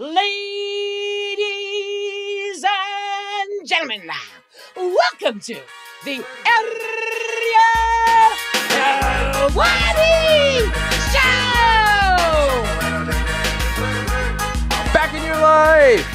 Ladies and gentlemen, welcome to the Ariel Helwani Show! Back in your life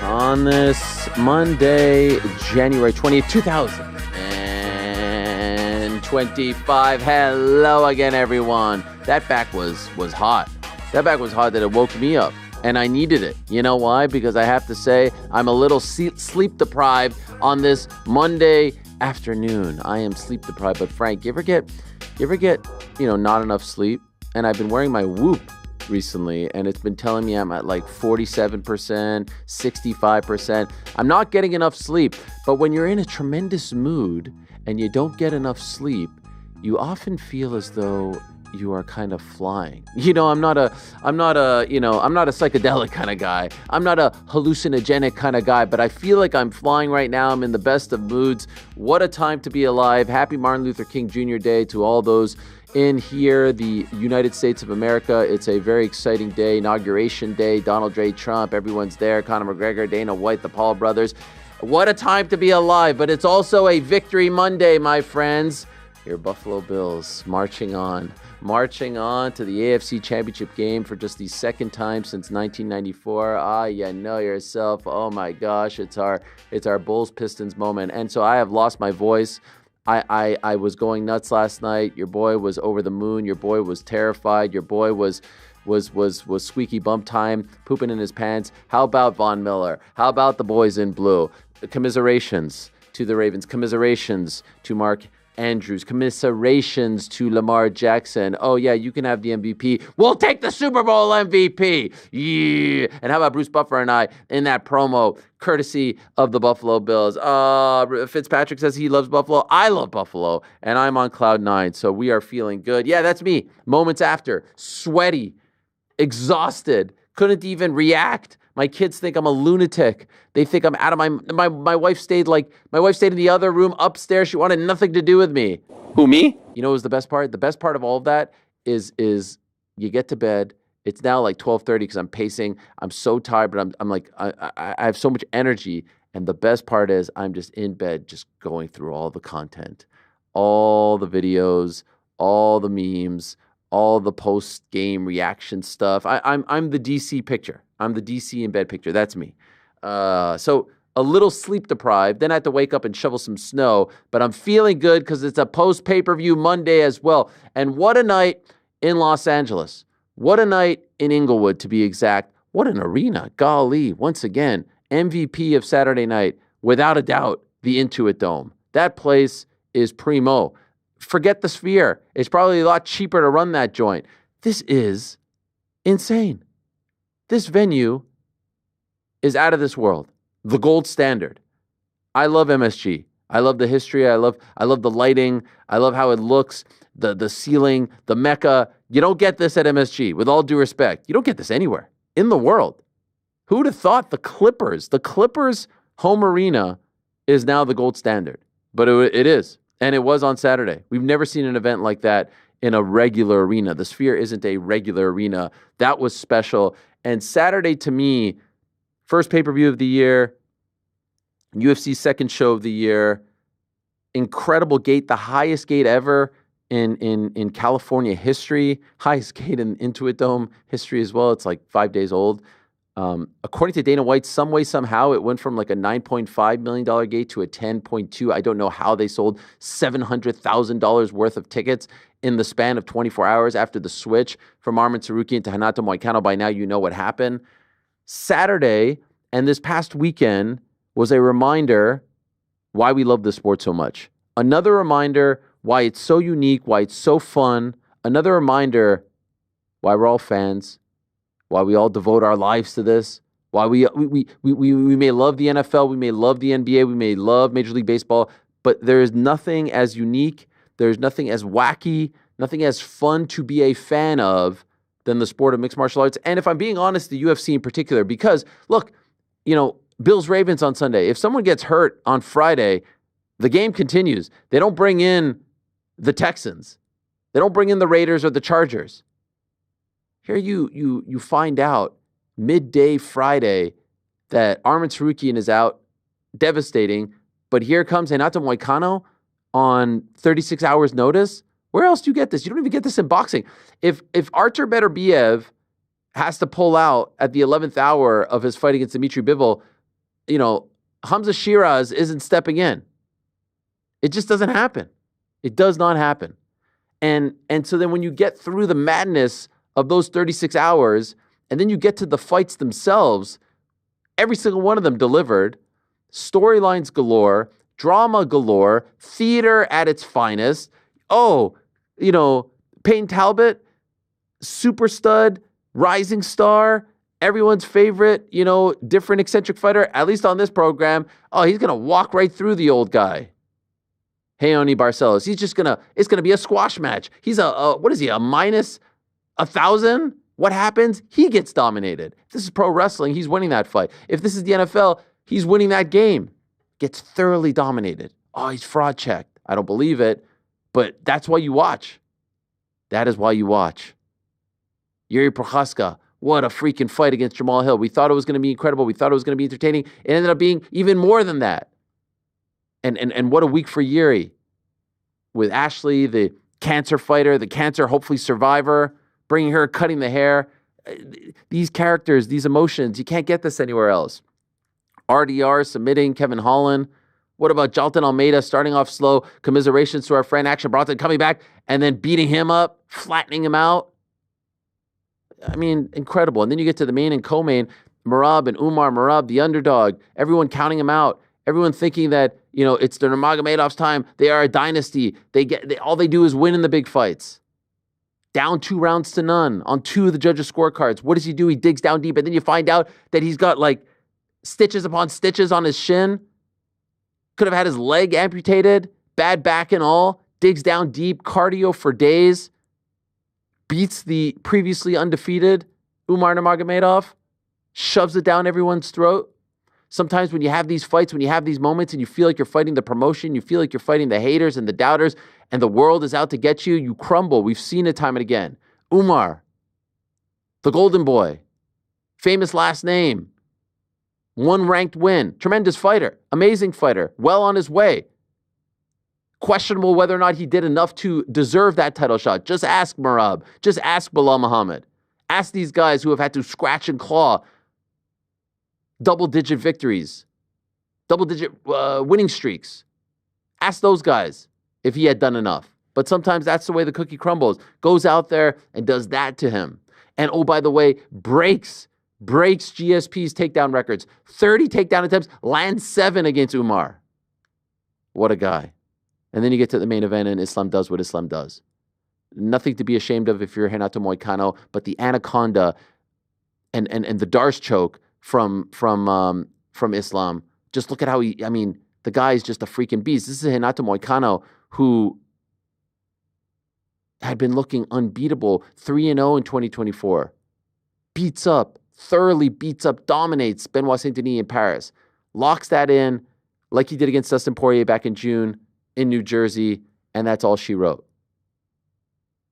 on this Monday, January 20th, 2025. Hello again, everyone. That back was hot. That back was hot that it woke me up. And I needed it. You know why? Because I have to say I'm a little sleep deprived on this Monday afternoon. I am sleep deprived. But Frank, you ever get, not enough sleep? And I've been wearing my Whoop recently, and it's been telling me I'm at like 47%, 65%. I'm not getting enough sleep. But when you're in a tremendous mood and you don't get enough sleep, you often feel as though you are kind of flying. I'm not a psychedelic kind of guy. I'm not a hallucinogenic kind of guy, but I feel like I'm flying right now. I'm in the best of moods. What a time to be alive. Happy Martin Luther King Jr. Day to all those in here, the United States of America. It's a very exciting day, Inauguration Day, Donald J. Trump, everyone's there, Conor McGregor, Dana White, the Paul brothers. What a time to be alive, but it's also a Victory Monday, my friends. Your Buffalo Bills marching on to the AFC Championship game for just the second time since 1994. You know yourself. Oh my gosh, it's our Bulls Pistons moment. And so I have lost my voice. I was going nuts last night. Your boy was over the moon. Your boy was terrified. Your boy was squeaky bump time, pooping in his pants. How about Von Miller? How about the boys in blue? Commiserations to the Ravens. Commiserations to Mark Andrews. Commiserations to Lamar Jackson. Oh, yeah, you can have the MVP. We'll take the Super Bowl MVP. Yeah. And how about Bruce Buffer and I in that promo, courtesy of the Buffalo Bills? Fitzpatrick says he loves Buffalo. I love Buffalo, and I'm on cloud nine, so we are feeling good. Yeah, that's me. Moments after, sweaty, exhausted, couldn't even react. My kids think I'm a lunatic. They think I'm out of my wife stayed in the other room upstairs. She wanted nothing to do with me. Who, me? You know what was the best part? The best part of all of that is you get to bed. It's now like 12:30 because I'm pacing. I'm so tired, but I'm like, I have so much energy. And the best part is I'm just in bed, just going through all the content, all the videos, all the memes, all the post-game reaction stuff. I'm the DC picture. I'm the DC in bed picture. That's me. So a little sleep deprived. Then I had to wake up and shovel some snow. But I'm feeling good because it's a post-pay-per-view Monday as well. And what a night in Los Angeles. What a night in Inglewood, to be exact. What an arena. Golly. Once again, MVP of Saturday night. Without a doubt, the Intuit Dome. That place is primo. Forget the Sphere. It's probably a lot cheaper to run that joint. This is insane. This venue is out of this world. The gold standard. I love MSG. I love the history. I love the lighting. I love how it looks. The ceiling, the Mecca. You don't get this at MSG, with all due respect. You don't get this anywhere in the world. Who would have thought the Clippers home arena is now the gold standard? But it is. And it was on Saturday. We've never seen an event like that in a regular arena. The Sphere isn't a regular arena. That was special. And Saturday, to me, first pay-per-view of the year, UFC second show of the year, incredible gate, the highest gate ever in California history, highest gate in Intuit Dome history as well. It's like 5 days old. According to Dana White, some way, somehow, it went from like a $9.5 million gate to a $10.2. I don't know how they sold $700,000 worth of tickets in the span of 24 hours after the switch from Arman Tsarukyan to Renato Moicano. By now, you know what happened. Saturday and this past weekend was a reminder why we love this sport so much. Another reminder why it's so unique, why it's so fun. Another reminder why we're all fans. Why we all devote our lives to this, why we may love the NFL, we may love the NBA, we may love Major League Baseball, but there is nothing as unique, there's nothing as wacky, nothing as fun to be a fan of than the sport of mixed martial arts. And if I'm being honest, the UFC in particular, because, look, Bills-Ravens on Sunday. If someone gets hurt on Friday, the game continues. They don't bring in the Texans. They don't bring in the Raiders or the Chargers. Here you find out midday Friday that Arman Tsarukyan is out, devastating, but here comes Renato Moicano on 36 hours notice. Where else do you get this? You don't even get this in boxing. If Artur Beterbiev has to pull out at the 11th hour of his fight against Dmitry Bivol, Hamza Shiraz isn't stepping in. It just doesn't happen. It does not happen. And so then when you get through the madness of those 36 hours, and then you get to the fights themselves, every single one of them delivered, storylines galore, drama galore, theater at its finest. Payne Talbot, super stud, rising star, everyone's favorite, different eccentric fighter, at least on this program. Oh, he's going to walk right through the old guy. Heoni Barcelos. It's going to be a squash match. He's a minus 1,000? What happens? He gets dominated. If this is pro wrestling, he's winning that fight. If this is the NFL, he's winning that game. Gets thoroughly dominated. Oh, he's fraud checked. I don't believe it, but that's why you watch. That is why you watch. Jiri Prochazka, what a freaking fight against Jamal Hill. We thought it was going to be incredible. We thought it was going to be entertaining. It ended up being even more than that. And what a week for Jiri. With Ashley, the cancer fighter, the cancer hopefully survivor, bringing her, cutting the hair. These characters, these emotions, you can't get this anywhere else. RDR submitting Kevin Holland. What about Jalton Almeida starting off slow? Commiserations to our friend Action Bronson coming back and then beating him up, flattening him out. I mean, incredible. And then you get to the main and co-main, Merab and Umar. Merab, the underdog. Everyone counting him out. Everyone thinking that, it's the Nurmagomedov's time. They are a dynasty. All they do is win in the big fights. Down 2 rounds to none on 2 of the judges' scorecards. What does he do? He digs down deep, and then you find out that he's got stitches upon stitches on his shin. Could have had his leg amputated, bad back and all. Digs down deep, cardio for days. Beats the previously undefeated Umar Nurmagomedov. Shoves it down everyone's throat. Sometimes when you have these fights, when you have these moments and you feel like you're fighting the promotion, you feel like you're fighting the haters and the doubters, and the world is out to get you, you crumble. We've seen it time and again. Umar, the golden boy, famous last name, 1 ranked win, tremendous fighter, amazing fighter, well on his way. Questionable whether or not he did enough to deserve that title shot. Just ask Merab. Just ask Bilal Muhammad. Ask these guys who have had to scratch and claw double-digit victories, double-digit winning streaks. Ask those guys if he had done enough. But sometimes that's the way the cookie crumbles. Goes out there and does that to him. And oh, by the way, breaks GSP's takedown records. 30 takedown attempts, lands 7 against Umar. What a guy. And then you get to the main event and Islam does what Islam does. Nothing to be ashamed of if you're Renato Moicano, but the anaconda and the Darce choke from Islam. Just look at how the guy is just a freaking beast. This is Renato Moicano who had been looking unbeatable, 3-0 in 2024. Thoroughly beats up, dominates Benoit Saint-Denis in Paris. Locks that in like he did against Dustin Poirier back in June in New Jersey, and that's all she wrote.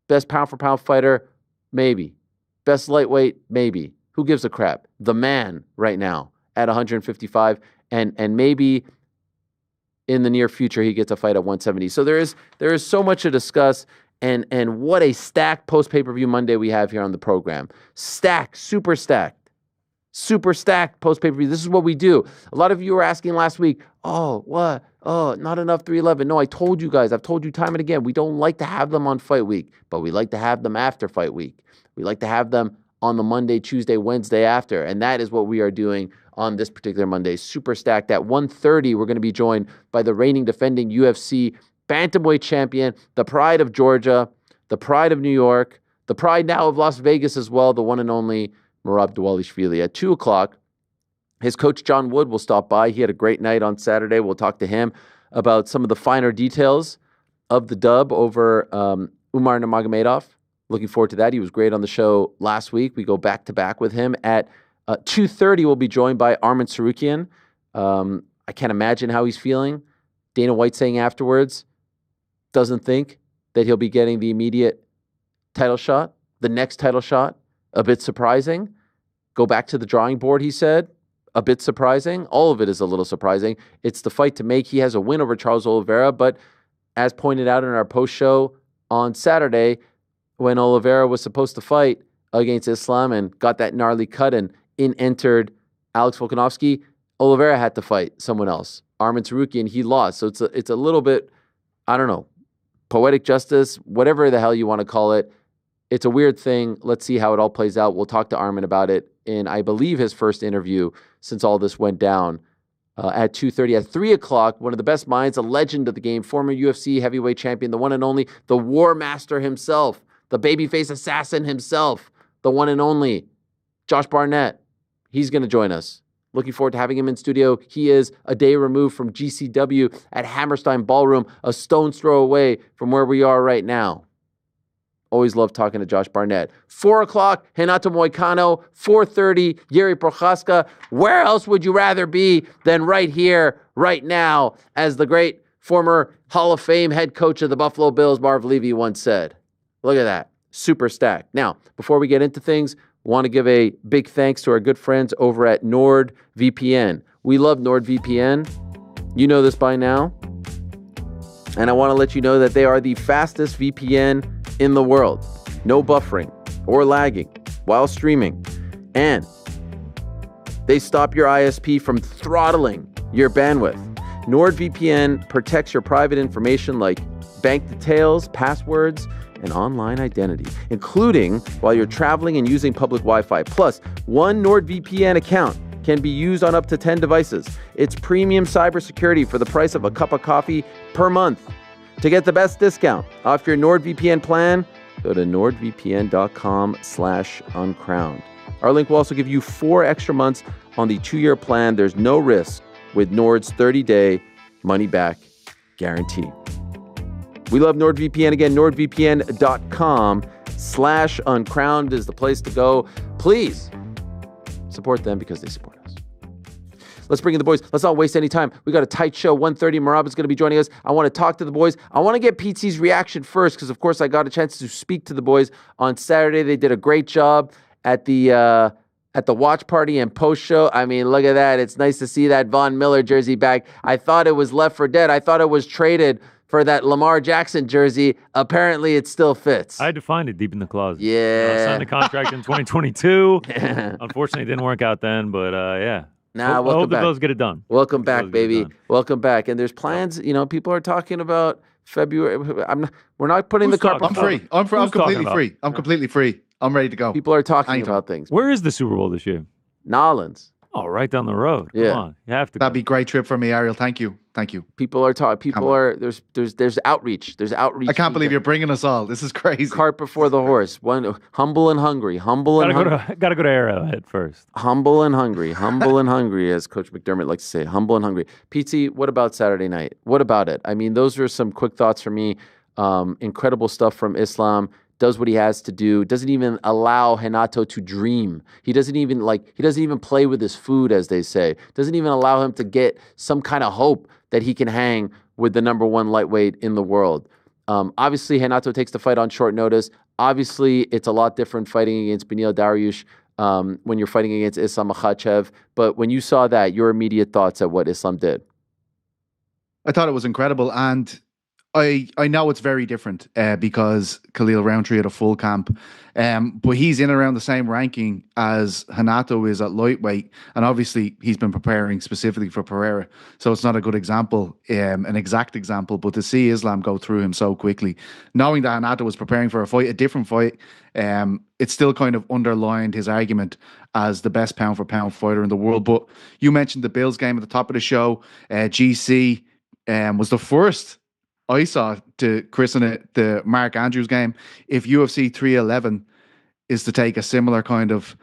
Best pound-for-pound fighter? Maybe. Best lightweight? Maybe. Who gives a crap? The man right now at 155, and maybe in the near future he gets a fight at 170. So there is so much to discuss, and what a stacked post-pay-per-view Monday we have here on the program. Stacked, super stacked post-pay-per-view. This is what we do. A lot of you were asking last week, not enough 311. No, I told you guys, I've told you time and again, we don't like to have them on fight week, but we like to have them after fight week. We like to have them on the Monday, Tuesday, Wednesday after. And that is what we are doing on this particular Monday. Super stacked. At 1:30, we're going to be joined by the reigning defending UFC bantamweight champion, the pride of Georgia, the pride of New York, the pride now of Las Vegas as well, the one and only Merab Dvalishvili. At 2 o'clock, his coach John Wood will stop by. He had a great night on Saturday. We'll talk to him about some of the finer details of the dub over Umar Nurmagomedov. Looking forward to that. He was great on the show last week. We go back-to-back with him. At 2:30, we'll be joined by Arman Tsarukyan. I can't imagine how he's feeling. Dana White saying afterwards, doesn't think that he'll be getting the immediate title shot, the next title shot. A bit surprising. go back to the drawing board, he said. A bit surprising. All of it is a little surprising. It's the fight to make. He has a win over Charles Oliveira, but as pointed out in our post-show on Saturday, when Oliveira was supposed to fight against Islam and got that gnarly cut and entered Alex Volkanovski, Oliveira had to fight someone else. Arman Tsarukyan, he lost. So it's a little bit, I don't know, poetic justice, whatever the hell you want to call it. It's a weird thing. Let's see how it all plays out. We'll talk to Arman about it in, I believe, his first interview since all this went down at 2:30. At 3 o'clock, one of the best minds, a legend of the game, former UFC heavyweight champion, the one and only, the War Master himself, the babyface assassin himself, the one and only, Josh Barnett. He's going to join us. Looking forward to having him in studio. He is a day removed from GCW at Hammerstein Ballroom, a stone's throw away from where we are right now. Always love talking to Josh Barnett. 4 o'clock, Renato Moicano. 4:30, Jiri Prochazka. Where else would you rather be than right here, right now, as the great former Hall of Fame head coach of the Buffalo Bills, Marv Levy, once said. Look at that. Super stacked. Now, before we get into things, want to give a big thanks to our good friends over at NordVPN. We love NordVPN. You know this by now. And I want to let you know that they are the fastest VPN in the world. No buffering or lagging while streaming. And they stop your ISP from throttling your bandwidth. NordVPN protects your private information like bank details, passwords, and online identity, including while you're traveling and using public Wi-Fi. Plus, one NordVPN account can be used on up to 10 devices. It's premium cybersecurity for the price of a cup of coffee per month. To get the best discount off your NordVPN plan, go to nordvpn.com/uncrowned. Our link will also give you 4 extra months on the 2-year plan. There's no risk with Nord's 30-day money-back guarantee. We love NordVPN. Again, nordvpn.com/uncrowned is the place to go. Please support them because they support us. Let's bring in the boys. Let's not waste any time. We got a tight show. 1:30, Merab is going to be joining us. I want to talk to the boys. I want to get PT's reaction first because, of course, I got a chance to speak to the boys on Saturday. They did a great job at the watch party and post show. I mean, look at that. It's nice to see that Von Miller jersey back. I thought it was left for dead. I thought it was traded for that Lamar Jackson jersey. Apparently, it still fits. I had to find it deep in the closet. Yeah. I signed the contract in 2022. Unfortunately, it didn't work out then, but yeah. Nah, I welcome hope the back. Bills get it done. Welcome back, baby. Welcome back. And there's plans. You know, people are talking about February. We're not putting the carpet. I'm free. I'm completely free. I'm completely free. I'm ready to go. People are talking about things. Where is the Super Bowl this year? Nolans. Oh, right down the road. Yeah. Come on. You have to. That'd be a great trip for me, Ariel. Thank you. Thank you. People are talking. People are there's outreach. There's outreach. I can't believe you're bringing us all. This is crazy. Cart before the horse. One humble and hungry. Humble and hungry. Gotta go to Arrowhead first. Humble and hungry. Humble and hungry, as Coach McDermott likes to say. Humble and hungry. PT, what about Saturday night? What about it? I mean, those are some quick thoughts for me. Incredible stuff from Islam. Does what he has to do, doesn't even allow Renato to dream. He doesn't even play with his food, as they say. Doesn't even allow him to get some kind of hope that he can hang with the number 1 lightweight in the world. Obviously, Renato takes the fight on short notice. Obviously, it's a lot different fighting against Beneil Dariush when you're fighting against Islam Makhachev. But when you saw that, your immediate thoughts at what Islam did? I thought it was incredible, and I know it's very different because Khalil Roundtree had a full camp, but he's in around the same ranking as Renato is at lightweight, and obviously he's been preparing specifically for Pereira, so it's not a good example, an exact example, but to see Islam go through him so quickly, knowing that Renato was preparing for a fight, a different fight, it still kind of underlined his argument as the best pound-for-pound fighter in the world. But you mentioned the Bills game at the top of the show. GC was the first I saw to christen it the Mark Andrews game. If UFC 311 is to take a similar if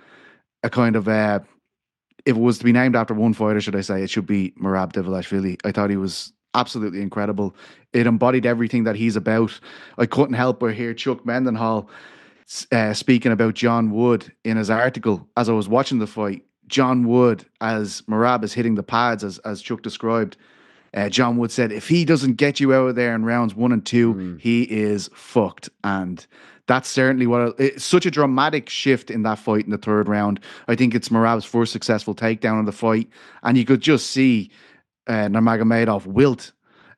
it was to be named after one fighter, should I say, it should be Merab Dvalishvili. I thought he was absolutely incredible. It embodied everything that he's about. I couldn't help but hear Chuck Mendenhall speaking about John Wood in his article as I was watching the fight. John Wood, as Merab is hitting the pads, as Chuck described, John Wood said, if he doesn't get you out of there in rounds 1 and 2, he is fucked. And that's certainly it's such a dramatic shift in that fight in the third round. I think it's Merab's first successful takedown of the fight, and you could just see Nurmagomedov wilt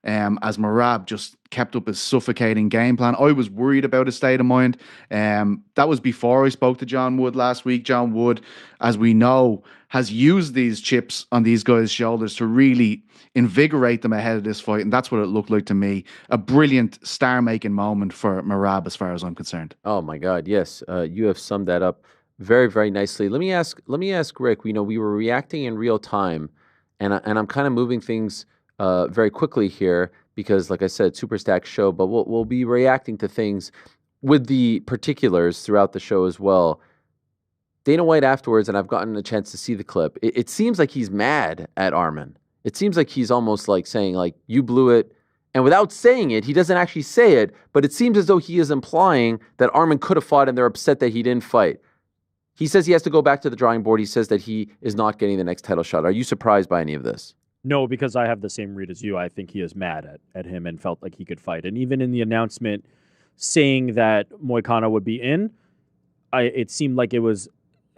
as Merab just kept up his suffocating game plan. I was worried about his state of mind. That was before I spoke to John Wood last week. John Wood, as we know, has used these chips on these guys' shoulders to really invigorate them ahead of this fight, and that's what it looked like to me. A brilliant star-making moment for Merab, as far as I'm concerned. Oh my God, yes, you have summed that up very, very nicely. Let me ask Rick. We were reacting in real time, and I'm kind of moving things very quickly here because, like I said, Super Stack show, but we'll be reacting to things with the particulars throughout the show as well. Dana White afterwards, and I've gotten a chance to see the clip, it seems like he's mad at Arman. It seems like he's almost like saying, like, you blew it. And without saying it, he doesn't actually say it, but it seems as though he is implying that Arman could have fought and they're upset that he didn't fight. He says he has to go back to the drawing board. He says that he is not getting the next title shot. Are you surprised by any of this? No, because I have the same read as you. I think he is mad at him and felt like he could fight. And even in the announcement saying that Moicano would be in, it seemed like it was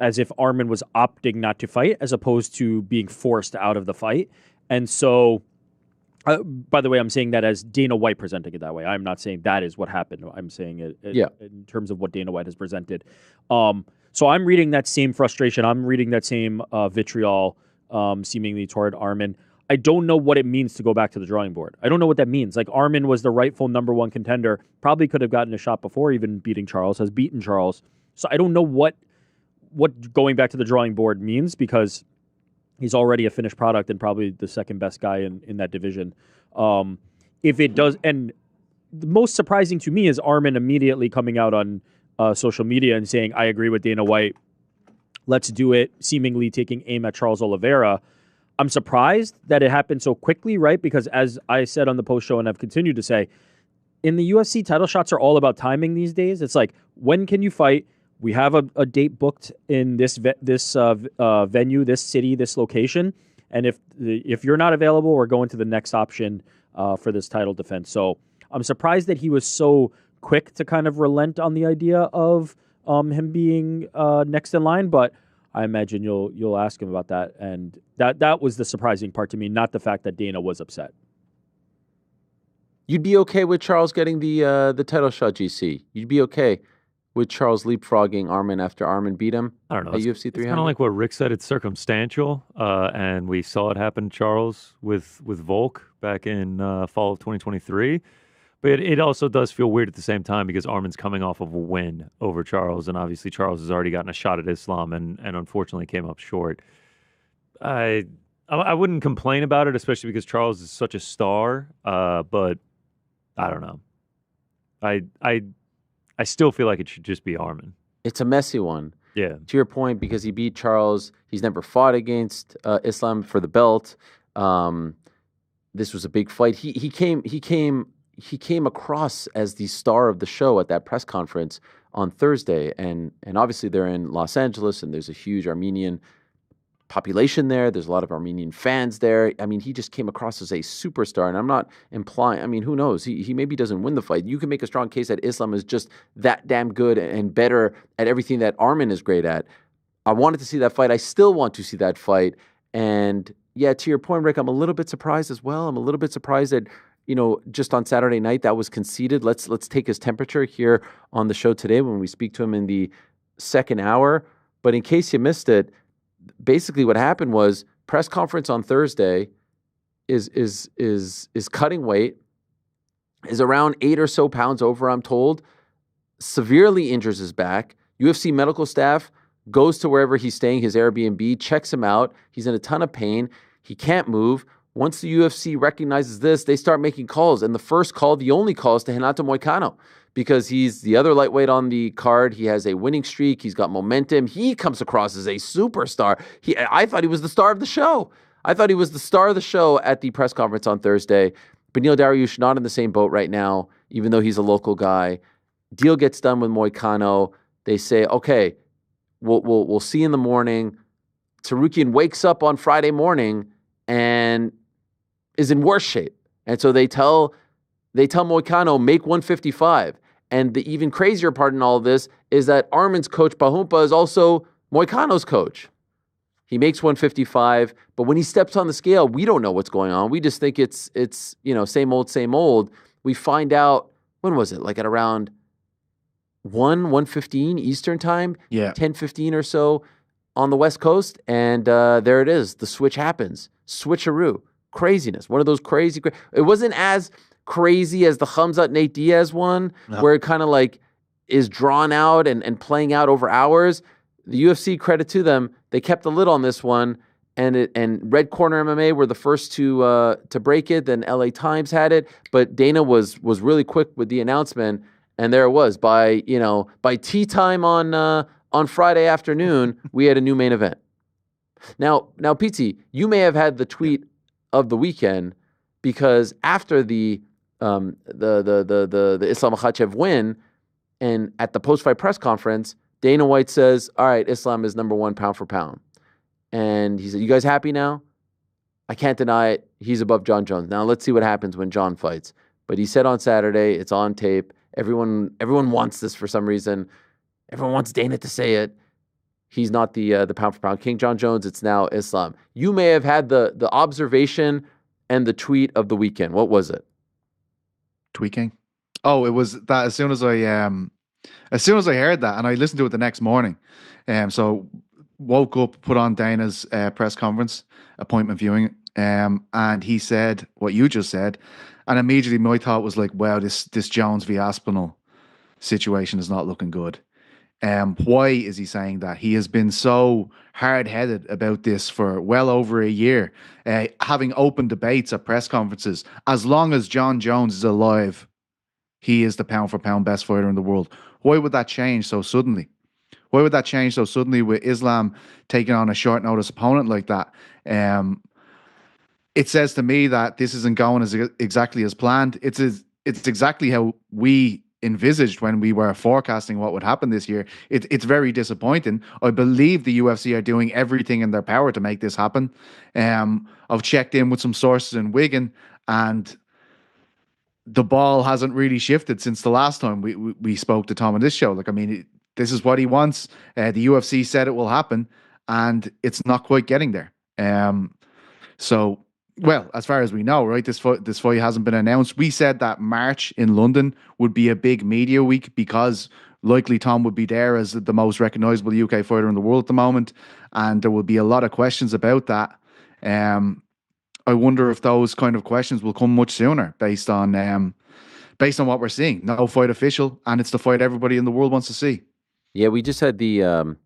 as if Arman was opting not to fight as opposed to being forced out of the fight. And so, by the way, I'm saying that as Dana White presenting it that way. I'm not saying that is what happened. I'm saying it in terms of what Dana White has presented. So I'm reading that same frustration. I'm reading that same vitriol seemingly toward Arman. I don't know what it means to go back to the drawing board. I don't know what that means. Like, Arman was the rightful number one contender, probably could have gotten a shot before even beating Charles, has beaten Charles. So I don't know what going back to the drawing board means, because he's already a finished product and probably the second best guy in that division. If it does, and the most surprising to me is Arman immediately coming out on social media and saying, I agree with Dana White, let's do it, seemingly taking aim at Charles Oliveira. I'm surprised that it happened so quickly, right? Because as I said on the post show, and I've continued to say, in the UFC, title shots are all about timing these days. It's like, when can you fight? We have a date booked in this venue, this city, this location, and if you're not available, we're going to the next option for this title defense. So I'm surprised that he was so quick to kind of relent on the idea of him being next in line. But I imagine you'll ask him about that, and that was the surprising part to me, not the fact that Dana was upset. You'd be okay with Charles getting the title shot, GC? You'd be okay with Charles leapfrogging Arman after Arman beat him? I don't know. At UFC 300? It's kind of like what Rick said. It's circumstantial, and we saw it happen to Charles with Volk back in fall of 2023. But it also does feel weird at the same time because Arman's coming off of a win over Charles, and obviously Charles has already gotten a shot at Islam and unfortunately came up short. I wouldn't complain about it, especially because Charles is such a star, but I don't know. I still feel like it should just be Arman. It's a messy one. Yeah. To your point, because he beat Charles, he's never fought against Islam for the belt. This was a big fight. He came across as the star of the show at that press conference on Thursday, and obviously they're in Los Angeles, and there's a huge Armenian population there. There's a lot of Armenian fans there. I mean, he just came across as a superstar, and I'm not implying, I mean, who knows? He maybe doesn't win the fight. You can make a strong case that Islam is just that damn good and better at everything that Arman is great at. I wanted to see that fight. I still want to see that fight. And yeah, to your point, Rick, I'm a little bit surprised as well. I'm a little bit surprised that, just on Saturday night that was conceded. Let's take his temperature here on the show today when we speak to him in the second hour. But in case you missed it, basically what happened was press conference on Thursday is cutting weight, is around 8 or so pounds over, I'm told, severely injures his back. UFC medical staff goes to wherever he's staying, his Airbnb, checks him out. He's in a ton of pain. He can't move. Once the UFC recognizes this, they start making calls. And the first call, the only call, is to Renato Moicano, because he's the other lightweight on the card. He has a winning streak. He's got momentum. He comes across as a superstar. I thought he was the star of the show. I thought he was the star of the show at the press conference on Thursday. Beneil Dariush not in the same boat right now, even though he's a local guy. Deal gets done with Moicano. They say, okay, we'll see in the morning. Tsarukyan wakes up on Friday morning and is in worse shape. And so they tell Moicano, make 155. And the even crazier part in all of this is that Arman's coach, Bahumpa, is also Moicano's coach. He makes 155, but when he steps on the scale, we don't know what's going on. We just think it's same old, same old. We find out, when was it? Like at around 1:15 Eastern time, 10:15 or so on the West Coast, and there it is. The switch happens. Switcheroo. Craziness. One of those crazy. It wasn't as crazy as the Khamzat Nate Diaz one, where it kind of like is drawn out and playing out over hours. The UFC, credit to them, they kept the lid on this one, and Red Corner MMA were the first to break it. Then LA Times had it, but Dana was really quick with the announcement, and there it was. By tea time on Friday afternoon, we had a new main event. Now, Pete, you may have had the tweet of the weekend, because after the Islam Makhachev win, and at the post-fight press conference, Dana White says, all right, Islam is number one pound for pound. And he said, you guys happy now? I can't deny it. He's above John Jones. Now let's see what happens when John fights. But he said on Saturday, it's on tape. Everyone wants this for some reason. Everyone wants Dana to say it. He's not the pound for pound king. John Jones, it's now Islam. You may have had the observation and the tweet of the weekend. What was it? Tweaking. Oh, it was that as soon as I heard that, and I listened to it the next morning. So woke up, put on Dana's press conference, appointment viewing, and he said what you just said, and immediately my thought was like, wow, this Jones v Aspinall situation is not looking good. Why is he saying that? He has been so hard-headed about this for well over a year, having open debates at press conferences. As long as John Jones is alive, he is the pound-for-pound best fighter in the world. Why would that change so suddenly? Why would that change so suddenly with Islam taking on a short-notice opponent like that? It says to me that this isn't going exactly as planned. It's exactly how we envisaged when we were forecasting what would happen this year. It's very disappointing. I believe the UFC are doing everything in their power to make this happen. I've checked in with some sources in Wigan, and the ball hasn't really shifted since the last time we spoke to Tom on this show. Like, I mean, this is what he wants. The UFC said it will happen, and it's not quite getting there. So, well, as far as we know, right, this fight hasn't been announced. We said that March in London would be a big media week because likely Tom would be there as the most recognizable UK fighter in the world at the moment, and there will be a lot of questions about that. I wonder if those kind of questions will come much sooner based on what we're seeing. No fight official, and it's the fight everybody in the world wants to see. Yeah, we just had the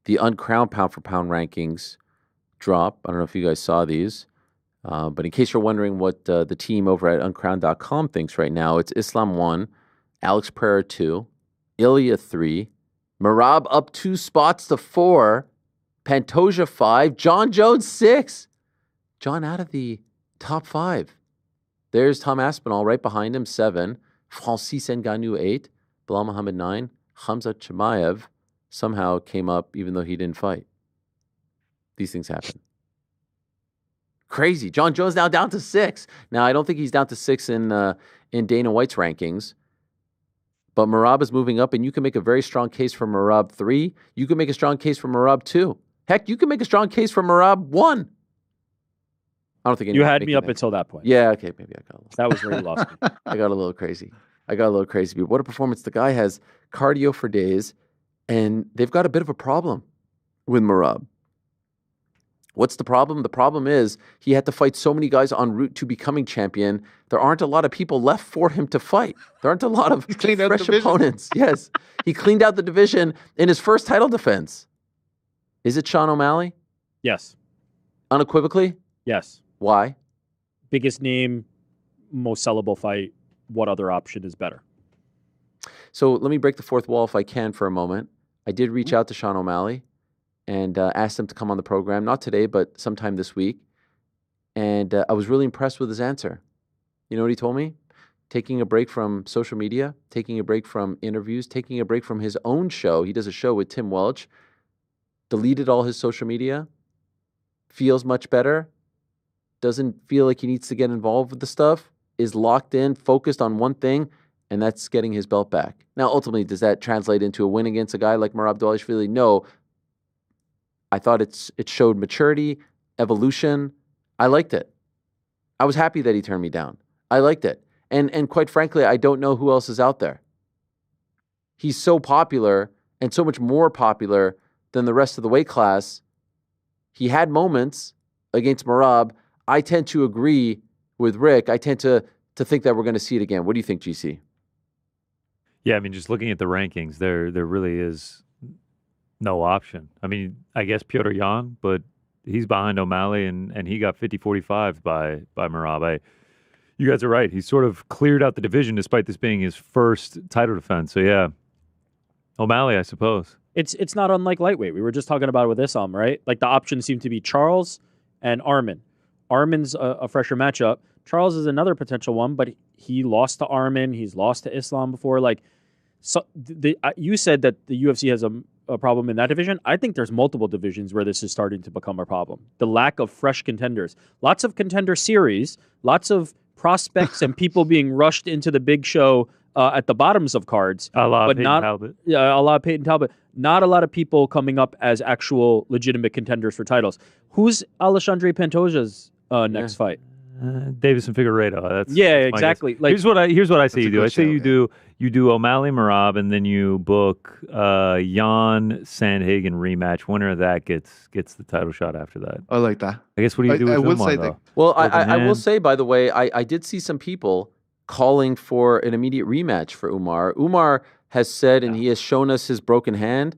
uncrowned pound for pound rankings drop. I don't know if you guys saw these. But in case you're wondering what the team over at uncrowned.com thinks right now, it's Islam 1, Alex Pereira 2, Ilya 3, Merab up 2 spots to 4, Pantoja 5, John Jones 6. John out of the top 5. There's Tom Aspinall right behind him, 7, Francis Ngannou 8, Bilal Muhammad 9, Khamzat Chimaev somehow came up even though he didn't fight. These things happen. Crazy. John Jones now down to 6. Now, I don't think he's down to 6 in Dana White's rankings, but Merab is moving up, and you can make a very strong case for Merab 3. You can make a strong case for Merab 2. Heck, you can make a strong case for Merab 1. I don't think you had me up until that point. Yeah, okay, maybe I got a little. That was where you lost me. I got a little crazy. But what a performance. The guy has cardio for days, and they've got a bit of a problem with Merab. What's the problem? The problem is he had to fight so many guys en route to becoming champion. There aren't a lot of people left for him to fight. There aren't a lot of fresh opponents. Yes. He cleaned out the division in his first title defense. Is it Sean O'Malley? Yes. Unequivocally? Yes. Why? Biggest name, most sellable fight. What other option is better? So let me break the fourth wall if I can for a moment. I did reach out to Sean O'Malley and asked him to come on the program, not today, but sometime this week. And I was really impressed with his answer. You know what he told me? Taking a break from social media, taking a break from interviews, taking a break from his own show. He does a show with Tim Welch. Deleted all his social media. Feels much better. Doesn't feel like he needs to get involved with the stuff. Is locked in, focused on one thing. and that's getting his belt back. Now, ultimately, does that translate into a win against a guy like Merab Dvalishvili? No. I thought it showed maturity, evolution. I liked it. I was happy that he turned me down. I liked it. And quite frankly, I don't know who else is out there. He's so popular and so much more popular than the rest of the weight class. He had moments against Merab. I tend to agree with Rick. I tend to think that we're going to see it again. What do you think, GC? Yeah, I mean, just looking at the rankings, there really is no option. I mean, I guess Petr Yan, but he's behind O'Malley, and he got 50-45 by Merab. You guys are right. He sort of cleared out the division despite this being his first title defense. So, yeah, O'Malley, I suppose. It's not unlike lightweight. We were just talking about it with Islam, right? Like the options seem to be Charles and Arman. Arman's a fresher matchup. Charles is another potential one, but he lost to Arman. He's lost to Islam before. Like, so you said that the UFC has a problem in that division. I think there's multiple divisions where this is starting to become a problem. The lack of fresh contenders. Lots of contender series, lots of prospects and people being rushed into the big show at the bottoms of cards. A lot of Peyton Talbot. Yeah, a lot of Peyton Talbot. Not a lot of people coming up as actual legitimate contenders for titles. Who's Alexandre Pantoja's next fight? Davison Figueiredo. That's exactly. Like, here's what I say you do. I say show, you do O'Malley Merab, and then you book Jan Sandhagen rematch. Winner of that gets the title shot after that. I like that. I guess what do you do with would Umar, say though? Well, I will say, by the way, I did see some people calling for an immediate rematch for Umar. Umar has said, and he has shown us his broken hand.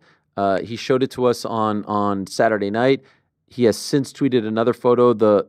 He showed it to us on Saturday night. He has since tweeted another photo. The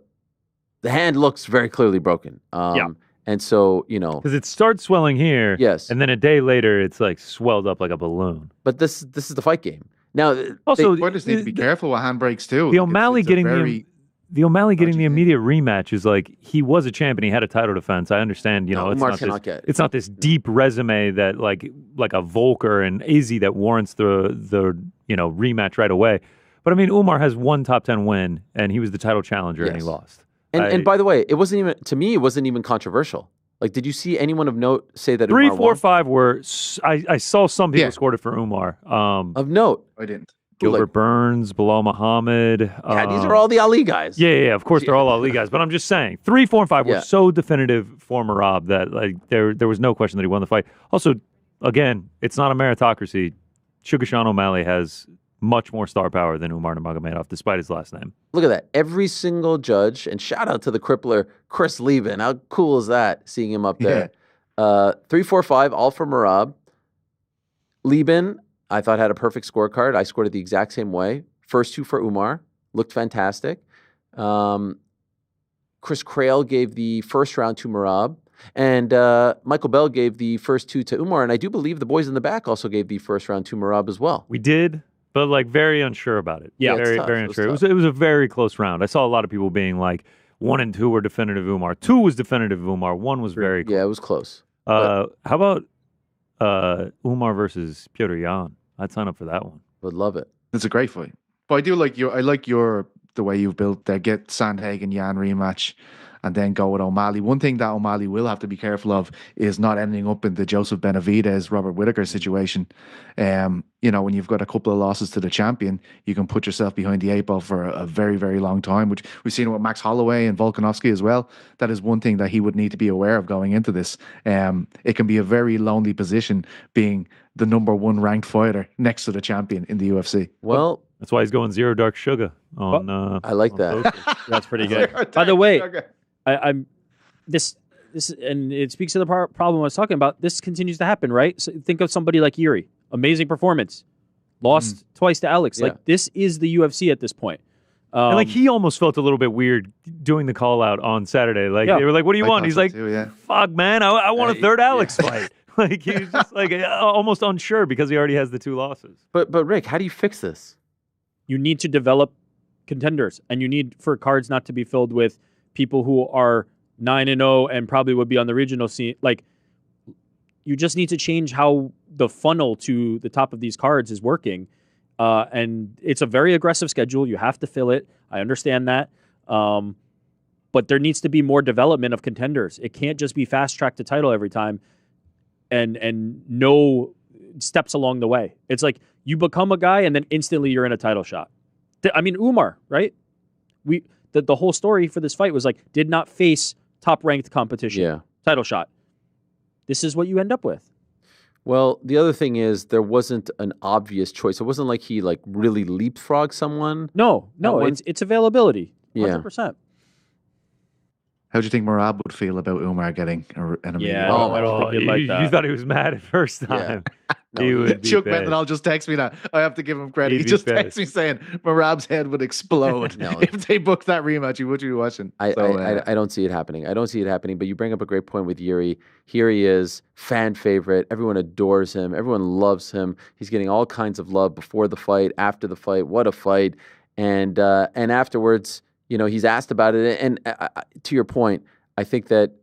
hand looks very clearly broken. And so, because it starts swelling here, yes, and then a day later, it's like swelled up like a balloon. But this is the fight game. Now, also, fighters need to be careful with handbrakes too. The O'Malley getting the immediate rematch is like, he was a champion. He had a title defense. I understand. It's not this deep resume that like a Volker and Izzy that warrants the rematch right away. But I mean, Umar has one top 10 win, and he was the title challenger, and he lost. And by the way, it wasn't even controversial. Like, did you see anyone of note say that 3, Umar 4, won? 5 were? I saw some people scored it for Umar. Of note, I didn't. Gilbert Burns, Bilal Muhammad. Yeah, these are all the Ali guys. Yeah. Of course, they're all Ali guys. But I'm just saying, 3, 4, and 5 were so definitive for Merab that like there was no question that he won the fight. Also, again, it's not a meritocracy. Sugarshan O'Malley has much more star power than Umar Nurmagomedov, despite his last name. Look at that. Every single judge, and shout out to the crippler, Chris Lieben. How cool is that, seeing him up there? 3, 4, 5, all for Merab. Lieben, I thought, had a perfect scorecard. I scored it the exact same way. First 2 for Umar. Looked fantastic. Chris Crail gave the first round to Merab. And Michael Bell gave the first 2 to Umar. And I do believe the boys in the back also gave the first round to Merab as well. We did. But like very unsure about it. Yeah, very unsure. It was a very close round. I saw a lot of people being like 1 and 2 were definitive Umar. 2 was definitive Umar. 1 was very close. Yeah, it was close. How about Umar versus Petr Yan? I'd sign up for that one. Would love it. It's a great fight. But I like the way you've built there. Get Sandhagen Yan rematch and then go with O'Malley. One thing that O'Malley will have to be careful of is not ending up in the Joseph Benavidez, Robert Whittaker situation. When you've got a couple of losses to the champion, you can put yourself behind the 8 ball for a very, very long time, which we've seen with Max Holloway and Volkanovski as well. That is one thing that he would need to be aware of going into this. It can be a very lonely position being the number 1 ranked fighter next to the champion in the UFC. Well, that's why he's going Zero Dark Sugar on. I like that. That's pretty good. By the way, I'm this and it speaks to the problem I was talking about. This continues to happen, right? So think of somebody like Jiri, amazing performance, lost twice to Alex. Yeah. Like, this is the UFC at this point. And like, he almost felt a little bit weird doing the call out on Saturday. Like, they were like, "What do you want?" He's like, "Fuck, man, I want a third Alex fight." Like, he was just like almost unsure because he already has the 2 losses. But Rick, how do you fix this? You need to develop contenders, and you need for cards not to be filled with people who are 9-0 and probably would be on the regional scene. Like, you just need to change how the funnel to the top of these cards is working. And it's a very aggressive schedule. You have to fill it. I understand that. But there needs to be more development of contenders. It can't just be fast track to title every time. and no steps along the way. It's like you become a guy and then instantly you're in a title shot. I mean, Umar, right? The whole story for this fight was like did not face top ranked competition. Yeah. Title shot. This is what you end up with. Well, the other thing is there wasn't an obvious choice. It wasn't like he like really leapfrogged someone. No, it's availability. 100%. How do you think Merab would feel about Umar getting an immediate? Yeah, I don't think he'd like that. You thought he was mad at first time. He would be Chuck pissed. Bentonall just text me that. I have to give him credit. He'd He be just pissed. texted me saying Merab's head would explode if they booked that rematch. You would be watching. I don't see it happening. I don't see it happening. But you bring up a great point with Jiri. Here he is, fan favorite. Everyone adores him. Everyone loves him. He's getting all kinds of love before the fight, after the fight. What a fight! And afterwards, he's asked about it. And to your point, I think that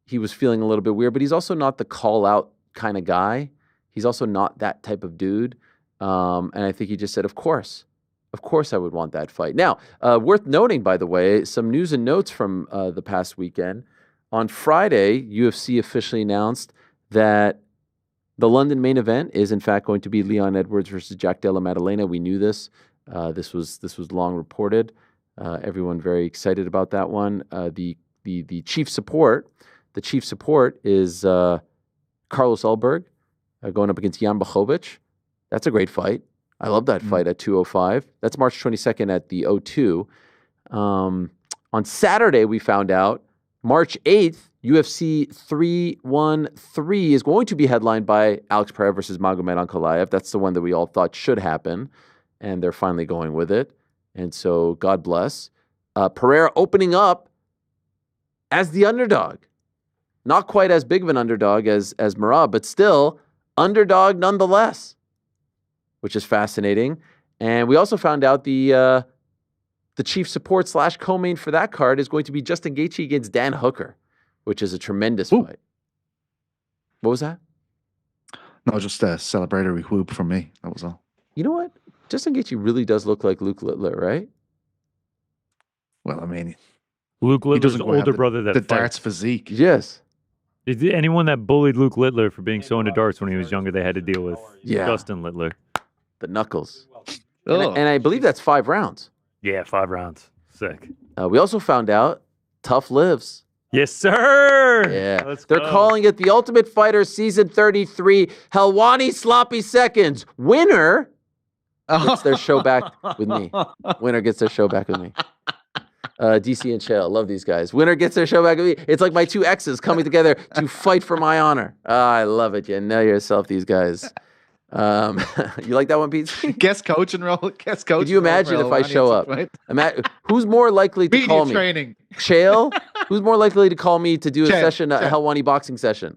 he was feeling a little bit weird. But he's also not the call out kind of guy. He's also not that type of dude. And I think he just said, of course I would want that fight. Now, worth noting, by the way, some news and notes from the past weekend. On Friday, UFC officially announced that the London main event is, in fact, going to be Leon Edwards versus Jack Della Maddalena. We knew this. This was long reported. Everyone very excited about that one. The chief support is Carlos Ulberg. Going up against Jan Blachowicz. That's a great fight. I love that fight at 205. That's March 22nd at the O2. On Saturday, we found out, March 8th, UFC 313 is going to be headlined by Alex Pereira versus Magomed Ankalaev. That's the one that we all thought should happen, and they're finally going with it. And so, God bless. Pereira opening up as the underdog. Not quite as big of an underdog as Merab, but still underdog nonetheless, which is fascinating. And we also found out the chief support / co-main for that card is going to be Justin Gaethje against Dan Hooker, which is a tremendous fight. What was that? No, just a celebratory whoop from me. That was all. You know what? Justin Gaethje really does look like Luke Littler, right? Well, I mean, Luke Littler's doesn't older brother that the fights. darts physique. Yes. Anyone that bullied Luke Littler for being so into darts when he was younger, they had to deal with Justin Littler. The knuckles. And I believe that's 5 rounds. Yeah, 5 rounds. Sick. We also found out Tough lives. Yes, sir. Yeah. They're calling it the Ultimate Fighter Season 33 Helwani Sloppy Seconds. Winner gets their show back with me. Winner gets their show back with me. DC and Chael, love these guys. Winner gets their show back with me. It's like my 2 exes coming together to fight for my honor. I love it. You know yourself, these guys. You like that one, Pete? Guest coaching role. Guest coach. Could you imagine if I show up? Who's more likely to call me? Training. Chael? Who's more likely to call me to do a session, a Helwani boxing session?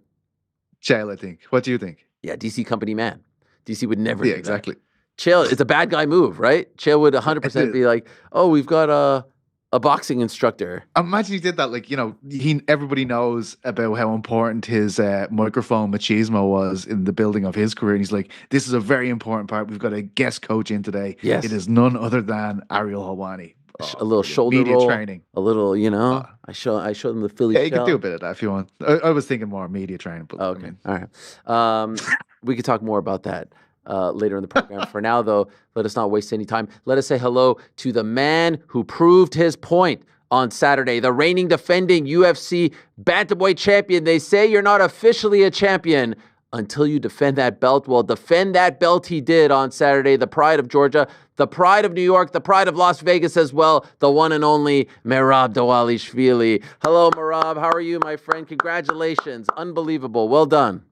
Chael, I think. What do you think? Yeah, DC company man. DC would never do exactly. that. Chael, it's a bad guy move, right? Chael would 100% be like, oh, we've got a boxing instructor. Imagine he did that. Like, everybody knows about how important his microphone machismo was in the building of his career. And he's like, this is a very important part. We've got a guest coach in today. Yes. It is none other than Ariel Helwani. A little shoulder media roll. training. A little, I show them the Philly Yeah, you shell. can do a bit of that if you want. I was thinking more media training. But Okay. All right. We could talk more about that later in the program. For now, though, let us not waste any time. Let us say hello to the man who proved his point on Saturday, the reigning defending UFC bantamweight champion. They say you're not officially a champion until you defend that belt. Well, defend that belt he did on Saturday. The pride of Georgia, the pride of New York, the pride of Las Vegas as well, the one and only Merab Dvalishvili. Hello, Merab. How are you, my friend? Congratulations. Unbelievable. Well done.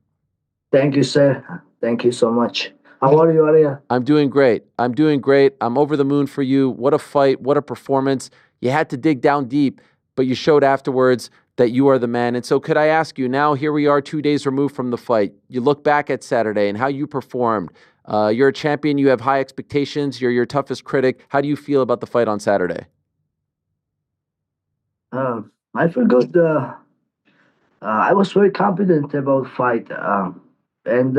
Thank you, sir. Thank you so much. How are you, Ariel? I'm doing great. I'm over the moon for you. What a fight. What a performance. You had to dig down deep, but you showed afterwards that you are the man. And so could I ask you, now here we are 2 days removed from the fight. You look back at Saturday and how you performed. You're a champion. You have high expectations. You're your toughest critic. How do you feel about the fight on Saturday? I feel good. I was very confident about fight. And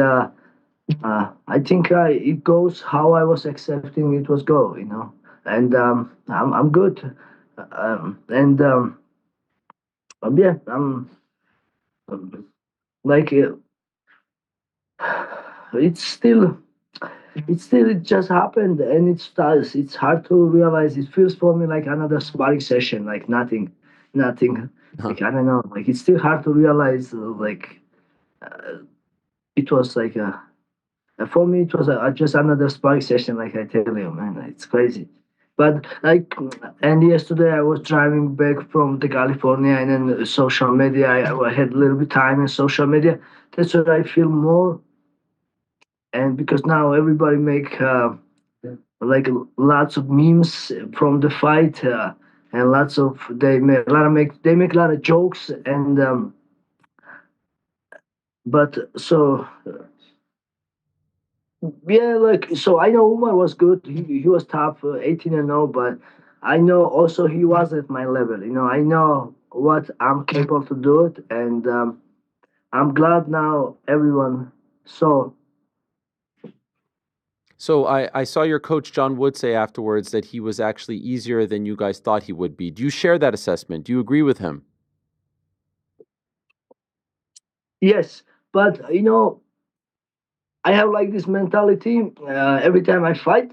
I think it goes how I was accepting it was go, And I'm good. Yeah, like it's still it just happened, and it's hard to realize. It feels for me like another sparring session, like nothing, Huh. like I don't know, like it's still hard to realize, like it was like for me it was just another sparring session, like I tell you, man, it's crazy. But like, and yesterday I was driving back from the California, and then social media, I had a little bit time in social media. That's what I feel more. And because now everybody make like lots of memes from the fight, and lots of they make a lot of jokes, and but so yeah, like, so I know Umar was good. He was tough, 18-0, but I know also he was at my level. I know what I'm capable to do it, and I'm glad now everyone saw. So I saw your coach John Wood say afterwards that he was actually easier than you guys thought he would be. Do you share that assessment? Do you agree with him? Yes, but I have like this mentality every time I fight.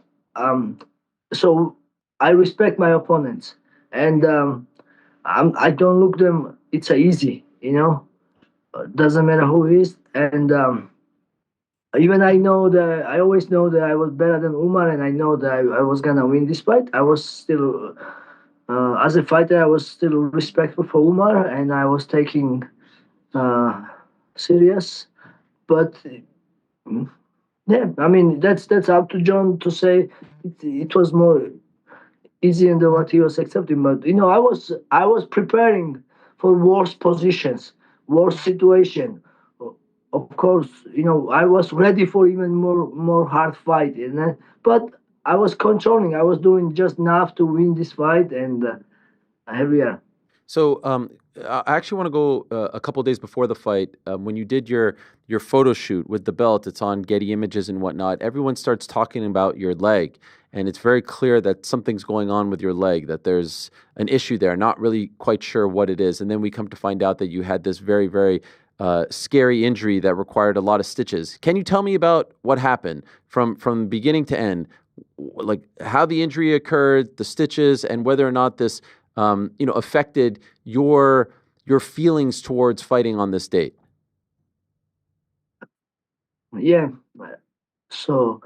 So I respect my opponents, and I don't look them. It's a easy, doesn't matter who is, and even I always know that I was better than Umar, and I know that I was gonna win this fight. I was still, as a fighter, I was still respectful for Umar, and I was taking uh, serious. But yeah, I mean that's up to John to say. It was more easy than what he was accepting. But I was preparing for worse positions, worse situation. Of course, I was ready for even more hard fight, but I was controlling. I was doing just enough to win this fight, and here we are. So I actually want to go a couple days before the fight. When you did your photo shoot with the belt, it's on Getty Images and whatnot. Everyone starts talking about your leg, and it's very clear that something's going on with your leg. That there's an issue there. Not really quite sure what it is. And then we come to find out that you had this very very scary injury that required a lot of stitches. Can you tell me about what happened from beginning to end? Like how the injury occurred, the stitches, and whether or not this affected your feelings towards fighting on this date? Yeah. So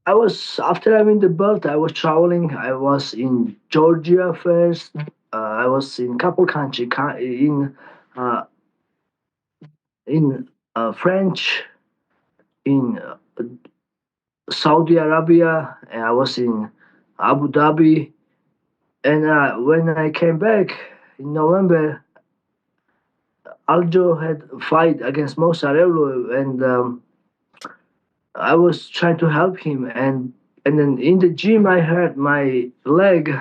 I was after I win the belt. I was traveling. I was in Georgia first. I was in couple country uh, in French, in Saudi Arabia, and I was in Abu Dhabi. And when I came back in November, Aljo had a fight against Mosarello, and I was trying to help him. And then in the gym, I hurt my leg.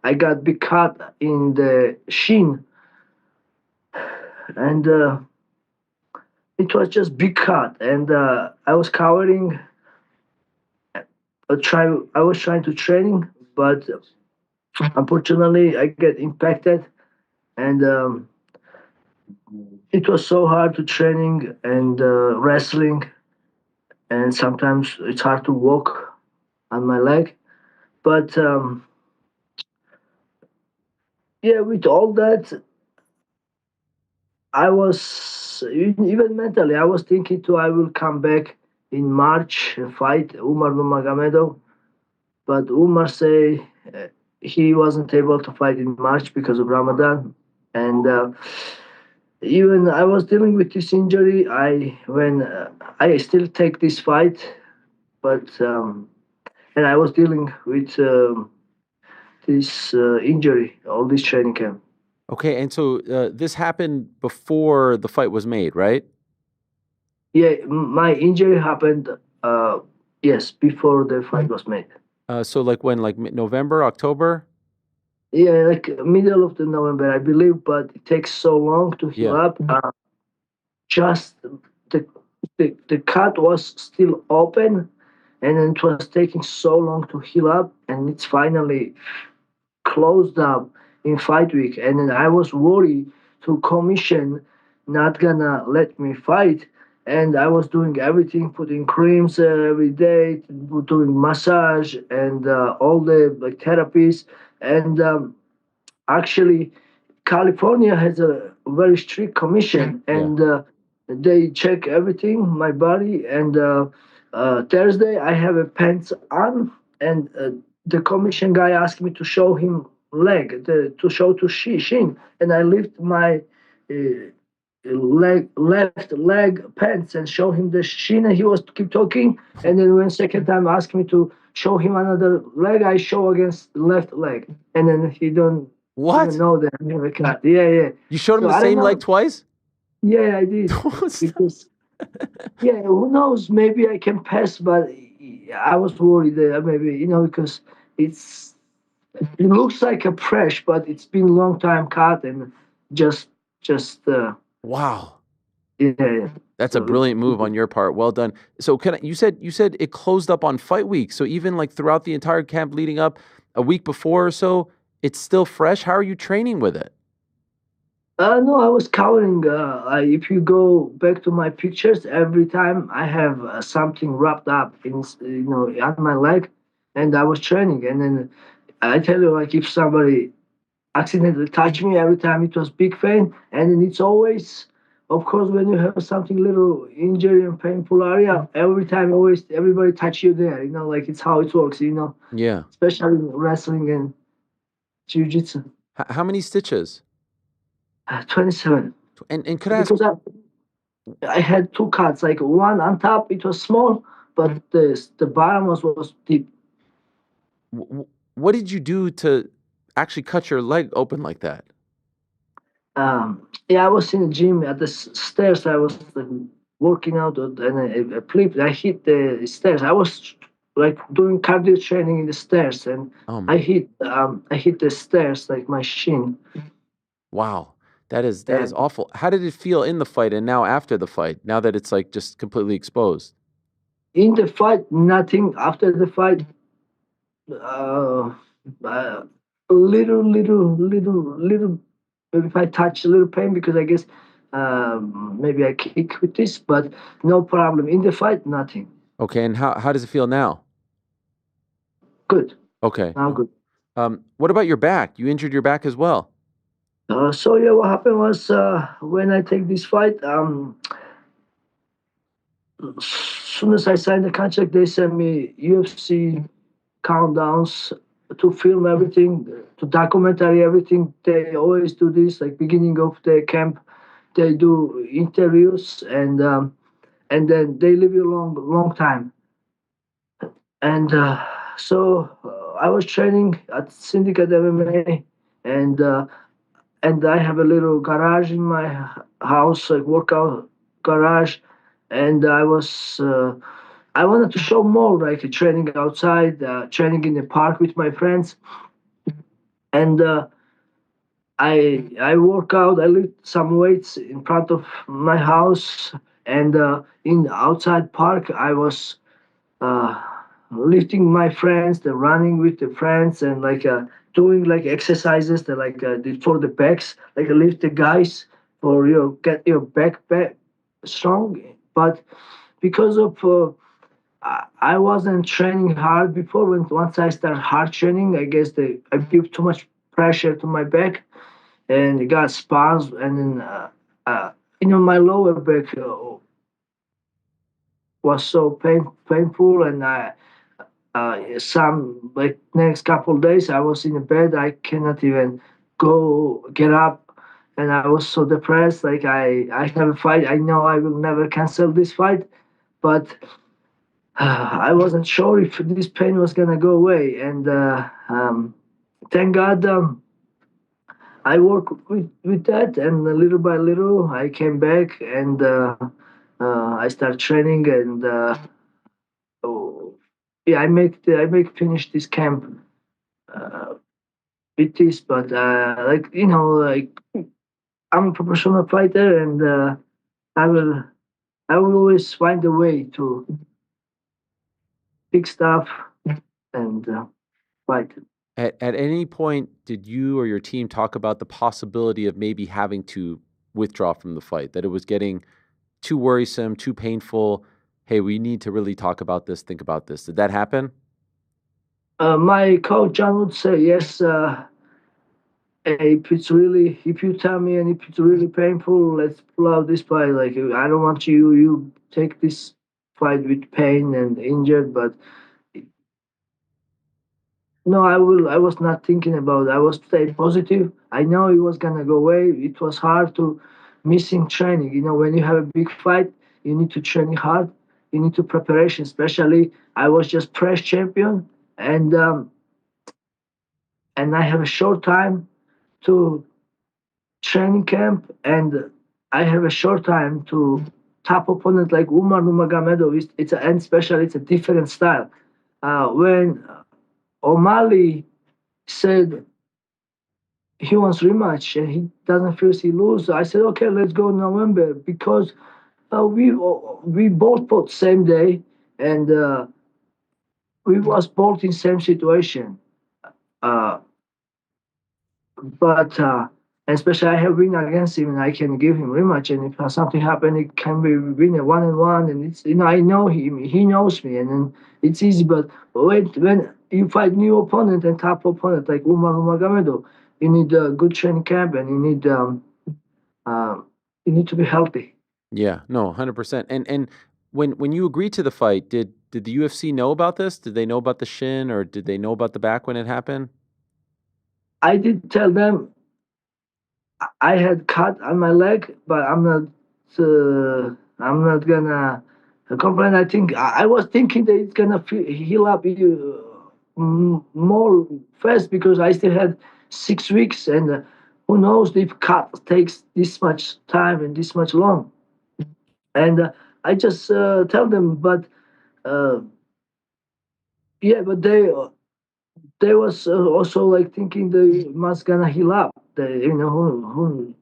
I got big cut in the shin, and it was just big cut. And I was covering. I was trying to training, but unfortunately, I get impacted, and it was so hard to training and wrestling, and sometimes it's hard to walk on my leg. But yeah, with all that, I was even mentally, I was thinking too. I will come back in March and fight Umar Nurmagomedov, but Umar say he wasn't able to fight in March because of Ramadan, and even I was dealing with this injury. I still take this fight, but and I was dealing with this injury all this training camp. Okay, and so this happened before the fight was made, right? Yeah, my injury happened. Yes, before the fight was made. So like when, like November, October? Yeah, like middle of the November, I believe, but it takes so long to heal Yeah. up. Just the, the cut was still open, and it was taking so long to heal up, and it's finally closed up in fight week. And then I was worried to commission not gonna let me fight. And I was doing everything, putting creams every day, doing massage and all the like therapies. And actually, California has a very strict commission, Yeah. and they check everything, my body. And Thursday, I have a pants on, and the commission guy asked me to show him to show to shin, and I lift my left leg pants and show him the shin, and he was keep talking. And then when second time asked me to show him another leg, I show against left leg, and then he don't even What? know that I have a cut. Yeah, yeah. You showed him So the I don't same leg know. twice? Yeah, I did because yeah, who knows? Maybe I can pass, but I was worried that maybe because it's it looks like a fresh, but it's been a long time cut and just Wow. yeah. That's a So brilliant move on your part. Well done. So you said it closed up on fight week. So even like throughout the entire camp leading up, a week before or so, it's still fresh. How are you training with it? no, I was counting. If you go back to my pictures, every time I have something wrapped up on my leg, and I was training. And then I tell you, like if somebody accidentally touch me every time it was big pain, and then it's always of course when you have something little injury and painful area, every time always everybody touch you there, like it's how it works, Yeah. especially in wrestling and jiu-jitsu. How many stitches? 27, And could I ask, because I had two cuts, like one on top it was small, but the bottom was deep. what did you do to actually cut your leg open like that? Yeah, I was in the gym at the stairs. I was like, working out, and I flipped. I hit the stairs. I was like doing cardio training in the stairs, and Oh I my, hit the stairs like my shin. wow. That is And awful. How did it feel in the fight and now after the fight? Now that it's like just completely exposed? in the fight, nothing. After the fight, uh, uh, little. If I touch a little pain because I guess maybe I kick with this, but no problem. In the fight, nothing. Okay, and how does it feel now? Good. Okay. Now good. What about your back? You injured your back as well. So yeah, what happened was when I take this fight, as soon as I signed the contract, they sent me UFC countdowns to film everything, to documentary everything. They always do this, like beginning of the camp, they do interviews and then they leave you long time. And I was training at Syndicate MMA, and and I have a little garage in my house, like workout garage, and I wanted to show more, like training outside, training in the park with my friends, and I work out. I lift some weights in front of my house, and in outside park I was uh, lifting my friends, the running with the friends, and like doing like exercises that like for the backs, like lift the guys for your get your back strong. But because of I wasn't training hard before. When once I start hard training, I guess I give too much pressure to my back, and it got spasms, and then my lower back was so painful, and some like next couple of days I was in bed. I cannot even go get up, and I was so depressed. Like I have a fight. I know I will never cancel this fight, but I wasn't sure if this pain was gonna go away. And thank God I work with that, and little by little I came back, and I start training, and oh, yeah, I make finish this camp with this. But like like I'm a professional fighter, and I will I will always find a way to fix stuff and fight. At any point, did you or your team talk about the possibility of maybe having to withdraw from the fight, that it was getting too worrisome, too painful? Hey, we need to really talk about this, think about this. Did that happen? My coach John would say yes. If you tell me and if it's really painful, let's pull out this fight. Like I don't want you take this fight with pain and injured, but no, I will. I was not thinking about it. I was stay positive. I know it was gonna go away. It was hard to missing training. When you have a big fight, you need to train hard. You need to preparation. Especially, I was just press champion, and I have a short time to training camp, and I have a short time to top opponent like Umar Nurmagomedov. And especially it's a different style. When O'Malley said he wants rematch and he doesn't feel he lose, I said okay, let's go in November because we both fought same day and we was both in same situation. Uh, but especially I have win against him and I can give him rematch, and if something happen it can be win a 1-1, and it's I know him, he knows me, and then it's easy. But wait, when you fight new opponent and top opponent like Umar Nurmagomedov, you need a good training camp and uh, you need to be healthy. Yeah, no, 100%. And when you agreed to the fight, did the UFC know about this? Did they know about the shin, or did they know about the back when it happened? I did tell them I had cut on my leg, but I'm not gonna complain. I think I was thinking that it's gonna heal up more fast because I still had 6 weeks, and who knows if cut takes this much time and this much long. And I just tell them, but uh, yeah, but they was also like thinking they must gonna heal up. Who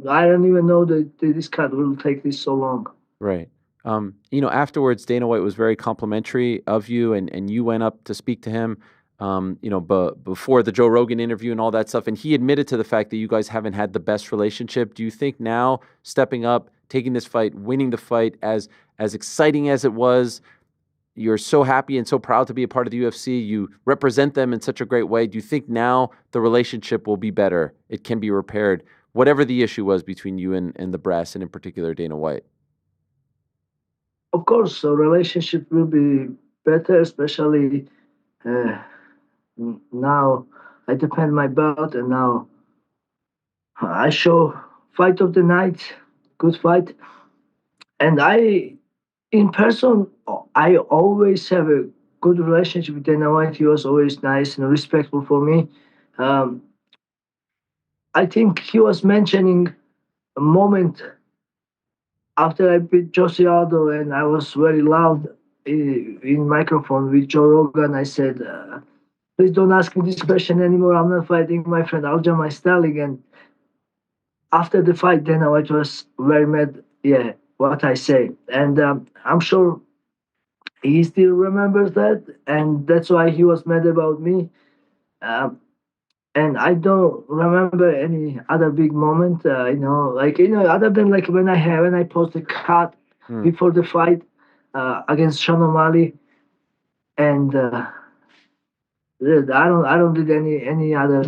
I don't even know that this cut will take this so long. Right. Afterwards, Dana White was very complimentary of you, and you went up to speak to him, before the Joe Rogan interview and all that stuff. And he admitted to the fact that you guys haven't had the best relationship. Do you think now, stepping up, taking this fight, winning the fight, as exciting as it was, you're so happy and so proud to be a part of the UFC, you represent them in such a great way. Do you think now the relationship will be better? It can be repaired, whatever the issue was between you and the brass, and in particular Dana White? Of course, the relationship will be better, especially uh, now I defend my belt, and now I show fight of the night, good fight. And in person, I always have a good relationship with Dana White. He was always nice and respectful for me. Um, I think he was mentioning a moment after I beat Jose Aldo, and I was very loud in microphone with Joe Rogan. I said, "Please don't ask me this question anymore. I'm not fighting my friend Aljamain Sterling." And after the fight, Dana White was very mad. Yeah, what I say, and I'm sure he still remembers that, and that's why he was mad about me. Um, and I don't remember any other big moment. Other than like when I posted cut Mm. before the fight against Sean O'Malley, and I don't did any other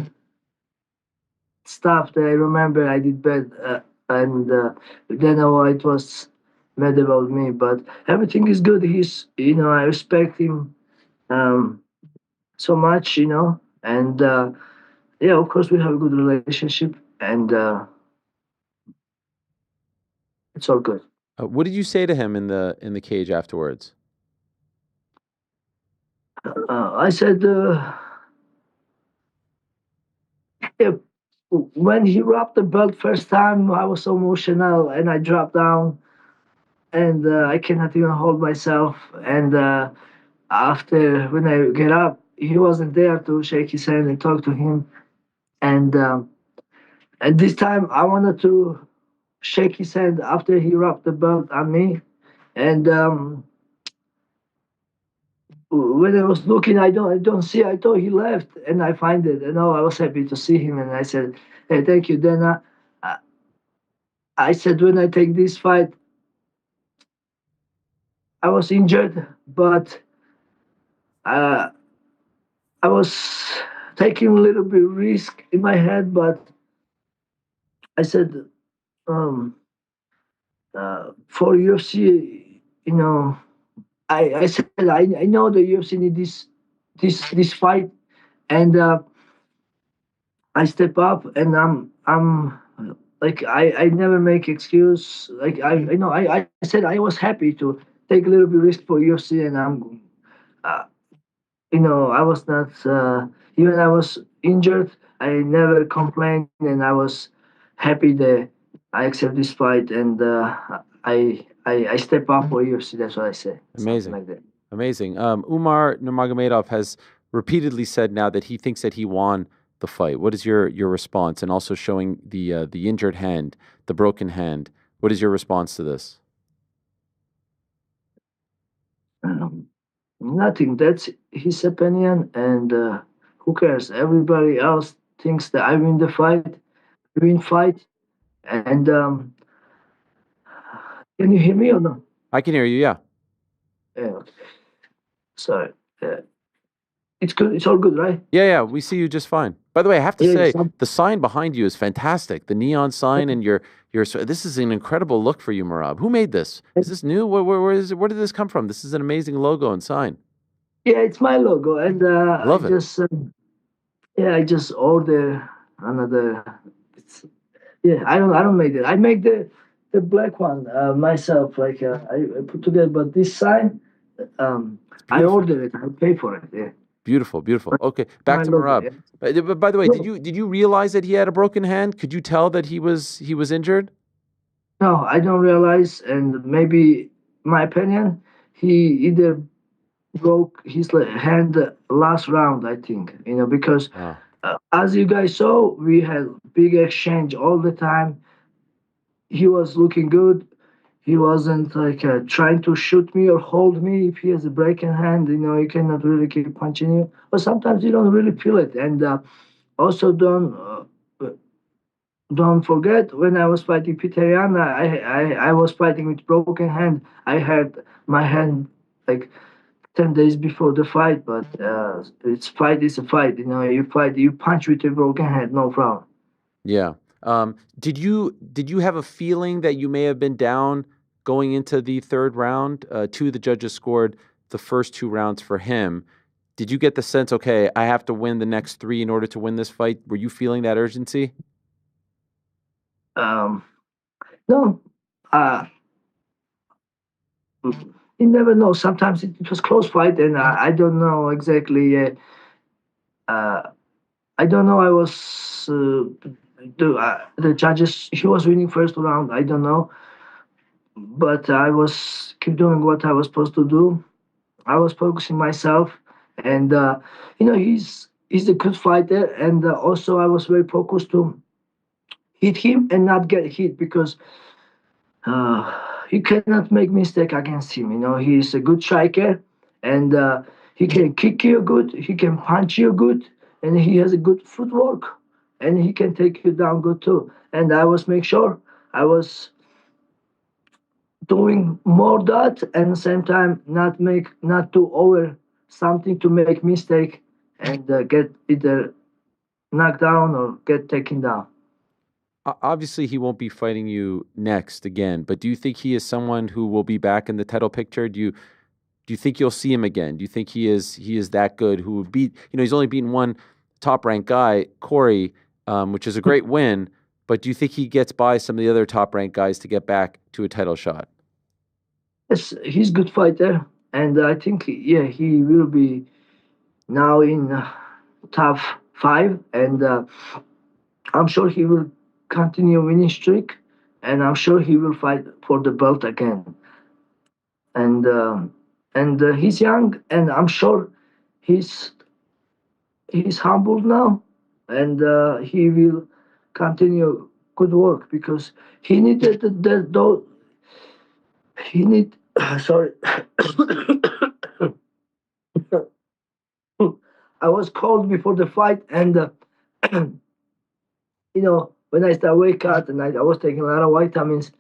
stuff that I remember I did bad, and then it was mad about me. But everything is good. I respect him so much, and yeah, of course we have a good relationship, and it's all good. What did you say to him in the cage afterwards? I said, yeah, when he wrapped the belt first time, I was so emotional, and I dropped down, and I cannot even hold myself. And after when I get up, he wasn't there to shake his hand and talk to him. And this time, I wanted to shake his hand after he wrapped the belt on me. And when I was looking, I don't see. I thought he left, and I find it. And I was happy to see him, and I said, "Hey, thank you, Dana." Uh, I said when I take this fight, I was injured, but uh, I was taking a little bit risk in my head. But I said, um, for UFC, I said I know the UFC need this fight, and I step up, and I'm like I never make excuse. Like I said I was happy to take a little bit risk for UFC, and uh, I was not even I was injured. I never complained, and I was happy that I accept this fight, and I step up for UFC. That's what I say. Something Amazing. like that. Amazing. Umar Nurmagomedov has repeatedly said now that he thinks that he won the fight. What is your response? And also showing the injured hand, the broken hand. What is your response to this? Nothing. That's his opinion, and who cares? Everybody else thinks that I win the fight. Win fight, and can you hear me or no? I can hear you. Yeah. Yeah. Okay. Sorry. It's good. It's all good, right? Yeah. We see you just fine. By the way, I have to Yeah. say the sign behind you is fantastic. The neon sign and this is an incredible look for you, Merab. Who made this? Is this new? Where is it? Where did this come from? This is an amazing logo and sign. Yeah, it's my logo, and I Love it. just I just order another. It's I don't make it. I make the black one myself. Like I put together, but this sign It's I beautiful. order it. I pay for it. Yeah, Beautiful. Okay, back my to logo. Merab. Yeah. By the way, did No, you realize that he had a broken hand? Could you tell that he was injured? no, I don't realize, and maybe my opinion, he either broke his hand last round. I think because Oh, as you guys saw, we had big exchange all the time. He was looking good. He wasn't like trying to shoot me or hold me. If he has a breaking hand, you cannot really keep punching you. But sometimes you don't really feel it. And also don't forget when I was fighting Peter Yan, I was fighting with broken hand. I had my hand like 10 days before the fight, but it's fight is a fight. You fight, you punch with a broken hand, no problem. yeah. Did you have a feeling that you may have been down going into the third round? Two of the judges scored the first two rounds for him. Did you get the sense, okay, I have to win the next three in order to win this fight? Were you feeling that urgency? Um, no, uh, you never know. Sometimes it was close fight, and I don't know exactly. Uh, I don't know. I was the judges. He was winning first round. I don't know, but I was keep doing what I was supposed to do. I was focusing myself, and he's a good fighter, and also I was very focused to hit him and not get hit because you cannot make mistake against him. He's a good striker, and he can kick you good. He can punch you good, and he has a good footwork, and he can take you down good too. And I was make sure I was doing more that, and same time not to over something to make mistake and get either knocked down or get taken down. Obviously, he won't be fighting you next again, but do you think he is someone who will be back in the title picture? Do you think you'll see him again? Do you think he is that good? Who would beat? He's only beaten one top ranked guy, Corey, which is a great win. But do you think he gets by some of the other top ranked guys to get back to a title shot? Yes, he's good fighter, and I think yeah he will be now in top five, and I'm sure he will continue winning streak, and I'm sure he will fight for the belt again. And he's young, and I'm sure he's he's humbled now, and he will continue good work because he needed though he need sorry. I was cold before the fight, and you know when I start weight cut and I was taking a lot of vitamins.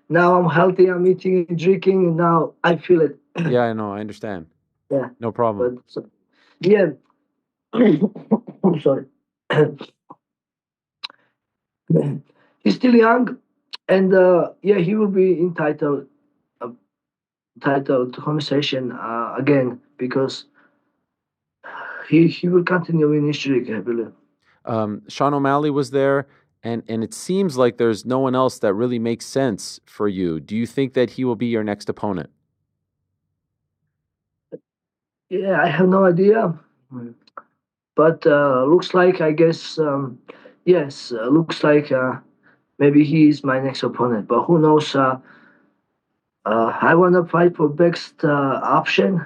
Now I'm healthy. I'm eating and drinking, and now I feel it. Yeah, I know. I understand. Yeah, No problem. but yeah, I'm sorry. He's still young, and yeah, he will be uh, entitled to conversation again because he will continue in his streak, I believe. Sean O'Malley was there, and it seems like there's no one else that really makes sense for you. Do you think that he will be your next opponent? Yeah, I have no idea, but looks like I guess yes, looks like maybe he is my next opponent. But who knows? I want to fight for best option,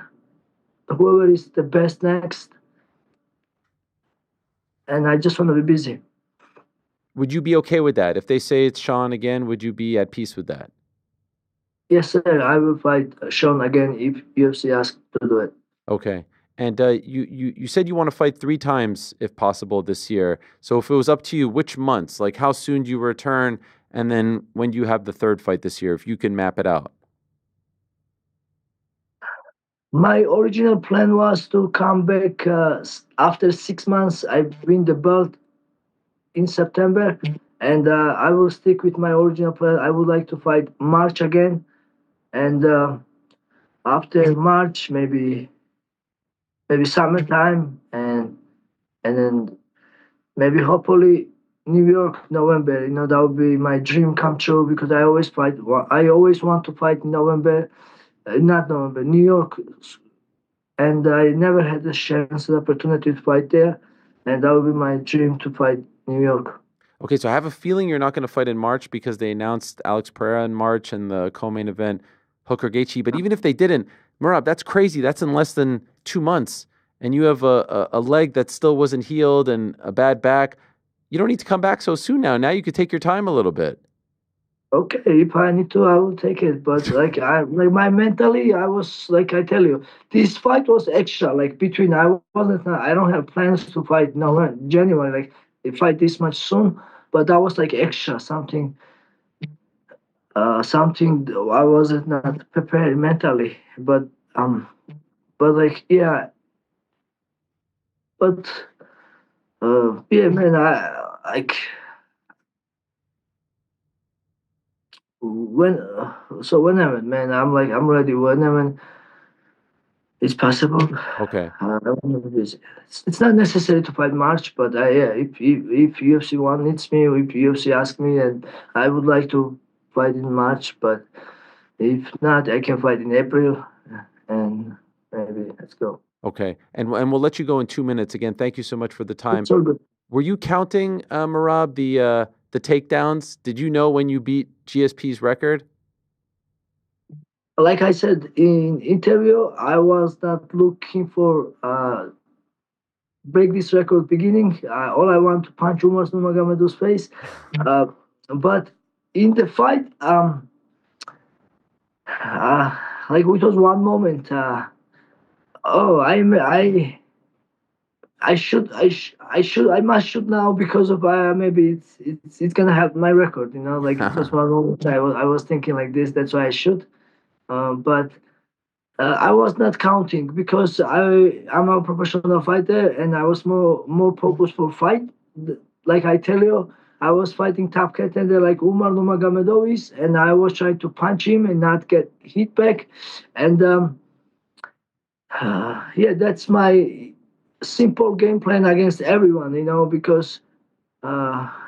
whoever is the best next, and I just want to be busy. Would you be okay with that? If they say it's Sean again, would you be at peace with that? Yes, sir. I will fight Sean again if UFC asks to do it. Okay. And you said you want to fight 3 times if possible this year. So if it was up to you, which months? Like how soon do you return? And then when do you have the third fight this year? If you can map it out. My original plan was to come back after 6 months. I win the belt in September, and I will stick with my original plan. I would like to fight March again, and after March, maybe summertime, and then maybe hopefully New York November. You know, that would be my dream come true because I always fight. I always want to fight in November, not November, New York, and I never had the chance, the opportunity to fight there, and that would be my dream to fight New York. Okay, so I have a feeling you're not going to fight in March because they announced Alex Pereira in March and the co-main event, Hooker Gaethje. But even if they didn't, Merab, that's crazy. That's in less than 2 months. And you have a leg that still wasn't healed and a bad back. You don't need to come back so soon now. Now you could take your time a little bit. Okay, if I need to, I will take it. But my mentally, I was like I tell you, this fight was extra. Like between, I don't have plans to fight no January. Like fight this much soon, but that was like extra something. Something I wasn't not prepared mentally. But like yeah, but yeah, man, I like. Whenever, man, I'm ready whenever it's possible. Okay. It's not necessary to fight March, but yeah, if UFC one needs me, or if UFC asks me, and I would like to fight in March, but if not, I can fight in April, and maybe let's go. Okay. And we'll let you go in 2 minutes. Again, thank you so much for the time. It's all good. Were you counting, Merab, the takedowns? Did you know when you beat GSP's record? Like I said in interview, I was not looking for break this record beginning. All I want to punch Umar Nurmagomedov's face. But in the fight, like it was one moment. I must shoot now because of maybe it's gonna help my record. You know, like it was one moment. I was thinking like this. That's why I shoot. But I was not counting because I'm a professional fighter and I was more focused for fight. Like I tell you, I was fighting top contender like Umar Nurmagomedov is, and I was trying to punch him and not get hit back. And yeah, that's my simple game plan against everyone. You know, because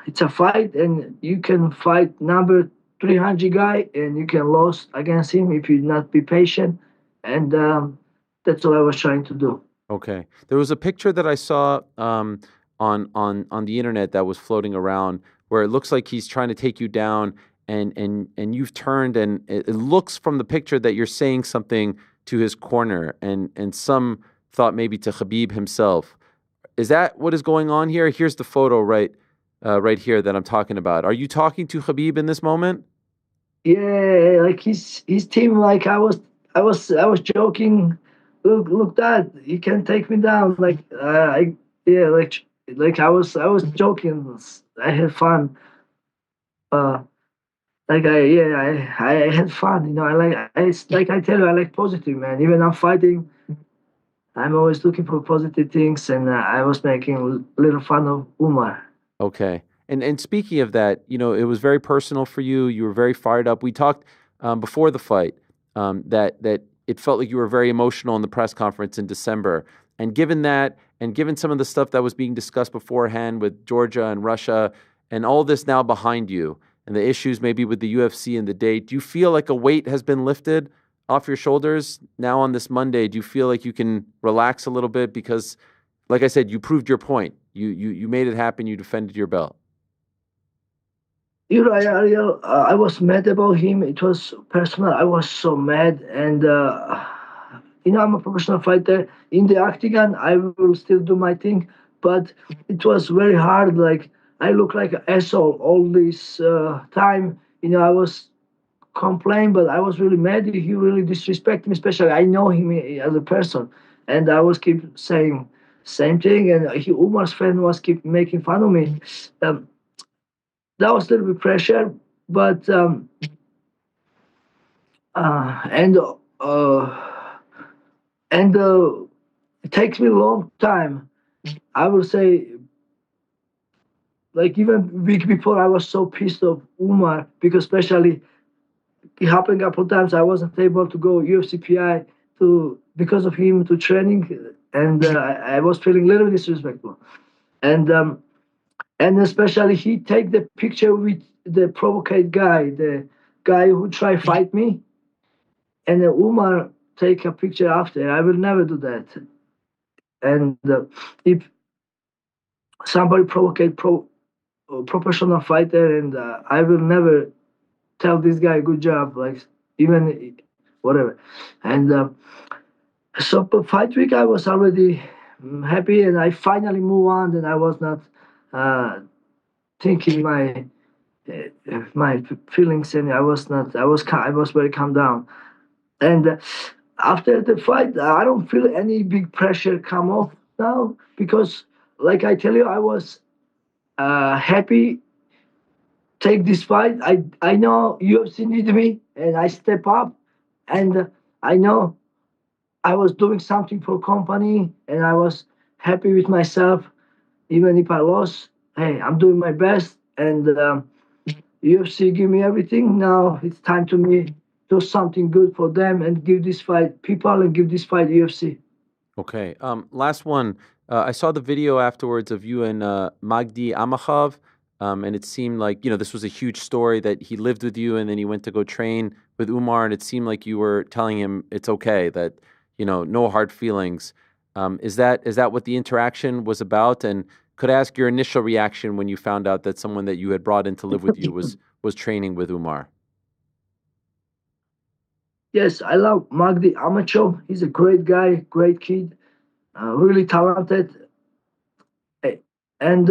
it's a fight and you can fight number 300 guy and you can lose against him if you not be patient, and that's what I was trying to do. Okay. There was a picture that I saw on the internet that was floating around where it looks like he's trying to take you down and you've turned and it looks from the picture that you're saying something to his corner and some thought maybe to Khabib himself. Is that what is going on here? Here's the photo right here that I'm talking about. Are you talking to Khabib in this moment? Yeah, like his team. Like I was joking. Look, Dad, you can take me down. Like I was joking. I had fun, like I had fun. It's like I tell you, I like positive, man. Even I'm fighting, I'm always looking for positive things, and I was making a little fun of Umar. Okay. And speaking of that, it was very personal for you. You were very fired up. We talked before the fight that it felt like you were very emotional in the press conference in December. And given that, and given some of the stuff that was being discussed beforehand with Georgia and Russia, and all this now behind you, and the issues maybe with the UFC and the date, do you feel like a weight has been lifted off your shoulders now on this Monday? Do you feel like you can relax a little bit because, like I said, you proved your point. You made it happen. You defended your belt. You're right, Ariel. I was mad about him. It was personal. I was so mad, and I'm a professional fighter. In the octagon, I will still do my thing, but it was very hard. Like I look like an asshole all this time. I was complaining, but I was really mad. He really disrespected me, especially I know him as a person, and I was keep saying same thing, and Umar's friend was keep making fun of me. That was a little bit pressure, but and it takes me a long time. I will say, like even week before, I was so pissed off Umar because especially it happened a couple times. I wasn't able to go UFCPI to because of him to training, and I was feeling a little bit disrespectful, and especially he take the picture with the provocate guy, the guy who try fight me, and Umar take a picture after. I will never do that. And if somebody provocate professional fighter, and I will never tell this guy good job, like even whatever. And so for fight week, I was already happy, and I finally move on, and I was not thinking my feelings, and I was not. I was very calm down. And after the fight, I don't feel any big pressure come off now because, like I tell you, I was happy take this fight. I know UFC need me, and I step up, and I know I was doing something for company, and I was happy with myself, even if I lost. Hey, I'm doing my best, and UFC give me everything. Now it's time to me do something good for them and give this fight people and give this fight UFC. Okay. Last one. I saw the video afterwards of you and Magdi Amakhov, and it seemed like this was a huge story that he lived with you and then he went to go train with Umar, and it seemed like you were telling him it's okay, that no hard feelings. Is that what the interaction was about? And could I ask your initial reaction when you found out that someone that you had brought in to live with you was training with Umar? Yes, I love Magdi Amakhov. He's a great guy, great kid, really talented. And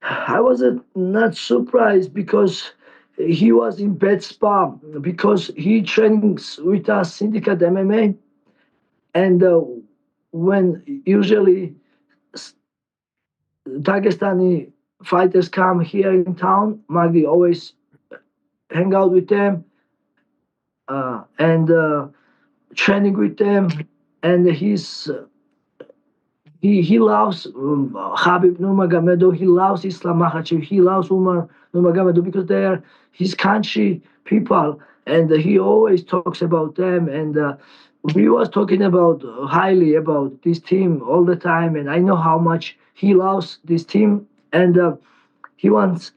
I was not surprised because he was in bad spot because he trains with us Syndicate MMA. And when usually Dagestani fighters come here in town, Magdi always hang out with them and training with them. And he loves Khabib Nurmagomedov. He loves Islam Makhachev. He loves Umar Nurmagomedov because they are his country people, and he always talks about them. And we was talking about highly about this team all the time, and I know how much he loves this team. And he was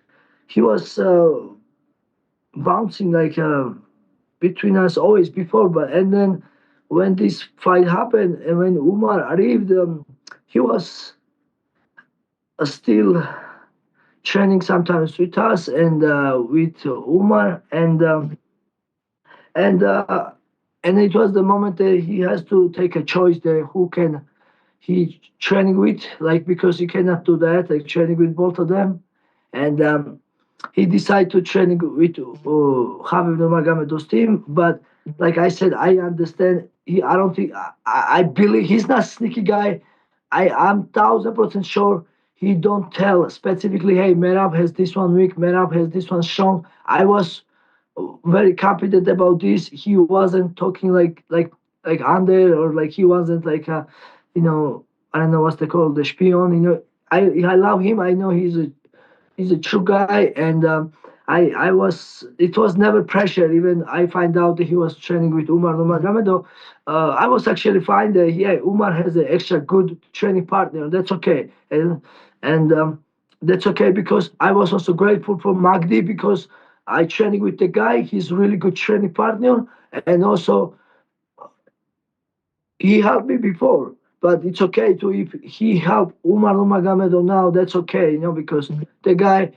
bouncing like between us always before, but and then when this fight happened and when Umar arrived, he was still training sometimes with us and with Umar, and it was the moment that he has to take a choice there who can he training with, like because he cannot do that, like training with both of them, and he decided to train with Khabib Nurmagomedov's team. But like I said, I understand. I don't think I believe he's not a sneaky guy. I'm 1000% sure he don't tell specifically, hey, Merab has this one weak, Merab has this one strong. I was very confident about this. He wasn't talking like under, or like he wasn't like a, I don't know what's they call the spion. I love him. I know he's a true guy, and I was, it was never pressure. Even I find out that he was training with Umar Nurmagomedov. I was actually fine that, yeah, Umar has an extra good training partner. That's okay, and that's okay, because I was also grateful for Magdi, because I training with the guy. He's really good training partner, and also he helped me before. But it's okay to, if he helped Umar Nurmagomedov now, that's okay, because the guy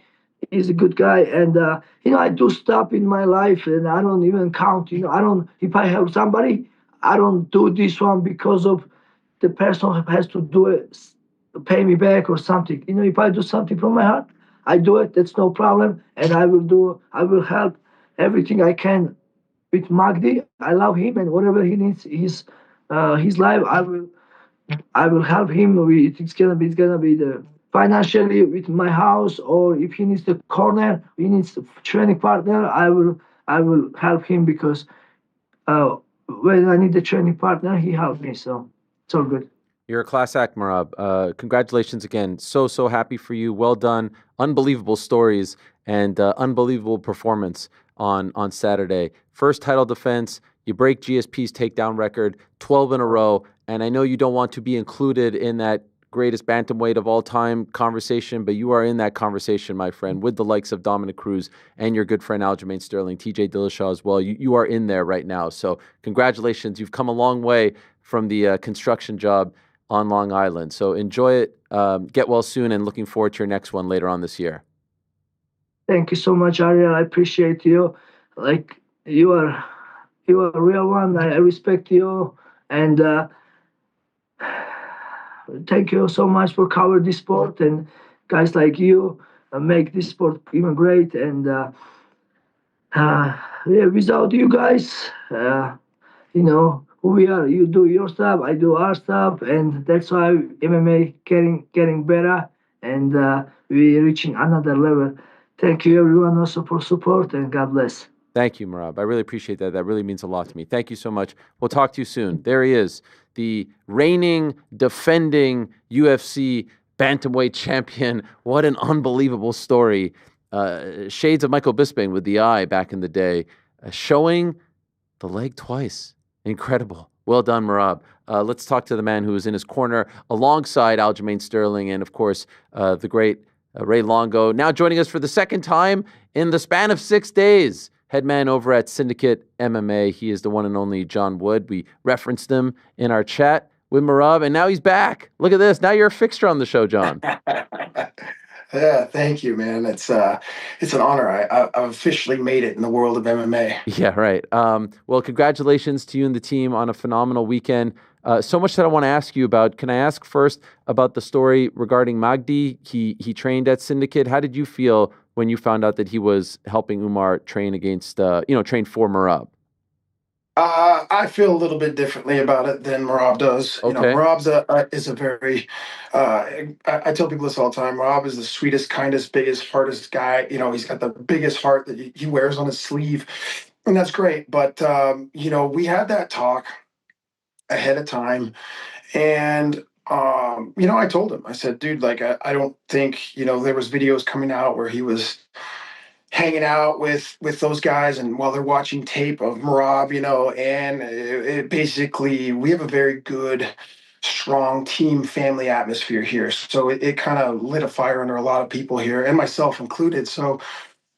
is a good guy. And I do stuff in my life, and I don't even count. I don't. If I help somebody, I don't do this one because of the person has to do it, pay me back or something. If I do something from my heart, I do it. That's no problem, and I will do. I will help everything I can with Magdi. I love him, and whatever he needs, his life, I will help him with. It's gonna be the financially with my house, or if he needs the corner, he needs a training partner. I will help him, because when I need the training partner, he helped me. So it's all good. You're a class act, Merab. Congratulations again. So happy for you. Well done. Unbelievable stories and unbelievable performance on Saturday. First title defense. You break GSP's takedown record, 12 in a row. And I know you don't want to be included in that greatest bantamweight of all time conversation, but you are in that conversation, my friend, with the likes of Dominic Cruz and your good friend Aljamain Sterling, TJ Dillashaw as well. You are in there right now. So congratulations. You've come a long way from the construction job on Long Island. So enjoy it. Get well soon, and looking forward to your next one later on this year. Thank you so much, Ariel. I appreciate you. Like, you are a real one. I respect you, and thank you so much for covering this sport, and guys like you make this sport even great. And yeah, without you guys, who we are. You do your stuff, I do our stuff, and that's why MMA getting better, and we reaching another level. Thank you, everyone, also for support, and God bless. Thank you, Merab. I really appreciate that. That really means a lot to me. Thank you so much. We'll talk to you soon. There he is, the reigning, defending UFC bantamweight champion. What an unbelievable story. Shades of Michael Bisping with the eye back in the day, showing the leg twice. Incredible. Well done, Merab. Let's talk to the man who was in his corner alongside Aljamain Sterling and, of course, the great Ray Longo. Now joining us for the second time in the span of 6 days. Head man over at Syndicate MMA. He is the one and only John Wood. We referenced him in our chat with Merab, and now he's back. Look at this. Now you're a fixture on the show, John. Yeah, thank you, man. It's an honor. I've officially made it in the world of MMA. Yeah, right. Well, congratulations to you and the team on a phenomenal weekend. So much that I want to ask you about. Can I ask first about the story regarding Magdi? He trained at Syndicate. How did you feel when you found out that he was helping Umar train against, train for Merab? I feel a little bit differently about it than Merab does. Okay. Merab is a very, I tell people this all the time. Merab is the sweetest, kindest, biggest, hardest guy. He's got the biggest heart that he wears on his sleeve, and that's great. But, we had that talk ahead of time, and, I told him, I said, dude, like, I don't think, there was videos coming out where he was hanging out with those guys, and while they're watching tape of Merab, and it basically, we have a very good, strong team family atmosphere here. So it kind of lit a fire under a lot of people here, and myself included. So,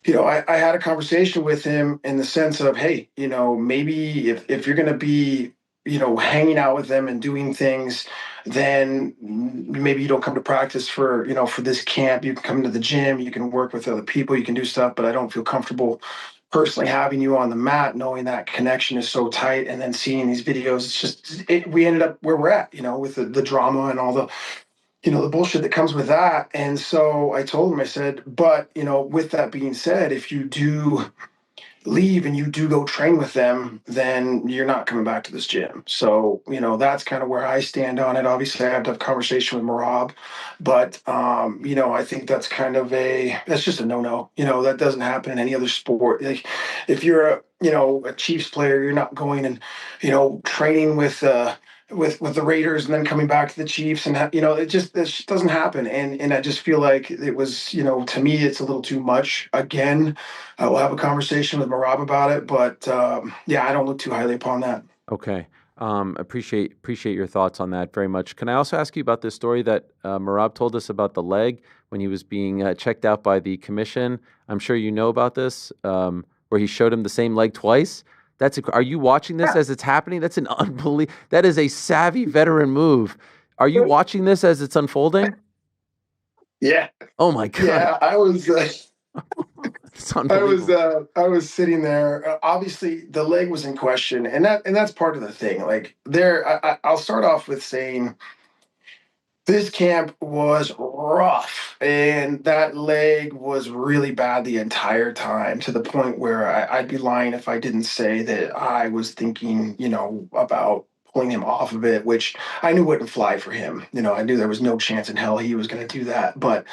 I had a conversation with him in the sense of, hey, maybe if you're going to be, hanging out with them and doing things, then maybe you don't come to practice for this camp. You can come to the gym, you can work with other people, you can do stuff, but I don't feel comfortable personally having you on the mat, knowing that connection is so tight, and then seeing these videos. It's just, we ended up where we're at, with the drama and all the, the bullshit that comes with that. And so I told him, I said, but, with that being said, if you do leave and you do go train with them, then you're not coming back to this gym. So, that's kind of where I stand on it. Obviously, I have to have a conversation with Merab, but, I think that's just a no-no. That doesn't happen in any other sport. Like, if you're a Chiefs player, you're not going and, training with the Raiders and then coming back to the Chiefs, and it just doesn't happen. And I just feel like it was, to me, it's a little too much. Again, I will have a conversation with Merab about it, but yeah, I don't look too highly upon that. Okay. Appreciate your thoughts on that very much. Can I also ask you about this story that Merab told us about the leg when he was being checked out by the commission? I'm sure you know about this, where he showed him the same leg twice. Are you watching this as it's happening? That's that is a savvy veteran move. Are you watching this as it's unfolding? Yeah. Oh my God. Yeah, I was. It's unbelievable. I was sitting there. Obviously, the leg was in question, and that's part of the thing. Like I'll start off with saying this camp was rough, and that leg was really bad the entire time, to the point where I'd be lying if I didn't say that I was thinking, about pulling him off of it, which I knew wouldn't fly for him. I knew there was no chance in hell he was going to do that, but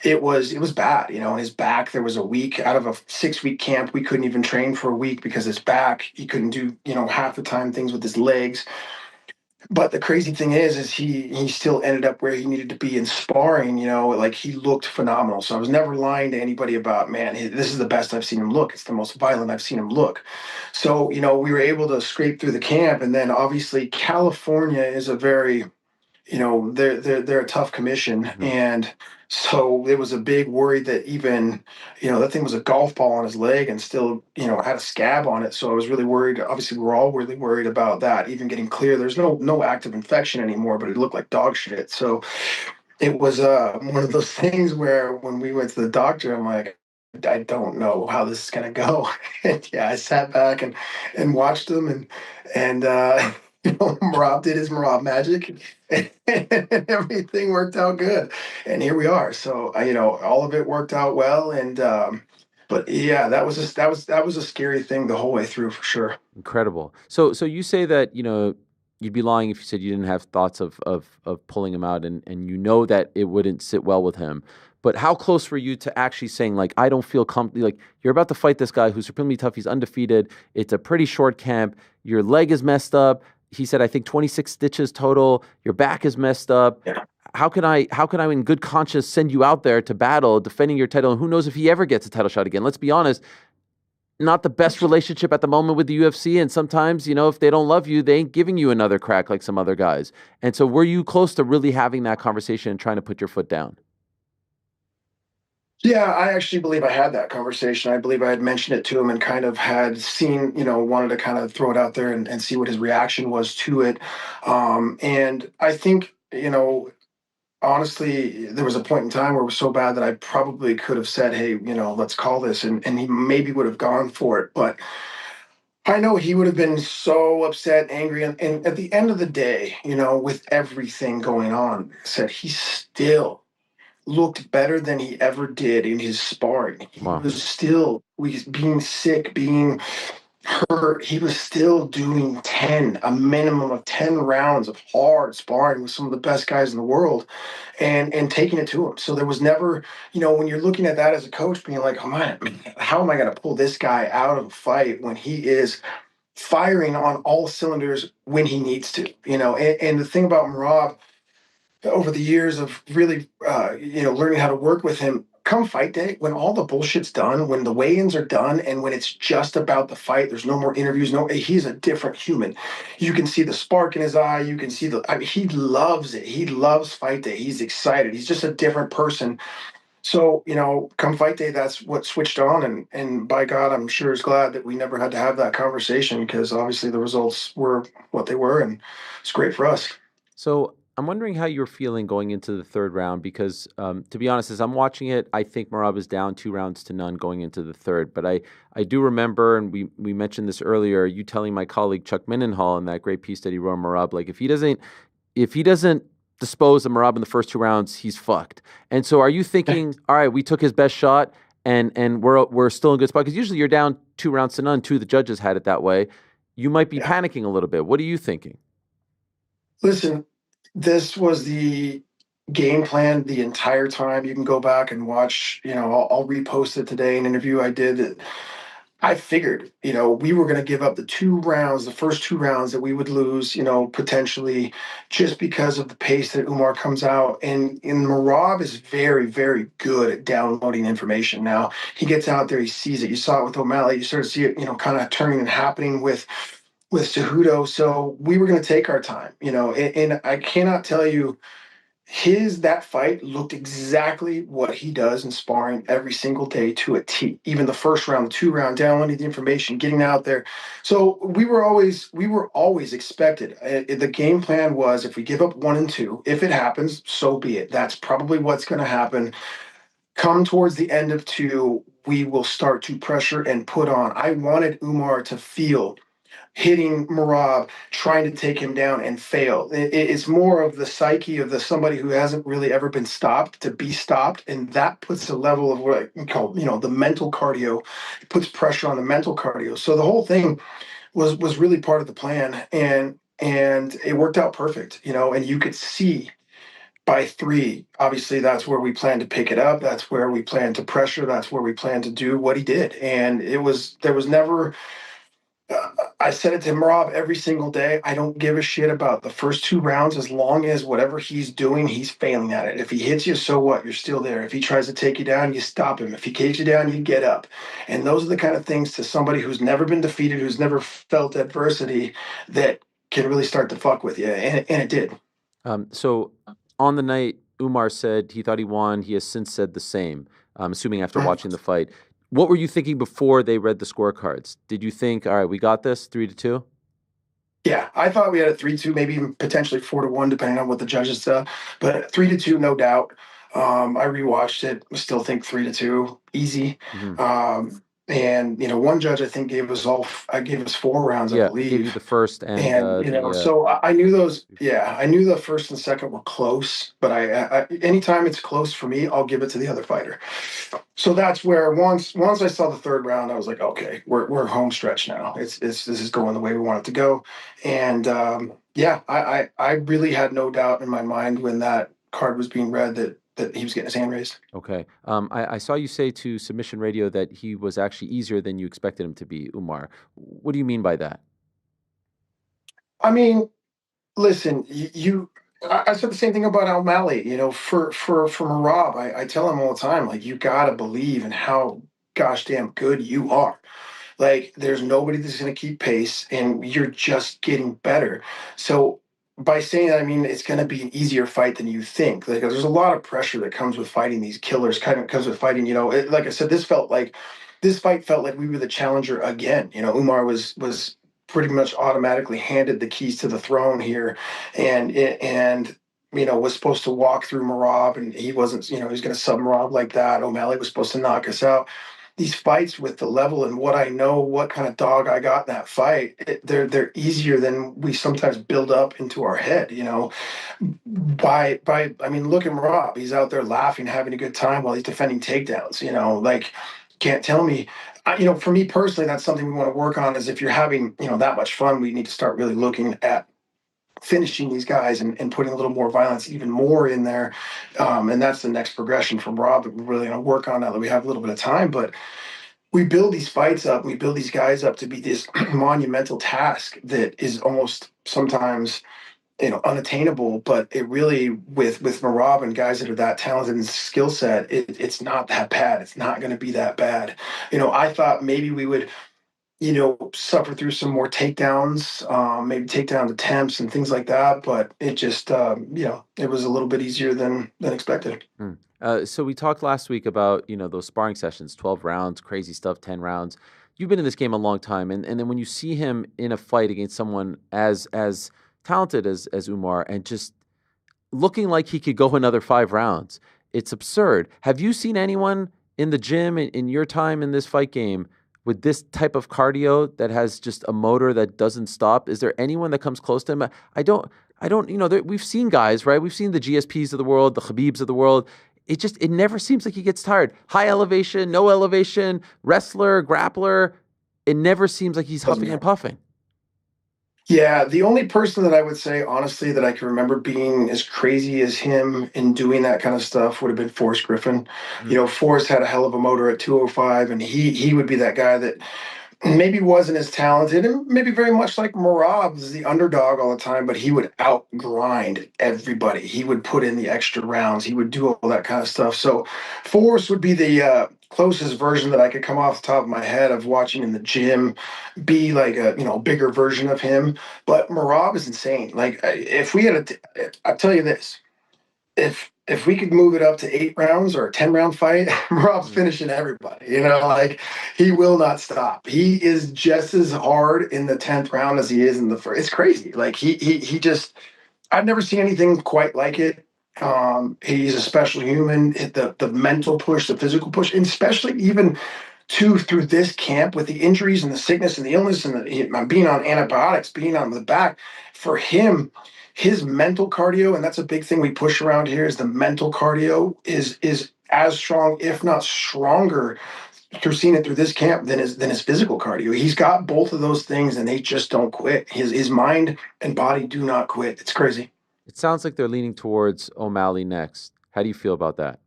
it was bad. His back, there was a week out of a 6-week camp, we couldn't even train for a week because his back, he couldn't do, half the time things with his legs. But the crazy thing is he still ended up where he needed to be in sparring, like he looked phenomenal. So I was never lying to anybody about, man, this is the best I've seen him look. It's the most violent I've seen him look. So, we were able to scrape through the camp. And then obviously California is a very, they're a tough commission. Mm-hmm. And so it was a big worry that even, that thing was a golf ball on his leg and still, had a scab on it. So I was really worried. Obviously, we're all really worried about that, even getting clear. There's no active infection anymore, but it looked like dog shit. So it was one of those things where when we went to the doctor, I'm like, I don't know how this is going to go. And yeah, I sat back and watched him and Merab did his Merab magic, and everything worked out good. And here we are. So all of it worked out well. And but yeah, that was a scary thing the whole way through, for sure. Incredible. So you say that you'd be lying if you said you didn't have thoughts of pulling him out, and that it wouldn't sit well with him. But how close were you to actually saying, like, I don't feel comfortable, like, you're about to fight this guy who's supremely tough, he's undefeated, it's a pretty short camp, your leg is messed up. He said, I think 26 stitches total, your back is messed up. Yeah. How can I in good conscience send you out there to battle, defending your title? And who knows if he ever gets a title shot again? Let's be honest, not the best relationship at the moment with the UFC. And sometimes, if they don't love you, they ain't giving you another crack like some other guys. And so were you close to really having that conversation and trying to put your foot down? Yeah, I actually believe I had that conversation. I believe I had mentioned it to him and kind of had seen, wanted to kind of throw it out there and see what his reaction was to it. And I think, honestly, there was a point in time where it was so bad that I probably could have said, hey, let's call this. And he maybe would have gone for it. But I know he would have been so upset, angry. And at the end of the day, with everything going on, said he still looked better than he ever did in his sparring. He was still being sick, being hurt. He was still doing a minimum of 10 rounds of hard sparring with some of the best guys in the world and taking it to him. So there was never, when you're looking at that as a coach, being like, oh man, how am I going to pull this guy out of a fight when he is firing on all cylinders when he needs to, and the thing about Merab, over the years of really, learning how to work with him, come fight day, when all the bullshit's done, when the weigh-ins are done, and when it's just about the fight, there's no more interviews. He's a different human. You can see the spark in his eye. You can see he loves it. He loves fight day. He's excited. He's just a different person. So, come fight day, that's what switched on. And by God, I'm sure is glad that we never had to have that conversation, because obviously the results were what they were, and it's great for us. So I'm wondering how you're feeling going into the third round, because to be honest, as I'm watching it, I think Merab is down 2-0 going into the third. But I do remember, and we mentioned this earlier, you telling my colleague Chuck Mindenhall in that great piece that he wrote on Merab, like if he doesn't dispose of Merab in the first 2 rounds, he's fucked. And so are you thinking, all right, we took his best shot and we're still in a good spot? Because usually you're down 2 rounds to none. Two of the judges had it that way. You might be panicking a little bit. What are you thinking? Listen, this was the game plan the entire time. You can go back and watch, I'll repost it today, an interview I did that I figured, we were going to give up the first 2 rounds that we would lose, potentially just because of the pace that Umar comes out. And Merab is very, very good at downloading information. Now, he gets out there, he sees it. You saw it with O'Malley. You sort of see it, kind of turning and happening with Cejudo. So we were going to take our time, and I cannot tell you, that fight looked exactly what he does in sparring every single day to a T. Even the first round, the 2 round, downloading the information, getting out there. So we were always expected. The game plan was, if we give up 1 and 2, if it happens, so be it. That's probably what's going to happen. Come towards the end of 2, we will start to pressure and put on. I wanted Umar to feel hitting Merab, trying to take him down and fail. It's more of the psyche of somebody who hasn't really ever been stopped to be stopped, and that puts a level of what I call, the mental cardio. It puts pressure on the mental cardio. So the whole thing was really part of the plan, and it worked out perfect, and you could see by 3, obviously that's where we plan to pick it up. That's where we plan to pressure. That's where we plan to do what he did. And there was never, I said it to Merab every single day. I don't give a shit about the first 2 rounds as long as whatever he's doing, he's failing at it. If he hits you, so what? You're still there. If he tries to take you down, you stop him. If he takes you down, you get up. And those are the kind of things to somebody who's never been defeated, who's never felt adversity, that can really start to fuck with you. And it did. So on the night, Umar said he thought he won. He has since said the same, I'm assuming after watching the fight. What were you thinking before they read the scorecards? Did you think, all right, we got this 3-2? Yeah, I thought we had a 3-2, maybe even potentially 4-1, depending on what the judges said. But 3-2, no doubt. I rewatched it. I still think 3-2, easy. And one judge I think gave us 4 rounds, I believe. Gave you the first and so I knew those. Yeah, I knew the first and second were close. But I anytime it's close for me, I'll give it to the other fighter. So that's where once I saw the 3rd round, I was like, okay, we're home stretch now. This is going the way we want it to go. And I really had no doubt in my mind when that card was being read that he was getting his hand raised. Okay. I saw you say to Submission Radio that he was actually easier than you expected him to be, Umar. What do you mean by that? I mean, listen, I said the same thing about O'Malley. For Merab, I tell him all the time, like, you gotta believe in how gosh damn good you are. Like, there's nobody that's gonna keep pace, and you're just getting better. So by saying that, I mean, it's going to be an easier fight than you think. Like, there's a lot of pressure that comes with fighting these killers, kind of comes with fighting, like I said, this fight felt like we were the challenger again. Umar was pretty much automatically handed the keys to the throne here, and was supposed to walk through Merab, and he wasn't, he was going to sub Merab like that. O'Malley was supposed to knock us out. These fights with the level and what I know, what kind of dog I got in that fight, they're easier than we sometimes build up into our head. I mean, look at Merab. He's out there laughing, having a good time while he's defending takedowns. Like, can't tell me. For me personally, that's something we want to work on. Is if you're having that much fun, we need to start really looking at finishing these guys and putting a little more violence, even more in there. And that's the next progression from Rob that we're really going to work on now that we have a little bit of time. But we build these fights up, we build these guys up to be this monumental task that is almost sometimes, unattainable. But it really, with Merab and guys that are that talented and skill set, it's not that bad. It's not going to be that bad. I thought maybe we would suffer through some more takedowns, maybe takedown attempts and things like that. But it just, it was a little bit easier than expected. So we talked last week about, those sparring sessions, 12 rounds, crazy stuff, 10 rounds. You've been in this game a long time. And then when you see him in a fight against someone as talented as Umar and just looking like he could go another 5 rounds, it's absurd. Have you seen anyone in the gym in your time in this fight game with this type of cardio that has just a motor that doesn't stop? Is there anyone that comes close to him? I don't, we've seen guys, right? We've seen the GSPs of the world, the Khabibs of the world. It never seems like he gets tired. High elevation, no elevation, wrestler, grappler. it never seems like he's huffing and puffing. Yeah, the only person that I would say, honestly, that I can remember being as crazy as him in doing that kind of stuff would have been Forrest Griffin. Mm. You know, Forrest had a hell of a motor at 205, and he would be that guy that maybe wasn't as talented and maybe very much like Merab is the underdog all the time, but he would outgrind everybody. He would put in the extra rounds. He would do all that kind of stuff. So Forrest would be the closest version that I could come off the top of my head of watching in the gym, be like a bigger version of him. But Merab is insane. Like if we had I'll tell you this, if we could move it up to 8 rounds or a 10-round fight, Rob's finishing everybody. Like he will not stop. He is just as hard in the 10th round as he is in the first. It's crazy. Like he just I've never seen anything quite like it. He's a special human. The mental push, the physical push, and especially even through this camp with the injuries and the sickness and the illness and being on antibiotics, being on the back, for him, his mental cardio, and that's a big thing we push around here, is the mental cardio is as strong, if not stronger, through seeing it through this camp than his physical cardio. He's got both of those things, and they just don't quit. His mind and body do not quit. It's crazy. It sounds like they're leaning towards O'Malley next. How do you feel about that?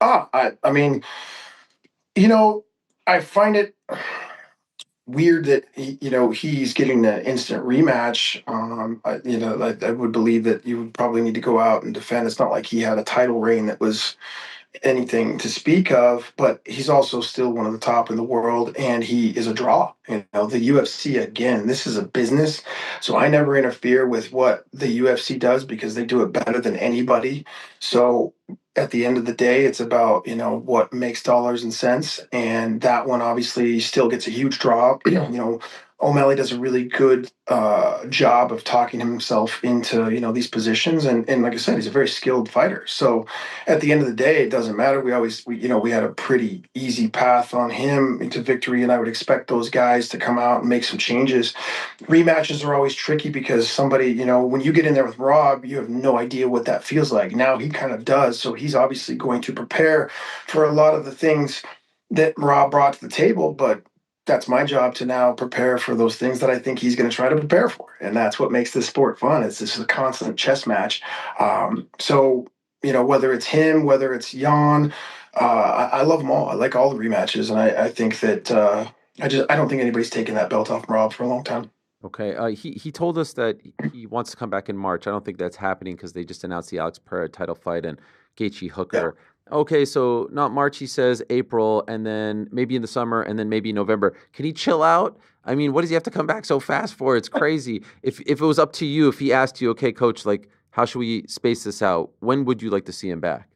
I mean, I find it weird that he's getting an instant rematch. I would believe that you would probably need to go out and defend. It's not like he had a title reign that was anything to speak of, but he's also still one of the top in the world, and he is a draw. The UFC, again, this is a business, so I never interfere with what the UFC does because they do it better than anybody. So at the end of the day, it's about what makes dollars and cents, and that one obviously still gets a huge draw. O'Malley does a really good job of talking himself into these positions, and like I said, he's a very skilled fighter. So at the end of the day, it doesn't matter. We had a pretty easy path on him into victory, and I would expect those guys to come out and make some changes. Rematches are always tricky because somebody, when you get in there with Rob, you have no idea what that feels like. Now he kind of does, so he's obviously going to prepare for a lot of the things that Rob brought to the table, but that's my job to now prepare for those things that I think he's going to try to prepare for. And that's what makes this sport fun. This is a constant chess match. So, whether it's him, whether it's Jan, I love them all. I like all the rematches. And I think that I don't think anybody's taken that belt off Rob for a long time. Okay. He told us that he wants to come back in March. I don't think that's happening because they just announced the Alex Pereira title fight and Gaethje Hooker. Yeah. Okay, so not March, he says, April, and then maybe in the summer, and then maybe November. Can he chill out? I mean, what does he have to come back so fast for? It's crazy. If it was up to you, if he asked you, okay, coach, like, how should we space this out? When would you like to see him back?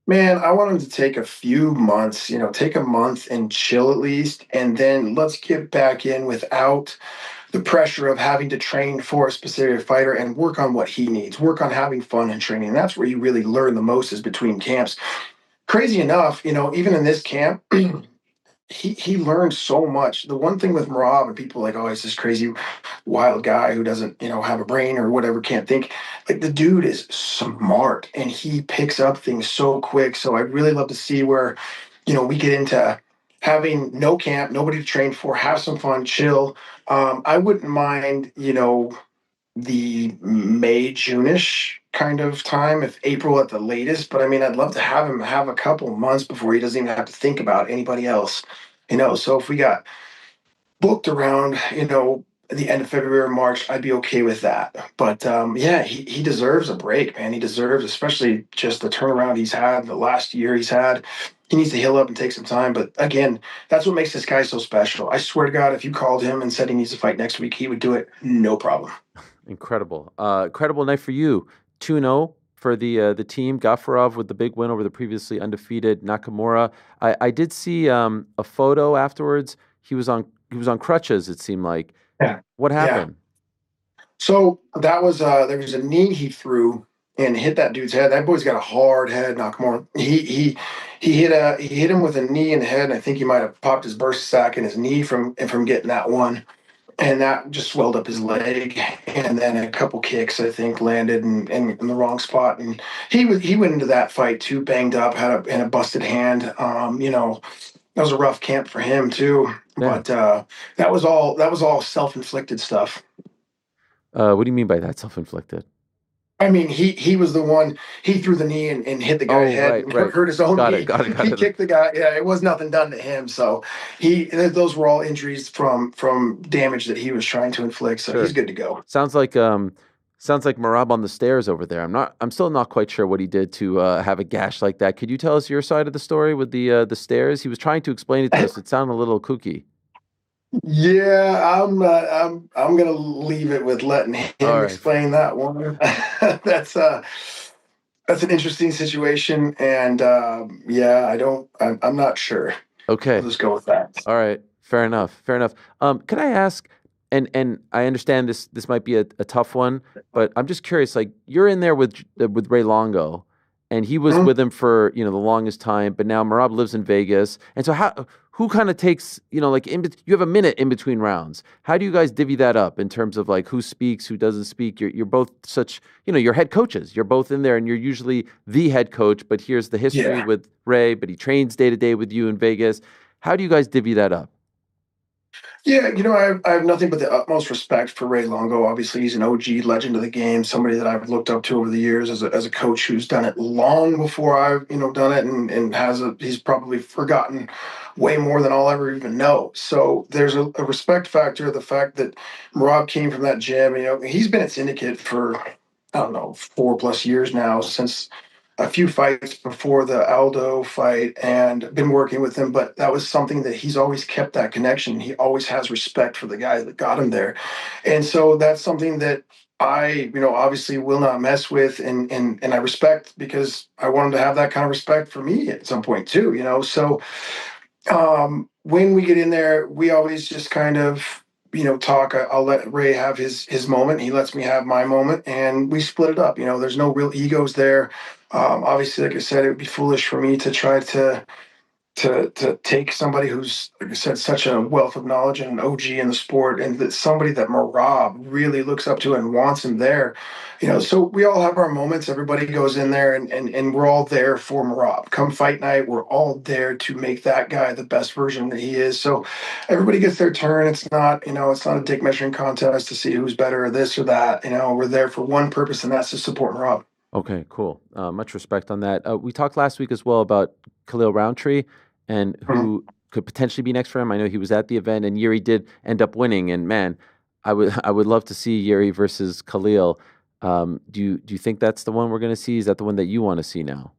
Man, I want him to take a few months, take a month and chill at least, and then let's get back in without the pressure of having to train for a specific fighter and work on what he needs, work on having fun and training. And that's where you really learn the most, is between camps. Crazy enough, even in this camp, he learned so much. The one thing with Merab, and people are like, oh, he's this crazy wild guy who doesn't, have a brain or whatever, can't think. Like, the dude is smart and he picks up things so quick. So I'd really love to see where, we get into having no camp, nobody to train for, have some fun, chill. I wouldn't mind, the May, June-ish kind of time, if April at the latest. But I mean, I'd love to have him have a couple months before he doesn't even have to think about anybody else. So if we got booked around, the end of February or March, I'd be okay with that. But yeah, he deserves a break, man. He deserves, especially just the turnaround he's had, the last year he's had. He needs to heal up and take some time. But again, that's what makes this guy so special. I swear to God, if you called him and said he needs to fight next week, he would do it, no problem. Incredible. Incredible night for you. 2-0 for the team. Gafarov with the big win over the previously undefeated Nakamura. I did see a photo afterwards. He was on crutches, it seemed like. Yeah. What happened? Yeah. So that was there was a knee he threw and hit that dude's head. That boy's got a hard head, Nakamura. He hit him with a knee in the head, and I think he might have popped his bursa sac in his knee from getting that one. And that just swelled up his leg, and then a couple kicks, I think, landed in the wrong spot. And he went into that fight too banged up, had a busted hand. that was a rough camp for him too. Yeah. But that was all self-inflicted stuff. What do you mean by that, self-inflicted? I mean, he was the one. He threw the knee and hit the guy's head, right, and right. hurt his own Got knee. it, got it. He kicked the guy. Yeah, it was nothing done to him. So those were all injuries from damage that he was trying to inflict. So Sure. he's good to go. Sounds like Merab on the stairs over there. I'm still not quite sure what he did to have a gash like that. Could you tell us your side of the story with the stairs? He was trying to explain it to us. It sounded a little kooky. Yeah, I'm gonna leave it with letting him All right. explain that one. That's an interesting situation, and yeah, I'm not sure. Okay. I'll just go with that. All right. Fair enough. Can I ask, and I understand this might be a tough one, but I'm just curious, like you're in there with Ray Longo, and he was with him for, the longest time, but now Merab lives in Vegas. And so who kind of takes, like you have a minute in between rounds. How do you guys divvy that up in terms of like who speaks, who doesn't speak? You're both such, you're head coaches. You're both in there and you're usually the head coach, but here's the history with Ray, but he trains day to day with you in Vegas. How do you guys divvy that up? Yeah, I have nothing but the utmost respect for Ray Longo. Obviously, he's an OG legend of the game, somebody that I've looked up to over the years as a coach who's done it long before I've done it, and he's probably forgotten way more than I'll ever even know. So there's a respect factor. The fact that Rob came from that gym, he's been at Syndicate for I don't know 4+ years now, since a few fights before the Aldo fight, and been working with him, but that was something that he's always kept that connection. He always has respect for the guy that got him there. And so that's something that I, obviously will not mess with, and I respect, because I want him to have that kind of respect for me at some point too, So when we get in there, we always just kind of talk. I'll let Ray have his moment. He lets me have my moment, and we split it up. There's no real egos there. Obviously, like I said, it would be foolish for me to try to take somebody who's, like I said, such a wealth of knowledge and an OG in the sport, and that somebody that Merab really looks up to and wants him there. So we all have our moments. Everybody goes in there, and we're all there for Merab. Come fight night, we're all there to make that guy the best version that he is. So everybody gets their turn. It's not, it's not a dick measuring contest to see who's better or this or that. We're there for one purpose, and that's to support Merab. Okay, cool. Much respect on that. We talked last week as well about Khalil Roundtree and who could potentially be next for him. I know he was at the event, and Jiri did end up winning. And man, I would love to see Jiri versus Khalil. Do you think that's the one we're going to see? Is that the one that you want to see now?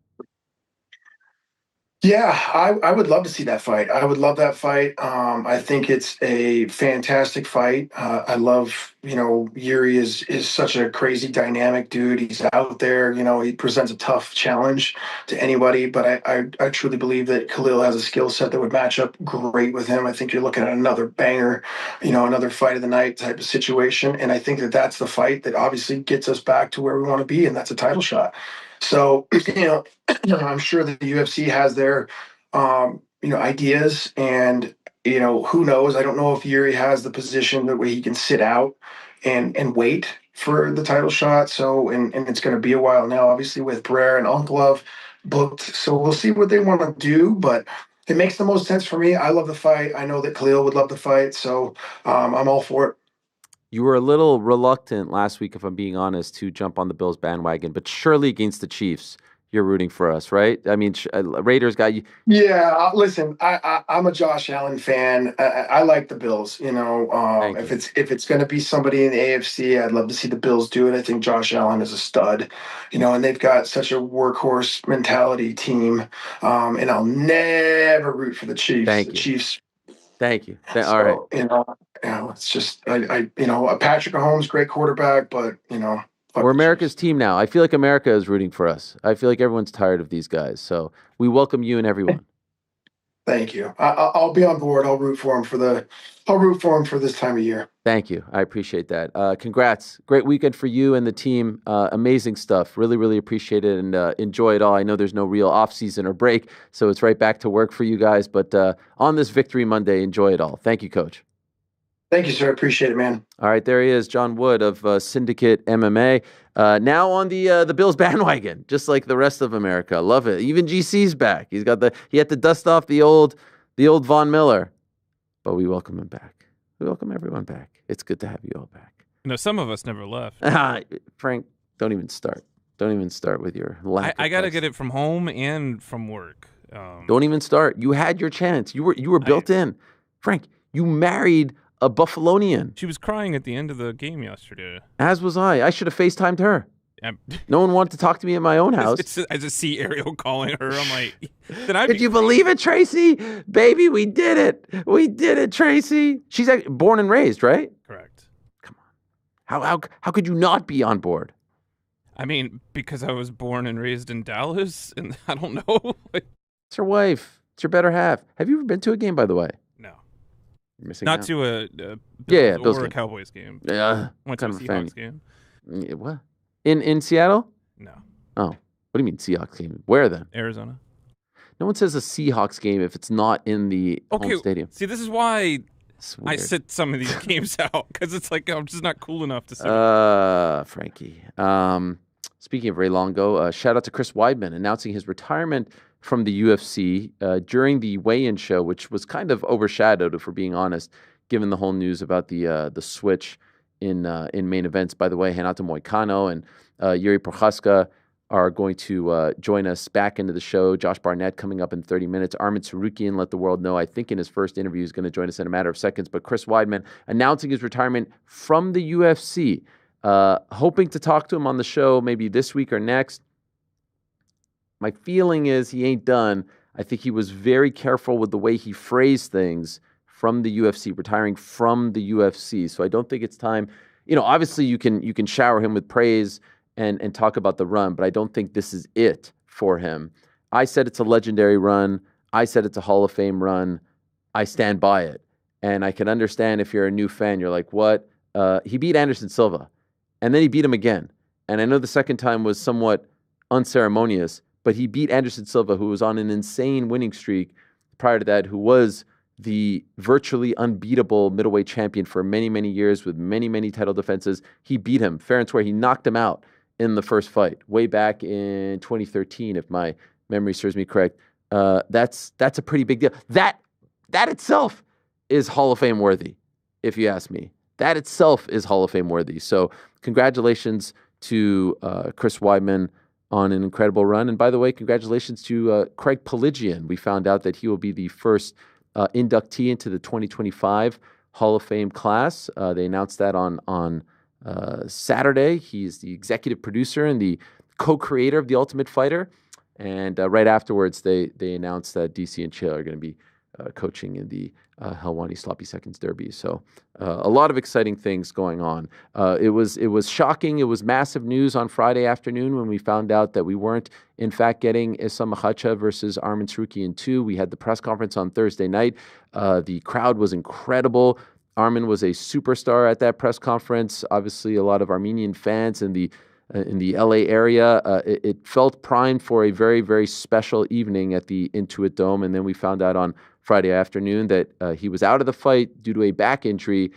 Yeah, I would love to see that fight. I would love that fight. I think it's a fantastic fight. I love, Jiri is such a crazy dynamic dude. He's out there, he presents a tough challenge to anybody, but I truly believe that Khalil has a skill set that would match up great with him. I think you're looking at another banger, another fight of the night type of situation. And I think that that's the fight that obviously gets us back to where we want to be, and that's a title shot. So, I'm sure that the UFC has their, ideas, and, who knows? I don't know if Jiri has the position that way he can sit out and wait for the title shot. So, and it's going to be a while now, obviously, with Pereira and Onklov booked. So we'll see what they want to do, but it makes the most sense for me. I love the fight. I know that Khalil would love the fight. So I'm all for it. You were a little reluctant last week, if I'm being honest, to jump on the Bills bandwagon, but surely against the Chiefs, you're rooting for us, right? I mean, Raiders got you. Yeah, listen, I'm a Josh Allen fan. I like the Bills. If it's going to be somebody in the AFC, I'd love to see the Bills do it. I think Josh Allen is a stud, and they've got such a workhorse mentality team. And I'll never root for the Chiefs. Thank you. The Chiefs. Thank you. All right. It's just Patrick Mahomes, great quarterback, but we're America's team now. I feel like America is rooting for us. I feel like everyone's tired of these guys. So we welcome you and everyone. Thank you. I'll be on board. I'll root for him for this time of year. Thank you. I appreciate that. Congrats. Great weekend for you and the team. Amazing stuff. Really, really appreciate it, and enjoy it all. I know there's no real off season or break, so it's right back to work for you guys. But on this Victory Monday, enjoy it all. Thank you, Coach. Thank you, sir. Appreciate it, man. All right, there he is, John Wood of Syndicate MMA. Now on the Bills bandwagon, just like the rest of America. Love it. Even GC's back. He had to dust off the old the old Von Miller. But we welcome him back. We welcome everyone back. It's good to have you all back. Some of us never left. Frank, don't even start. Don't even start with your lack. I got to get it from home and from work. Don't even start. You had your chance. You were built in. Frank, you married a Buffalonian. She was crying at the end of the game yesterday. As was I. I should have FaceTimed her. No one wanted to talk to me in my own house. I just see Ariel calling her. I'm like, Did you believe it, Tracy? Baby, we did it. We did it, Tracy. She's born and raised, right? Correct. Come on. How could you not be on board? I mean, because I was born and raised in Dallas, and I don't know. It's her wife. It's your better half. Have you ever been to a game, by the way? No. You're missing Not out. to a Bills or a game. Cowboys game. Yeah. Went to a Seahawks game. What? In Seattle? No. Oh. What do you mean Seahawks game? Where then? Arizona. No one says a Seahawks game if it's not in the home stadium. See, this is why It's I weird. sit some of these games out, because it's like I'm just not cool enough to sit. Frankie. Speaking of Ray Longo, shout out to Chris Weidman announcing his retirement from the UFC during the weigh-in show, which was kind of overshadowed, if we're being honest, given the whole news about the switch in main events. By the way, Renato Moicano and Jiri Prochazka are going to join us back into the show. Josh Barnett coming up in 30 minutes. Arman Tsarukyan let the world know, I think in his first interview, he's going to join us in a matter of seconds. But Chris Weidman announcing his retirement from the UFC. Hoping to talk to him on the show maybe this week or next. My feeling is he ain't done. I think he was very careful with the way he phrased things from the UFC, retiring from the UFC. So I don't think it's time. Obviously you can shower him with praise and talk about the run, but I don't think this is it for him. I said it's a legendary run. I said it's a Hall of Fame run. I stand by it. And I can understand if you're a new fan, you're like, what? He beat Anderson Silva, and then he beat him again. And I know the second time was somewhat unceremonious, but he beat Anderson Silva, who was on an insane winning streak prior to that, who was the virtually unbeatable middleweight champion for many, many years with many, many title defenses. He beat him fair and square. He knocked him out in the first fight way back in 2013, if my memory serves me correct. That's a pretty big deal. That itself is Hall of Fame worthy, if you ask me. That itself is Hall of Fame worthy. So congratulations to Chris Weidman on an incredible run. And by the way, congratulations to Craig Pelagian. We found out that he will be the first inductee into the 2025 Hall of Fame class. They announced that on Saturday. He's the executive producer and the co-creator of The Ultimate Fighter. And right afterwards, they announced that DC and Chael are going to be coaching in the Helwani Sloppy Seconds Derby. So a lot of exciting things going on. It was shocking. It was massive news on Friday afternoon when we found out that we weren't, in fact, getting Islam Makhachev versus Arman Tsarukyan 2. We had the press conference on Thursday night. The crowd was incredible. Arman was a superstar at that press conference. Obviously, a lot of Armenian fans in the LA area. It felt primed for a very, very special evening at the Intuit Dome. And then we found out on Friday afternoon that he was out of the fight due to a back injury.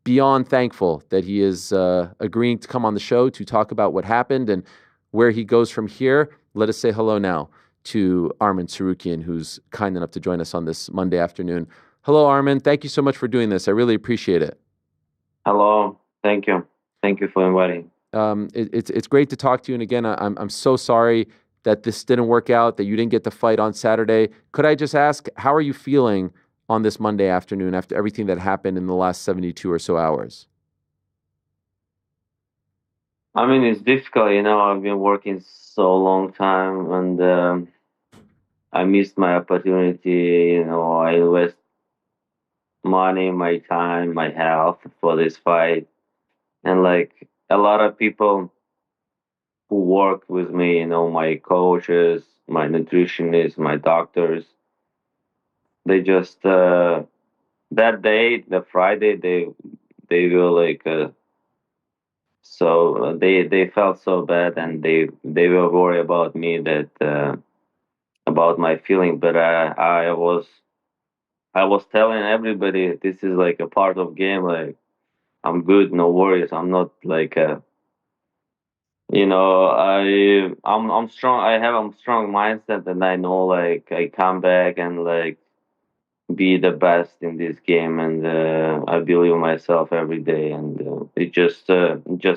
Beyond thankful that he is agreeing to come on the show to talk about what happened and where he goes from here. Let us say hello now to Arman Tsarukyan, who's kind enough to join us on this Monday afternoon. Hello, Arman. Thank you so much for doing this. I really appreciate it. Hello. Thank you. Thank you for inviting. It's great to talk to you. And again, I'm so sorry that this didn't work out, that you didn't get the fight on Saturday. Could I just ask, how are you feeling on this Monday afternoon after everything that happened in the last 72 or so hours? I mean, it's difficult. I've been working so long time, and I missed my opportunity. I invest money, my time, my health for this fight. And like a lot of people who work with me, my coaches, my nutritionists, my doctors, they just that day, the Friday, they were like so they felt so bad, and they were worried about me, that about my feeling. But I was telling everybody, this is like a part of game. Like, I'm good, no worries. I'm not like I'm strong. I have a strong mindset, and I know like I come back and like be the best in this game, and I believe in myself every day, and it just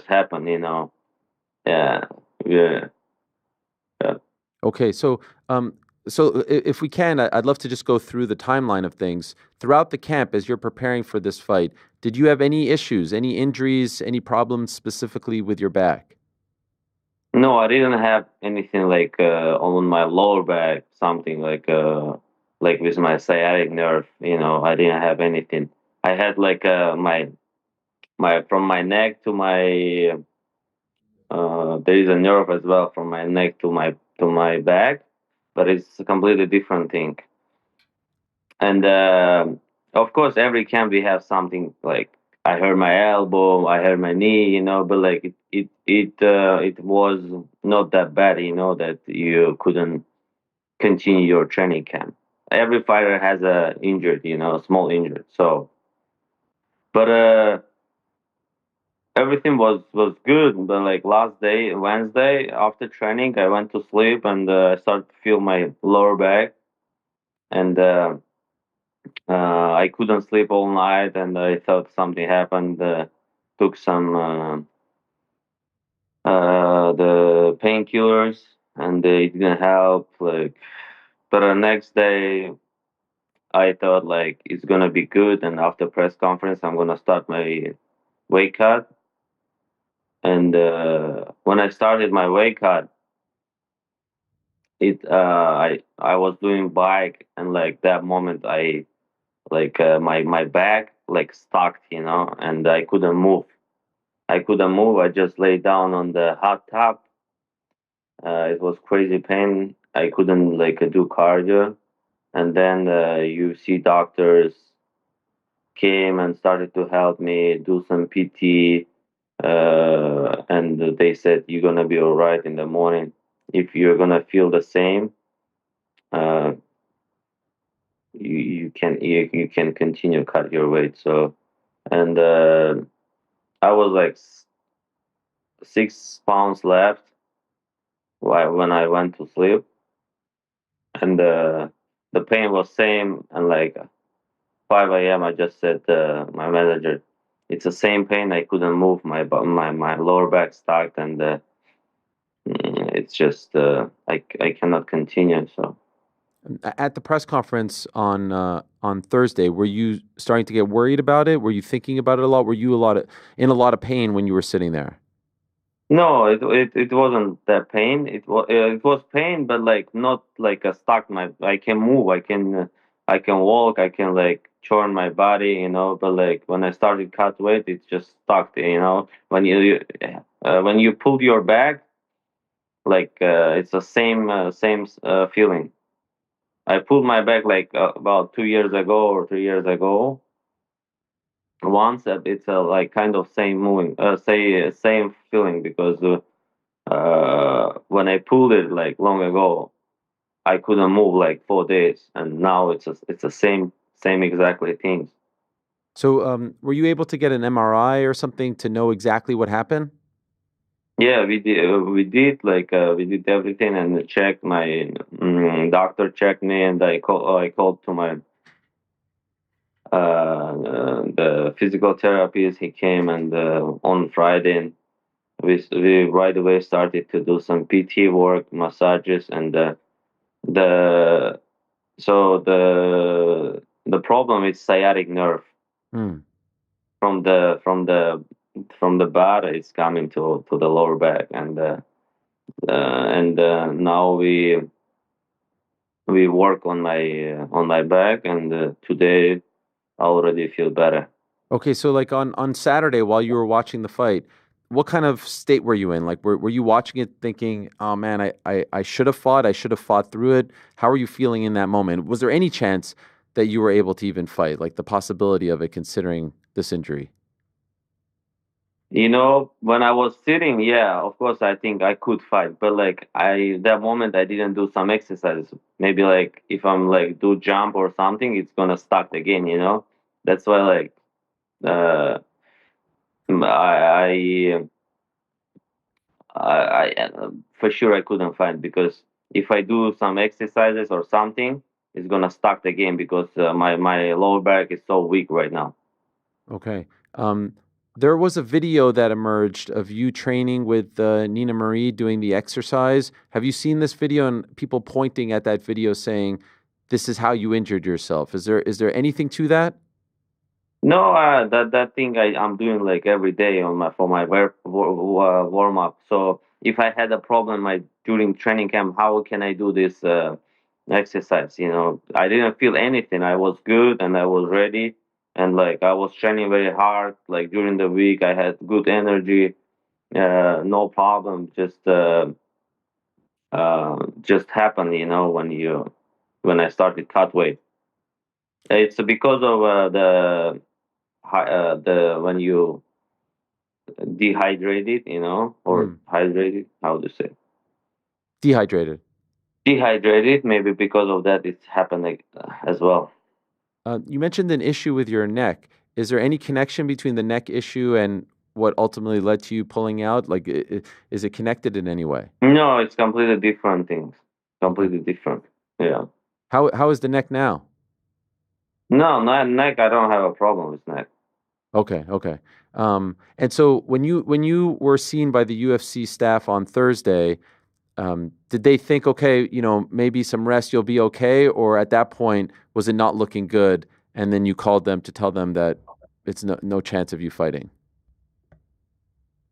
happened. Yeah, yeah, yeah. Okay, if we can, I'd love to just go through the timeline of things throughout the camp as you're preparing for this fight. Did you have any issues, any injuries, any problems specifically with your back? No, I didn't have anything like on my lower back, something like with my sciatic nerve. I didn't have anything. I had like my from my neck to my there is a nerve as well from my neck to my back, but it's a completely different thing. And of course, every camp we have something like I hurt my elbow, I hurt my knee, but like it was not that bad, that you couldn't continue your training camp. Every fighter has a injured, small injured. So, but everything was good. But like last day, Wednesday, after training, I went to sleep and I started to feel my lower back, and I couldn't sleep all night, and I thought something happened. Took some the painkillers, and they didn't help. Like, but the next day, I thought like it's gonna be good, and after press conference, I'm gonna start my weight cut. And when I started my weight cut, I was doing bike, and like that moment, I like my back like stuck, and I couldn't move. I just lay down on the hot tub. It was crazy pain. I couldn't like do cardio. And then you see doctors came and started to help me do some PT. And they said you're gonna be all right in the morning. If you're gonna feel the same, uh, you can continue cut your weight. So and I was like 6 pounds left when I went to sleep, and the pain was same. And like 5 a.m., I just said my manager, it's the same pain. I couldn't move my lower back stuck, and it's just I cannot continue. So At the press conference on Thursday, were you starting to get worried about it? Were you thinking about it a lot? Were you in a lot of pain when you were sitting there? no, it wasn't that pain. It was pain, but like not like a stuck. I can move. I can walk. I can like turn my body. But like when I started cut weight, it just stuck. When you pulled your back, like it's the same feeling. I pulled my back like about 2 years ago or 3 years ago. Once it's like kind of same moving, say same feeling, because when I pulled it like long ago, I couldn't move like 4 days, and now it's the same exactly things. So, were you able to get an MRI or something to know exactly what happened? Yeah, we did everything, and checked my doctor checked me, and I called to my the physical therapist. He came, and on Friday, and we right away started to do some PT work, massages, and the so the problem is sciatic nerve Hmm. from the bar. It's coming to the lower back, and now we work on my back, and today I already feel better. Okay, so like on Saturday while you were watching the fight, what kind of state were you in? Like, were you watching it thinking, "Oh man, I should have fought. I should have fought through it." How were you feeling in that moment? Was there any chance that you were able to even fight? Like the possibility of it, considering this injury? When I was sitting, yeah, of course, I think I could fight, but like that moment, I didn't do some exercise. Maybe like if I'm like do jump or something, it's gonna start again. That's why like uh, I for sure I couldn't fight because if I do some exercises or something, it's gonna start again because my lower back is so weak right now. Okay. There was a video that emerged of you training with Nina Marie doing the exercise. Have you seen this video and people pointing at that video saying, "This is how you injured yourself"? Is there anything to that? No, that thing I'm doing like every day on my for my warm up. So if I had a problem during training camp, how can I do this exercise? You know, I didn't feel anything. I was good and I was ready, and like I was training very hard. Like during the week, I had good energy, no problem. Just happened, you know, when I started cut weight. It's because of the when you dehydrated, you know, or hydrated. How to say? Dehydrated. Dehydrated. Maybe because of that, it's happened like, as well. You mentioned an issue with your neck. Is there any connection between the neck issue and what ultimately led to you pulling out? Like, is it connected in any way? No, it's completely different things. Okay. Completely different. Yeah. How is the neck now? No, not neck. I don't have a problem with neck. Okay, okay. And so when you were seen by the UFC staff on Thursday, did they think, okay, maybe some rest, you'll be okay, or at that point was it not looking good, and then you called them to tell them that it's no chance of you fighting?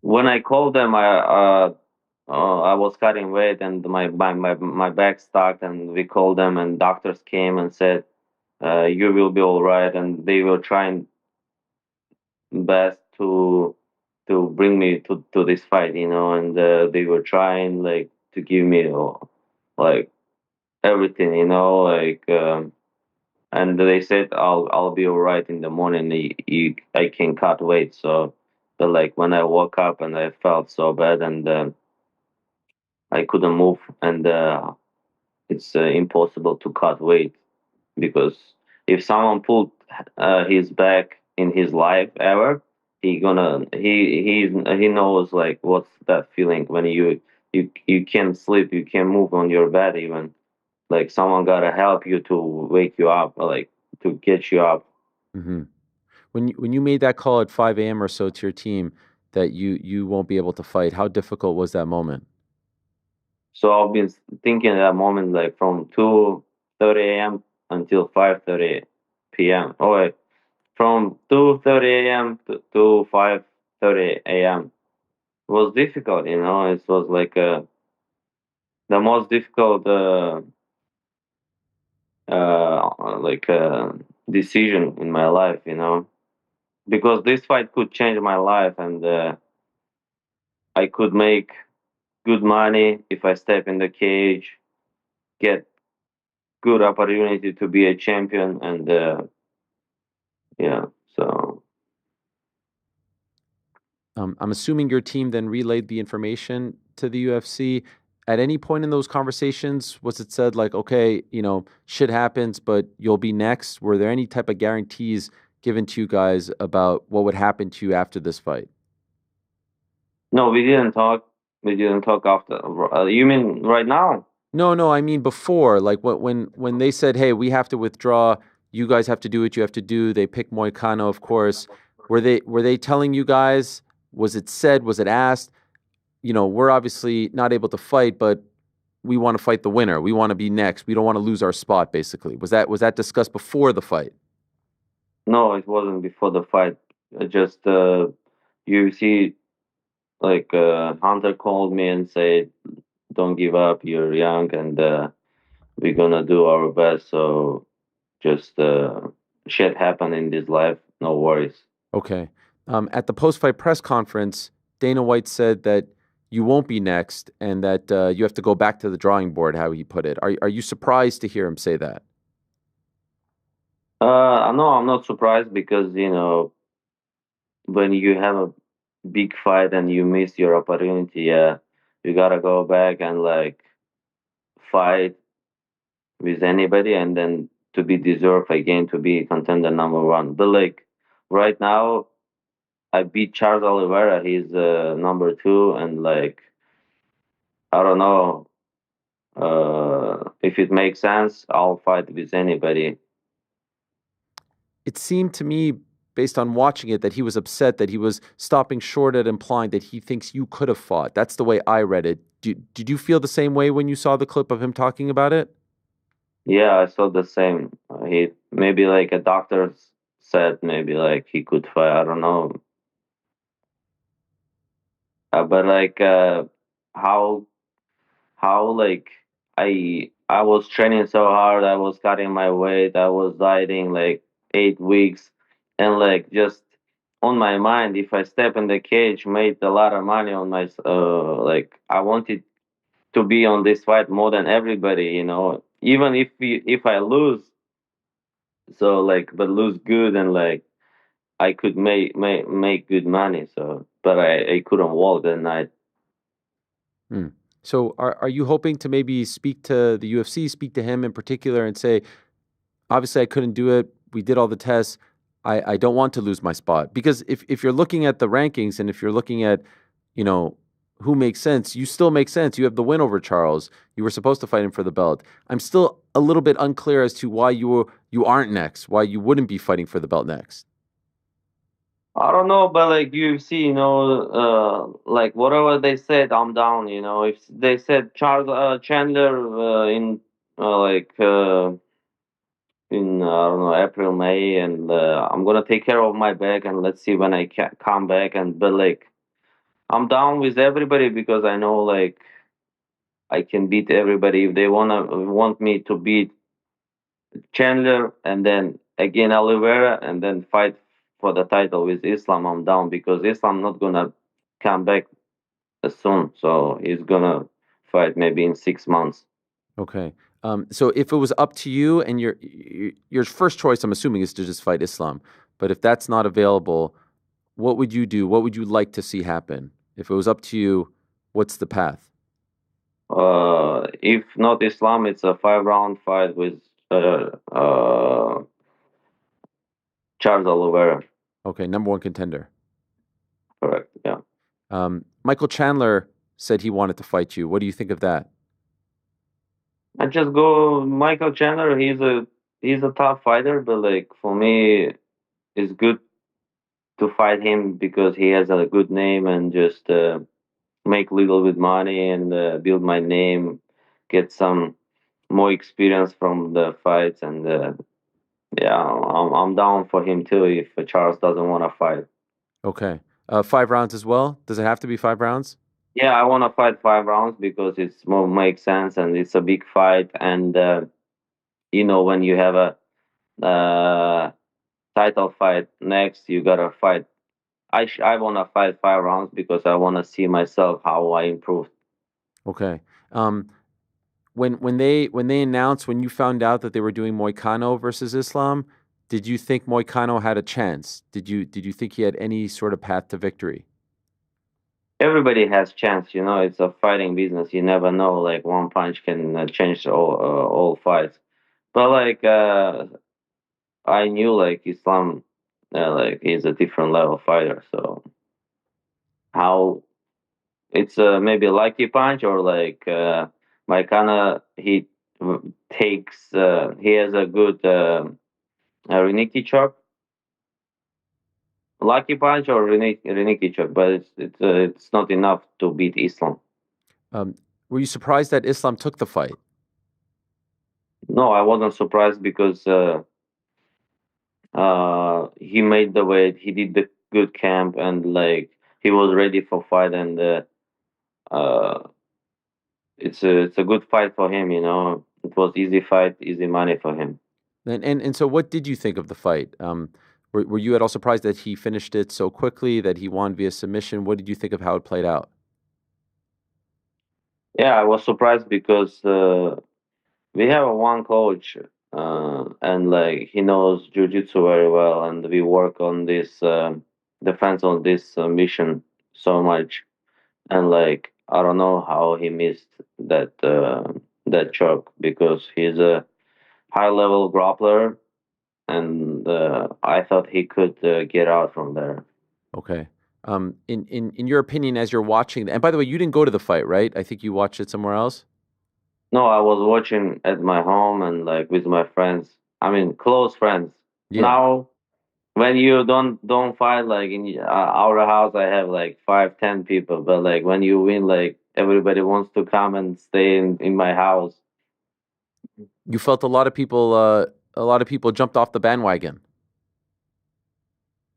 When I called them, I was cutting weight and my back stuck, and we called them, and doctors came and said, you will be all right, and they were trying best to bring me to this fight, you know, and they were trying like to give me like everything, you know, like and they said I'll be all right in the morning. I can cut weight, so but like when I woke up and I felt so bad and I couldn't move, and it's impossible to cut weight because if someone pulled his back in his life ever, he knows like what's that feeling when you can't sleep, you can't move on your bed even. Like someone gotta help you to wake you up, like to get you up. Hmm. When you made that call at 5 a.m. or so to your team that you won't be able to fight, how difficult was that moment? So I've been thinking at that moment like from 2:30 a.m. until 5:30 p.m. Oh wait, from 2:30 a.m. to 5:30 a.m. was difficult, you know. It was like the most difficult like decision in my life, you know, because this fight could change my life, and I could make good money if I step in the cage, get good opportunity to be a champion, and yeah. So I'm assuming your team then relayed the information to the UFC. At any point in those conversations, was it said like, okay, shit happens, but you'll be next? Were there any type of guarantees given to you guys about what would happen to you after this fight? no, we didn't talk. We didn't talk after. You mean right now? No, I mean before, like when they said, "Hey, we have to withdraw. You guys have to do what you have to do." They picked Moicano, of course. Were they telling you guys? Was it said? Was it asked? We're obviously not able to fight, but we want to fight the winner. We want to be next. We don't want to lose our spot. Basically, was that discussed before the fight? No, it wasn't before the fight. Just you see, like Hunter called me and said, "Don't give up. You're young, and we're gonna do our best." So just shit happen in this life. No worries. Okay. At the post-fight press conference, Dana White said that you won't be next and that you have to go back to the drawing board, how he put it. Are you surprised to hear him say that? No, I'm not surprised because when you have a big fight and you miss your opportunity, yeah, you gotta go back and like fight with anybody, and then to be deserved again to be contender number one. But like right now, I beat Charles Oliveira. He's number two, and like I don't know if it makes sense. I'll fight with anybody. It seemed to me, based on watching it, that he was upset, that he was stopping short at implying that he thinks you could have fought. That's the way I read it. Did you feel the same way when you saw the clip of him talking about it? Yeah, I saw the same. He maybe like a doctor said maybe like he could fight. I don't know. But like how like I was training so hard. I was cutting my weight. I was dieting like 8 weeks, and like just on my mind, if I step in the cage, made a lot of money on my like I wanted to be on this fight more than everybody. Even if I lose, so like but lose good and like I could make good money. So but I couldn't walk that night. Hmm. So are you hoping to maybe speak to the UFC, speak to him in particular and say, obviously I couldn't do it. We did all the tests. I don't want to lose my spot. Because if you're looking at the rankings and if you're looking at, you know, who makes sense, you still make sense. You have the win over Charles. You were supposed to fight him for the belt. I'm still a little bit unclear as to why you aren't next, why you wouldn't be fighting for the belt next. I don't know, but like UFC, like whatever they said, I'm down. If they said Charles Chandler like in I don't know April, May, and I'm gonna take care of my back, and let's see when I can come back. And but like I'm down with everybody because I know like I can beat everybody if they want me to beat Chandler and then again Oliveira and then fight for the title with Islam. I'm down because Islam not gonna come back soon, so he's gonna fight maybe in 6 months. Okay. So if it was up to you and your first choice, I'm assuming, is to just fight Islam. But if that's not available, what would you do? What would you like to see happen? If it was up to you, what's the path? If not Islam, it's a 5 round fight with Charles Oliveira. Okay, number one contender. Correct. Yeah. Michael Chandler said he wanted to fight you. What do you think of that? I just go Michael Chandler. He's a tough fighter, but like for me, it's good to fight him because he has a good name and just make little bit money and build my name, get some more experience from the fights, and yeah, I'm down for him too if Charles doesn't want to fight. Okay. 5 rounds as well? Does it have to be 5 rounds? Yeah, I want to fight 5 rounds because it's more makes sense and it's a big fight, and when you have a title fight next, you gotta fight. I want to fight 5 rounds because I want to see myself how I improve. Okay. When they announced, when you found out that they were doing Moicano versus Islam, did you think Moicano had a chance? Did you think he had any sort of path to victory? Everybody has chance, it's a fighting business. You never know, like one punch can change all fights. But like I knew like Islam, like he's a different level fighter. So how it's maybe a lucky punch or like Maikana takes he has a good Reniki chop, lucky punch or Reniki chop, but it's not enough to beat Islam. Um, were you surprised that Islam took the fight? No, I wasn't surprised because he made the weight, he did the good camp, and like he was ready for fight, and uh, it's a good fight for him. It was easy fight, easy money for him. And so, what did you think of the fight? Were you at all surprised that he finished it so quickly, that he won via submission? What did you think of how it played out? Yeah, I was surprised because we have a one coach, and like he knows jiu-jitsu very well, and we work on this defense on this mission so much, and like I don't know how he missed that choke because he's a high-level grappler, and I thought he could get out from there. Okay. In your opinion, as you're watching, and by the way, you didn't go to the fight, right? I think you watched it somewhere else. No, I was watching at my home and like with my friends. I mean, close friends. Yeah. Now, when you don't fight like in our house, I have like 5, 10 people. But like when you win, like everybody wants to come and stay in my house. You felt a lot of people jumped off the bandwagon.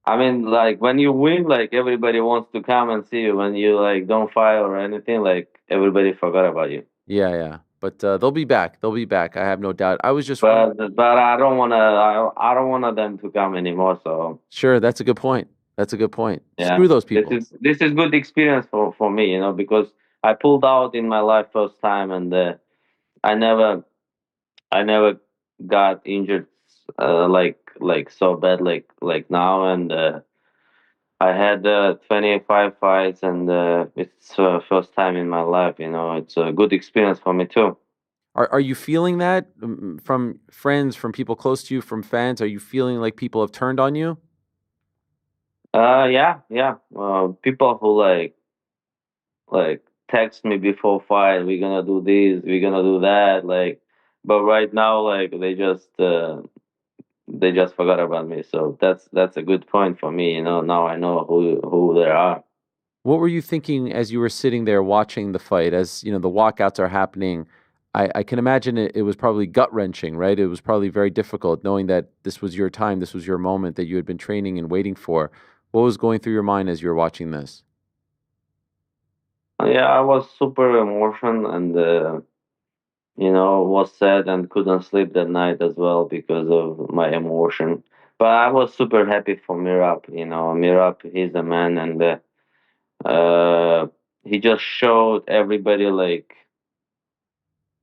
I mean, like when you win, like everybody wants to come and see you. When you like don't fight or anything, like everybody forgot about you. Yeah. But they'll be back. They'll be back. I have no doubt. I was just But I don't wanna them to come anymore. So sure. That's a good point. yeah, Screw those people. this is good experience for me, because I pulled out in my life first time, and I never I never got injured like so bad like now, and I had 25 fights, and it's first time in my life. It's a good experience for me too. Are you feeling that from friends, from people close to you, from fans? Are you feeling like people have turned on you? Yeah. People who like text me before fight, we're gonna do this, we're gonna do that, like, but right now, like, they just forgot about me. So that's a good point for me. Now I know who they are. What were you thinking as you were sitting there watching the fight? As the walkouts are happening, I can imagine it was probably gut wrenching, right? It was probably very difficult knowing that this was your time, this was your moment that you had been training and waiting for. What was going through your mind as you were watching this? Yeah, I was super emotional, and was sad and couldn't sleep that night as well because of my emotion. But I was super happy for Mirab. Mirab, he's a man, and he just showed everybody like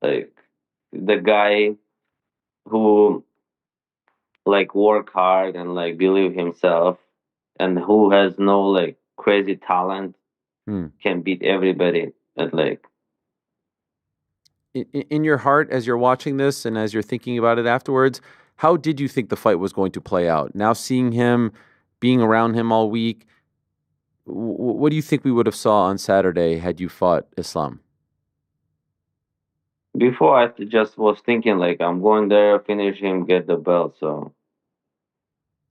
the guy who like work hard and like believe himself, and who has no like crazy talent, Hmm. can beat everybody at like. In your heart, as you're watching this and as you're thinking about it afterwards, how did you think the fight was going to play out? Now seeing him, being around him all week, what do you think we would have saw on Saturday had you fought Islam? Before, I just was thinking like I'm going there, finish him, get the belt. So,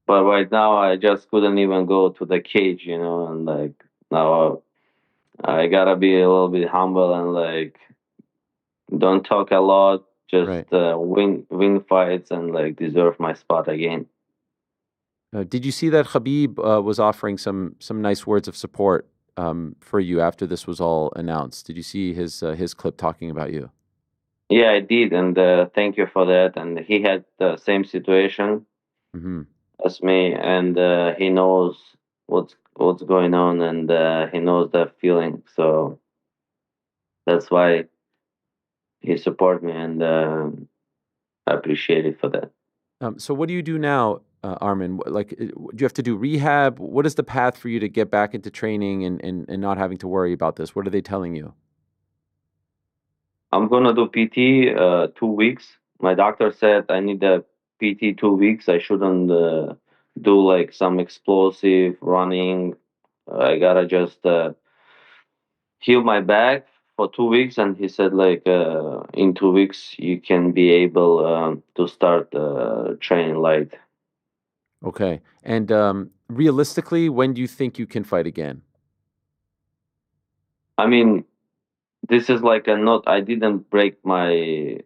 but right now I just couldn't even go to the cage, and like now I gotta be a little bit humble and like don't talk a lot, just Right. win fights and like deserve my spot again. Did you see that Khabib was offering some nice words of support for you after this was all announced? Did you see his clip talking about you? Yeah, I did, and thank you for that. And he had the same situation Hmm. as me, and he knows what's going on, and he knows that feeling. So that's why he support me, and I appreciate it for that. So what do you do now, Arman? Like, do you have to do rehab? What is the path for you to get back into training and not having to worry about this? What are they telling you? I'm gonna do PT 2 weeks. My doctor said I need a PT 2 weeks. I shouldn't do like some explosive running. I gotta just heal my back for 2 weeks, and he said like in 2 weeks you can be able to start training light. Okay. And realistically, when do you think you can fight again? I mean, this is like a not. I didn't break my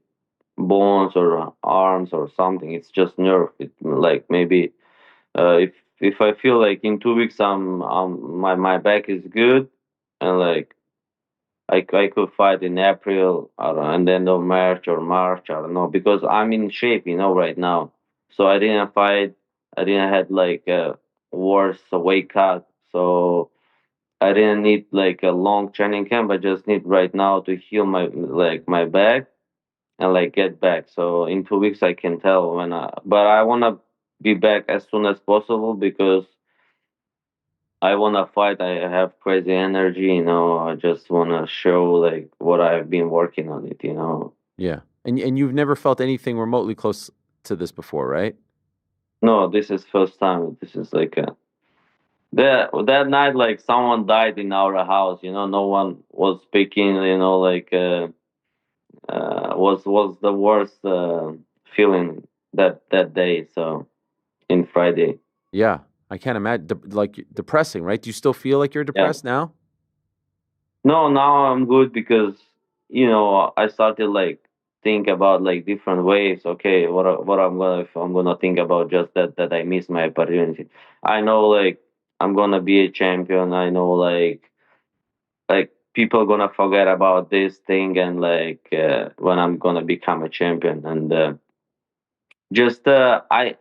bones or arms or something. It's just nerve. It like maybe if I feel like in 2 weeks my back is good, and like I could fight in April, or and then of March, I don't know, because I'm in shape, right now. So I didn't fight. I didn't had like a worse weight cut. So I didn't need like a long training camp. I just need right now to heal my back and like get back. So in 2 weeks I can tell but I wanna be back as soon as possible because I wanna fight. I have crazy energy. I just wanna show like what I've been working on it. Yeah. And you've never felt anything remotely close to this before, right? No, this is first time. This is like That night, like someone died in our house. No one was speaking. Was the worst feeling that day. So in Friday, Yeah, I can't imagine. Like depressing, right? Do you still feel like you're yeah. depressed now? No, now I'm good because I started like think about like different ways. Okay, what I'm gonna if I'm gonna think about just that I missed my opportunity. I know like I'm gonna be a champion. I know like people gonna forget about this thing and like when I'm gonna become a champion and just I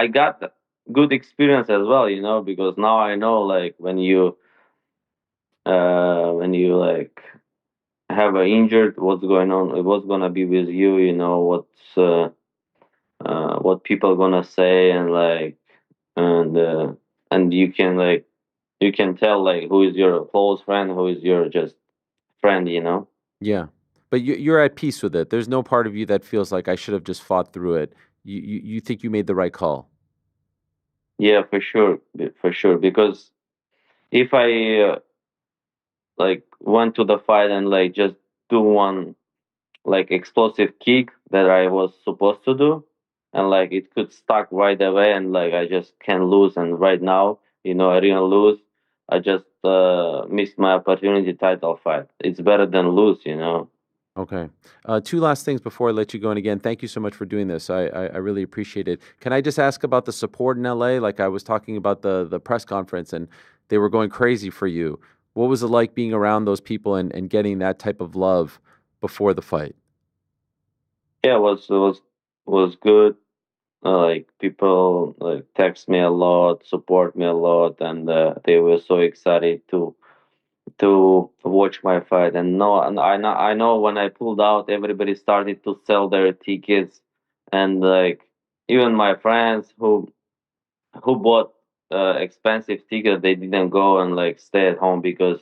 got good experience as well. Because now I know like when you like have a injured, what's going on, what's gonna be with you, what people gonna say, and uh, and you can tell like who is your close friend, who is your just friend. Yeah, but you're at peace with it. There's no part of you that feels like I should have just fought through it. You think you made the right call. Yeah, for sure. Because if I like went to the fight and like just do one like explosive kick that I was supposed to do, and like it could stuck right away, and like I just can lose. And right now, I didn't lose. I just missed my opportunity title fight. It's better than lose. Okay. Two last things before I let you go. And again, thank you so much for doing this. I really appreciate it. Can I just ask about the support in LA? Like I was talking about the press conference and they were going crazy for you. What was it like being around those people and getting that type of love before the fight? Yeah, it was good. Like people like text me a lot, support me a lot, and they were so excited to watch my fight. And no, and I know when I pulled out, everybody started to sell their tickets, and like even my friends who bought expensive tickets, they didn't go and like stay at home because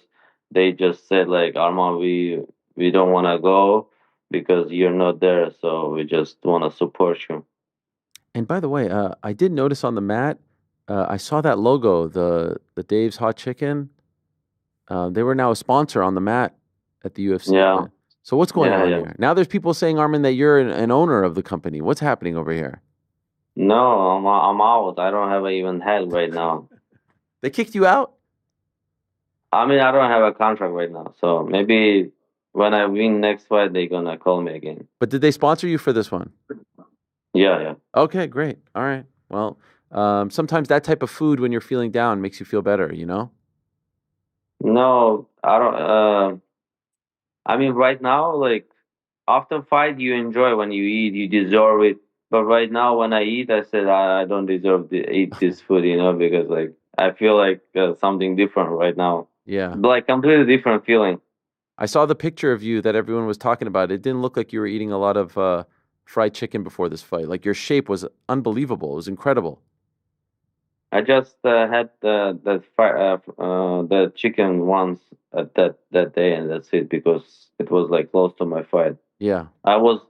they just said like, Arman, we don't want to go because you're not there, so we just want to support you. And by the way, I did notice on the mat, I saw that logo, the Dave's Hot Chicken. They were now a sponsor on the mat at the UFC Yeah, event. So what's going yeah, on yeah. here? Now there's people saying, Armin, that you're an owner of the company. What's happening over here? No, I'm out. I don't have even head right now. They kicked you out? I mean, I don't have a contract right now, so maybe when I win next fight, they're gonna call me again. But did they sponsor you for this one? Yeah, yeah. Okay, great. All right. Well, sometimes that type of food when you're feeling down makes you feel better, you know? No, I don't. I mean, right now, like after fight, you enjoy when you eat, you deserve it. But right now, when I eat, I said I don't deserve to eat this food, because like I feel like something different right now, Yeah. like completely different feeling. I saw the picture of you that everyone was talking about. It didn't look like you were eating a lot of fried chicken before this fight. Like your shape was unbelievable. It was incredible. I just had the chicken once at that day, and that's it because it was like close to my fight. Yeah. I was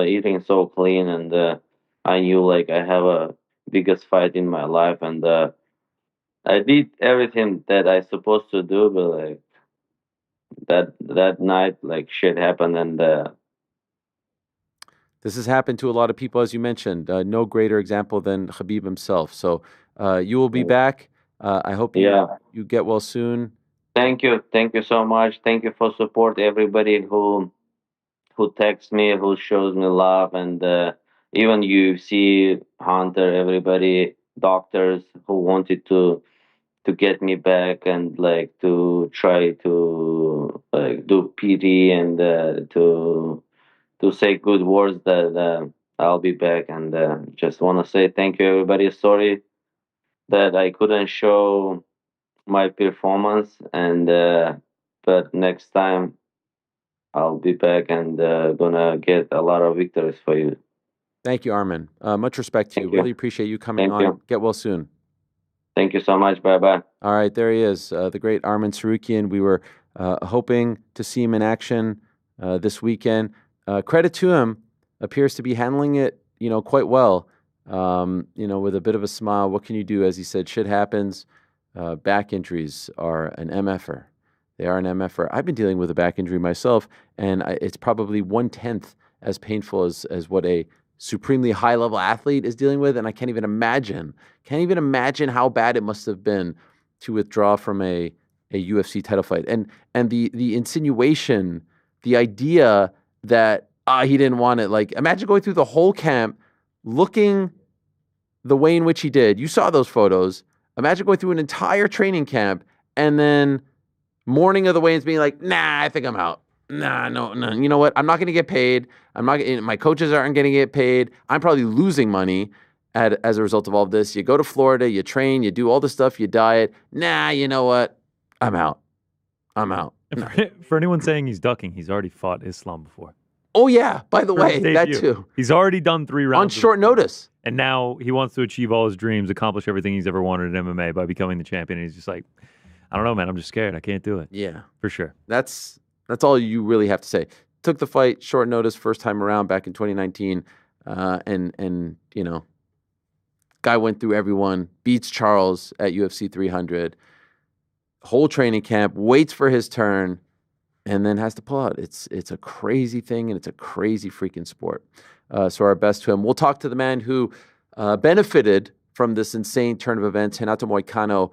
eating so clean, and I knew like I have a biggest fight in my life, and I did everything that I supposed to do, but like that night, like shit happened, and This has happened to a lot of people, as you mentioned. No greater example than Khabib himself. So you will be back. I hope yeah. you get well soon. Thank you so much. Thank you for support, everybody who texts me, who shows me love, and even you see Hunter, everybody, doctors who wanted to get me back and like to try to like do PD and to say good words that I'll be back, and just want to say thank you, everybody. Sorry that I couldn't show my performance, and but next time I'll be back and gonna get a lot of victories for you. Thank you, Armin. Much respect to you. Thank Really you. appreciate you coming Thank on. you. Get well soon. Thank you so much. Bye bye. All right, there he is, the great Arman Tsarukyan. We were hoping to see him in action this weekend. Credit to him, appears to be handling it, quite well. with a bit of a smile. What can you do? As he said, shit happens. Back injuries are an MFer. They are an MFer. I've been dealing with a back injury myself, and it's probably 1/10 as painful as what a supremely high-level athlete is dealing with, and I can't even imagine how bad it must have been to withdraw from a UFC title fight. And the insinuation, the idea that he didn't want it. Like, imagine going through the whole camp, looking the way in which he did. You saw those photos. Imagine going through an entire training camp and then morning of the weigh-ins being like, nah, I think I'm out. Nah, no. You know what? I'm not going to get paid. My coaches aren't going to get paid. I'm probably losing money as a result of all of this. You go to Florida, you train, you do all the stuff, you diet. Nah, you know what? I'm out. No. For anyone saying he's ducking, he's already fought Islam before. Oh, yeah. By the way, that too. He's already done 3 rounds. On short notice. And now he wants to achieve all his dreams, accomplish everything he's ever wanted in MMA by becoming the champion. And he's just like, I don't know, man. I'm just scared. I can't do it. Yeah. For sure. That's all you really have to say. Took the fight, short notice, first time around back in 2019. And guy went through everyone, beats Charles at UFC 300. Whole training camp, waits for his turn, and then has to pull out. It's a crazy thing, and it's a crazy freaking sport. So our best to him. We'll talk to the man who benefited from this insane turn of events, Renato Moicano,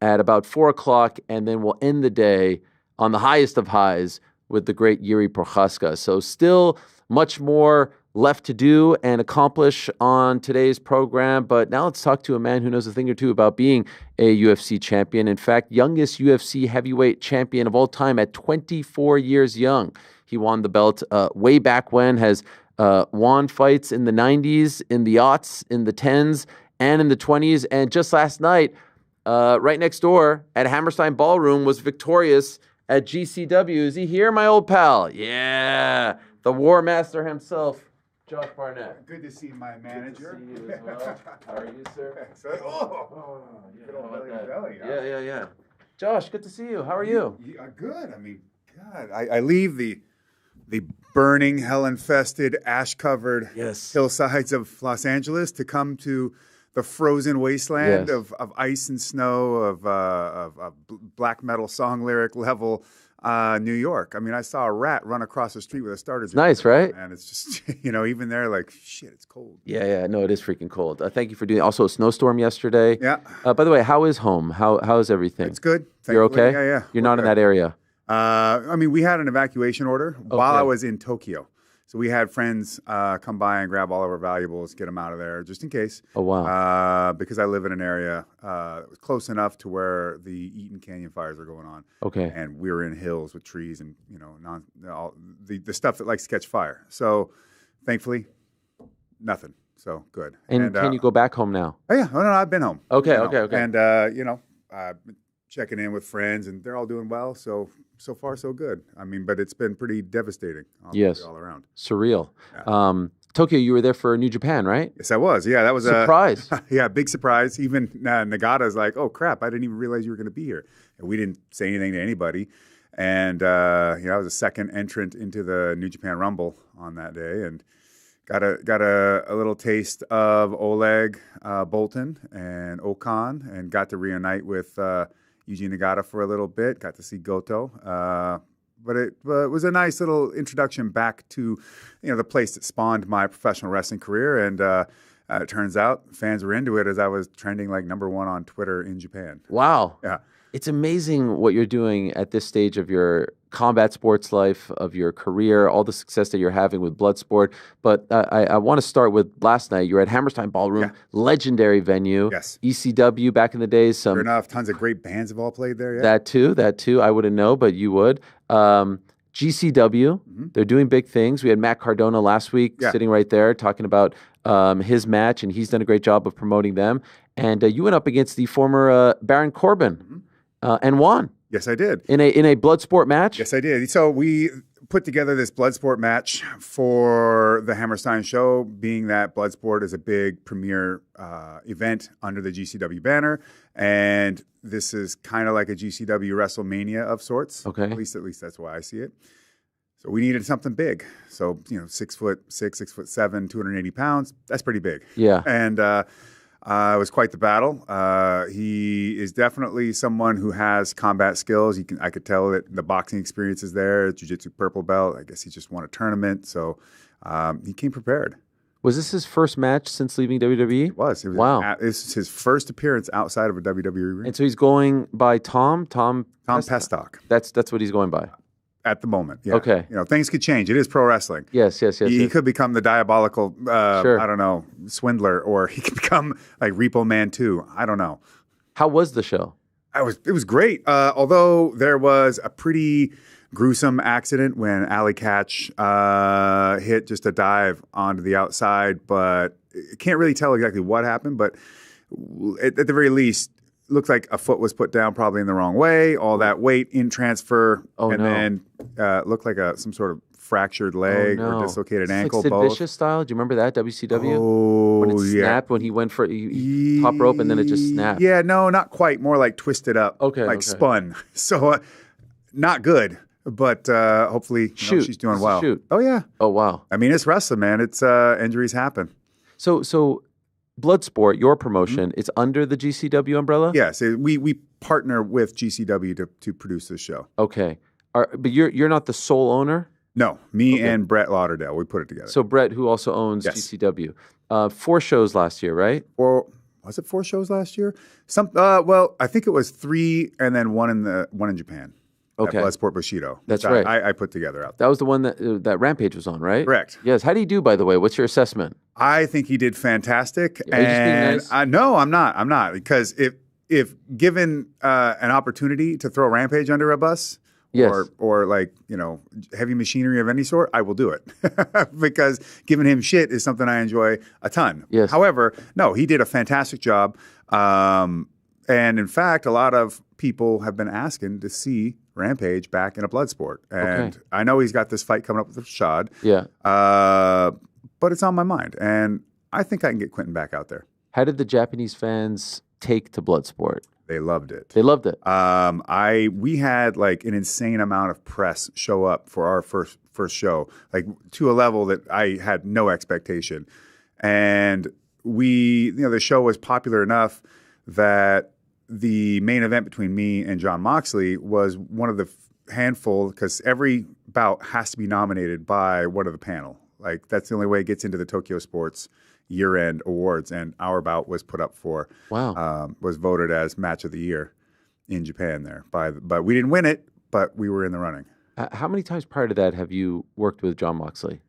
at about 4 o'clock, and then we'll end the day on the highest of highs with the great Jiri Prochazka. So still much more left to do and accomplish on today's program. But now let's talk to a man who knows a thing or two about being a UFC champion. In fact, youngest UFC heavyweight champion of all time at 24 years young. He won the belt way back when, has won fights in the 90s, in the aughts, in the 10s, and in the 20s. And just last night, right next door at Hammerstein Ballroom, was victorious at GCW. Is he here, my old pal? Yeah, the War Master himself, Josh Barnett. Good to see my manager. Good to see you as well. How are you, sir? Excellent. Yeah, Good old how about that? belly, huh? Yeah. Josh, good to see you. How are you? Good. I mean, God, I leave the burning, hell-infested, ash-covered hillsides of Los Angeles to come to the frozen wasteland of ice and snow, of black metal song lyric level New York. I mean, I saw a rat run across the street with a starter. Nice, right? And it's just, even there, like, shit, it's cold. Yeah. No, it is freaking cold. Thank you for doing. Also, a snowstorm yesterday. Yeah. By the way, how is home? How is everything? It's good. You're okay? Yeah. You're not in that area. I mean, we had an evacuation order while I was in Tokyo. So we had friends come by and grab all of our valuables, get them out of there, just in case. Oh, wow. Because I live in an area that was close enough to where the Eaton Canyon fires are going on. Okay. And we were in hills with trees and, the stuff that likes to catch fire. So thankfully, nothing. So good. And can you go back home now? Oh, yeah. Oh, no, I've been home. Okay. And, I've been checking in with friends, and they're all doing well. So far, so good. I mean, but it's been pretty devastating all around. Surreal. Yeah. Tokyo, you were there for New Japan, right? Yes, I was. Yeah, that was surprise. Yeah, big surprise. Even Nagata's like, oh, crap, I didn't even realize you were going to be here. And we didn't say anything to anybody. And, I was a second entrant into the New Japan Rumble on that day, and got a little taste of Oleg Bolton and Okan, and got to reunite with Yuji Nagata for a little bit. Got to see Goto. But it was a nice little introduction back to, the place that spawned my professional wrestling career. And it turns out fans were into it, as I was trending like #1 on Twitter in Japan. Wow. Yeah. It's amazing what you're doing at this stage of your combat sports life, of your career, all the success that you're having with Bloodsport. But I want to start with last night. You were at Hammerstein Ballroom, legendary venue. Yes. ECW back in the days. Sure enough, tons of great bands have all played there. Yeah. That too. I wouldn't know, but you would. GCW, they're doing big things. We had Matt Cardona last week sitting right there talking about his match, and he's done a great job of promoting them. And you went up against the former Baron Corbin and won. Yes, I did. In a Bloodsport match? Yes, I did. So we put together this Bloodsport match for the Hammerstein show, being that Bloodsport is a big premier event under the GCW banner. And this is kind of like a GCW WrestleMania of sorts. Okay. At least that's why I see it. So we needed something big. So, 6'6", 6'7", 280 pounds. That's pretty big. Yeah. And it was quite the battle. He is definitely someone who has combat skills. I could tell that the boxing experience is there. Jiu-jitsu purple belt. I guess he just won a tournament. So he came prepared. Was this his first match since leaving WWE? It was. Wow. This is his first appearance outside of a WWE ring. And so he's going by Tom Pestock. That's what he's going by. At the moment, yeah. Okay. Things could change. It is pro wrestling. Yes. He could become the diabolical, Sure. I don't know, swindler, or he could become like Repo Man 2. I don't know. How was the show? It was great. Although there was a pretty gruesome accident when Alley Catch hit just a dive onto the outside, but can't really tell exactly what happened. But at the very least, looked like a foot was put down probably in the wrong way. All that weight in transfer, then looked like some sort of fractured leg or dislocated ankle. Like Sid both. Vicious style. Do you remember that WCW? Oh, when it snapped, when he went for top rope and then it just snapped. Yeah, no, not quite. More like twisted up. Okay, spun. So not good. But hopefully she's doing well. Shoot. Oh yeah. Oh wow. I mean, it's wrestling, man. It's injuries happen. So Bloodsport, your promotion, it's under the GCW umbrella? Yes, we partner with GCW to produce this show. Okay, but you're not the sole owner? No, me and Brett Lauderdale, we put it together. So Brett, who also owns GCW, 4 shows last year, right? Or was it 4 shows last year? Well, I think it was 3, and then one in Japan. Okay, Bloodsport Bushido. That's right. I put together out there. That was the one that Rampage was on, right? Correct. Yes. How did he do, by the way? What's your assessment? I think he did fantastic. Are you just being nice? No, I'm not. I'm not, because if given an opportunity to throw Rampage under a bus, or heavy machinery of any sort, I will do it because giving him shit is something I enjoy a ton. Yes. However, no, he did a fantastic job, and in fact, a lot of people have been asking to see Rampage back in a Bloodsport, and I know he's got this fight coming up with Rashad. Yeah. But it's on my mind, and I think I can get Quentin back out there. How did the Japanese fans take to Bloodsport? They loved it. They loved it. We had like an insane amount of press show up for our first show, like to a level that I had no expectation, and the show was popular enough that the main event between me and John Moxley was one of the handful, because every bout has to be nominated by one of the panel. Like, that's the only way it gets into the Tokyo Sports year-end awards, and our bout was put up for. Wow. Was voted as match of the year in Japan there. But we didn't win it, but we were in the running. How many times prior to that have you worked with John Moxley?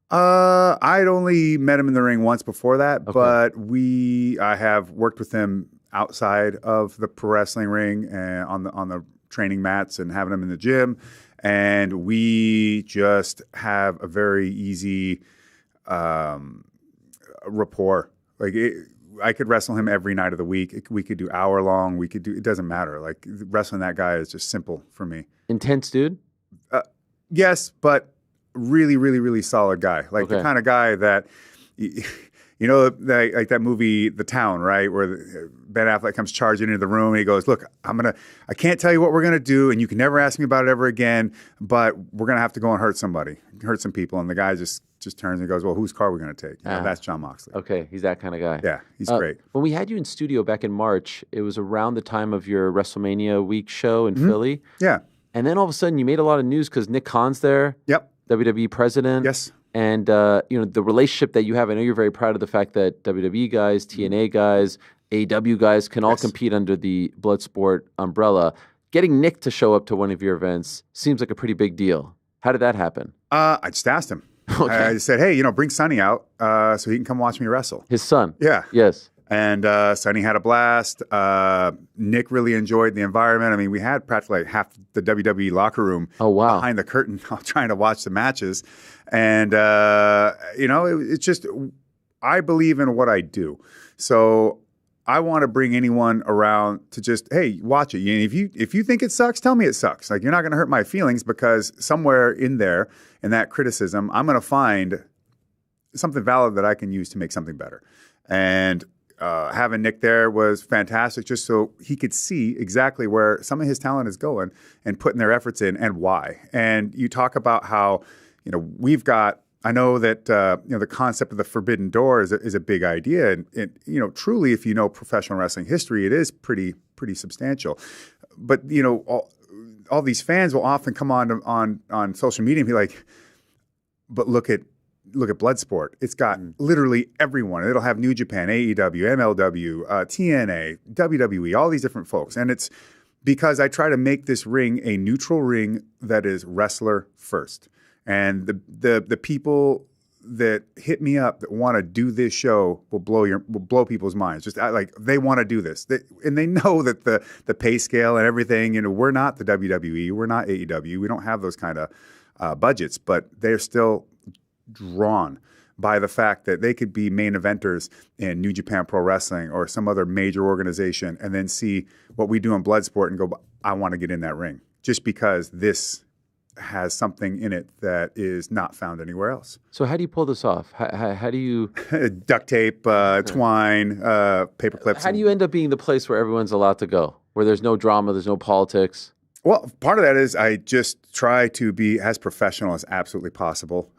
I'd only met him in the ring once before that, but I have worked with him outside of the pro wrestling ring and on the training mats and having him in the gym, and we just have a very easy rapport. Like I could wrestle him every night of the week. We could do hour long. It doesn't matter. Like, wrestling that guy is just simple for me. Intense dude? Yes, but really, really, really solid guy. Like the kind of guy that. Like that movie, The Town, right? Where Ben Affleck comes charging into the room and he goes, "Look, I can't tell you what we're going to do, and you can never ask me about it ever again, but we're going to have to go and hurt some people." And the guy just turns and goes, "Well, whose car are we going to take?" That's John Moxley. Okay, he's that kind of guy. Yeah, he's great. When we had you in studio back in March, it was around the time of your WrestleMania week show in Philly. Yeah. And then all of a sudden you made a lot of news because Nick Khan's there. Yep. WWE president. Yes. And, the relationship that you have, I know you're very proud of the fact that WWE guys, TNA guys, AEW guys can all compete under the Bloodsport umbrella. Getting Nick to show up to one of your events seems like a pretty big deal. How did that happen? I just asked him. I said, "Hey, bring Sonny out so he can come watch me wrestle." His son? Yeah. Yes. And Sonny had a blast. Nick really enjoyed the environment. I mean, we had practically like half the WWE locker room behind the curtain trying to watch the matches. And, it's just, I believe in what I do. So I want to bring anyone around to just, hey, watch it. If you think it sucks, tell me it sucks. Like, you're not going to hurt my feelings, because somewhere in there, in that criticism, I'm going to find something valid that I can use to make something better. And having Nick there was fantastic, just so he could see exactly where some of his talent is going and putting their efforts in and why. And you talk about how, we've got. I know that the concept of the forbidden door is a big idea, and truly, if you know professional wrestling history, it is pretty substantial. But all these fans will often come on social media and be like, "But look at Bloodsport. It's got literally everyone. It'll have New Japan, AEW, MLW, TNA, WWE, all these different folks. And it's because I try to make this ring a neutral ring that is wrestler first. And the people that hit me up that want to do this show will blow people's minds. Just like they want to do this, and they know that the pay scale and everything. We're not the WWE, we're not AEW, we don't have those kind of budgets, but they're still drawn by the fact that they could be main eventers in New Japan Pro Wrestling or some other major organization, and then see what we do in Bloodsport and go, I want to get in that ring, just because this has something in it that is not found anywhere else. So how do you pull this off? How do you... Duct tape, twine, paper clips. How do you end up being the place where everyone's allowed to go, where there's no drama, there's no politics? Well, part of that is I just try to be as professional as absolutely possible,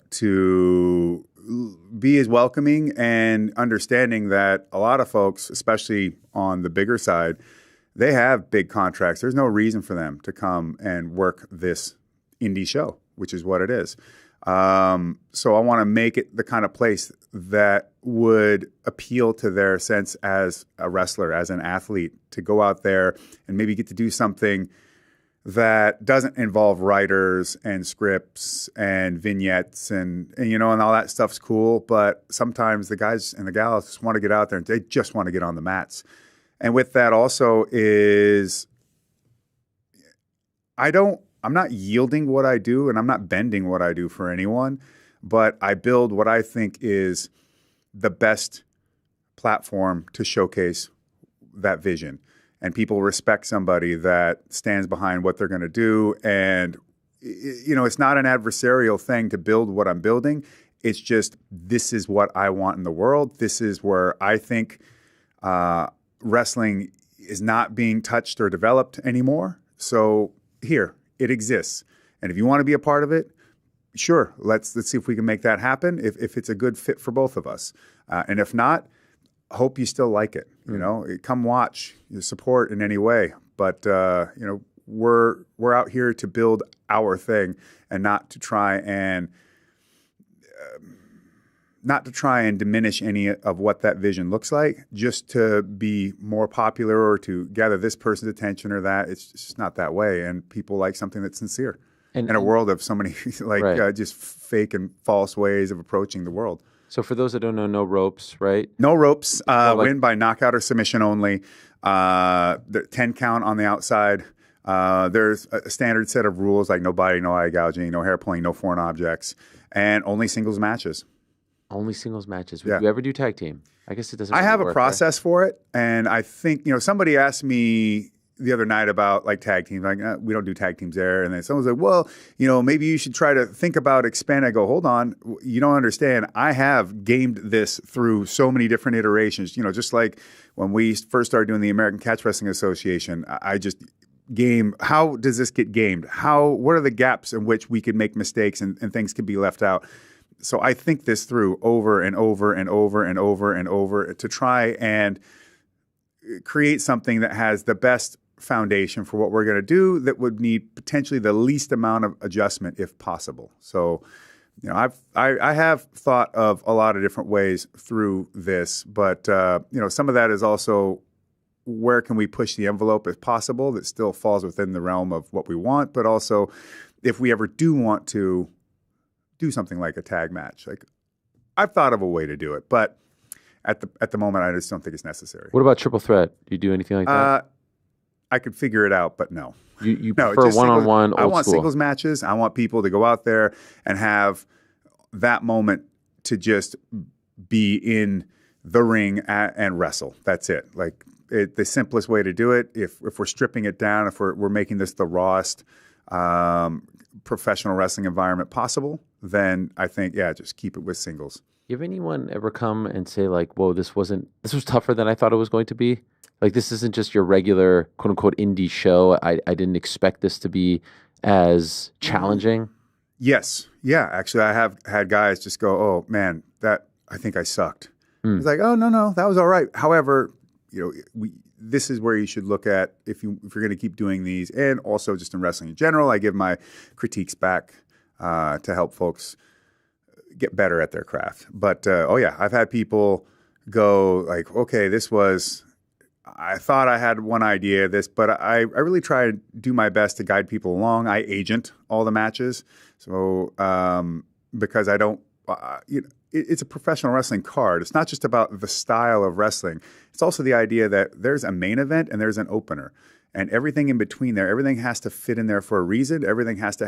to be as welcoming and understanding that a lot of folks, especially on the bigger side, they have big contracts. There's no reason for them to come and work this indie show, which is what it is. So I want to make it the kind of place that would appeal to their sense as a wrestler, as an athlete, to go out there and maybe get to do something that doesn't involve writers and scripts and vignettes and all that stuff's cool. But sometimes the guys and the gals just want to get out there and they just want to get on the mats. And with that also is I'm not yielding what I do and I'm not bending what I do for anyone, but I build what I think is the best platform to showcase that vision. And people respect somebody that stands behind what they're going to do. And, it's not an adversarial thing to build what I'm building. It's just, this is what I want in the world. This is where I think wrestling is not being touched or developed anymore. So here, it exists. And if you want to be a part of it, sure, let's see if we can make that happen, if it's a good fit for both of us. And if not, hope you still like it. Come watch, support in any way. But we're out here to build our thing and not to try and diminish any of what that vision looks like, just to be more popular or to gather this person's attention or that. It's just not that way. And people like something that's sincere in a world of so many just fake and false ways of approaching the world. So for those that don't know, no ropes, right? No ropes. Win by knockout or submission only. 10 count on the outside. There's a standard set of rules like no body, no eye gouging, no hair pulling, no foreign objects, and only singles matches. Only singles matches. Would you ever do tag team? I guess it doesn't. I have a work, process for it, and I think somebody asked me the other night about like tag teams. Like we don't do tag teams there, and then someone's like, "Well, maybe you should try to think about expand." I go, "Hold on, you don't understand. I have gamed this through so many different iterations. Just like when we first started doing the American Catch Wrestling Association, I just game. How does this get gamed? What are the gaps in which we could make mistakes and things could be left out?" So I think this through over and over and over and over and over to try and create something that has the best foundation for what we're going to do that would need potentially the least amount of adjustment if possible. So, I have thought of a lot of different ways through this, but some of that is also where can we push the envelope if possible that still falls within the realm of what we want, but also if we ever do want to do something like a tag match. Like I've thought of a way to do it, but at the moment, I just don't think it's necessary. What about triple threat? Do you do anything like that? I could figure it out, but no. You prefer one-on-one, old school? I want singles matches. I want people to go out there and have that moment to just be in the ring and wrestle. That's it. Like the simplest way to do it. If we're stripping it down, if we're making this the rawest professional wrestling environment possible, then I think, yeah, just keep it with singles. You have anyone ever come and say like, whoa, this was tougher than I thought it was going to be? Like, this isn't just your regular quote unquote indie show. I didn't expect this to be as challenging. Yes. Yeah. Actually, I have had guys just go, oh man, I think I sucked. It's like, oh, no, that was all right. However, this is where you should look at if you're going to keep doing these, and also just in wrestling in general, I give my critiques back to help folks get better at their craft. But I've had people go like, okay, I thought I had one idea of this, but I really try to do my best to guide people along. I agent all the matches, so because I don't, it's a professional wrestling card. It's not just about the style of wrestling. It's also the idea that there's a main event and there's an opener. And everything in between there, everything has to fit in there for a reason. Everything has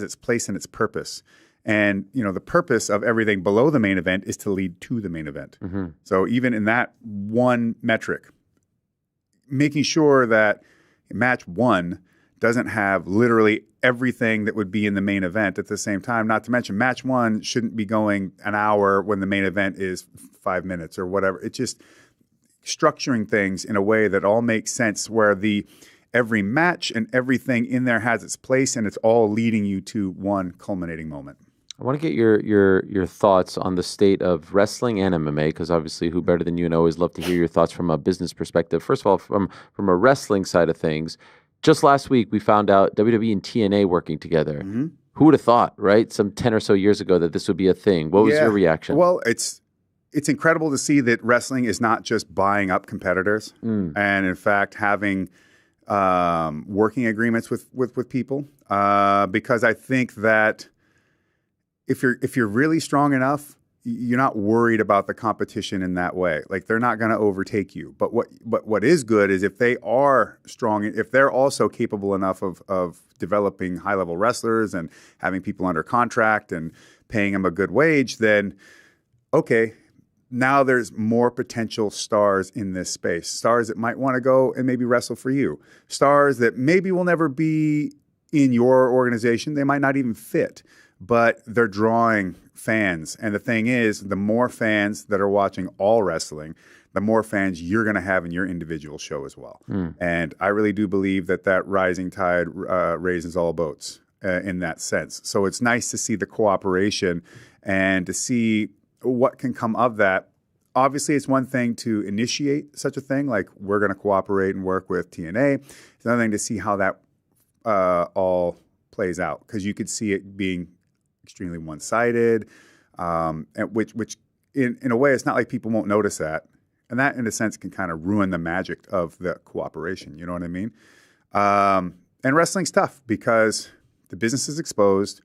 its place and its purpose. And, the purpose of everything below the main event is to lead to the main event. Mm-hmm. So even in that one metric, making sure that match one doesn't have literally everything that would be in the main event at the same time. Not to mention match one shouldn't be going an hour when the main event is 5 minutes or whatever. It's just structuring things in a way that all makes sense, where every match and everything in there has its place, and it's all leading you to one culminating moment. I want to get your thoughts on the state of wrestling and MMA, because obviously who better than you, and I always love to hear your thoughts from a business perspective. First of all, from a wrestling side of things, just last week we found out WWE and TNA working together. Mm-hmm. Who would have thought, right? Some 10 or so years ago that this would be a thing. What was your reaction? Well, it's incredible to see that wrestling is not just buying up competitors, and in fact having working agreements with people, because I think that if you're really strong enough, you're not worried about the competition in that way. Like, they're not going to overtake you. But what is good is if they are strong, if they're also capable enough of developing high-level wrestlers and having people under contract and paying them a good wage, then okay, now there's more potential stars in this space. Stars that might want to go and maybe wrestle for you. Stars that maybe will never be in your organization. They might not even fit, but they're drawing fans. And the thing is, the more fans that are watching all wrestling, the more fans you're going to have in your individual show as well. And I really do believe that rising tide raises all boats in that sense. So it's nice to see the cooperation and to see what can come of that. Obviously, it's one thing to initiate such a thing, like we're going to cooperate and work with TNA. It's another thing to see how that all plays out, because you could see it being extremely one-sided, and which in a way, it's not like people won't notice that. And that, in a sense, can kind of ruin the magic of the cooperation. You know what I mean? And wrestling's tough because the business is exposed.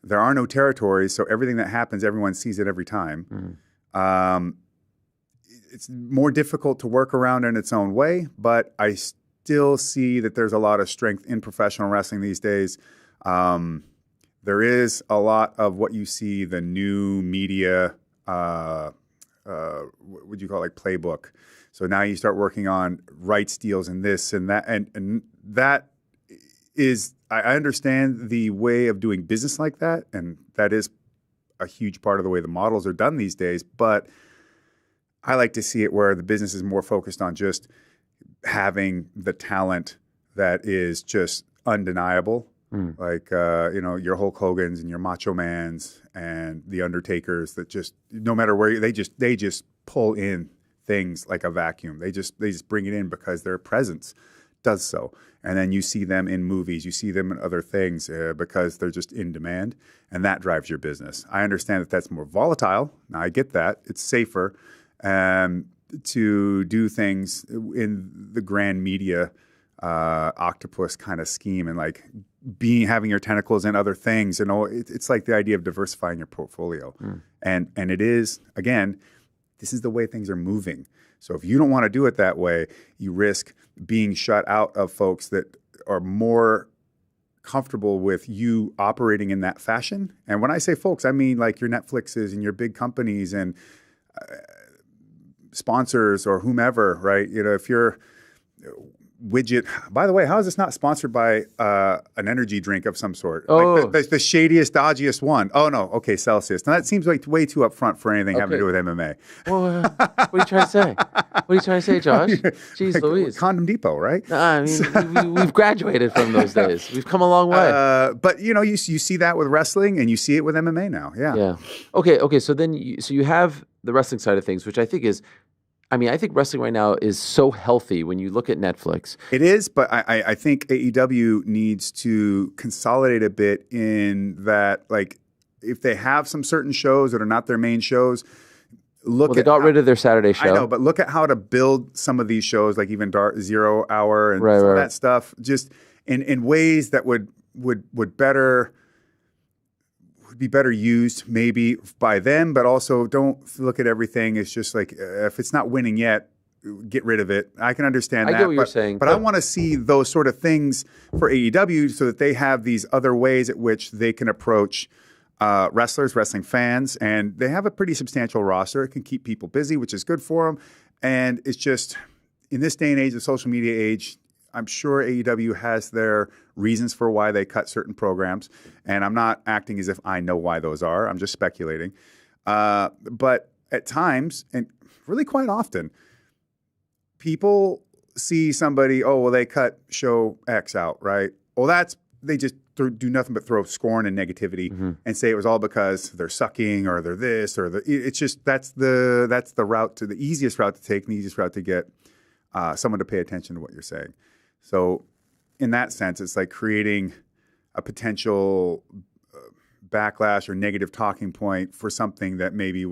There are no territories, so everything that happens, everyone sees it every time. It's more difficult to work around in its own way, but I still see that there's a lot of strength in professional wrestling these days. There is a lot of what you see, the new media, what would you call it, like playbook. So now you start working on rights deals and this and that. And that is, I understand the way of doing business like that. And that is a huge part of the way the models are done these days. But I like to see it where the business is more focused on just having the talent that is just undeniable. Like, your Hulk Hogan's and your Macho Man's and the Undertakers that just, no matter where, they just pull in things like a vacuum. They just bring it in because their presence does so. And then you see them in movies, you see them in other things because they're just in demand, and that drives your business. I understand that that's more volatile. Now, I get that. It's safer to do things in the grand media octopus kind of scheme, and like having your tentacles in other things, and it's like the idea of diversifying your portfolio. And it is, again, this is the way things are moving. So if you don't want to do it that way, you risk being shut out of folks that are more comfortable with you operating in that fashion. And when I say folks, I mean like your Netflixes and your big companies and sponsors or whomever, right? widget. By the way, how is this not sponsored by an energy drink of some sort? Oh. Like the shadiest, dodgiest one. Oh, no. Okay, Celsius. Now, that seems like way too upfront for anything having to do with MMA. Well, what are you trying to say? What are you trying to say, Josh? Jeez Like, Louise. Condom Depot, right? I mean, we've graduated from those days. We've come a long way. But, you see that with wrestling, and you see it with MMA now. Yeah. Yeah. Okay. So then, you have the wrestling side of things, which I think is, I think wrestling right now is so healthy when you look at Netflix. It is, but I think AEW needs to consolidate a bit in that, like, if they have some certain shows that are not their main shows, they got rid of their Saturday show. I know, but look at how to build some of these shows, like even Dark 0 Hour and some of that stuff, just in ways that would be better used maybe by them, but also don't look at everything as just like, if it's not winning yet, get rid of it. I can understand that. I get what you're saying. But I want to see those sort of things for AEW so that they have these other ways at which they can approach wrestlers, wrestling fans, and they have a pretty substantial roster. It can keep people busy, which is good for them. And it's just, in this day and age, the social media age, I'm sure AEW has their reasons for why they cut certain programs, and I'm not acting as if I know why those are. I'm just speculating. But at times, and really quite often, people see somebody, they cut show X out, right? Well, they just do nothing but throw scorn and negativity and say it was all because they're sucking or they're this or it's just that's the route to the easiest route to take and the easiest route to get someone to pay attention to what you're saying. So in that sense, it's like creating a potential backlash or negative talking point for something that maybe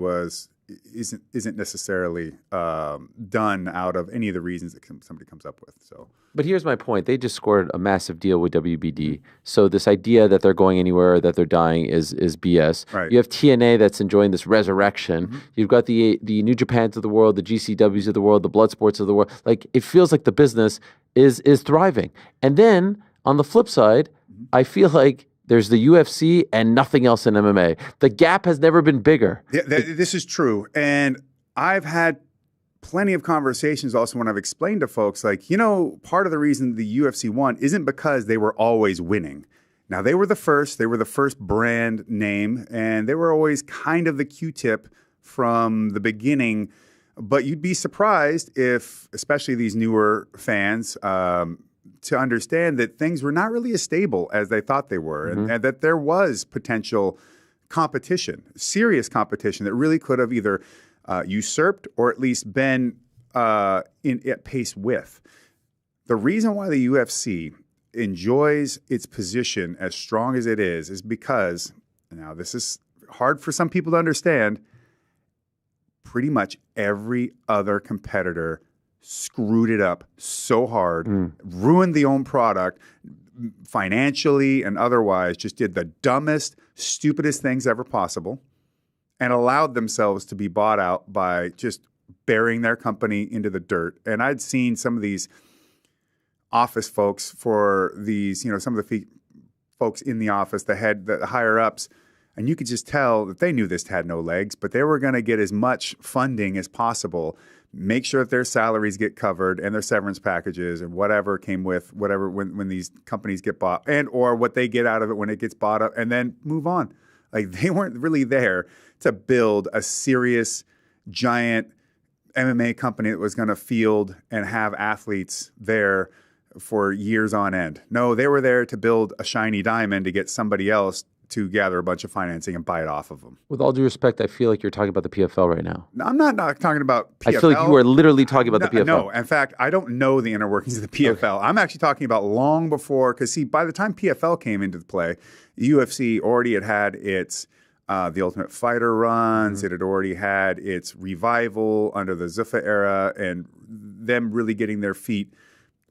isn't necessarily done out of any of the reasons that somebody comes up with. So, but here's my point: they just scored a massive deal with WBD. So this idea that they're going anywhere, that they're dying, is BS. Right. You have TNA that's enjoying this resurrection. You've got the New Japans of the world, the GCWs of the world, the Bloodsports of the world. Like, it feels like the business is thriving. And then on the flip side, I feel like there's the UFC and nothing else in MMA. The gap has never been bigger. Yeah, this is true. And I've had plenty of conversations also when I've explained to folks, like, part of the reason the UFC won isn't because they were always winning. Now, they were the first brand name, and they were always kind of the Q-tip from the beginning. But you'd be surprised if, especially these newer fans, to understand that things were not really as stable as they thought they were, and that there was potential competition, serious competition that really could have either usurped or at least been at pace with. The reason why the UFC enjoys its position as strong as it is because, now this is hard for some people to understand, pretty much every other competitor screwed it up so hard, ruined the own product financially and otherwise, just did the dumbest, stupidest things ever possible and allowed themselves to be bought out by just burying their company into the dirt. And I'd seen some of these office folks for these, some of the folks in the office, the higher ups, and you could just tell that they knew this had no legs, but they were going to get as much funding as possible, make sure that their salaries get covered and their severance packages and whatever came with whatever when these companies get bought and or what they get out of it when it gets bought up, and then move on. Like, they weren't really there to build a serious, giant MMA company that was going to field and have athletes there for years on end. No, they were there to build a shiny diamond to get somebody else to gather a bunch of financing and buy it off of them. With all due respect, I feel like you're talking about the PFL right now. No, I'm not talking about PFL. I feel like you are literally talking about the PFL. No, in fact, I don't know the inner workings of the PFL. Okay. I'm actually talking about long before, because see, by the time PFL came into play, the UFC already had its The Ultimate Fighter runs. It had already had its revival under the Zuffa era, and them really getting their feet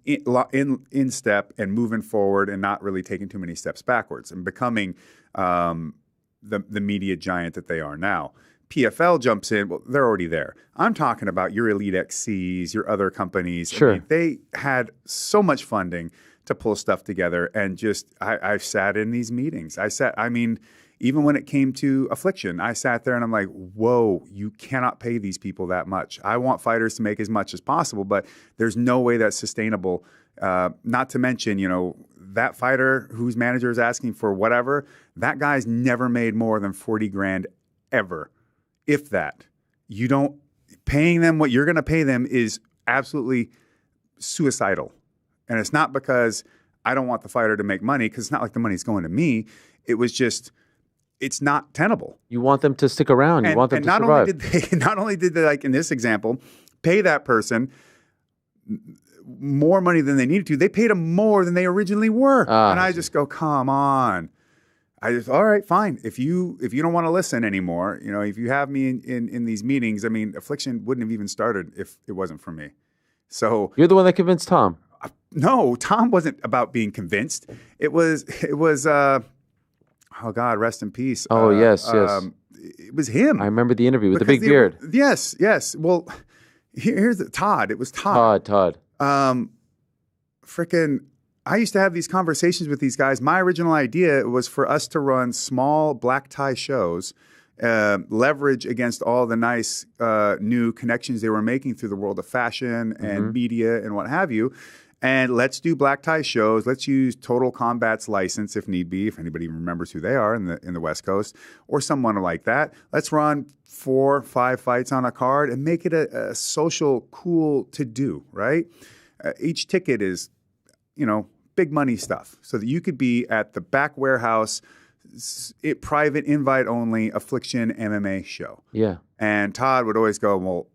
in step and moving forward and not really taking too many steps backwards and becoming the media giant that they are now. PFL jumps in. Well, they're already there. I'm talking about your Elite XCs, your other companies. Sure. I mean, they had so much funding to pull stuff together, and just I've sat in these meetings. Even when it came to Affliction, I sat there and I'm like, whoa, you cannot pay these people that much. I want fighters to make as much as possible, but there's no way that's sustainable Not to mention, that fighter whose manager is asking for whatever, that guy's never made more than 40 grand ever, if that. You don't paying them what you're going to pay them is absolutely suicidal. And it's not because I don't want the fighter to make money, because it's not like the money's going to me. It was just, it's not tenable. You want them to stick around. You want them to survive. Not only did they, like in this example, pay that person more money than they needed to, they paid them more than they originally were. And I just go, come on. All right, fine. If you don't want to listen anymore, if you have me in these meetings, I mean, Affliction wouldn't have even started if it wasn't for me. So you're the one that convinced Tom. No, Tom wasn't about being convinced. It was oh God, rest in peace. Oh, yes. It was him. I remember the interview with the big beard. Yes. Well, here's Todd. It was Todd. Todd. Frickin', I used to have these conversations with these guys. My original idea was for us to run small black tie shows, leverage against all the nice new connections they were making through the world of fashion and media and what have you. And let's do black tie shows. Let's use Total Combat's license if need be, if anybody remembers who they are in the West Coast, or someone like that. Let's run 4 or 5 fights on a card and make it a social, cool to do, right? Each ticket is, big money stuff, so that you could be at the back warehouse, private invite only Affliction MMA show. Yeah. And Todd would always go, well,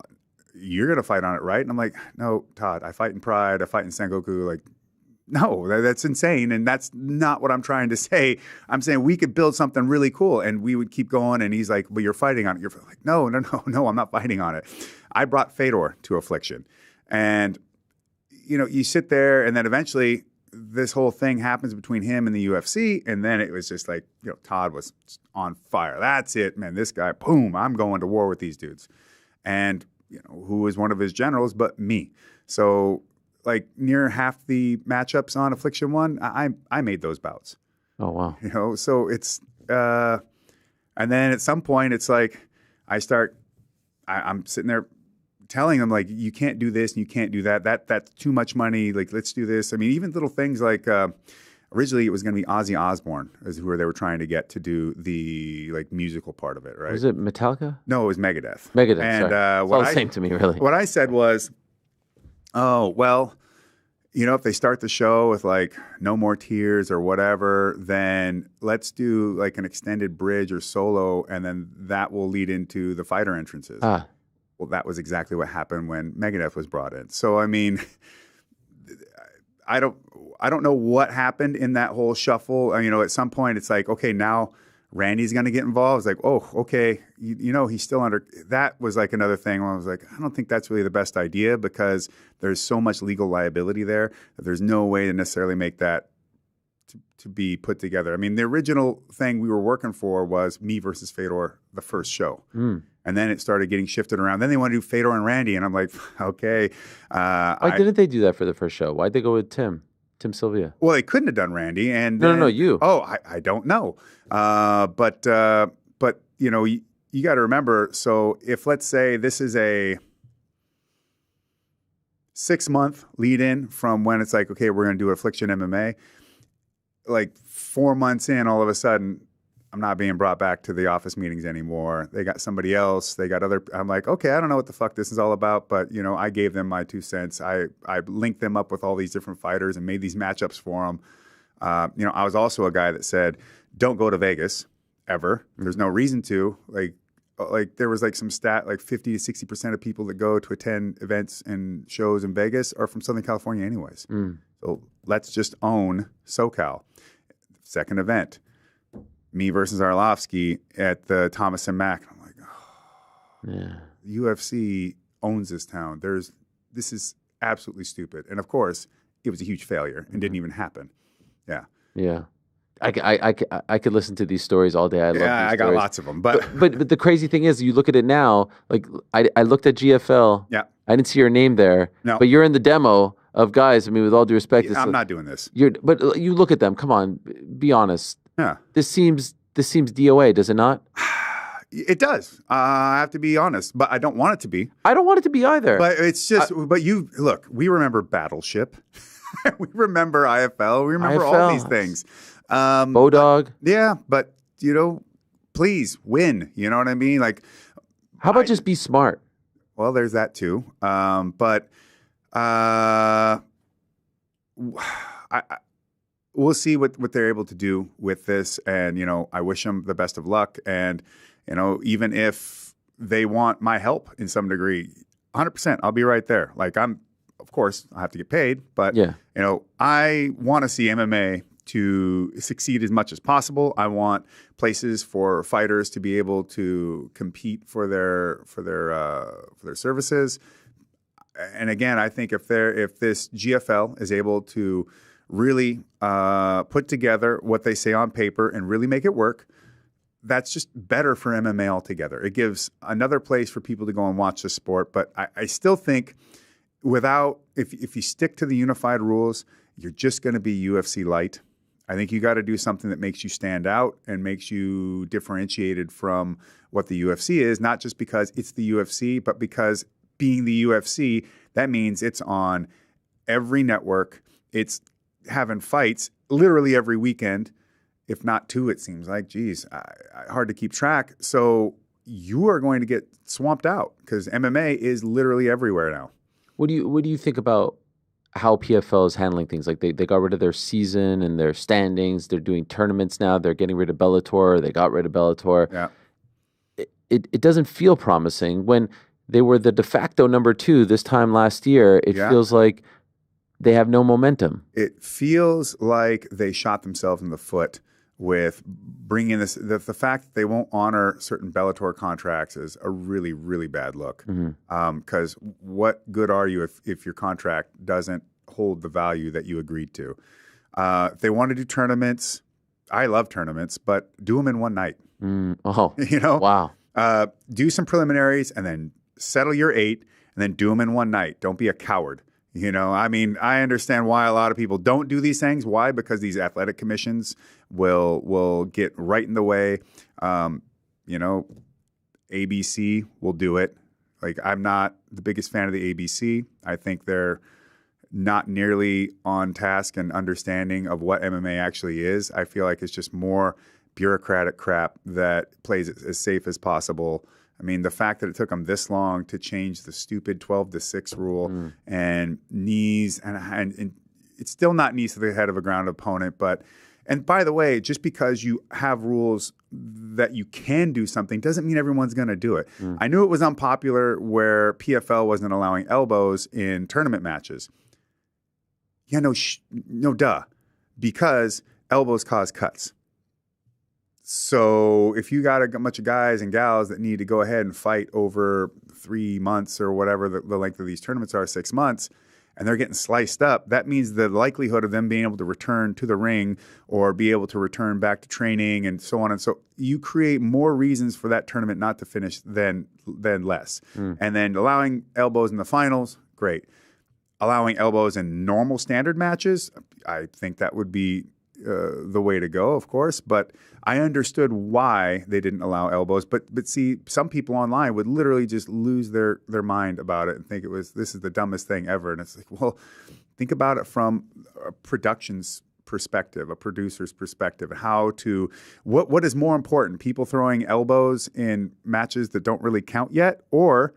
you're going to fight on it, right? And I'm like, no, Todd, I fight in Pride. I fight in Sengoku. Like, no, that's insane. And that's not what I'm trying to say. I'm saying we could build something really cool, and we would keep going. And he's like, well, you're fighting on it. You're like, no, I'm not fighting on it. I brought Fedor to Affliction. And, you sit there, and then eventually this whole thing happens between him and the UFC. And then it was just like, Todd was on fire. That's it, man. This guy, boom, I'm going to war with these dudes. And, who was one of his generals but me. So, like, near half the matchups on Affliction 1, I made those bouts. Oh, wow. So it's, and then at some point, it's like, I'm sitting there telling them, like, you can't do this and you can't do that. That's too much money. Like, let's do this. I mean, even little things like, originally it was going to be Ozzy Osbourne is who they were trying to get to do the musical part of it, right? Was it Metallica? No, it was Megadeth. Megadeth, and, sorry. It's all the same to me, really. What I said was, oh, well, if they start the show with No More Tears or whatever, then let's do an extended bridge or solo, and then that will lead into the fighter entrances. Well, that was exactly what happened when Megadeth was brought in. So, I mean, I don't know what happened in that whole shuffle. At some point it's like, okay, now Randy's going to get involved. It's like, oh, okay, he's still under. That was another thing where I was like, I don't think that's really the best idea, because there's so much legal liability there that there's no way to necessarily make that to be put together. I mean, the original thing we were working for was me versus Fedor, the first show. And then it started getting shifted around. Then they want to do Fedor and Randy, and I'm like, okay. Why didn't they do that for the first show? Why'd they go with Tim Sylvia? Well, they couldn't have done Randy. And no, you. Oh, I don't know. But you got to remember. So if, let's say, this is a 6-month lead in from when it's like, okay, we're going to do Affliction MMA. 4 months in, all of a sudden, I'm not being brought back to the office meetings anymore. They got somebody else. They got other. I'm like, okay, I don't know what the fuck this is all about, but I gave them my 2 cents. I linked them up with all these different fighters and made these matchups for them. I was also a guy that said, don't go to Vegas ever. There's no reason to. There was some stat 50 to 60% of people that go to attend events and shows in Vegas are from Southern California anyways. So let's just own SoCal. Second event, me versus Arlovsky at the Thomas and Mack. I'm like, yeah. UFC owns this town. This is absolutely stupid. And of course, it was a huge failure and didn't even happen. Yeah. Yeah. I could listen to these stories all day. I got lots of them. But the crazy thing is, you look at it now. I looked at GFL. Yeah. I didn't see your name there. No. But you're in the demo of guys. I mean, with all due respect, I'm not doing this. But you look at them. Come on, be honest. Yeah. This seems DOA, does it not? It does. I have to be honest, but I don't want it to be. I don't want it to be either. But it's just. But look. We remember Battleship. We remember IFL. We remember all these things. Bodog. Yeah, but please win. You know what I mean? Like, how about just be smart? Well, there's that too. We'll see what they're able to do with this. And, I wish them the best of luck. And, even if they want my help in some degree, 100%, I'll be right there. Like, of course, I have to get paid. But, I want to see MMA to succeed as much as possible. I want places for fighters to be able to compete for their services. And again, I think if this GFL is able to really put together what they say on paper and really make it work, that's just better for MMA altogether. It gives another place for people to go and watch the sport. But I still think if you stick to the unified rules, you're just going to be UFC light. I think you got to do something that makes you stand out and makes you differentiated from what the UFC is, not just because it's the UFC, but because being the UFC, that means it's on every network. It's having fights literally every weekend, if not two, it seems like. Geez, hard to keep track. So you are going to get swamped out because MMA is literally everywhere now. What do you think about how PFL is handling things? Like they got rid of their season and their standings. They're doing tournaments now. They're getting rid of Bellator. They got rid of Bellator. Yeah. It doesn't feel promising. When they were the de facto number 2 this time last year, it feels like they have no momentum. It feels like they shot themselves in the foot with bringing this. The fact that they won't honor certain Bellator contracts is a really, really bad look. Because what good are you if your contract doesn't hold the value that you agreed to? If they want to do tournaments, I love tournaments, but do them in one night. Wow. Do some preliminaries and then settle your 8 and then do them in one night. Don't be a coward. I understand why a lot of people don't do these things. Why? Because these athletic commissions will get right in the way. ABC will do it. Like, I'm not the biggest fan of the ABC. I think they're not nearly on task and understanding of what MMA actually is. I feel like it's just more bureaucratic crap that plays it as safe as possible. I mean, the fact that it took them this long to change the stupid 12-6 rule and knees, and it's still not knees to the head of a ground opponent. And by the way, just because you have rules that you can do something doesn't mean everyone's going to do it. I knew it was unpopular where PFL wasn't allowing elbows in tournament matches. Yeah, no, duh, because elbows cause cuts. So if you got a bunch of guys and gals that need to go ahead and fight over 3 months or whatever the length of these tournaments are, 6 months, and they're getting sliced up, that means the likelihood of them being able to return to the ring or be able to return back to training and so on. And so you create more reasons for that tournament not to finish than less. And then allowing elbows in the finals, great. Allowing elbows in normal standard matches, I think that would be the way to go, of course, but I understood why they didn't allow elbows. But see, some people online would literally just lose their mind about it and think this is the dumbest thing ever. And it's like, well, think about it from a production's perspective, a producer's perspective, what is more important, people throwing elbows in matches that don't really count yet, or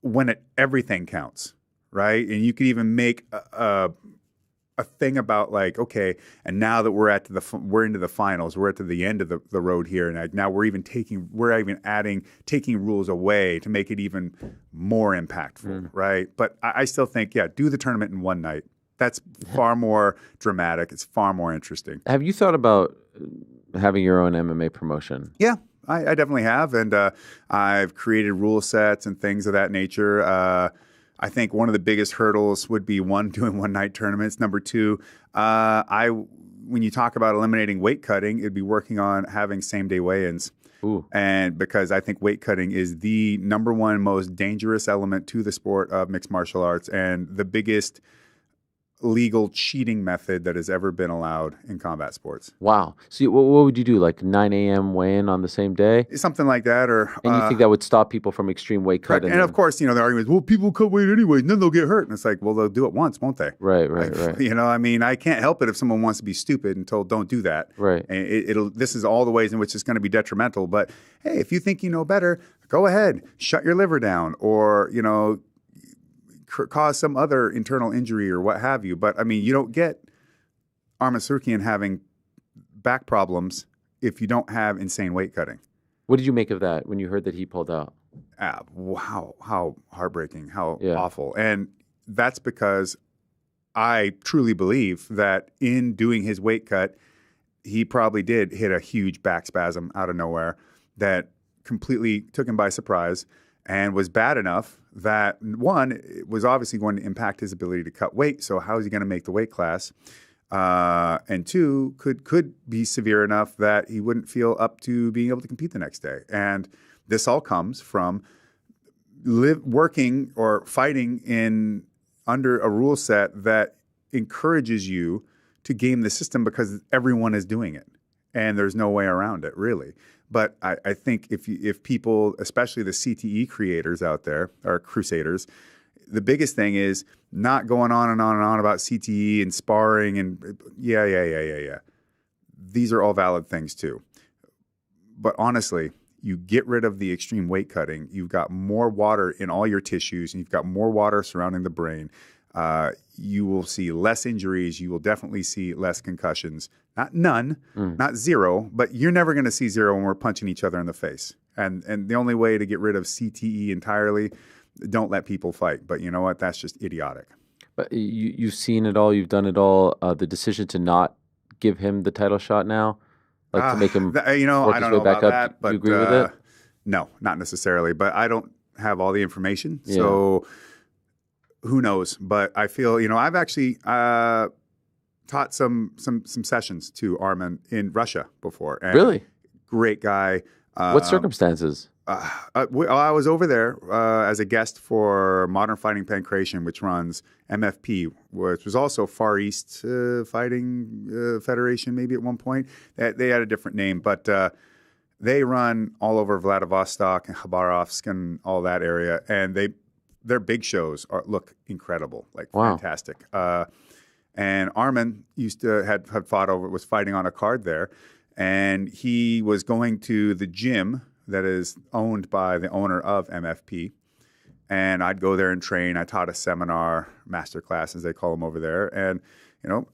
when everything counts, right? And you could even make a thing about like, okay, and now that we're into the finals, we're at the end of the road here, and now we're even taking rules away to make it even more impactful, right? But I still think, do the tournament in one night. That's far more dramatic. It's far more interesting. Have you thought about having your own MMA promotion? Yeah, I definitely have, and I've created rule sets and things of that nature. I think one of the biggest hurdles would be, one, doing one-night tournaments. Number two, when you talk about eliminating weight cutting, it'd be working on having same-day weigh-ins. And because I think weight cutting is the number one most dangerous element to the sport of mixed martial arts, and the biggest legal cheating method that has ever been allowed in combat sports. Wow. So what would you do? Like 9 a.m. weigh-in on the same day? Something like that, or And you think that would stop people from extreme weight correct. cutting? And of course, the argument is, well, people cut weight anyway, and then they'll get hurt. And it's like, well, they'll do it once, won't they? Right. I mean, I can't help it if someone wants to be stupid and told, don't do that. Right. And this is all the ways in which it's going to be detrimental. But hey, if you think you know better, go ahead, shut your liver down, or cause some other internal injury or what have you. But I mean, you don't get Arman Tsarukyan having back problems if you don't have insane weight cutting. What did you make of that when you heard that he pulled out? Wow, how heartbreaking, how awful. And that's because I truly believe that in doing his weight cut, he probably did hit a huge back spasm out of nowhere that completely took him by surprise and was bad enough that, one, it was obviously going to impact his ability to cut weight. So how is he going to make the weight class? And two, could be severe enough that he wouldn't feel up to being able to compete the next day. And this all comes from working or fighting under a rule set that encourages you to game the system because everyone is doing it. And there's no way around it, really. But I think if people, especially the CTE creators out there, or crusaders, the biggest thing is not going on and on and on about CTE and sparring and yeah. These are all valid things too. But honestly, you get rid of the extreme weight cutting, you've got more water in all your tissues, and you've got more water surrounding the brain. You will see less injuries. You will definitely see less concussions. Not none, not zero, but you're never going to see zero when we're punching each other in the face. And the only way to get rid of CTE entirely, don't let people fight. But you know what? That's just idiotic. But you've seen it all. You've done it all. The decision to not give him the title shot now, like to make him work I don't his know way back about up. that, but Do you agree with it? No, not necessarily. But I don't have all the information, so who knows? But I feel I've actually taught some sessions to Arman in Russia before. And really? Great guy. What circumstances? I was over there as a guest for Modern Fighting Pankration, which runs MFP, which was also Far East Fighting Federation, maybe at one point. They had a different name, but they run all over Vladivostok and Khabarovsk and all that area, and their big shows look incredible, like fantastic. And Arman was fighting on a card there, and he was going to the gym that is owned by the owner of MFP. And I'd go there and train. I taught a seminar, master class, as they call them over there. And,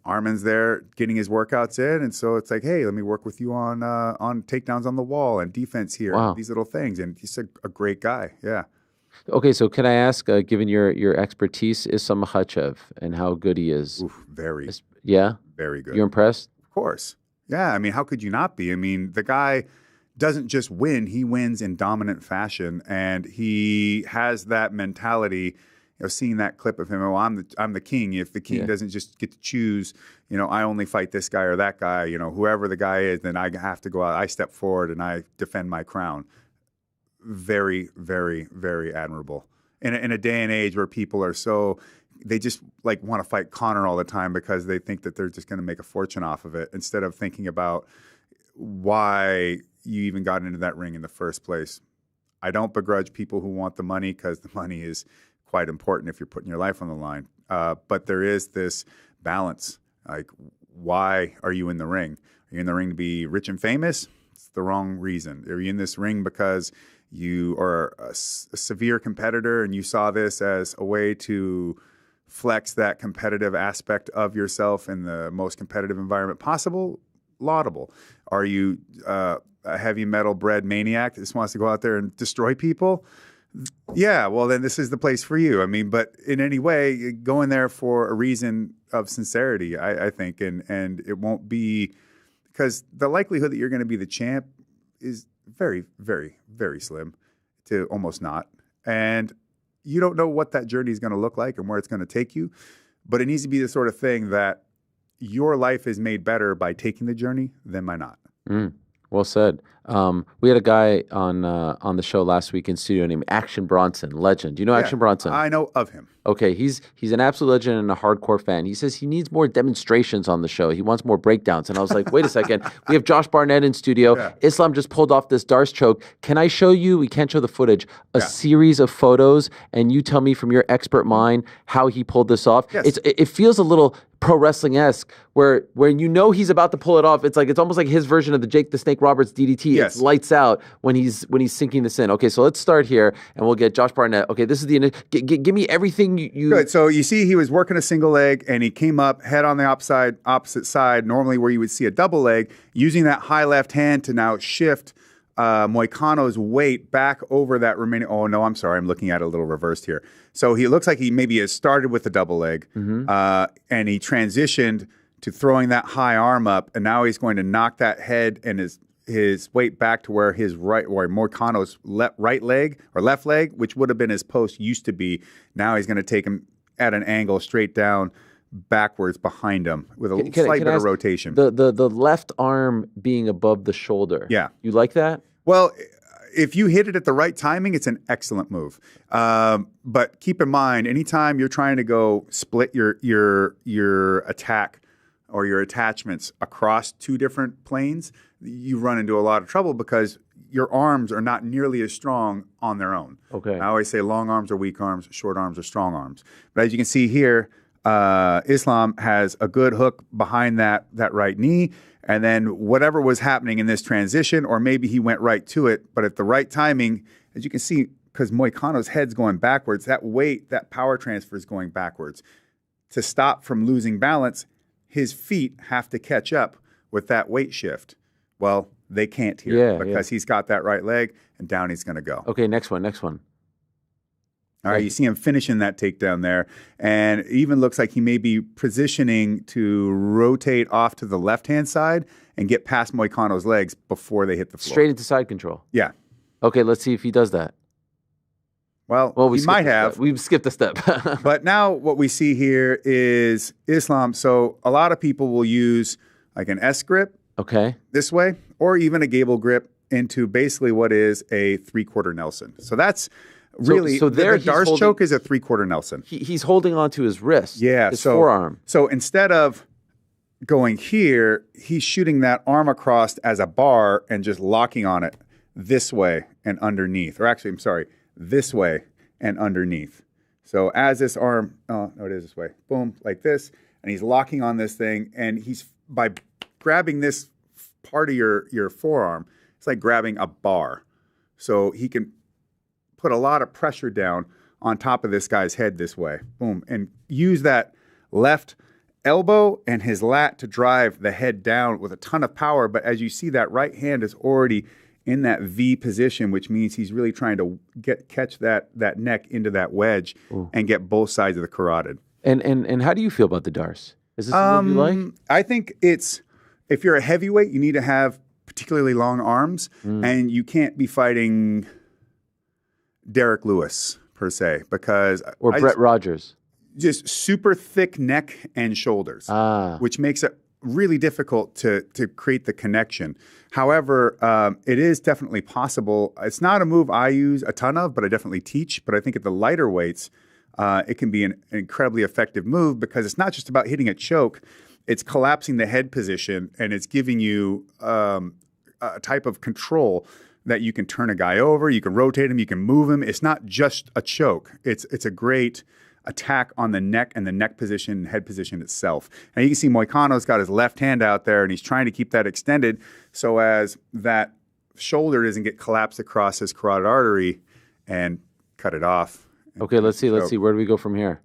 Arman's there getting his workouts in. And so it's like, hey, let me work with you on takedowns on the wall and defense here, and these little things. And he's a great guy. Yeah. Okay, so can I ask, given your expertise, Islam Makhachev and how good he is? Oof, very. Yeah? Very good. You're impressed? Of course. Yeah, I mean, how could you not be? I mean, the guy doesn't just win, he wins in dominant fashion, and he has that mentality. Seeing that clip of him, I'm the king. If the king doesn't just get to choose, I only fight this guy or that guy, whoever the guy is, then I have to go out. I step forward and I defend my crown. Very, very, very admirable. In a day and age where people are they just want to fight Conor all the time because they think that they're just going to make a fortune off of it, instead of thinking about why you even got into that ring in the first place. I don't begrudge people who want the money, because the money is quite important if you're putting your life on the line. But there is this balance. Like, why are you in the ring? Are you in the ring to be rich and famous? It's the wrong reason. Are you in this ring because you are a severe competitor and you saw this as a way to flex that competitive aspect of yourself in the most competitive environment possible? Laudable. Are you a heavy metal bred maniac that just wants to go out there and destroy people? Yeah, well, then this is the place for you. I mean, but in any way, go in there for a reason of sincerity, I think, and it won't be, because the likelihood that you're going to be the champ is very, very, very slim to almost not. And you don't know what that journey is going to look like and where it's going to take you, but it needs to be the sort of thing that your life is made better by taking the journey than by not. Well said. We had a guy on the show last week in studio named Action Bronson, legend. Do you know Action Bronson? I know of him. Okay, he's an absolute legend and a hardcore fan. He says he needs more demonstrations on the show. He wants more breakdowns. And I was like, wait a second. We have Josh Barnett in studio. Yeah. Islam just pulled off this Darce choke. Can I show you, we can't show the footage, a series of photos, and you tell me from your expert mind how he pulled this off? Yes. It feels a little pro wrestling-esque where you know he's about to pull it off. It's almost like his version of the Jake the Snake Roberts DDT. Yes. It's lights out when he's sinking this in. Okay, so let's start here and we'll get Josh Barnett. Okay, this is give me everything you Good. So you see he was working a single leg and he came up head on the opposite side, normally where you would see a double leg, using that high left hand to now shift Moicano's weight back over that remaining. Oh, no, I'm sorry. I'm looking at it a little reversed here. So he looks like he maybe has started with the double leg and he transitioned to throwing that high arm up. And now he's going to knock that head and his weight back to where Moicano's right leg or left leg, which would have been his post, used to be. Now he's going to take him at an angle straight down backwards behind him with a slight bit of rotation. The left arm being above the shoulder. Yeah. You like that? Well, if you hit it at the right timing, it's an excellent move. But keep in mind, anytime you're trying to go split your attack or your attachments across two different planes, you run into a lot of trouble because your arms are not nearly as strong on their own. Okay. I always say long arms are weak arms, short arms are strong arms. But as you can see here, Islam has a good hook behind that right knee. And then whatever was happening in this transition, or maybe he went right to it, but at the right timing, as you can see, because Moicano's head's going backwards, that weight, that power transfer is going backwards. To stop from losing balance, his feet have to catch up with that weight shift. Well, they can't here because he's got that right leg, and down he's going to go. Okay, next one. All right, you see him finishing that takedown there, and it even looks like he may be positioning to rotate off to the left-hand side and get past Moicano's legs before they hit the floor. Straight into side control. Yeah. Okay, let's see if he does that. Well, he might have. We've skipped a step. But now what we see here is Islam. So a lot of people will use like an S grip this way, or even a gable grip into basically what is a three-quarter Nelson. So that's really, so there the Darce choke is a three-quarter Nelson. He's holding onto his wrist, his forearm. So instead of going here, he's shooting that arm across as a bar and just locking on it this way and underneath. Or actually, I'm sorry, this way and underneath. So as this arm, it is this way, boom, like this, and he's locking on this thing, and he's, by grabbing this part of your forearm, it's like grabbing a bar. So he can put a lot of pressure down on top of this guy's head this way, boom, and use that left elbow and his lat to drive the head down with a ton of power. But as you see, that right hand is already in that V position, which means he's really trying to catch that neck into that wedge and get both sides of the carotid. And how do you feel about the Darce? Is this a move you like? I think it's, if you're a heavyweight, you need to have particularly long arms, and you can't be fighting Derek Lewis per se, because Brett Rogers. Just super thick neck and shoulders, which makes it really difficult to create the connection. However, it is definitely possible. It's not a move I use a ton of, but I definitely teach. But I think at the lighter weights, it can be an incredibly effective move because it's not just about hitting a choke. It's collapsing the head position, and it's giving you a type of control that you can turn a guy over, you can rotate him, you can move him. It's not just a choke. It's a great attack on the neck and the neck position and head position itself. And you can see Moicano's got his left hand out there, and he's trying to keep that extended so as that shoulder doesn't get collapsed across his carotid artery and cut it off. Okay, let's see. Where do we go from here?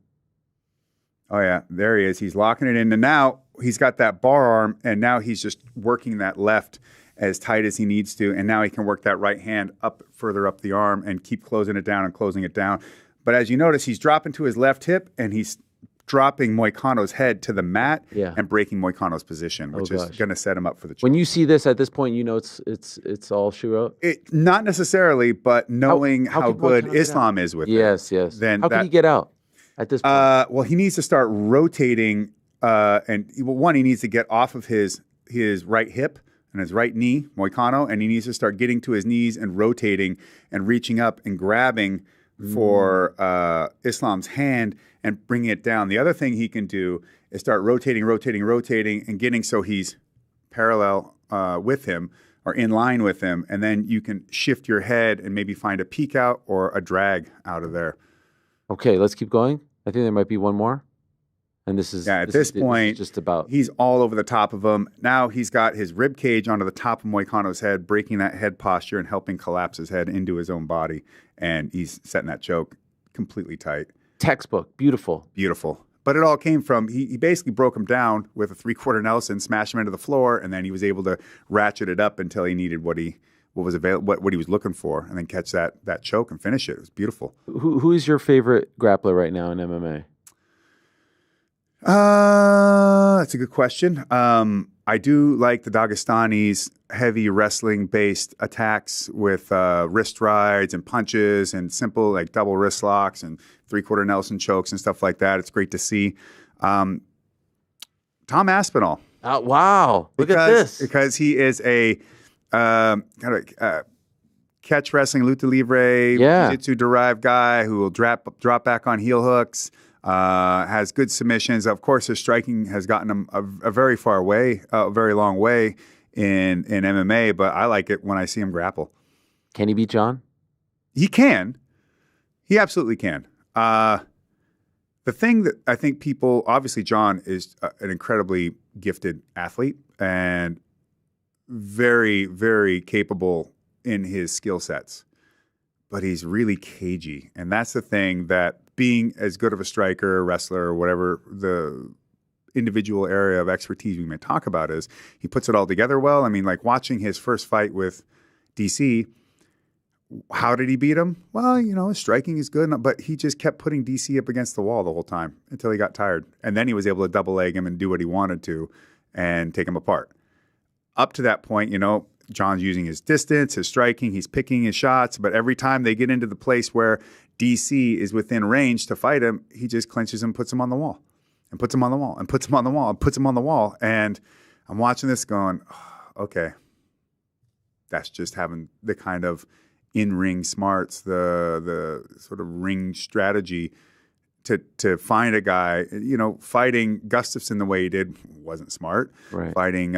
Oh, yeah, there he is. He's locking it in, and now he's got that bar arm, and now he's just working that left as tight as he needs to, and now he can work that right hand up further up the arm and keep closing it down and closing it down. But as you notice, he's dropping to his left hip, and he's dropping Moicano's head to the mat and breaking Moicano's position, which is going to set him up for the choke. When you see this at this point, you know it's all shoe out? Not necessally, but knowing how good Islam is with it. Yes. Then how can he get out at this point? Well, he needs to start rotating, and one, he needs to get off of his right hip and his right knee, Moicano, and he needs to start getting to his knees and rotating and reaching up and grabbing for Islam's hand and bringing it down. The other thing he can do is start rotating, and getting so he's parallel with him or in line with him, and then you can shift your head and maybe find a peek out or a drag out of there. Okay, let's keep going. I think there might be one more. And this is at this point, just about he's all over the top of him. Now he's got his rib cage onto the top of Moicano's head, breaking that head posture and helping collapse his head into his own body. And he's setting that choke completely tight. Textbook, beautiful. But it all came from he basically broke him down with a 3/4 Nelson, smashed him into the floor, and then he was able to ratchet it up until he needed what he was looking for, and then catch that choke and finish it. It was beautiful. Who is your favorite grappler right now in MMA? That's a good question. I do like the Dagestani's heavy wrestling-based attacks with wrist rides and punches and simple like double wrist locks and 3/4 Nelson chokes and stuff like that. It's great to see. Tom Aspinall. Wow. Look at this. Because he is a kind of catch wrestling, lucha libre, jiu-jitsu-derived guy who will drop back on heel hooks. Has good submissions. Of course, his striking has gotten him a very long way in MMA, but I like it when I see him grapple. Can he beat John? He can. He absolutely can. The thing that I think people, obviously John is an incredibly gifted athlete and very, very capable in his skill sets, but he's really cagey. And that's the thing that being as good of a striker, wrestler, or whatever the individual area of expertise we may talk about is, he puts it all together well. I mean, like watching his first fight with DC, how did he beat him? Well, his striking is good, but he just kept putting DC up against the wall the whole time until he got tired. And then he was able to double leg him and do what he wanted to and take him apart. Up to that point, John's using his distance, his striking, he's picking his shots, but every time they get into the place where DC is within range to fight him, he just clinches him, puts him on the wall, and puts him on the wall, and puts him on the wall, and puts him on the wall. And I'm watching this going, okay, that's just having the kind of in-ring smarts, the sort of ring strategy to find a guy. Fighting Gustafsson the way he did wasn't smart. Right. Fighting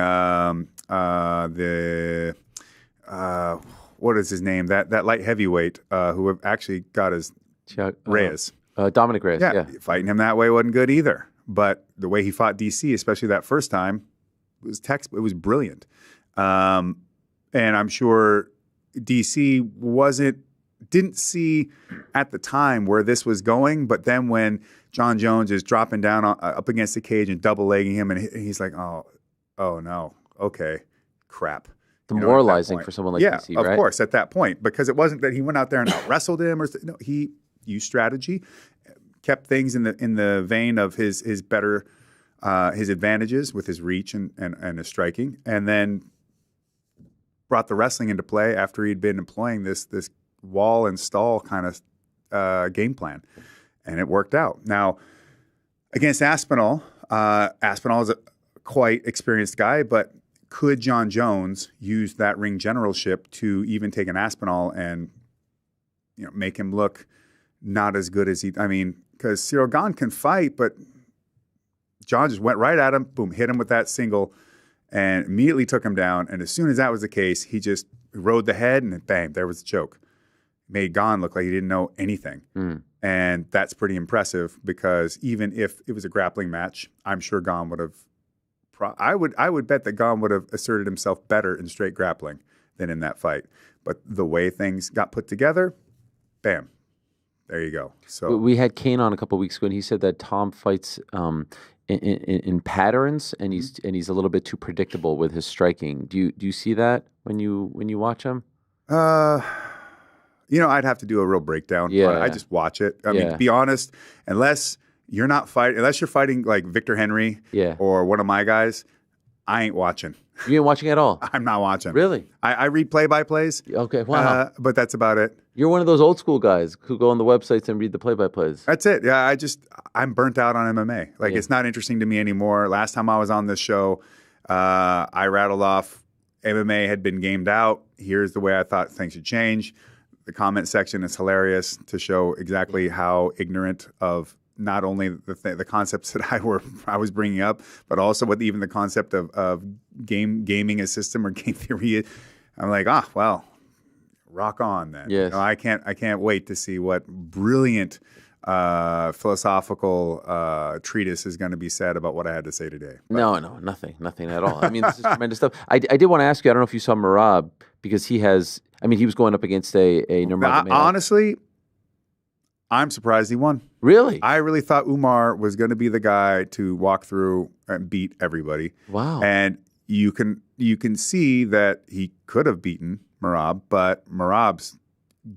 what is his name? That light heavyweight who actually got his Reyes. Dominic Reyes, yeah. Fighting him that way wasn't good either. But the way he fought DC, especially that first time, it was brilliant. And I'm sure DC didn't see at the time where this was going, but then when John Jones is dropping down up against the cage and double legging him, and he's like, oh no, okay, crap. Demoralizing for someone like DC, right? Yeah, of course, at that point, because it wasn't that he went out there and out-wrestled him. He used strategy, kept things in the vein of his better, his advantages with his reach and his striking, and then brought the wrestling into play after he'd been employing this wall and stall kind of game plan, and it worked out. Now, against Aspinall, Aspinall is a quite experienced guy, but could John Jones use that ring generalship to even take an Aspinall and make him look not as good as because Cyril Gane can fight, but John just went right at him, boom, hit him with that single, and immediately took him down. And as soon as that was the case, he just rode the head, and bang, there was the choke. Made Gane look like he didn't know anything. And that's pretty impressive, because even if it was a grappling match, I'm sure Gane would have I would bet that Gane would have asserted himself better in straight grappling than in that fight. But the way things got put together, bam, there you go. So we had Kane on a couple of weeks ago, and he said that Tom fights in patterns, and he's a little bit too predictable with his striking. Do you see that when you watch him? I'd have to do a real breakdown. Yeah, I just watch it. I mean, to be honest, unless you're fighting like Victor Henry or one of my guys, I ain't watching. You ain't watching at all? I'm not watching. Really? I read play-by-plays. Okay, wow. But that's about it. You're one of those old school guys who go on the websites and read the play-by-plays. That's it. Yeah, I'm burnt out on MMA. Like, it's not interesting to me anymore. Last time I was on this show, I rattled off MMA had been gamed out. Here's the way I thought things should change. The comment section is hilarious to show exactly how ignorant of not only the concepts that I was bringing up, but also what even the concept of gaming a system or game theory is. I'm like, well, rock on then. Yes. I can't wait to see what brilliant philosophical treatise is going to be said about what I had to say today. But No, nothing at all. I mean, this is tremendous stuff. I did want to ask you, I don't know if you saw Merab, because he was going up against a Nurmagomedov. honestly, I'm surprised he won. Really? I really thought Umar was going to be the guy to walk through and beat everybody. Wow. And you can see that he could have beaten Merab, but Merab's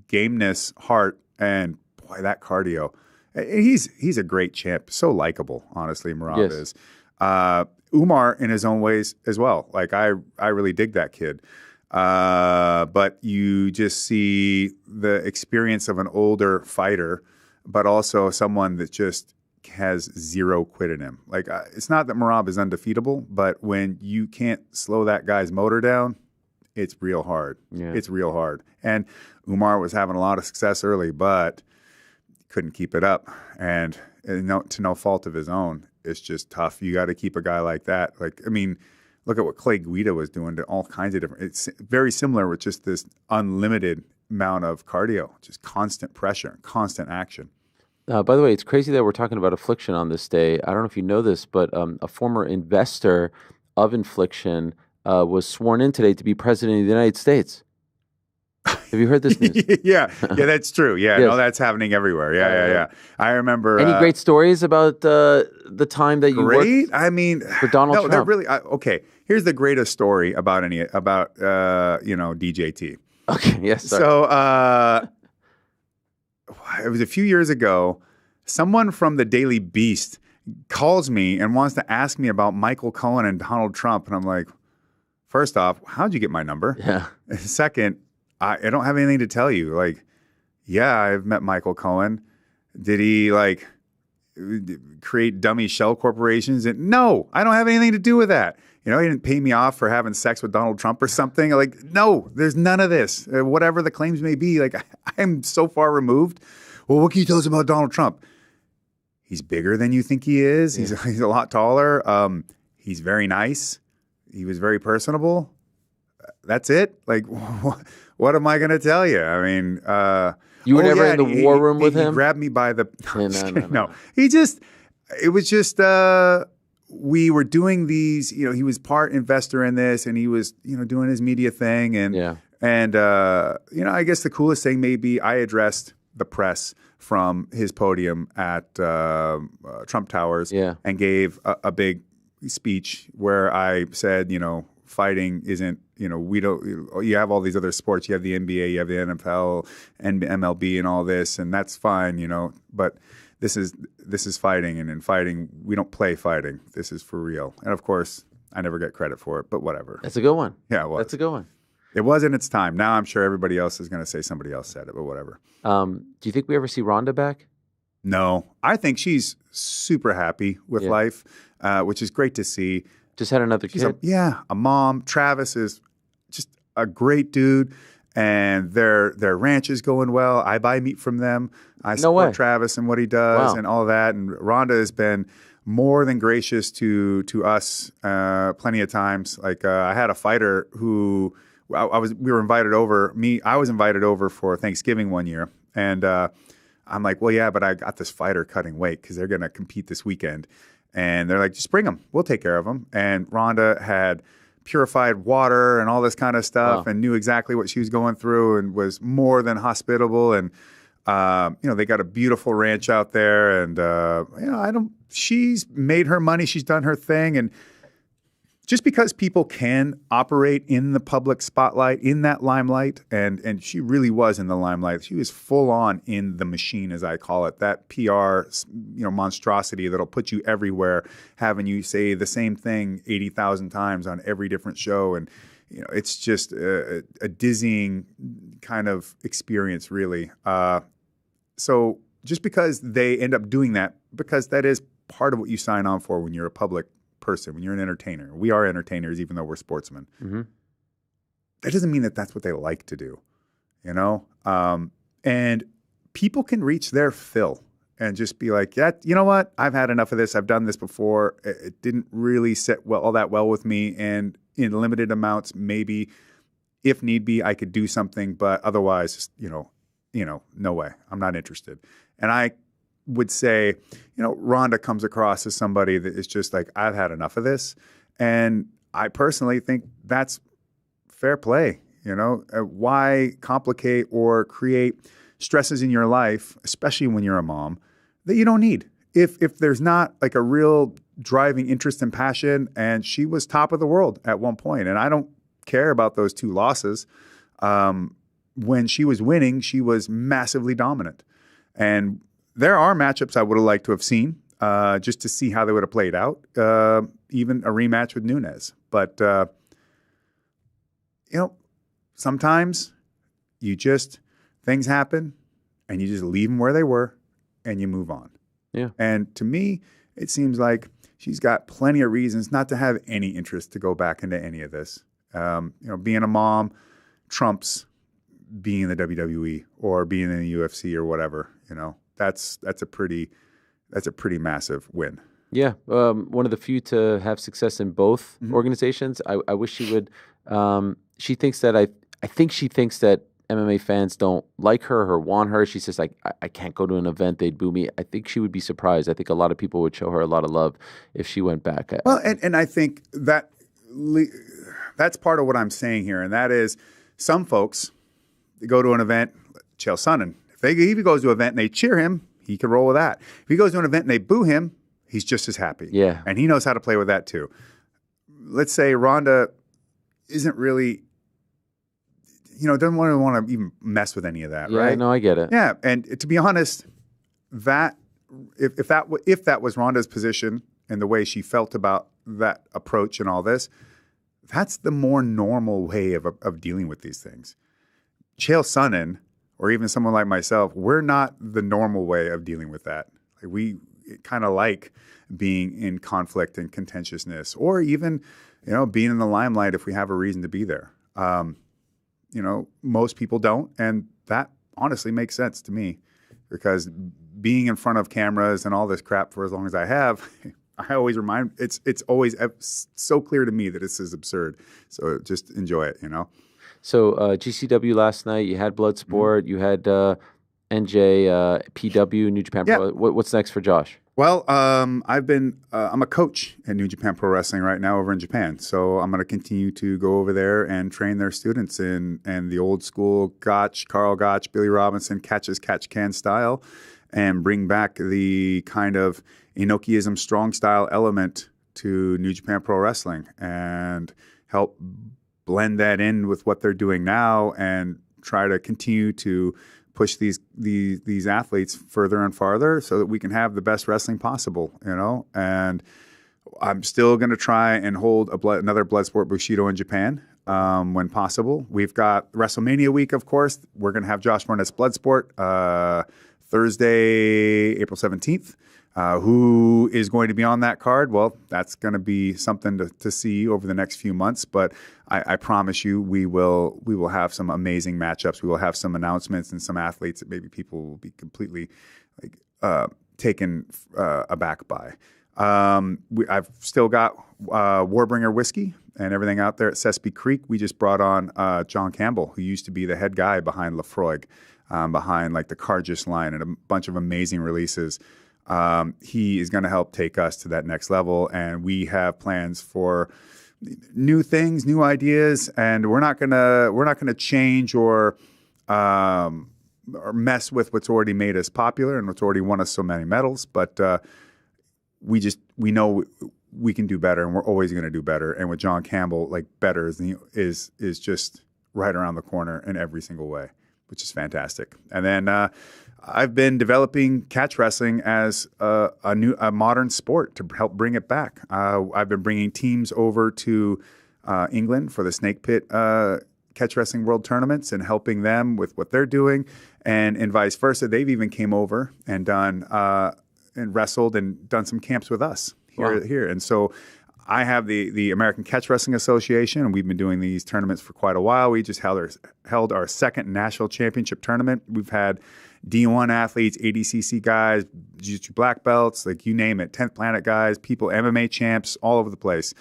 gameness, heart, and boy, that cardio. He's a great champ. So likable, honestly, Merab Yes. is. Umar in his own ways as well. Like I really dig that kid. But you just see the experience of an older fighter, but also someone that just has zero quit in him. Like it's not that Merab is undefeatable, but when you can't slow that guy's motor down, it's real hard. Yeah. It's real hard. And Umar was having a lot of success early, but couldn't keep it up. And to no fault of his own, it's just tough. You got to keep a guy like that. Like, I mean, look at what Clay Guida was doing to all kinds of different. It's very similar with just this unlimited amount of cardio, just constant pressure, constant action. By the way, it's crazy that we're talking about Affliction on this day. I don't know if you know this, but a former investor of Infliction was sworn in today to be president of the United States. Have you heard this news? Yeah, that's true. Yeah, Yes. no, that's happening everywhere. Yeah. I remember. Any great stories about the time that you Great? worked I mean, for Donald no, Trump? they're really okay. Here's the greatest story about DJT. Okay, yes. Sorry. So it was a few years ago. Someone from the Daily Beast calls me and wants to ask me about Michael Cohen and Donald Trump, and I'm like, first off, how'd you get my number? Yeah. Second, I don't have anything to tell you. Like, yeah, I've met Michael Cohen. Did he like create dummy shell corporations? And no, I don't have anything to do with that. He didn't pay me off for having sex with Donald Trump or something. Like, no, there's none of this. Whatever the claims may be, like, I'm so far removed. Well, what can you tell us about Donald Trump? He's bigger than you think he is. Yeah. He's a lot taller. He's very nice. He was very personable. That's it. Like, what am I going to tell you? I mean, you were never in the war room with him? He grabbed me by the. No. It was just. We were doing these. He was part investor in this, and he was, doing his media thing, and I guess the coolest thing maybe I addressed the press from his podium at Trump Towers, and gave a big speech where I said, fighting isn't, we don't, you have all these other sports. You have the NBA, you have the NFL and MLB and all this, and that's fine, but this is fighting, and in fighting, we don't play fighting. This is for real. And of course, I never get credit for it, but whatever. That's a good one. Yeah, it was. That's a good one. It was in its time. Now I'm sure everybody else is going to say somebody else said it, but whatever. Do you think we ever see Rhonda back? No. I think she's super happy with life, which is great to see. Just had another kid? A mom. Travis is just a great dude, and their ranch is going well. I buy meat from them. I support Travis and what he does and all that. And Rhonda has been more than gracious to us plenty of times. Like I had a fighter who we were invited over. I was invited over for Thanksgiving one year, and I'm like, well, yeah, but I got this fighter cutting weight because they're going to compete this weekend. And they're like, just bring them. We'll take care of them. And Rhonda had purified water and all this kind of stuff and knew exactly what she was going through and was more than hospitable. And, they got a beautiful ranch out there. And, she's made her money. She's done her thing. And just because people can operate in the public spotlight, in that limelight, and she really was in the limelight. She was full on in the machine, as I call it, that PR, monstrosity that'll put you everywhere, having you say the same thing 80,000 times on every different show. And, it's just a dizzying kind of experience, really. So just because they end up doing that, because that is part of what you sign on for when you're a public person, when you're an entertainer. We are entertainers, even though we're sportsmen. Mm-hmm. that doesn't mean that that's what they like to do, you know? And people can reach their fill and just be like, yeah, you know what? I've had enough of this. I've done this before. It didn't really sit all that well with me. And in limited amounts, maybe if need be, I could do something, but otherwise, no way. I'm not interested. And I would say, Ronda comes across as somebody that is just like, I've had enough of this. And I personally think that's fair play. Why complicate or create stresses in your life, especially when you're a mom, that you don't need? If there's not like a real driving interest and passion, and she was top of the world at one point, and I don't care about those 2 losses. When she was winning, she was massively dominant. And there are matchups I would have liked to have seen just to see how they would have played out, even a rematch with Nunes. But, sometimes things happen and you just leave them where they were and you move on. Yeah. And to me, it seems like she's got plenty of reasons not to have any interest to go back into any of this. Being a mom trumps being in the WWE or being in the UFC or whatever. That's a pretty massive win. Yeah, one of the few to have success in both organizations. I wish she would. She thinks that I think she thinks that MMA fans don't like her or want her. She's just like, I can't go to an event, they'd boo me. I think she would be surprised. I think a lot of people would show her a lot of love if she went back. Well, and I think that's part of what I'm saying here, and that is some folks go to an event, Chael Sonnen. If he goes to an event and they cheer him, he can roll with that. If he goes to an event and they boo him, he's just as happy. Yeah. And he knows how to play with that too. Let's say Ronda isn't really, doesn't want to even mess with any of that, right? Yeah, no, I get it. Yeah, and to be honest, that if that was Ronda's position and the way she felt about that approach and all this, that's the more normal way of dealing with these things. Chael Sonnen, or even someone like myself, we're not the normal way of dealing with that. We kind of like being in conflict and contentiousness, or even, being in the limelight if we have a reason to be there. Most people don't, and that honestly makes sense to me, because being in front of cameras and all this crap for as long as I have, I always remind it's always so clear to me that this is absurd. So just enjoy it, So GCW last night, you had Bloodsport, you had NJ, PW, New Japan Pro. What's next for Josh? Well, I'm a coach at New Japan Pro Wrestling right now over in Japan. So I'm going to continue to go over there and train their students in the old school Gotch, Carl Gotch, Billy Robinson, catch as catch can style, and bring back the kind of Inokiism strong style element to New Japan Pro Wrestling and help blend that in with what they're doing now and try to continue to push these athletes further and farther so that we can have the best wrestling possible, And I'm still going to try and hold another Bloodsport Bushido in Japan when possible. We've got WrestleMania week, of course. We're going to have Josh Barnett's Bloodsport Thursday, April 17th. Who is going to be on that card? Well, that's going to be something to see over the next few months. But I promise you, we will have some amazing matchups. We will have some announcements and some athletes that maybe people will be completely taken aback by. I've still got Warbringer whiskey and everything out there at Sespe Creek. We just brought on John Campbell, who used to be the head guy behind Lafroig, behind like the Cargis line and a bunch of amazing releases. He is going to help take us to that next level, and we have plans for new things, new ideas, and we're not gonna change or mess with what's already made us popular and what's already won us so many medals. But we know we can do better, and we're always going to do better. And with John Campbell, like better is just right around the corner in every single way, which is fantastic. And then I've been developing catch wrestling as a modern sport to help bring it back. I've been bringing teams over to England for the Snake Pit catch wrestling world tournaments and helping them with what they're doing, and vice versa. They've even came over and done and wrestled and done some camps with us here. And so I have the American Catch Wrestling Association, and we've been doing these tournaments for quite a while. We just held our second national championship tournament. We've had D1 athletes, ADCC guys, Jiu-Jitsu black belts, like you name it, 10th Planet guys, people, MMA champs, all over the place.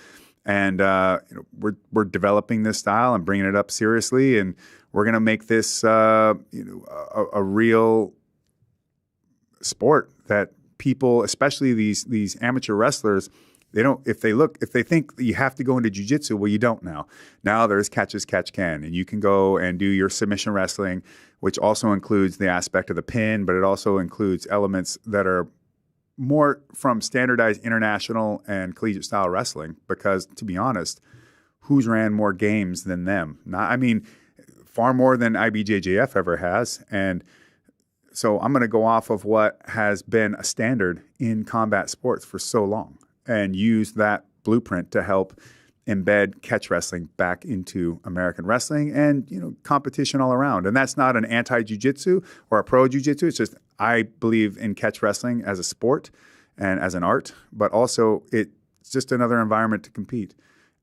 And we're developing this style and bringing it up seriously, and we're going to make this a real sport that people, especially these amateur wrestlers, if they think that you have to go into jiu-jitsu, well, you don't now. Now there's catch as catch can, and you can go and do your submission wrestling, which also includes the aspect of the pin, but it also includes elements that are more from standardized international and collegiate style wrestling, because to be honest, who's ran more games than them? Far more than IBJJF ever has. And so I'm going to go off of what has been a standard in combat sports for so long and use that blueprint to help embed catch wrestling back into American wrestling and, competition all around. And that's not an anti-jiu-jitsu or a pro-jiu-jitsu. It's just I believe in catch wrestling as a sport and as an art, but also it's just another environment to compete.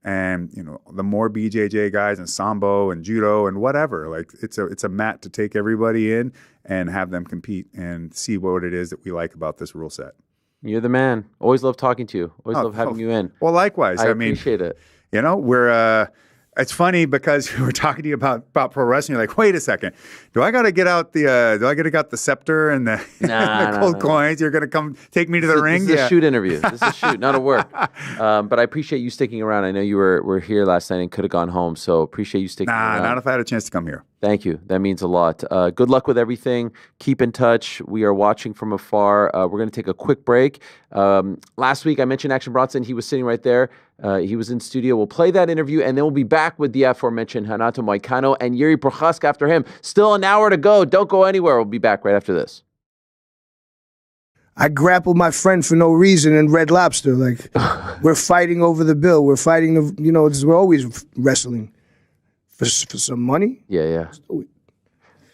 And, the more BJJ guys and Sambo and Judo and whatever, like it's a mat to take everybody in and have them compete and see what it is that we like about this rule set. You're the man. Always love talking to you. Always love having you in. Well, likewise. I appreciate it. We're it's funny because we're talking to you about pro wrestling. You're like, wait a second, do I got to get out the scepter and the, the gold coins? You're gonna come take me to the ring? This is a shoot interview. This is a shoot, not a work. But I appreciate you sticking around. I know you were here last night and could have gone home, so appreciate you sticking around. Not if I had a chance to come here. Thank you. That means a lot. Good luck with everything. Keep in touch. We are watching from afar. We're going to take a quick break. Last week, I mentioned Action Bronson. He was sitting right there. He was in studio. We'll play that interview, and then we'll be back with the aforementioned Renato Moicano and Jiri Prochazka after him. Still an hour to go. Don't go anywhere. We'll be back right after this. I grappled my friend for no reason in Red Lobster. Like, we're fighting over the bill. We're fighting, we're always wrestling. For some money? Yeah.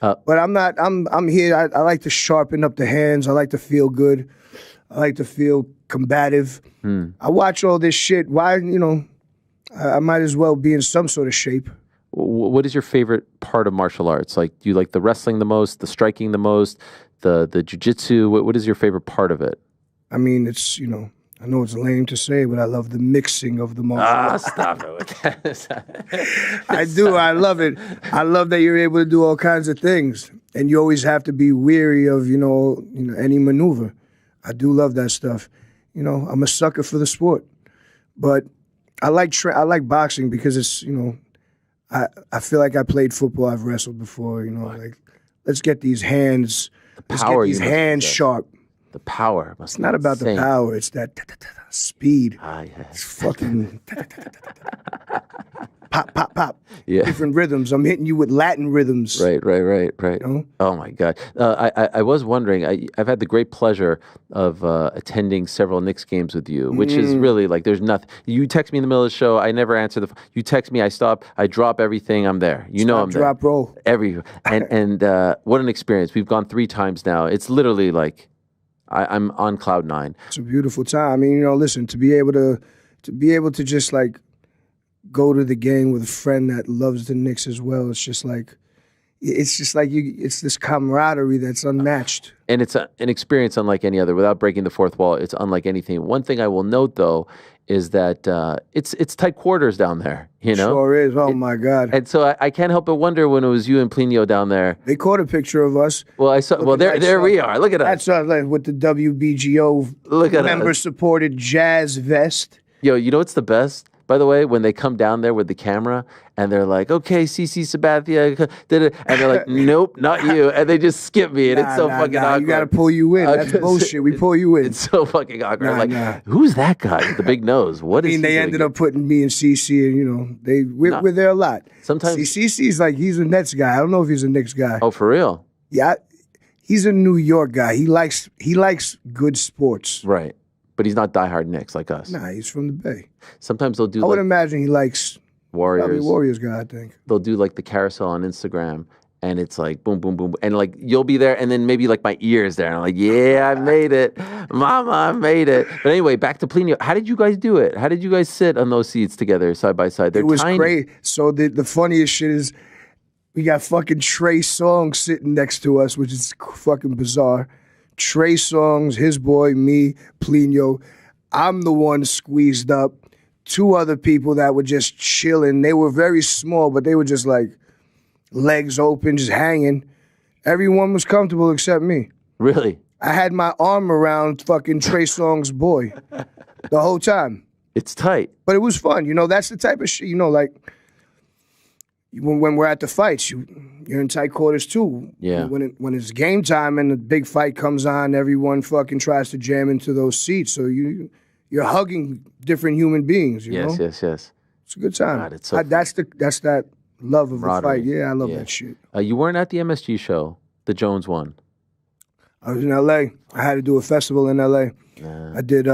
But I'm not, I'm here. I like to sharpen up the hands. I like to feel good. I like to feel combative. I watch all this shit. Why, I might as well be in some sort of shape. What is your favorite part of martial arts? Like, do you like the wrestling the most, the striking the most, the jiu-jitsu? What is your favorite part of it? I mean, it's, I know it's lame to say, but I love the mixing of the martial arts. Stop it with that. I do. I love it. I love that you're able to do all kinds of things, and you always have to be weary of, any maneuver. I do love that stuff. I'm a sucker for the sport, but I like boxing because it's, I feel like I played football. I've wrestled before. Like, let's get these hands, sharp. The power. It's not about the power. It's that speed. Yes. It's fucking pop, pop, pop. Yeah. Different rhythms. I'm hitting you with Latin rhythms. Right. Oh, my God. I was wondering, I've had the great pleasure of attending several Knicks games with you, which is really like there's nothing. You text me in the middle of the show. I never answer the phone. You text me. I stop. I drop everything. I'm there. I'm there. Drop, roll. And what an experience. We've gone 3 times now. It's literally like I'm on cloud 9. It's a beautiful time. I mean, listen, to be able to just like go to the game with a friend that loves the Knicks as well. It's just like it's this camaraderie that's unmatched. And it's an experience unlike any other. Without breaking the fourth wall, it's unlike anything. One thing I will note, though, is that it's tight quarters down there. Sure is. Oh, my God. And so I can't help but wonder when it was you and Plinio down there. They caught a picture of us. Well, I saw. Well, there we are. Look at us. That's us, like, with the WBGO member-supported jazz vest. Yo, you know what's the best? By the way, when they come down there with the camera and they're like, okay, CC Sabathia, and they're like, nope, not you. And they just skip me. And it's so fucking awkward. You got to pull you in. That's bullshit. We pull you in. It's so fucking awkward. I'm like, who's that guy with the big nose? What is he they ended up putting me and CC, and, we're there a lot. Sometimes. CC's like, he's a Nets guy. I don't know if he's a Knicks guy. Oh, for real? Yeah. He's a New York guy. He likes good sports. Right. But he's not diehard Knicks like us. Nah, he's from the Bay. Sometimes they'll do I would imagine he likes Warriors. Probably Warriors guy, I think. They'll do like the carousel on Instagram, and it's like boom, boom, boom, and like you'll be there, and then maybe like my ear is there, and I'm like, yeah, I made it, Mama, I made it. But anyway, back to Plinio. How did you guys do it? How did you guys sit on those seats together, side by side? They're It was tiny. great. So the funniest shit is we got fucking Trey Songz sitting next to us, which is fucking bizarre. Trey Songz, his boy, me, Plinio. I'm the one squeezed up. 2 other people that were just chilling. They were very small, but they were just like legs open, just hanging. Everyone was comfortable except me. Really? I had my arm around fucking Trey Songz' boy the whole time. It's tight. But it was fun. You know, that's the type of shit, you know, like when we're at the fights, you're in tight quarters too. Yeah. When it's game time and the big fight comes on, everyone fucking tries to jam into those seats. So you're hugging different human beings, you know? Yes. It's a good time. God, it's so that's that love of a fight. Yeah, I love Yeah. that shit. You weren't at the MSG show, the Jones one. I was in L.A. I had to do a festival in L.A. I did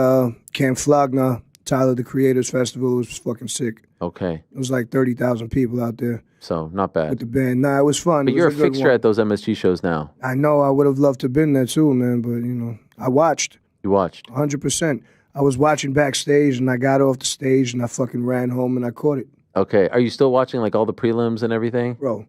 Camp Flogna, Tyler, the Creators Festival. It was fucking sick. Okay. It was like 30,000 people out there. So, not bad. With the band. Nah, it was fun. But It you're a was good fixture one. at those MSG shows now. I know. I would have loved to have been there too, man. But, you know, I watched. You watched? 100%. I was watching backstage, and I got off the stage, and I fucking ran home, and I caught it. Okay. Are you still watching like all the prelims and everything? Bro,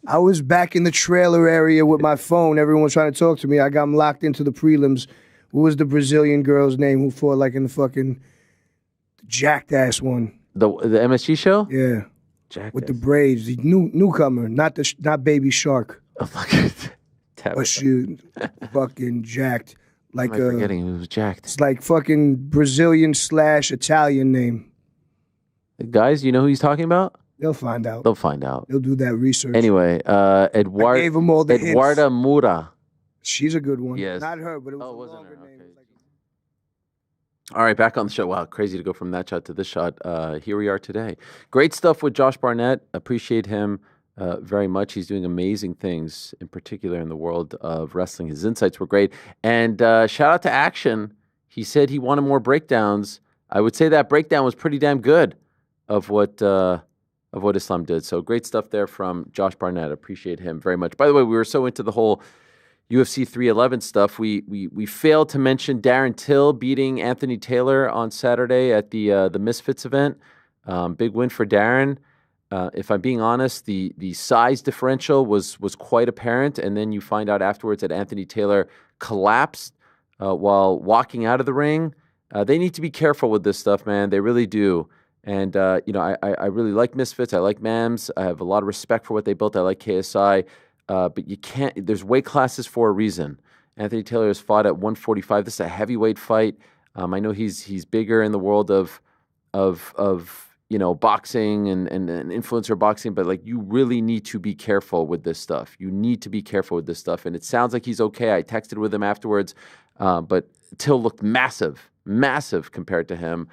I was back in the trailer area with my phone. Everyone was trying to talk to me. I got locked into the prelims. What was the Brazilian girl's name who fought like in the fucking jacked ass one? The MSG show? Yeah. Jacked with the braids. The newcomer, not Baby Shark. Oh, but she fucking jacked. Like Am I forgetting who was jacked? It's like fucking Brazilian / Italian name. Guys, you know who he's talking about? They'll find out. They'll find out. They'll do that research. Anyway, I gave them all the hints. Eduarda Mura. She's a good one. Yes. Not her, but it was a longer name. All right, back on the show. Wow, crazy to go from that shot to this shot. Here we are today. Great stuff with Josh Barnett. Appreciate him very much. He's doing amazing things, in particular in the world of wrestling. His insights were great. And shout out to Action. He said he wanted more breakdowns. I would say that breakdown was pretty damn good of what Islam did. So great stuff there from Josh Barnett. Appreciate him very much. By the way, we were so into the whole UFC 311 stuff. We failed to mention Darren Till beating Anthony Taylor on Saturday at the Misfits event. Big win for Darren. If I'm being honest, the size differential was quite apparent, and then you find out afterwards that Anthony Taylor collapsed while walking out of the ring. They need to be careful with this stuff, man. They really do. And I really like Misfits. I like MAMS. I have a lot of respect for what they built. I like KSI. But you can't. There's weight classes for a reason. Anthony Taylor has fought at 145. This is a heavyweight fight. I know he's bigger in the world of boxing and influencer boxing, but like you really need to be careful with this stuff. You need to be careful with this stuff. And it sounds like he's okay. I texted with him afterwards, but Till looked massive compared to him.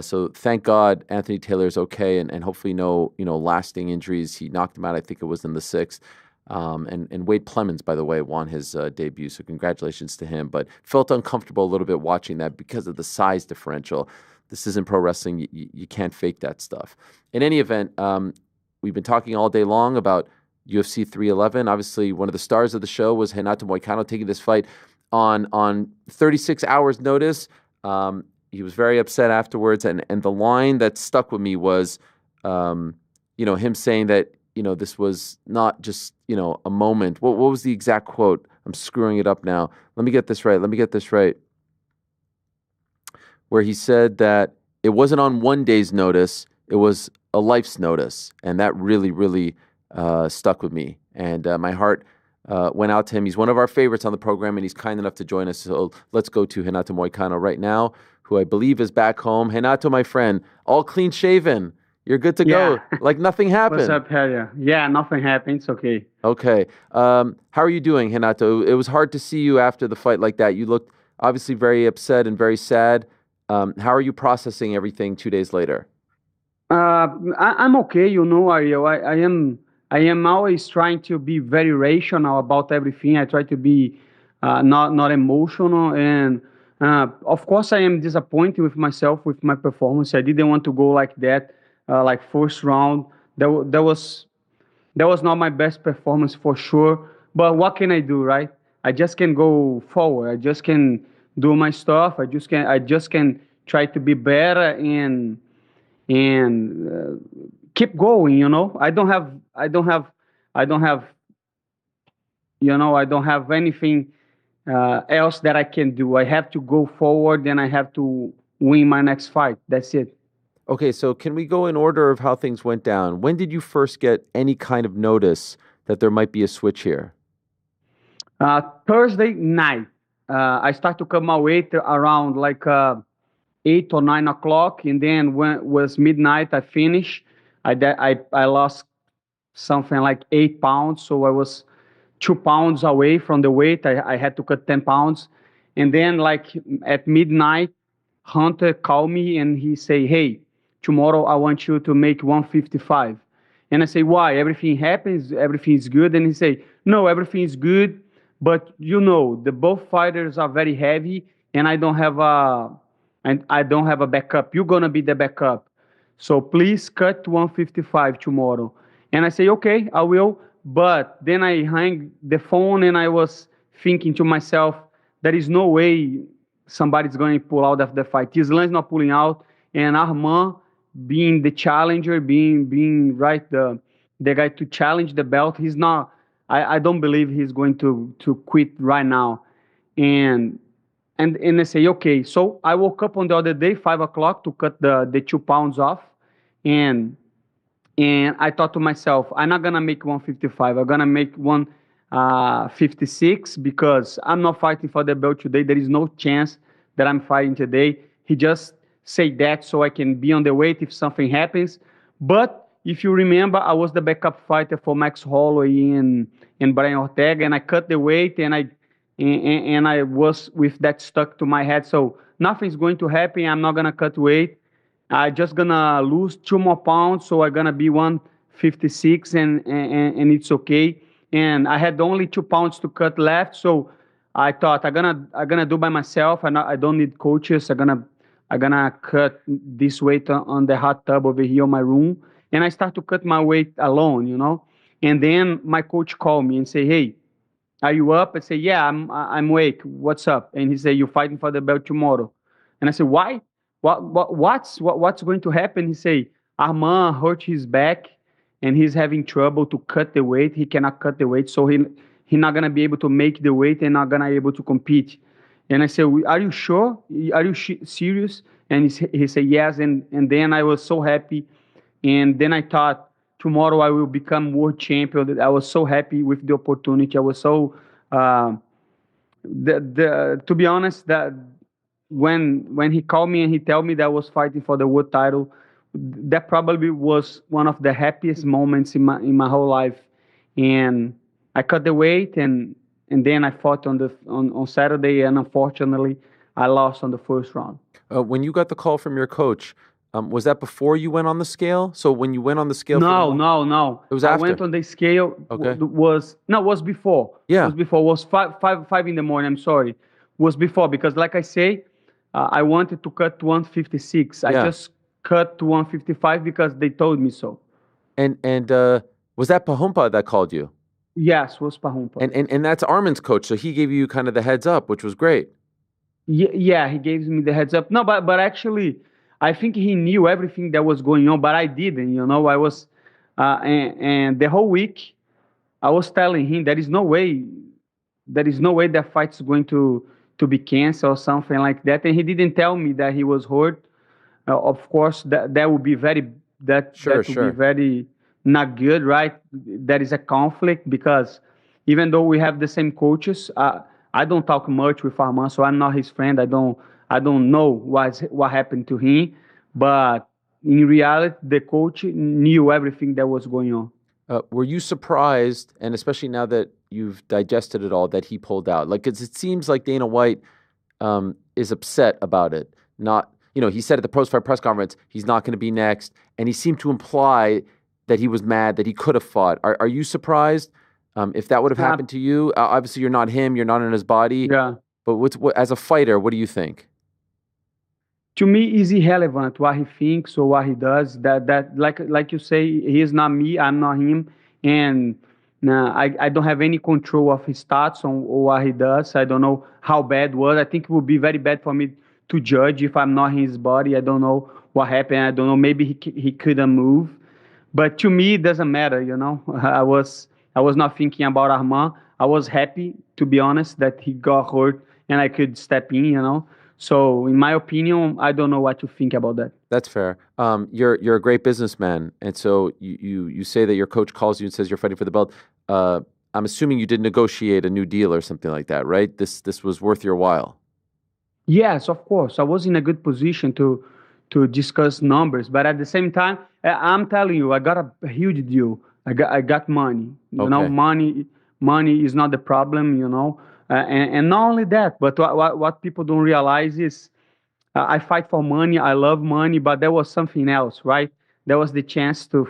So thank God Anthony Taylor's okay, and hopefully no lasting injuries. He knocked him out. I think it was in the 6th. And Wade Plemons, by the way, won his debut, so congratulations to him. But felt uncomfortable a little bit watching that because of the size differential. This isn't pro wrestling. You can't fake that stuff. In any event, we've been talking all day long about UFC 311. Obviously, one of the stars of the show was Renato Moicano taking this fight on 36 hours notice. He was very upset afterwards, and the line that stuck with me was, him saying that, this was not just, a moment. What was the exact quote? I'm screwing it up now. Let me get this right. Where he said that it wasn't on one day's notice, it was a life's notice. And that really, really stuck with me. And my heart went out to him. He's one of our favorites on the program, and he's kind enough to join us. So let's go to Renato Moicano right now, who I believe is back home. Renato, my friend, all clean shaven. You're good to go. Like nothing happened. What's up, Harry? Yeah, nothing happened. It's okay. Okay. How are you doing, Renato? It was hard to see you after the fight like that. You looked obviously very upset and very sad. How are you processing everything 2 days later? I'm okay, Ariel. I am always trying to be very rational about everything. I try to be not emotional, and of course I am disappointed with myself, with my performance. I didn't want to go like that. Like first round, there was That was not my best performance for sure. But what can I do, right? I just can go forward. I just can do my stuff. I just can try to be better and keep going. I don't have anything else that I can do. I have to go forward and I have to win my next fight. That's it. Okay, so can we go in order of how things went down? When did you first get any kind of notice that there might be a switch here? Thursday night, I start to cut my weight around like 8 or 9 o'clock, and then when it was midnight, I finished. I lost something like 8 pounds, so I was 2 pounds away from the weight. I had to cut 10 pounds, and then like at midnight, Hunter called me and he say, "Hey, tomorrow I want you to make 155." And I say, "Why? Everything happens, everything is good." And he say, "No, everything is good, but the both fighters are very heavy, and I don't have a backup. You're gonna be the backup. So please cut to 155 tomorrow." And I say, "Okay, I will." But then I hang the phone and I was thinking to myself, there is no way somebody's going to pull out of the fight. Islam is not pulling out, and Arman being the challenger, being right the guy to challenge the belt, he's not. I don't believe he's going to quit right now. And and I say, okay. So I woke up on the other day, 5 o'clock, to cut the 2 pounds off, and and I thought to myself, I'm not gonna make 155. I'm gonna make 156 because I'm not fighting for the belt today. There is no chance that I'm fighting today. He just said that so I can be on the weight if something happens. But if you remember, I was the backup fighter for Max Holloway and Brian Ortega, and I cut the weight, and I was with that stuck to my head. So nothing's going to happen. I'm not gonna cut weight. I just gonna lose 2 more pounds, so I'm gonna be 156, and it's okay. And I had only 2 pounds to cut left, so I thought I'm gonna do by myself. I don't need coaches. I'm gonna cut this weight on the hot tub over here in my room, and I start to cut my weight alone. And then my coach called me and say, "Hey, are you up?" I say, "Yeah, I'm awake. What's up?" And he said, "You're fighting for the belt tomorrow." And I said, "Why? What's going to happen?" He say, "Arman hurt his back and he's having trouble to cut the weight. He cannot cut the weight, so he not gonna be able to make the weight and not gonna be able to compete." And I said, "Are you sure? Are you serious?" And he said, "Yes." And then I was so happy. And then I thought, tomorrow I will become world champion. I was so happy with the opportunity. I was so to be honest, that when he called me and he told me that I was fighting for the world title, that probably was one of the happiest moments in my whole life. And I cut the weight, and then I fought on Saturday, and unfortunately I lost on the first round. When you got the call from your coach, was that before you went on the scale? So when you went on the scale, No. It was I after. went on the scale. Okay. Was before. Yeah. It was before. It was five in the morning. I'm sorry. Was before, because like I say, I wanted to cut to 156. I Yeah. just cut to 155 because they told me so. And was that Pahumpa that called you? Yes, was Pahumpa. And that's Arman's coach, so he gave you kind of the heads up, which was great. Yeah, he gave me the heads up. No, but actually, I think he knew everything that was going on, but I didn't. I was, and the whole week, I was telling him there is no way that fight's going to be canceled or something like that. And he didn't tell me that he was hurt. Of course, that would be Sure. be very not good, right? There is a conflict because even though we have the same coaches, I don't talk much with Arman, so I'm not his friend. I don't know what happened to him, but in reality, the coach knew everything that was going on. Were you surprised, and especially now that you've digested it all, that he pulled out? Like, 'cause it seems like Dana White is upset about it. He said at the post-fight press conference he's not going to be next, and he seemed to imply that he was mad that he could have fought. Are you surprised if that would have happened to you? Obviously, you're not him. You're not in his body. Yeah. But as a fighter, what do you think? To me, it's irrelevant what he thinks or what he does. That like you say, he is not me. I'm not him, and I don't have any control of his thoughts on what he does. I don't know how bad it was. I think it would be very bad for me to judge if I'm not in his body. I don't know what happened. I don't know. Maybe he couldn't move. But to me, it doesn't matter, you know. I was not thinking about Arman. I was happy, to be honest, that he got hurt and I could step in, you know. So, in my opinion, I don't know what to think about that. That's fair. You're a great businessman, and so you say that your coach calls you and says you're fighting for the belt. I'm assuming you did negotiate a new deal or something like that, right? This was worth your while. Yes, of course. I was in a good position to discuss numbers, but at the same time, I'm telling you, I got a huge deal. I got money. You know, money is not the problem. You know, and not only that, but what people don't realize is I fight for money. I love money, but there was something else, right? There was the chance to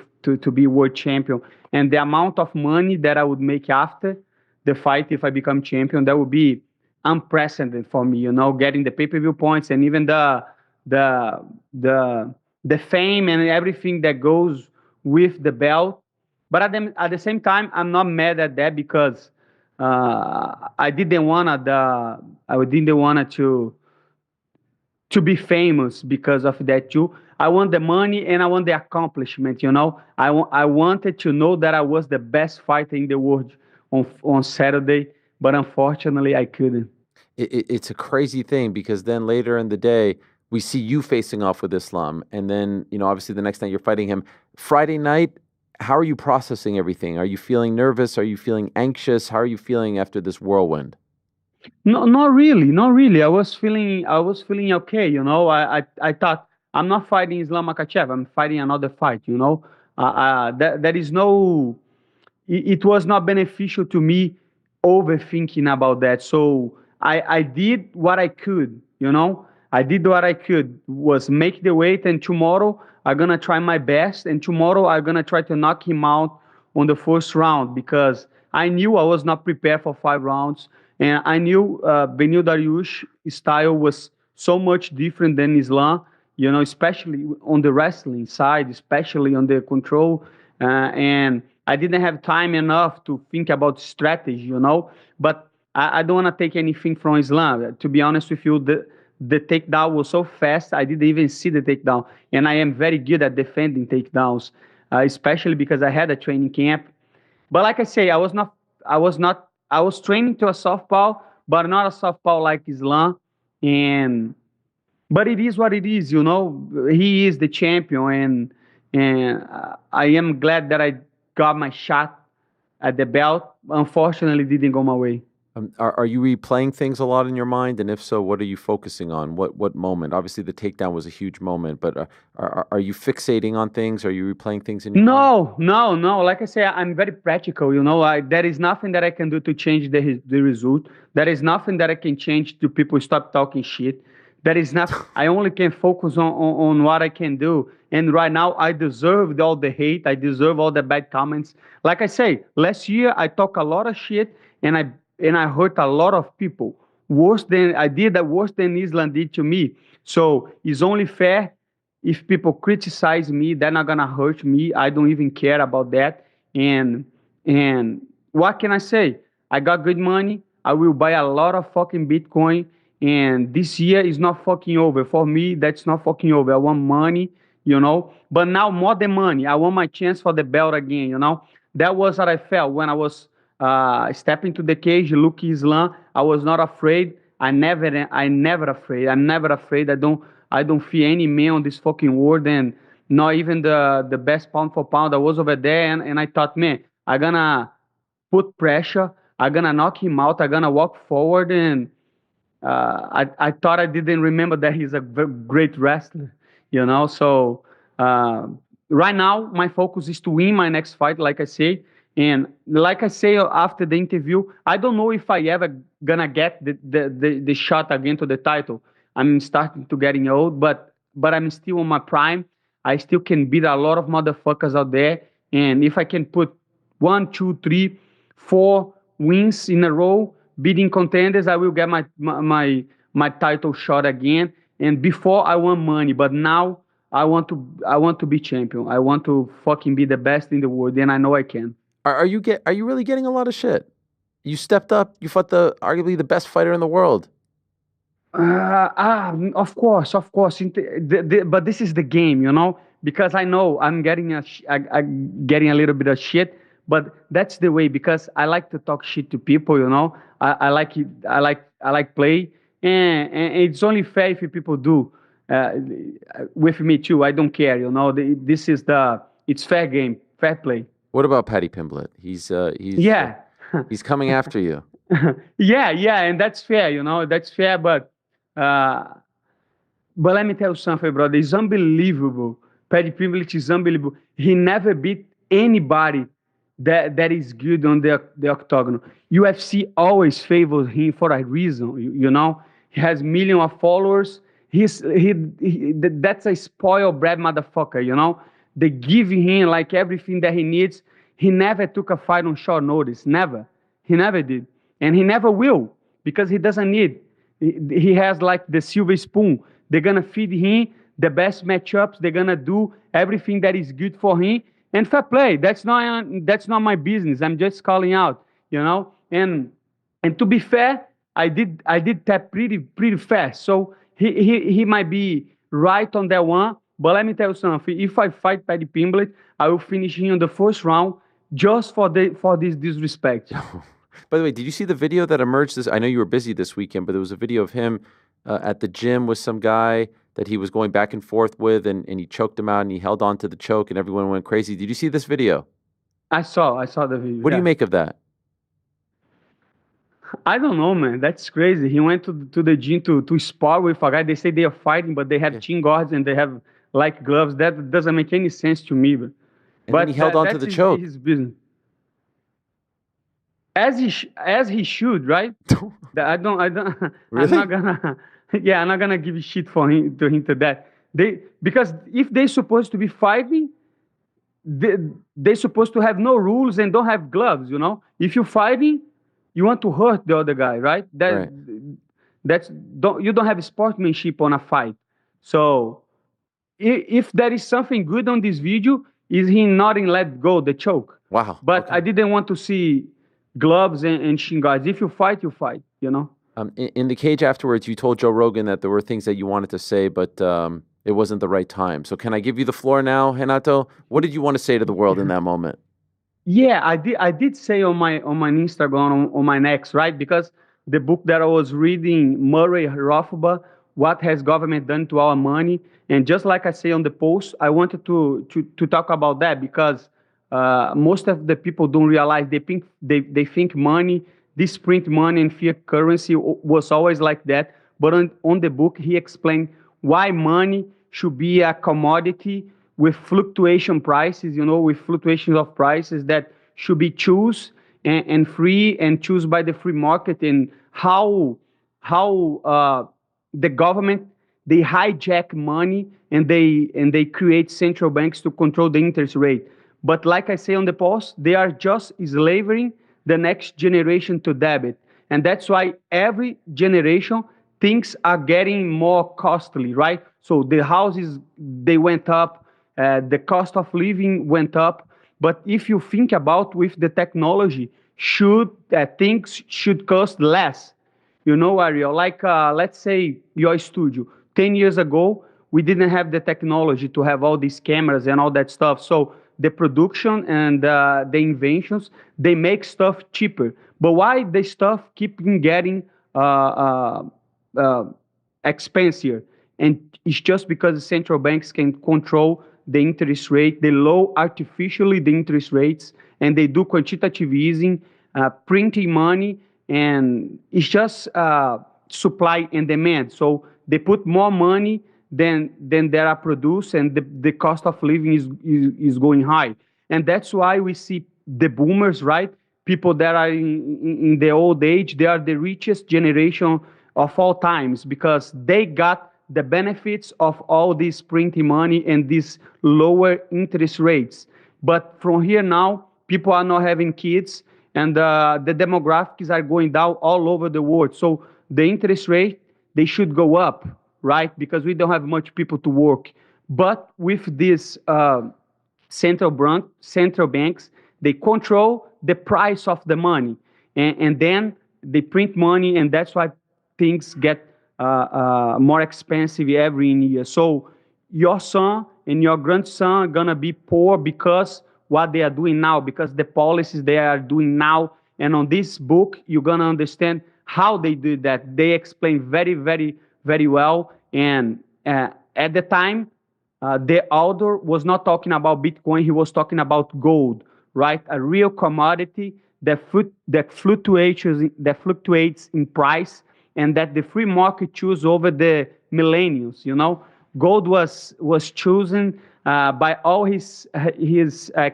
be world champion, and the amount of money that I would make after the fight if I become champion, that would be unprecedented for me. You know, getting the pay-per-view points and even the the fame and everything that goes with the belt. But at the same time, I'm not mad at that because I didn't want to be famous because of that too. I want the money and I want the accomplishment. You know, I wanted to know that I was the best fighter in the world on Saturday, but unfortunately, I couldn't. It's a crazy thing because then later in the day, we see you facing off with Islam, and then obviously the next night you're fighting him. Friday night, how are you processing everything? Are you feeling nervous? Are you feeling anxious? How are you feeling after this whirlwind? No, not really, not really. I was feeling okay. You know, I thought I'm not fighting Islam Makhachev. I'm fighting another fight. You know, there is no. It was not beneficial to me overthinking about that. So I did what I could. You know, I did what I could was make the weight, and tomorrow I'm gonna try my best, and tomorrow I'm gonna try to knock him out on the first round because I knew I was not prepared for 5 rounds. And I knew Benil Dariush style was so much different than Islam, you know, especially on the wrestling side, especially on the control. And I didn't have time enough to think about strategy, you know. But I don't want to take anything from Islam. To be honest with you, the takedown was so fast, I didn't even see the takedown. And I am very good at defending takedowns, especially because I had a training camp. But like I say, I was training to a southpaw, but not a southpaw like Islam. But it is what it is, you know. He is the champion, and I am glad that I got my shot at the belt. Unfortunately, it didn't go my way. Are you replaying things a lot in your mind? And if so, what are you focusing on? What moment? Obviously, the takedown was a huge moment, but are you fixating on things? Are you replaying things in your mind? No. Like I say, I'm very practical. You know, there is nothing that I can do to change the result. There is nothing that I can change to people stop talking shit. There is not. I only can focus on what I can do. And right now, I deserve all the hate. I deserve all the bad comments. Like I say, last year I talk a lot of shit, and I hurt a lot of people. Worse than Islam did to me. So it's only fair if people criticize me, they're not gonna hurt me. I don't even care about that. And what can I say? I got good money. I will buy a lot of fucking Bitcoin. And this year is not fucking over. For me, that's not fucking over. I want money, you know. But now more than money, I want my chance for the belt again, you know. That was what I felt when I was stepping to the cage, look Islam. I was not afraid. I never afraid. I'm never afraid. I don't fear any man on this fucking world, and not even the best pound for pound. I was over there, and I thought, man, I'm gonna put pressure. I'm gonna knock him out. I'm gonna walk forward, and I thought I didn't remember that he's a great wrestler, you know. So right now, my focus is to win my next fight, like I say. And like I say after the interview, I don't know if I ever gonna get the shot again to the title. I'm starting to getting old, but I'm still on my prime. I still can beat a lot of motherfuckers out there. And if I can put 1, 2, 3, 4 wins in a row, beating contenders, I will get my title shot again. And before I want money, but now I want to be champion. I want to fucking be the best in the world, and I know I can. Are you really getting a lot of shit? You stepped up. You fought arguably the best fighter in the world. Of course, of course. But this is the game, because I know I'm getting I'm getting a little bit of shit, but that's the way because I like to talk shit to people, I like it. I like play, and it's only fair if people do uh, with me too. I don't care, This is it's fair game, fair play. What about Paddy Pimblett? Yeah. He's coming after you. Yeah, and that's fair, that's fair, uh, but let me tell you something, brother. It's unbelievable. Paddy Pimblett is unbelievable. He never beat anybody that is good on the octagon. UFC always favors him for a reason. He has millions of followers. That's a spoiled brat motherfucker. They give him like everything that he needs. He never took a fight on short notice. Never. He never did, and he never will because he doesn't need. He has like the silver spoon. They're gonna feed him the best matchups. They're gonna do everything that is good for him. And fair play. That's not my business. I'm just calling out, And to be fair, I did tap pretty fast. So he might be right on that one. But let me tell you something. If I fight Paddy Pimblett, I will finish him in the first round just for this disrespect. By the way, did you see the video that emerged? I know you were busy this weekend, but there was a video of him at the gym with some guy that he was going back and forth with, and he choked him out, and he held on to the choke, and everyone went crazy. Did you see this video? I saw the video. What do you make of that? I don't know, man. That's crazy. He went to the gym to spar with a guy. They say they are fighting, but they have chin guards and they have like gloves. That doesn't make any sense to me. But then he held on to the choke. His business. As he should, right? I don't. Really? I'm not gonna give shit to him to that. Because if they're supposed to be fighting, they're supposed to have no rules and don't have gloves. If you're fighting, you want to hurt the other guy, right? You don't have sportsmanship on a fight. So if there is something good on this video, is he not in let go the choke? Wow. But okay. I didn't want to see gloves and shin guards. If you fight, you fight. In the cage afterwards, you told Joe Rogan that there were things that you wanted to say, but it wasn't the right time. So can I give you the floor now, Renato? What did you want to say to the world in that moment? Yeah, I did say on my Instagram on my next, right? Because the book that I was reading, Murray Rothbard, What Has Government Done to Our Money? And just like I say on the post, I wanted to talk about that because most of the people don't realize they think money, this print money and fiat currency was always like that. But on the book, he explained why money should be a commodity with fluctuation prices, with fluctuations of prices that should be choose and free and choose by the free market, and how the government, they hijack money and they create central banks to control the interest rate. But like I say on the post, they are just slaving the next generation to debit. And that's why every generation things are getting more costly, right? So the houses, they went up, the cost of living went up. But if you think about with the technology, things should cost less. Ariel, like let's say your studio. 10 years ago, we didn't have the technology to have all these cameras and all that stuff. So the production and the inventions, they make stuff cheaper. But why the stuff keep getting expensive? And it's just because the central banks can control the interest rate, they lower artificially the interest rates, and they do quantitative easing, printing money, and it's just supply and demand. So they put more money than there are produced, and the cost of living is going high. And that's why we see the boomers, right? People that are in the old age, they are the richest generation of all times because they got the benefits of all this printing money and these lower interest rates. But from here now, people are not having kids, and the demographics are going down all over the world. So the interest rate, they should go up, right? Because we don't have much people to work. But with this central banks, They control the price of the money, and then they print money, and that's why things get more expensive every year. So your son and your grandson are gonna be poor because what they are doing now, because the policies they are doing now. And on this book, you're gonna understand how they do that. They explain very, very, very well. And at the time, the author was not talking about Bitcoin; he was talking about gold, right? A real commodity that fluctuates in price, and that the free market choose over the millennials. Gold was chosen by all his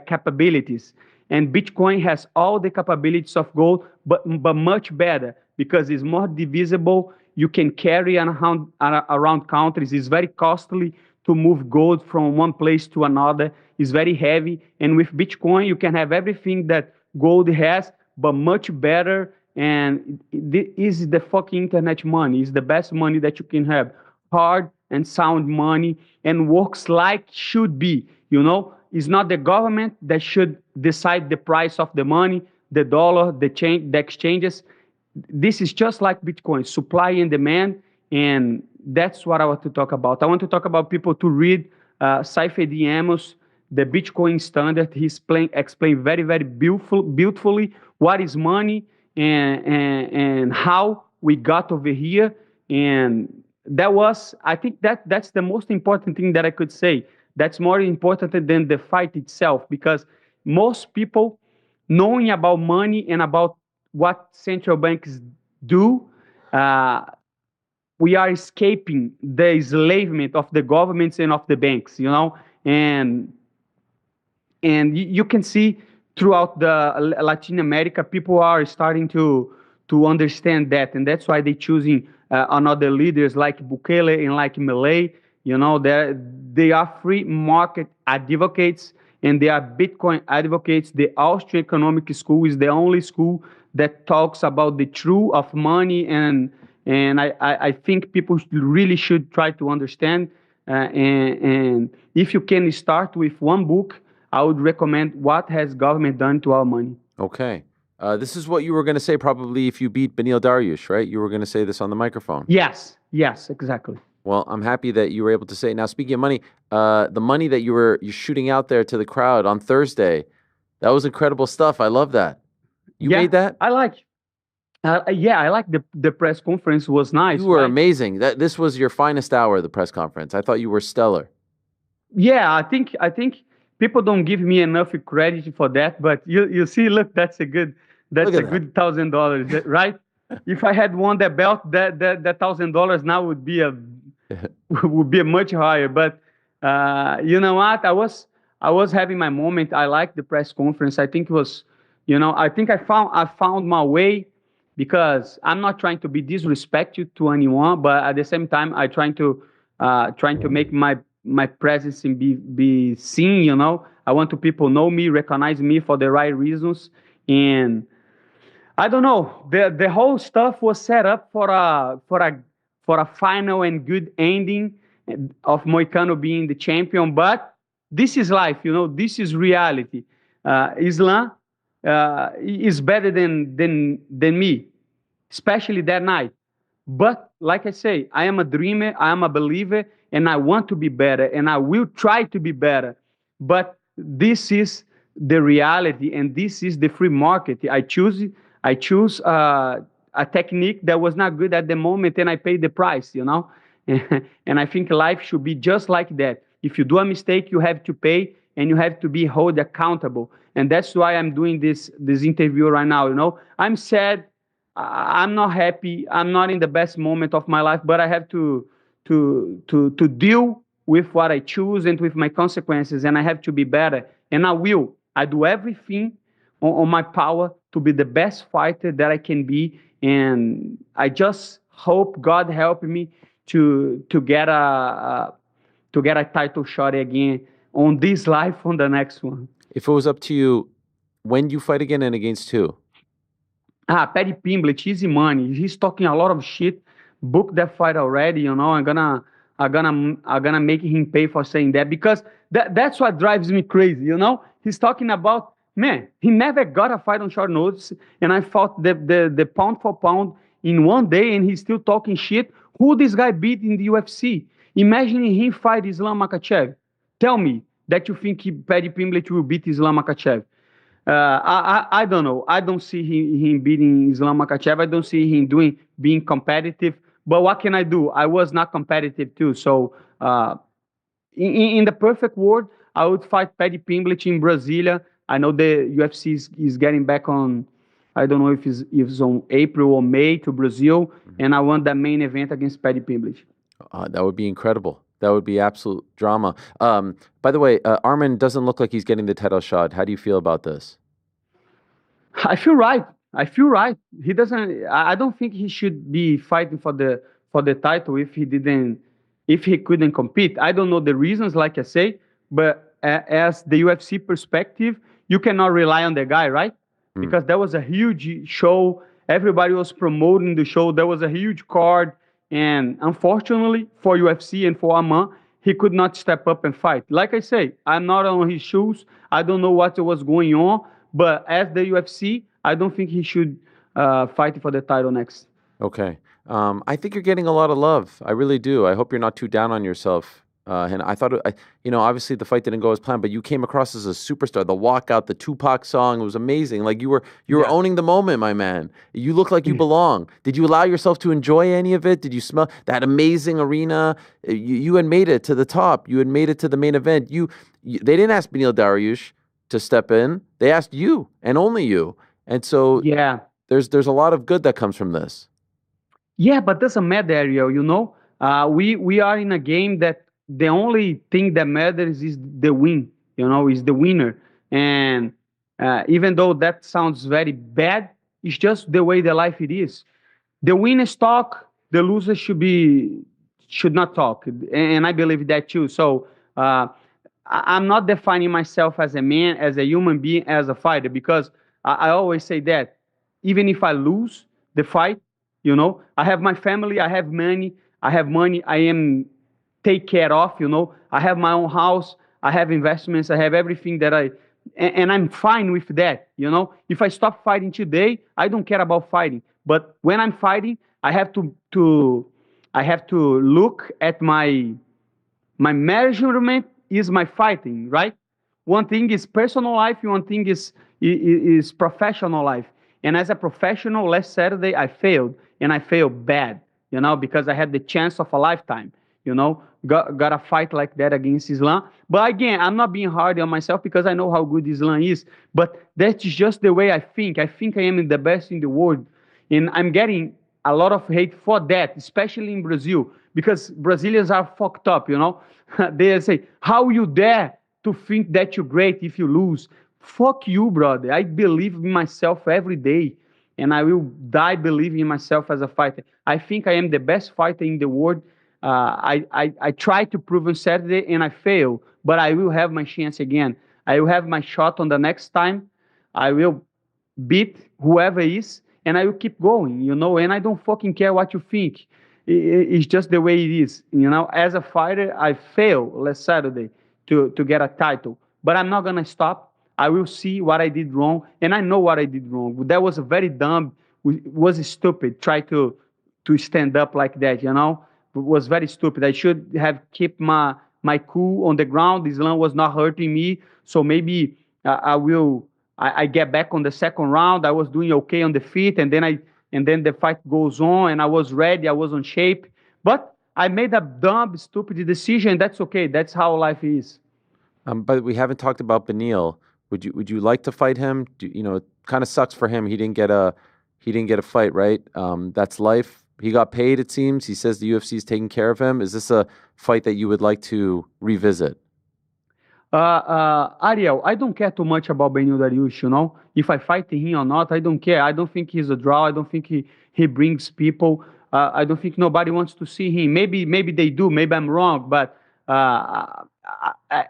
capabilities, and Bitcoin has all the capabilities of gold, but much better because it's more divisible. You can carry around countries. It's very costly to move gold from one place to another. It's very heavy, and with Bitcoin you can have everything that gold has, but much better. And this is the fucking internet money. It's the best money that you can have. Hard and sound money, and works like should be. It's not the government that should decide the price of the money, the dollar, the exchanges. This is just like Bitcoin, supply and demand, and that's what I want to talk about. I want to talk about people to read Saife Diemos, the Bitcoin standard. He's explained very, very beautifully what is money and how we got over here. And I think that's the most important thing that I could say. That's more important than the fight itself, because most people knowing about money and about what central banks do, we are escaping the enslavement of the governments and of the banks, and you can see throughout the Latin America, people are starting to understand that, and that's why they're choosing another leaders like Bukele and like Milei. They are free market advocates, and they are Bitcoin advocates. The Austrian Economic School is the only school that talks about the truth of money, and I think people really should try to understand. And if you can start with one book, I would recommend What Has Government Done to Our Money? Okay. This is what you were going to say probably if you beat Benil Dariush, right? You were going to say this on the microphone. Yes, exactly. Well, I'm happy that you were able to say it. Now, speaking of money, the money that you're shooting out there to the crowd on Thursday, that was incredible stuff. I love that. You made that? I like. I like the press conference. Was nice. You were amazing. This was your finest hour, the press conference. I thought you were stellar. Yeah, I think people don't give me enough credit for that. But you see, look, that's a good $1,000, right? If I had won that belt, that $1,000 now would be much higher. But you know what? I was having my moment. I liked the press conference. I think it was, I think I found my way, because I'm not trying to be disrespectful to anyone, but at the same time, I trying to make my presence and be seen. I want to people know me, recognize me for the right reasons, and I don't know. The whole stuff was set up for a final and good ending of Moicano being the champion. But this is life, This is reality. Islam is better than me, especially that night. But like I say, I am a dreamer, I am a believer, and I want to be better, and I will try to be better. But this is the reality, and this is the free market. I choose a technique that was not good at the moment, and I paid the price, And I think life should be just like that. If you do a mistake, you have to pay, and you have to be held accountable. And that's why I'm doing this interview right now. I'm sad. I'm not happy. I'm not in the best moment of my life, but I have to deal with what I choose and with my consequences, and I have to be better. And I will. I do everything on my power to be the best fighter that I can be. And I just hope God help me to get a title shot again on this life, on the next one. If it was up to you, when you fight again and against who? Paddy Pimblett, easy money. He's talking a lot of shit. Book that fight already. I'm gonna make him pay for saying that, because that's what drives me crazy. He's talking about man, he never got a fight on short notice, and I fought the pound for pound in one day, and he's still talking shit. Who this guy beat in the UFC? Imagine him fight Islam Makhachev. Tell me that you think Paddy Pimblett will beat Islam Makhachev. I don't know. I don't see him beating Islam Makhachev. I don't see him being competitive. But what can I do? I was not competitive too. So in the perfect world, I would fight Paddy Pimblett in Brasilia. I know the UFC is getting back on. I don't know if it's on April or May to Brazil, and I want that main event against Paddy Pimblett. That would be incredible. That would be absolute drama. By the way, Arman doesn't look like he's getting the title shot. How do you feel about this? I feel right. He doesn't. I don't think he should be fighting for the title if he couldn't compete. I don't know the reasons, like I say, but as the UFC perspective, you cannot rely on the guy, right? Because that was a huge show. Everybody was promoting the show. There was a huge card. And unfortunately for UFC and for Arman, he could not step up and fight. Like I say, I'm not on his shoes. I don't know what was going on. But as the UFC, I don't think he should fight for the title next. Okay. I think you're getting a lot of love. I really do. I hope you're not too down on yourself. And I thought, obviously the fight didn't go as planned, but you came across as a superstar. The walkout, the Tupac song, it was amazing. Like you were owning the moment, my man. You look like you belong. Did you allow yourself to enjoy any of it? Did you smell that amazing arena? You had made it to the top. You had made it to the main event. They didn't ask Beneil Dariush to step in. They asked you and only you. And so there's a lot of good that comes from this. Yeah, but doesn't matter, Ariel. We are in a game that the only thing that matters is the win, is the winner. And even though that sounds very bad, it's just the way the life it is. The winners talk, the losers should not talk. And I believe that too. So I'm not defining myself as a man, as a human being, as a fighter, because I always say that even if I lose the fight, I have my family, I have money, I am take care of, I have my own house, I have investments, I have everything and I'm fine with that, If I stop fighting today, I don't care about fighting. But when I'm fighting, I have to look at my measurement is my fighting, right? One thing is personal life, one thing is professional life. And as a professional, last Saturday I failed, and I failed bad, because I had the chance of a lifetime. Got a fight like that against Islam. But again, I'm not being hard on myself because I know how good Islam is. But that's just the way I think. I think I am the best in the world. And I'm getting a lot of hate for that, especially in Brazil, because Brazilians are fucked up, They say, how you dare to think that you're great if you lose? Fuck you, brother. I believe in myself every day. And I will die believing in myself as a fighter. I think I am the best fighter in the world. I tried to prove on Saturday and I failed, but I will have my chance again. I will have my shot on the next time. I will beat whoever is, and I will keep going, and I don't fucking care what you think. It's just the way it is, As a fighter, I failed last Saturday to get a title, but I'm not going to stop. I will see what I did wrong, and I know what I did wrong. That was a very dumb, was stupid, try to stand up like that, It was very stupid. I should have kept my cool on the ground. Islam was not hurting me, so maybe I get back on the second round. I was doing okay on the feet, and then the fight goes on, and I was ready. I was on shape, but I made a dumb, stupid decision. That's okay. That's how life is. But we haven't talked about Beneil. Would you like to fight him? It kind of sucks for him. He didn't get a fight, right? That's life. He got paid, it seems. He says the UFC is taking care of him. Is this a fight that you would like to revisit? Ariel, I don't care too much about Beneil Dariush, If I fight him or not, I don't care. I don't think he's a draw. I don't think he brings people. I don't think nobody wants to see him. Maybe they do. Maybe I'm wrong. But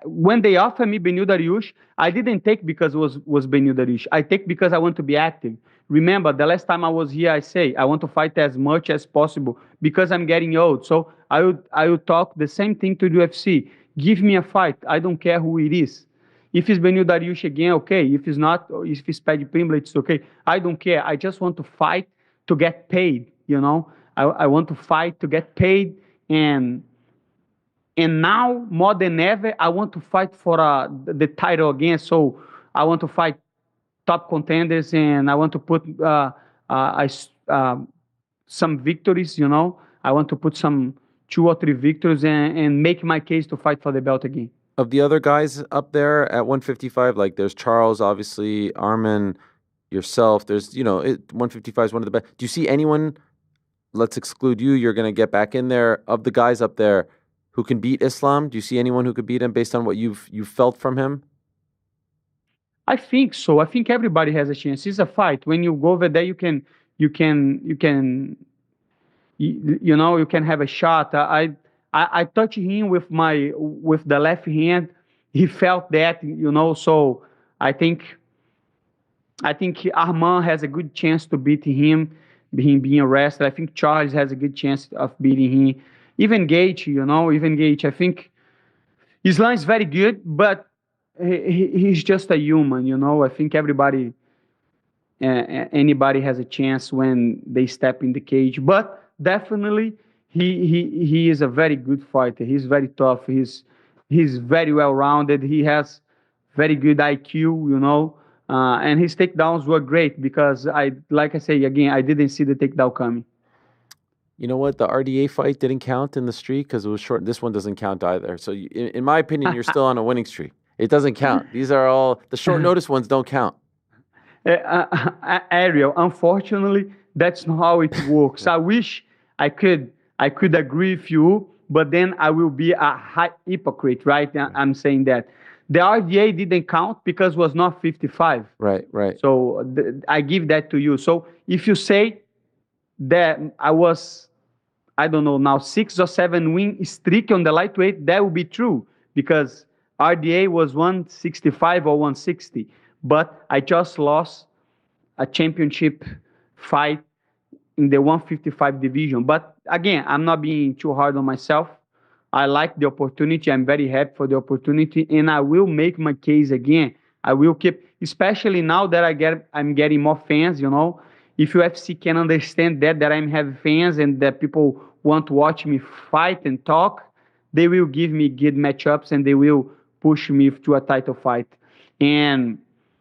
when they offered me Beneil Dariush, I didn't take because it was Beneil Dariush. I take because I want to be active. Remember, the last time I was here, I say I want to fight as much as possible because I'm getting old. So I would talk the same thing to the UFC. Give me a fight. I don't care who it is. If it's Benil Dariush again, okay. If it's not, or if it's Paddy Pimblett, it's okay. I don't care. I just want to fight to get paid, you know. I want to fight to get paid, and now more than ever, I want to fight for the title again. So I want to fight top contenders, and I want to put some victories, you know. I want to put some 2 or 3 victories and make my case to fight for the belt again. Of the other guys up there at 155, like there's Charles, obviously, Arman, yourself. There's, 155 is one of the best. Do you see anyone, let's exclude you, you're going to get back in there, of the guys up there who can beat Islam? Do you see anyone who could beat him based on what you've felt from him? I think so. I think everybody has a chance. It's a fight. When you go over there, you can have a shot. I touched him with the left hand. He felt that, So I think Arman has a good chance to beat him being arrested. I think Charles has a good chance of beating him. Even Gage. I think Islam is very good, but he's just a human. I think anybody has a chance when they step in the cage. But definitely, he is a very good fighter. He's very tough. He's very well rounded. He has very good IQ. And his takedowns were great because like I say again, I didn't see the takedown coming. You know what? The RDA fight didn't count in the streak because it was short. This one doesn't count either. So in my opinion, you're still on a winning streak. It doesn't count. These are all the short notice ones don't count. Ariel, unfortunately, that's not how it works. I wish I could agree with you, but then I will be a hypocrite, right? I'm saying that. The RDA didn't count because it was not 55. Right. So I give that to you. So if you say that I was, I don't know now, 6 or 7 win streak on the lightweight, that would be true because RDA was 165 or 160. But I just lost a championship fight in the 155 division. But again, I'm not being too hard on myself. I like the opportunity. I'm very happy for the opportunity, and I will make my case again. I will keep, especially now that I'm getting more fans. If UFC can understand that I'm having fans and that people want to watch me fight and talk, they will give me good matchups and they will push me to a title fight. And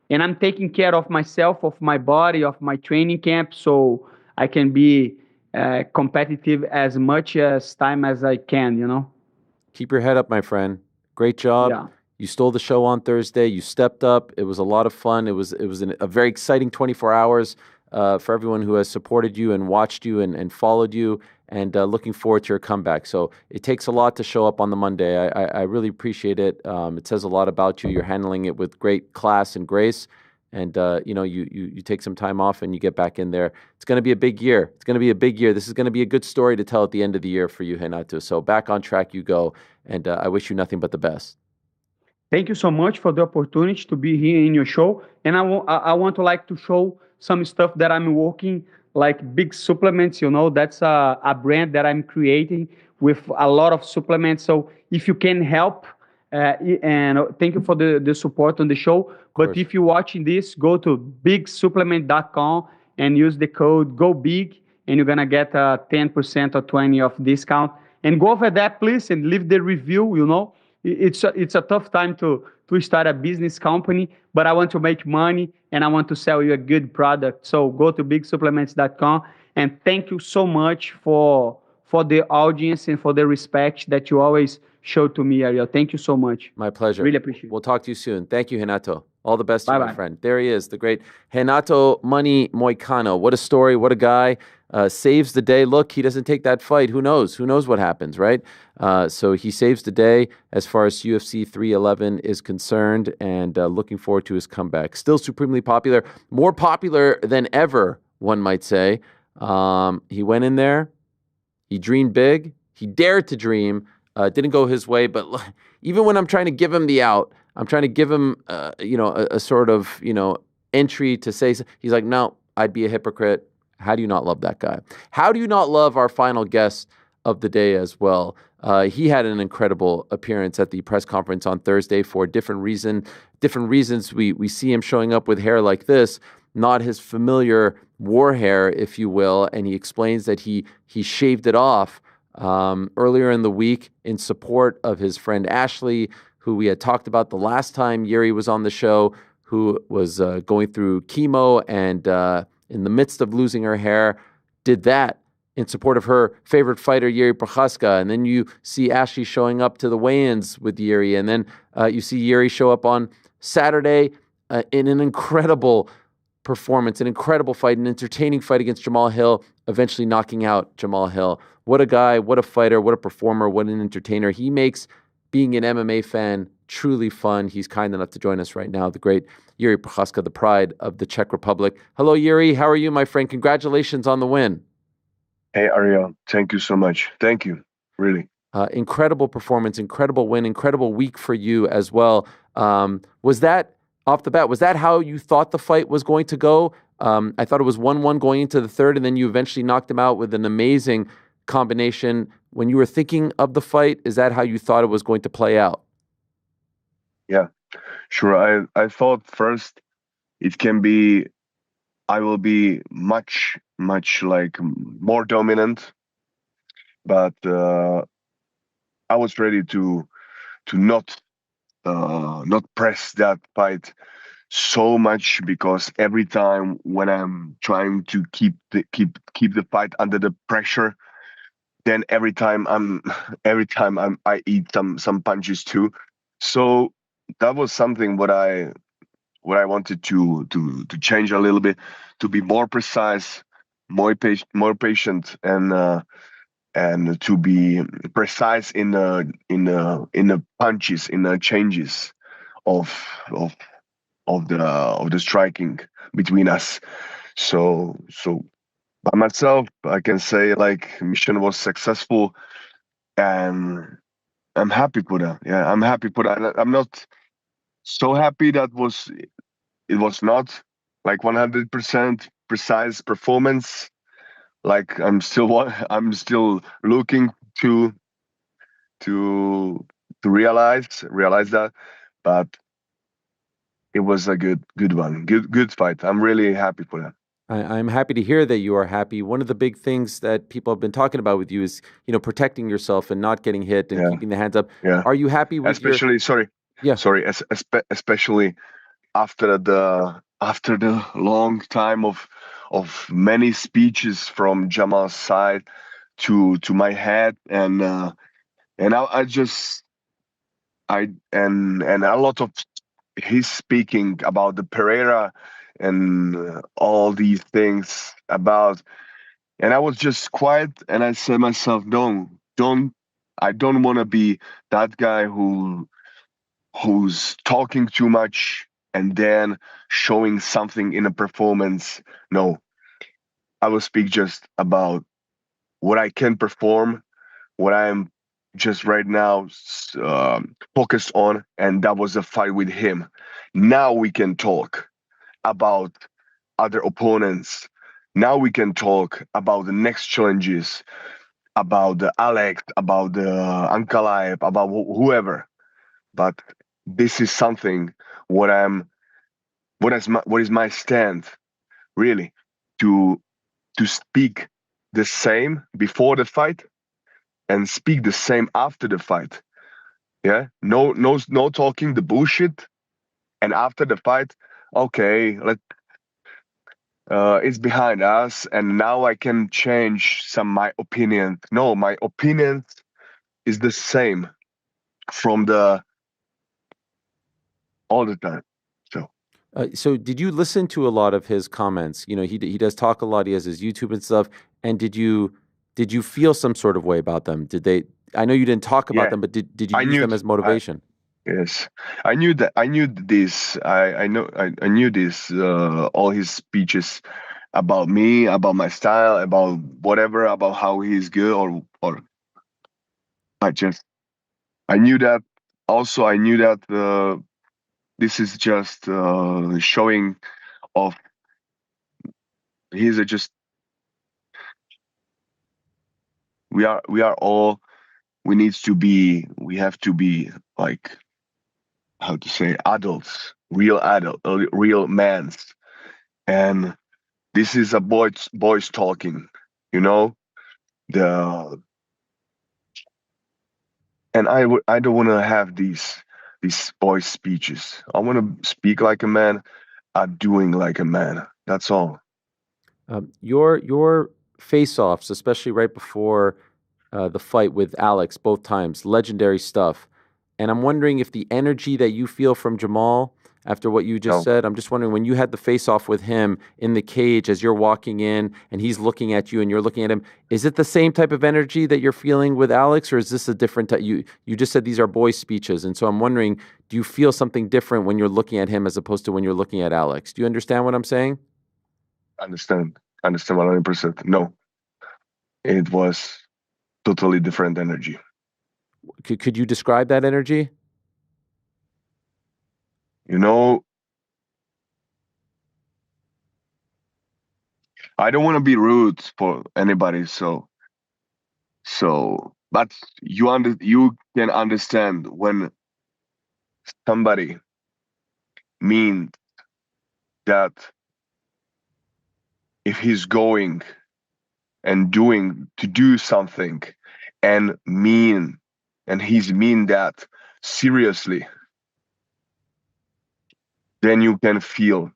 I'm taking care of myself, of my body, of my training camp, so I can be competitive as much as time as I can. Keep your head up, my friend. Great job. Yeah. You stole the show on Thursday. You stepped up. It was a lot of fun. It was a very exciting 24 hours for everyone who has supported you and watched you and followed you, and looking forward to your comeback. So it takes a lot to show up on the Monday. I really appreciate it. It says a lot about you. You're handling it with great class and grace. And, you take some time off and you get back in there. It's going to be a big year. This is going to be a good story to tell at the end of the year for you, Renato. So back on track you go. And I wish you nothing but the best. Thank you so much for the opportunity to be here in your show. And I want to like to show some stuff that I'm working, like big supplements. That's a brand that I'm creating with a lot of supplements. So if you can help, and thank you for the support on the show. But if you're watching this, go to bigsupplement.com and use the code GOBIG, and you're going to get a 10% or 20% of discount. And go over there, please, and leave the review. It's a tough time to start a business company, but I want to make money and I want to sell you a good product. So go to bigsupplements.com, and thank you so much for the audience and for the respect that you always show to me, Ariel. Thank you so much. My pleasure. Really appreciate it. We'll talk to you soon. Thank you, Renato. All the best to you, my Bye-bye. friend. There he is, the great Renato Money Moicano. What a story. What a guy. Saves the day. Look, he doesn't take that fight. Who knows? Who knows what happens, right? So he saves the day as far as UFC 311 is concerned, and looking forward to his comeback. Still supremely popular. More popular than ever, one might say. He went in there. He dreamed big. He dared to dream. Didn't go his way, but even when I'm trying to give him the out, I'm trying to give him, a sort of, entry to say, he's like, no, I'd be a hypocrite. How do you not love that guy? How do you not love our final guest of the day as well? He had an incredible appearance at the press conference on Thursday for a different reasons. We see him showing up with hair like this, not his familiar war hair, if you will, and he explains that he shaved it off earlier in the week in support of his friend Ashley, who we had talked about the last time Jiri was on the show, who was going through chemo and in the midst of losing her hair, did that in support of her favorite fighter, Jiri Prochazka. And then you see Ashley showing up to the weigh-ins with Jiri. And then you see Jiri show up on Saturday in an incredible performance, an incredible fight, an entertaining fight against Jamal Hill, eventually knocking out Jamal Hill. What a guy, what a fighter, what a performer, what an entertainer. He makes being an MMA fan truly fun. He's kind enough to join us right now, the great Jiri Prochazka, the pride of the Czech Republic. Hello, Jiri. How are you, my friend? Congratulations on the win. Hey, Ariel. Thank you so much. Thank you. Really. Incredible performance, incredible win, incredible week for you as well. Was that, off the bat, was that how you thought the fight was going to go? I thought it was 1-1 going into the third, and then you eventually knocked him out with an amazing combination. When you were thinking of the fight, is that how you thought it was going to play out? Yeah, sure. I thought first it can be, I will be much like more dominant, but I was ready to not press that fight so much, because every time when I'm trying to keep the fight under the pressure, then every time I eat some punches too. So that was something what I wanted to change a little bit, to be more precise, more patient, and to be precise in the punches, in the changes of the striking between us. So by myself, I can say like mission was successful, and I'm happy for that. Yeah, I'm happy for that. I'm not so happy that it was not like 100% precise performance. Like I'm still looking to realize that, but it was a good one, good fight. I'm really happy for that. I'm happy to hear that you are happy. One of the big things that people have been talking about with you is, protecting yourself and not getting hit and keeping the hands up. Yeah. Are you happy with especially after the long time of many speeches from Jamal's side to my head, and a lot of his speaking about the Pereira and all these things about, and I was just quiet, and I said myself, I don't want to be that guy who's talking too much and then showing something in a performance. No, I will speak just about what I can perform, what I'm just right now focused on, and that was a fight with him. Now we can talk about other opponents. Now we can talk about the next challenges, about the Alex, about the Ankalaev, about whoever. But this is something what is my stand, really, to speak the same before the fight and speak the same after the fight. Yeah, no talking the bullshit, and after the fight, okay, it's behind us, and now I can change my opinion. No, my opinion is the same from all the time. So did you listen to a lot of his comments? He does talk a lot. He has his YouTube and stuff. And did you feel some sort of way about them? I know you didn't talk about them, but did you use them as motivation? Yes, I knew that. I knew this. I knew this. All his speeches about me, about my style, about whatever, about how he's good, or I knew that. Also, I knew that this is just showing of we are all we have to be like, how to say, adults, real mans. And this is a boys talking, you know. The and I don't want to have these boys speeches. I want to speak like a man. I'm doing like a man. That's all. Your face-offs, especially right before the fight with Alex, both times, legendary stuff. And I'm wondering if the energy that you feel from Jamal after what you just said, I'm just wondering when you had the face-off with him in the cage as you're walking in and he's looking at you and you're looking at him, is it the same type of energy that you're feeling with Alex, or is this a different type? You just said these are boys' speeches, and so I'm wondering, do you feel something different when you're looking at him as opposed to when you're looking at Alex? Do you understand what I'm saying? Understand 100%. No, it was totally different energy. Could you describe that energy? You know, I don't want to be rude for anybody, but you can understand when somebody means that if he's going and do something and he's mean that seriously, then you can feel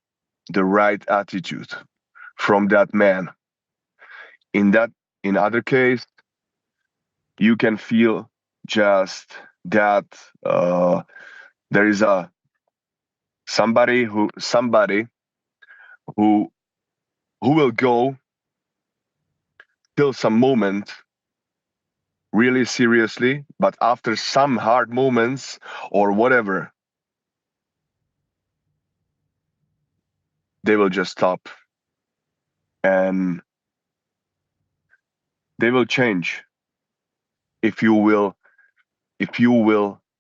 the right attitude from that man. In other case, you can feel just that there is somebody who will go till some moment really seriously, but after some hard moments or whatever, they will just stop and they will change if you will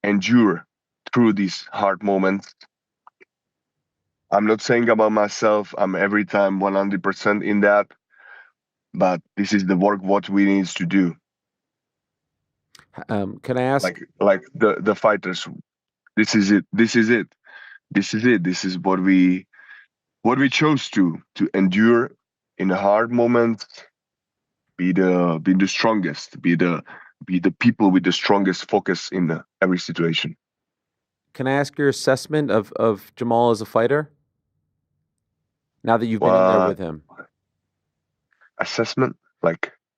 endure through these hard moments. I'm not saying about myself, I'm every time 100% in that, but this is the work what we need to do. Can I ask, like the fighters, this is it. This is what we chose to endure in the hard moments, be the strongest, be the people with the strongest focus in every situation. can I ask your assessment of Jamal as a fighter? Now that you've been in there with him. Assessment?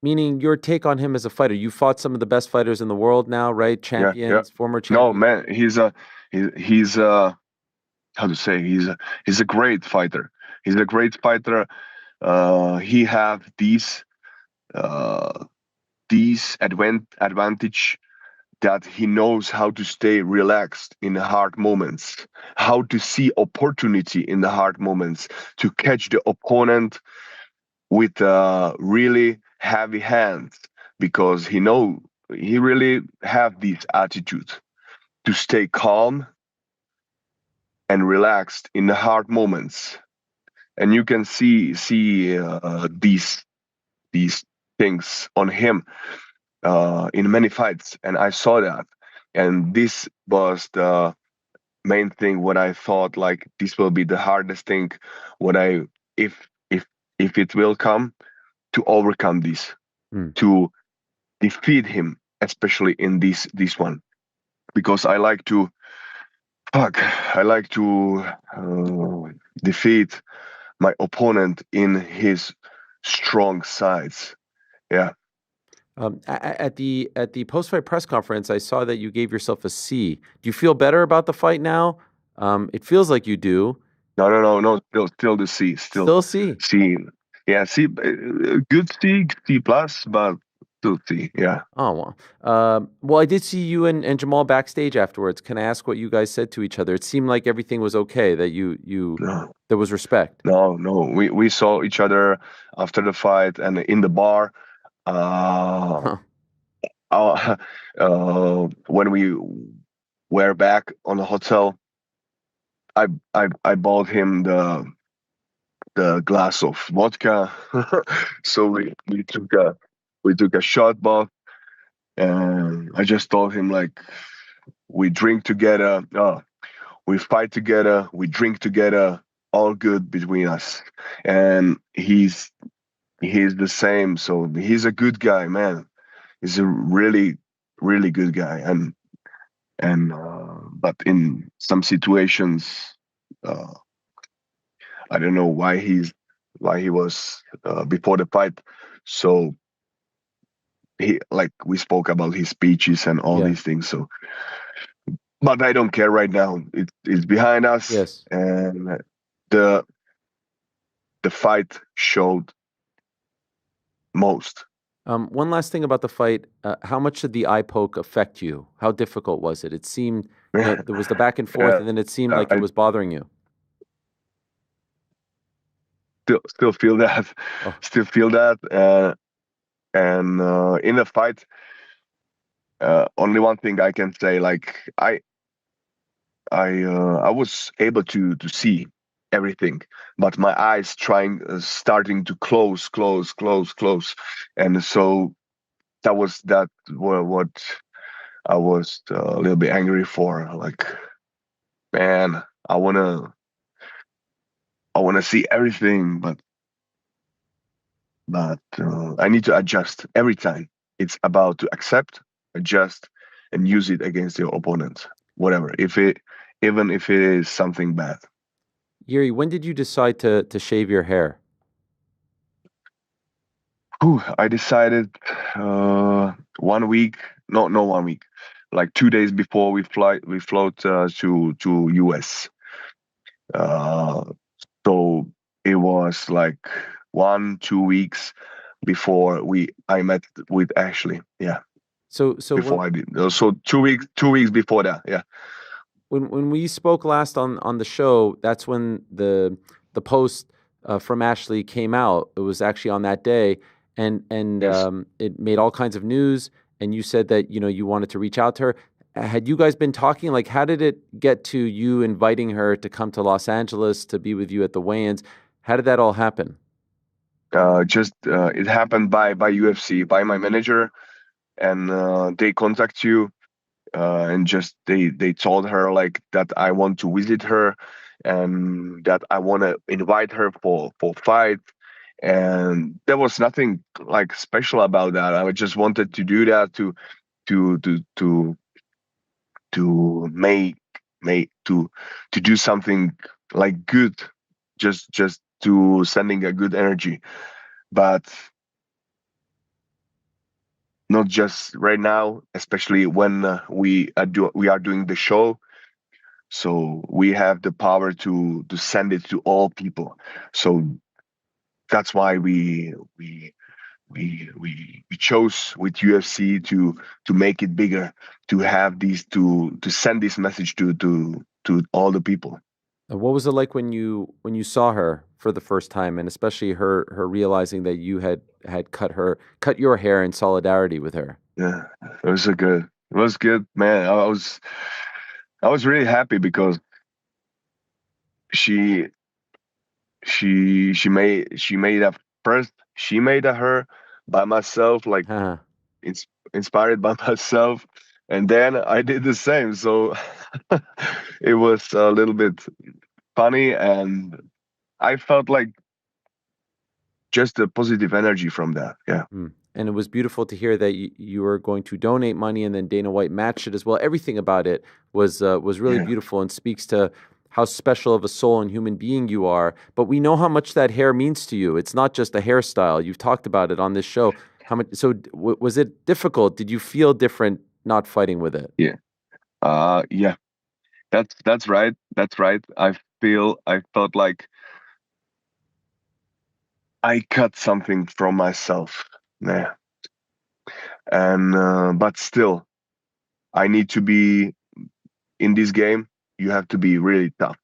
Meaning your take on him as a fighter. You fought some of the best fighters in the world now, right? Champions, former champions. No, man, he's how to say, he's a great fighter. He's a great fighter. He have these advantage that he knows how to stay relaxed in the hard moments, how to see opportunity in the hard moments, to catch the opponent with really heavy hands, because he really have this attitude to stay calm and relaxed in the hard moments. And you can see these things on him in many fights, and I saw that, and this was the main thing what I thought, like, this will be the hardest thing what I if it will come, to overcome this, to defeat him, especially in this one, because I like to defeat my opponent in his strong sides. Yeah. At the post-fight press conference, I saw that you gave yourself a C. Do you feel better about the fight now? It feels like you do. No. Still the C. Still C. C. Yeah, C. Good C, C plus, but still C. Yeah. Oh well. Well, I did see you and Jamal backstage afterwards. Can I ask what you guys said to each other? It seemed like everything was okay. That there was respect. No. We saw each other after the fight and in the bar. When we were back on the hotel, I bought him the glass of vodka. So we took a shot bath, And I just told him like, we drink together, we fight together, we drink together, all good between us. And he's the same. So he's a good guy, man. He's a really, really good guy. And but in some situations, I don't know why he was before the fight. So he, like, we spoke about his speeches and all these things. So, but I don't care right now. It's behind us. Yes. And the fight showed most. One last thing about the fight. How much did the eye poke affect you? How difficult was it? It seemed that there was the back and forth, and then it seemed like it was bothering you. Still feel that. Still feel that. And in the fight, only one thing I can say, like I was able to see everything, but my eyes starting to close, and so that was what I was a little bit angry for. Like, man, I wanna see everything, but I need to adjust every time. It's about to accept, adjust, and use it against your opponent, whatever. Even if it is something bad. Jiri, when did you decide to shave your hair? I decided 1 week, not 1 week, like 2 days before we float to US. So it was like 1-2 weeks before I met with Ashley. Yeah. So before I did. So 2 weeks before that. Yeah. When we spoke last on the show, that's when the post from Ashley came out. It was actually on that day, and Yes. It made all kinds of news. And you said that you wanted to reach out to her. Had you guys been talking? Like, how did it get to you inviting her to come to Los Angeles to be with you at the weigh-ins? How did that all happen? It happened by UFC, by my manager, and they contact you. And just they told her like that I want to visit her, and that I want to invite her for fight, and there was nothing like special about that. I just wanted to do that to do something like good, just to sending a good energy, but not just right now, especially when we are doing the show. So we have the power to send it to all people. So that's why we chose with UFC to make it bigger, to have these to send this message to all the people. What was it like when you saw her for the first time, and especially her realizing that you had cut your hair in solidarity with her? Yeah, it was good, man. I was really happy because she made a hair by myself, like inspired by myself, and then I did the same. So it was a little bit funny, and I felt like just a positive energy from that. Yeah. And it was beautiful to hear that you were going to donate money, and then Dana White matched it as well. Everything about it was really beautiful and speaks to how special of a soul and human being you are. But we know how much that hair means to you. It's not just a hairstyle. You've talked about it on this show. How much? So was it difficult? Did you feel different not fighting with it? Yeah. Yeah. That's right. That's right. I felt like I cut something from myself. Yeah. And but still, I need to be in this game. You have to be really tough.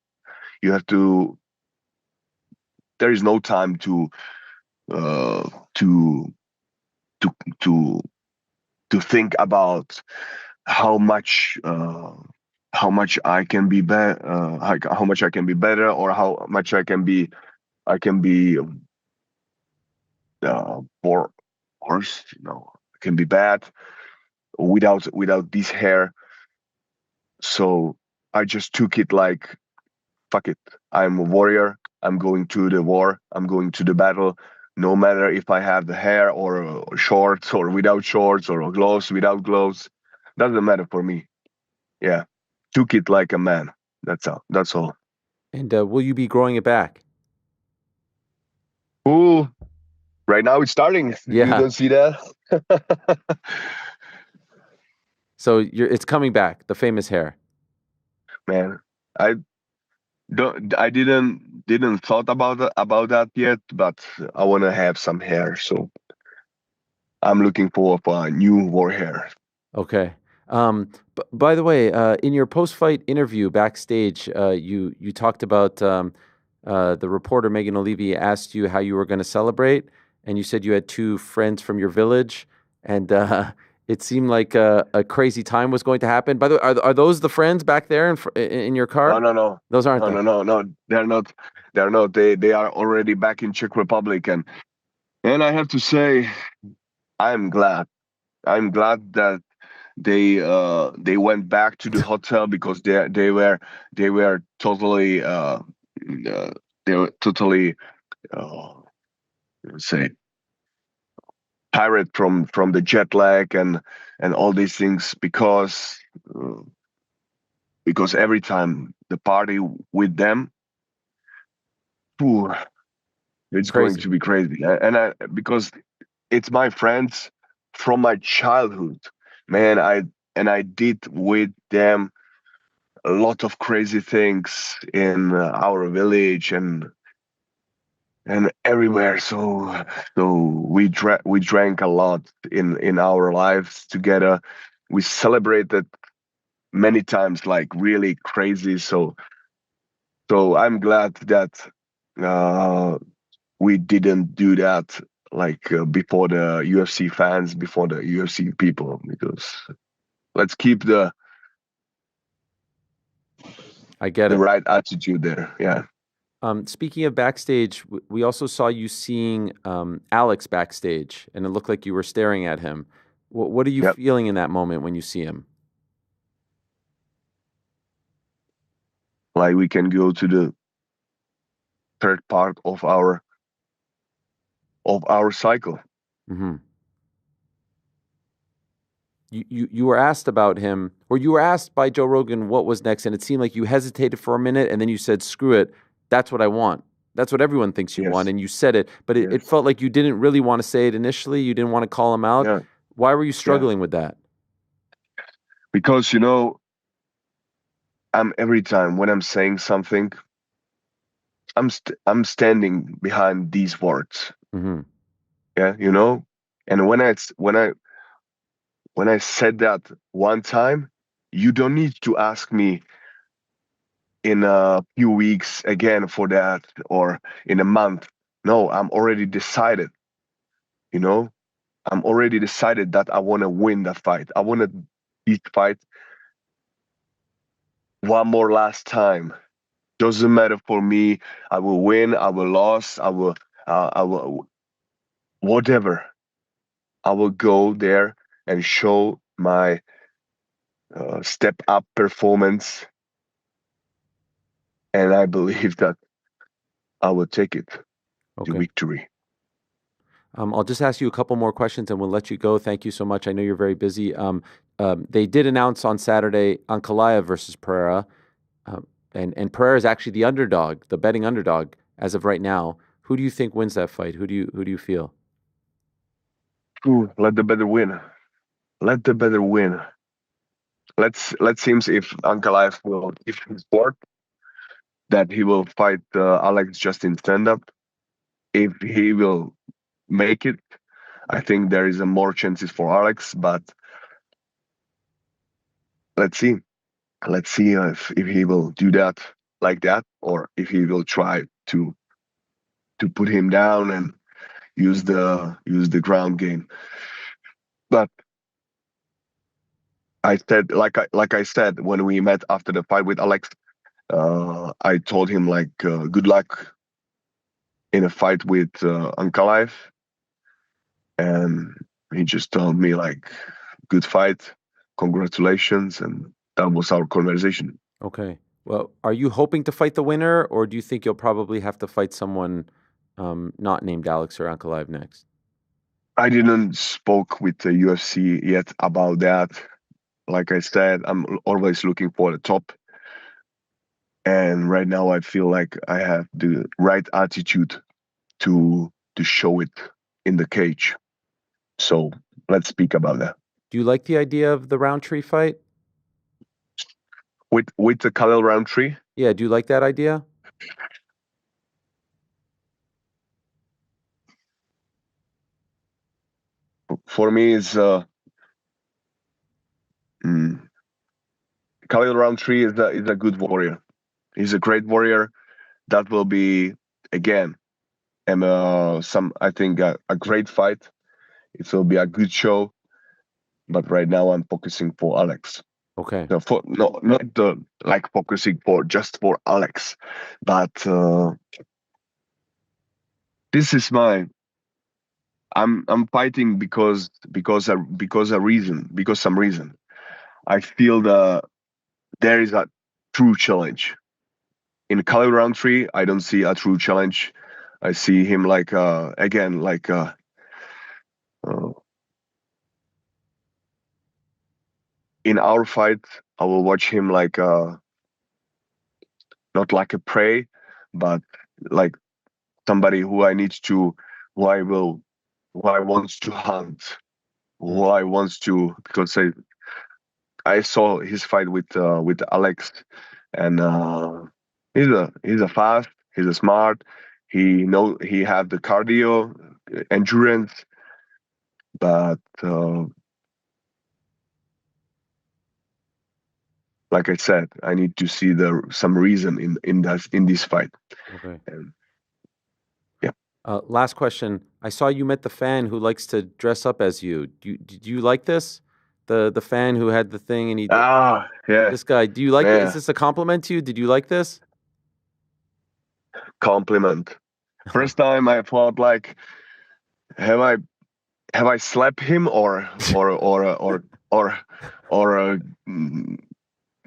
You have to. There is no time to think about how much I can be better, how much I can be better, or how much I can be for worse. I can be bad. without this hair. So I just took it like, fuck it. I'm a warrior. I'm going to the war. I'm going to the battle. No matter if I have the hair or shorts or without shorts or gloves without gloves, doesn't matter for me. Yeah, took it like a man. That's all. That's all. And will you be growing it back? Ooh, right now it's starting. You Yeah. don't see that? So it's coming back, the famous hair. Man, I didn't thought about that yet, but I want to have some hair, so I'm looking for a new war hair. Okay. By the way, in your post-fight interview backstage, you talked about the reporter Megan O'Leary asked you how you were going to celebrate, and you said you had two friends from your village, and it seemed like a crazy time was going to happen. By the way, are those the friends back there in your car? No. Those aren't them. No. They're not. They're not. They are already back in Czech Republic, and I have to say, I'm glad. I'm glad that they went back to the hotel because they were totally say tired from the jet lag and all these things because every time the party with them, ooh, it's going to be crazy. And because it's my friends from my childhood, man. I did with them a lot of crazy things in our village and everywhere. So we drank a lot in our lives together. We celebrated many times, like really crazy. So I'm glad that we didn't do that like before the UFC fans, before the UFC people, because let's keep the right attitude there. Yeah. Speaking of backstage, we also saw you seeing Alex backstage, and it looked like you were staring at him. What are you feeling in that moment when you see him? Like we can go to the third part of our cycle. Mm-hmm. You were asked about him, or you were asked by Joe Rogan what was next, and it seemed like you hesitated for a minute, and then you said, "Screw it, that's what I want. That's what everyone thinks you want," and you said it. But it felt like you didn't really want to say it initially. You didn't want to call him out. Yeah. Why were you struggling with that? Because I'm every time when I'm saying something, I'm standing behind these words. Mm-hmm. Yeah, and when I said that one time, you don't need to ask me in a few weeks again for that or in a month. No, I'm already decided. I'm already decided that I want to win that fight. I want to beat the fight one more last time. Doesn't matter for me. I will win. I will lose. I will whatever. I will go there and show my step up performance, and I believe that I will take it to victory. I'll just ask you a couple more questions and we'll let you go. Thank you so much. I know you're very busy. They did announce on Saturday Ankalaev versus Pereira, and Pereira is actually the underdog, the betting underdog as of right now. Who do you think wins that fight? Who do you feel? Ooh, let the better win. Let the better win. Let's see if Ankalaev will give his word that he will fight Alex just in stand-up. If he will make it, I think there is a more chances for Alex, but let's see. Let's see if he will do that like that, or if he will try to put him down and use the ground game. But I said, like I said when we met after the fight with Alex, I told him like good luck in a fight with Ankalaev, and he just told me like good fight. Congratulations. And that was our conversation. Okay. Well, are you hoping to fight the winner, or do you think you'll probably have to fight someone not named Alex or Ankalaev next? I didn't spoke with the UFC yet about that. Like I said, I'm always looking for the top. And right now I feel like I have the right attitude to show it in the cage. So let's speak about that. Do you like the idea of the Roundtree fight? With the Khalil Roundtree? Yeah, do you like that idea? For me, it's Khalil Roundtree is a good warrior. He's a great warrior. That will be again, I think a great fight. It will be a good show. But right now, I'm focusing for Alex. Okay. So not the like focusing just for Alex, but this is my. I'm fighting because some reason. I feel there is a true challenge. In Khalil Roundtree, I don't see a true challenge. I see him like in our fight, I will watch him like not like a prey, but like somebody who I wants to hunt, who I wants to, because I saw his fight with Alex, and he's a fast, he's a smart, he have the cardio, endurance, but like I said, I need to see some reason in this fight. Okay. Yeah. Last question. I saw you met the fan who likes to dress up as you. Did you like this? The fan who had the thing and he. Yeah. This guy. Do you like it? Is this a compliment to you? Did you like this? Compliment. First time I thought like, have I slapped him or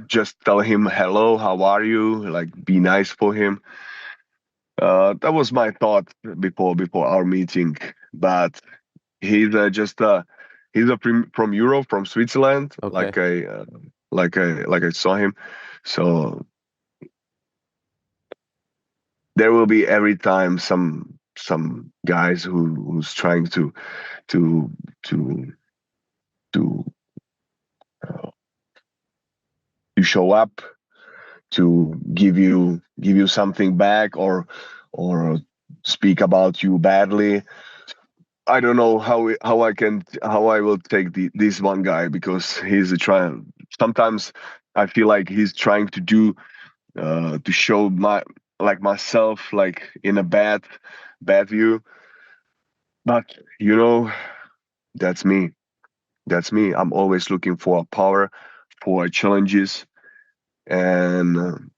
just tell him hello, how are you? Like be nice for him. That was my thought before our meeting. But he's from Europe, from Switzerland. Okay. Like I saw him. So there will be every time some guys who's trying to show up, to give you something back or speak about you badly. I don't know how I will take this one guy, because he's trying. Sometimes I feel like he's trying to do to show myself like in a bad view. But that's me. I'm always looking for power, for challenges, and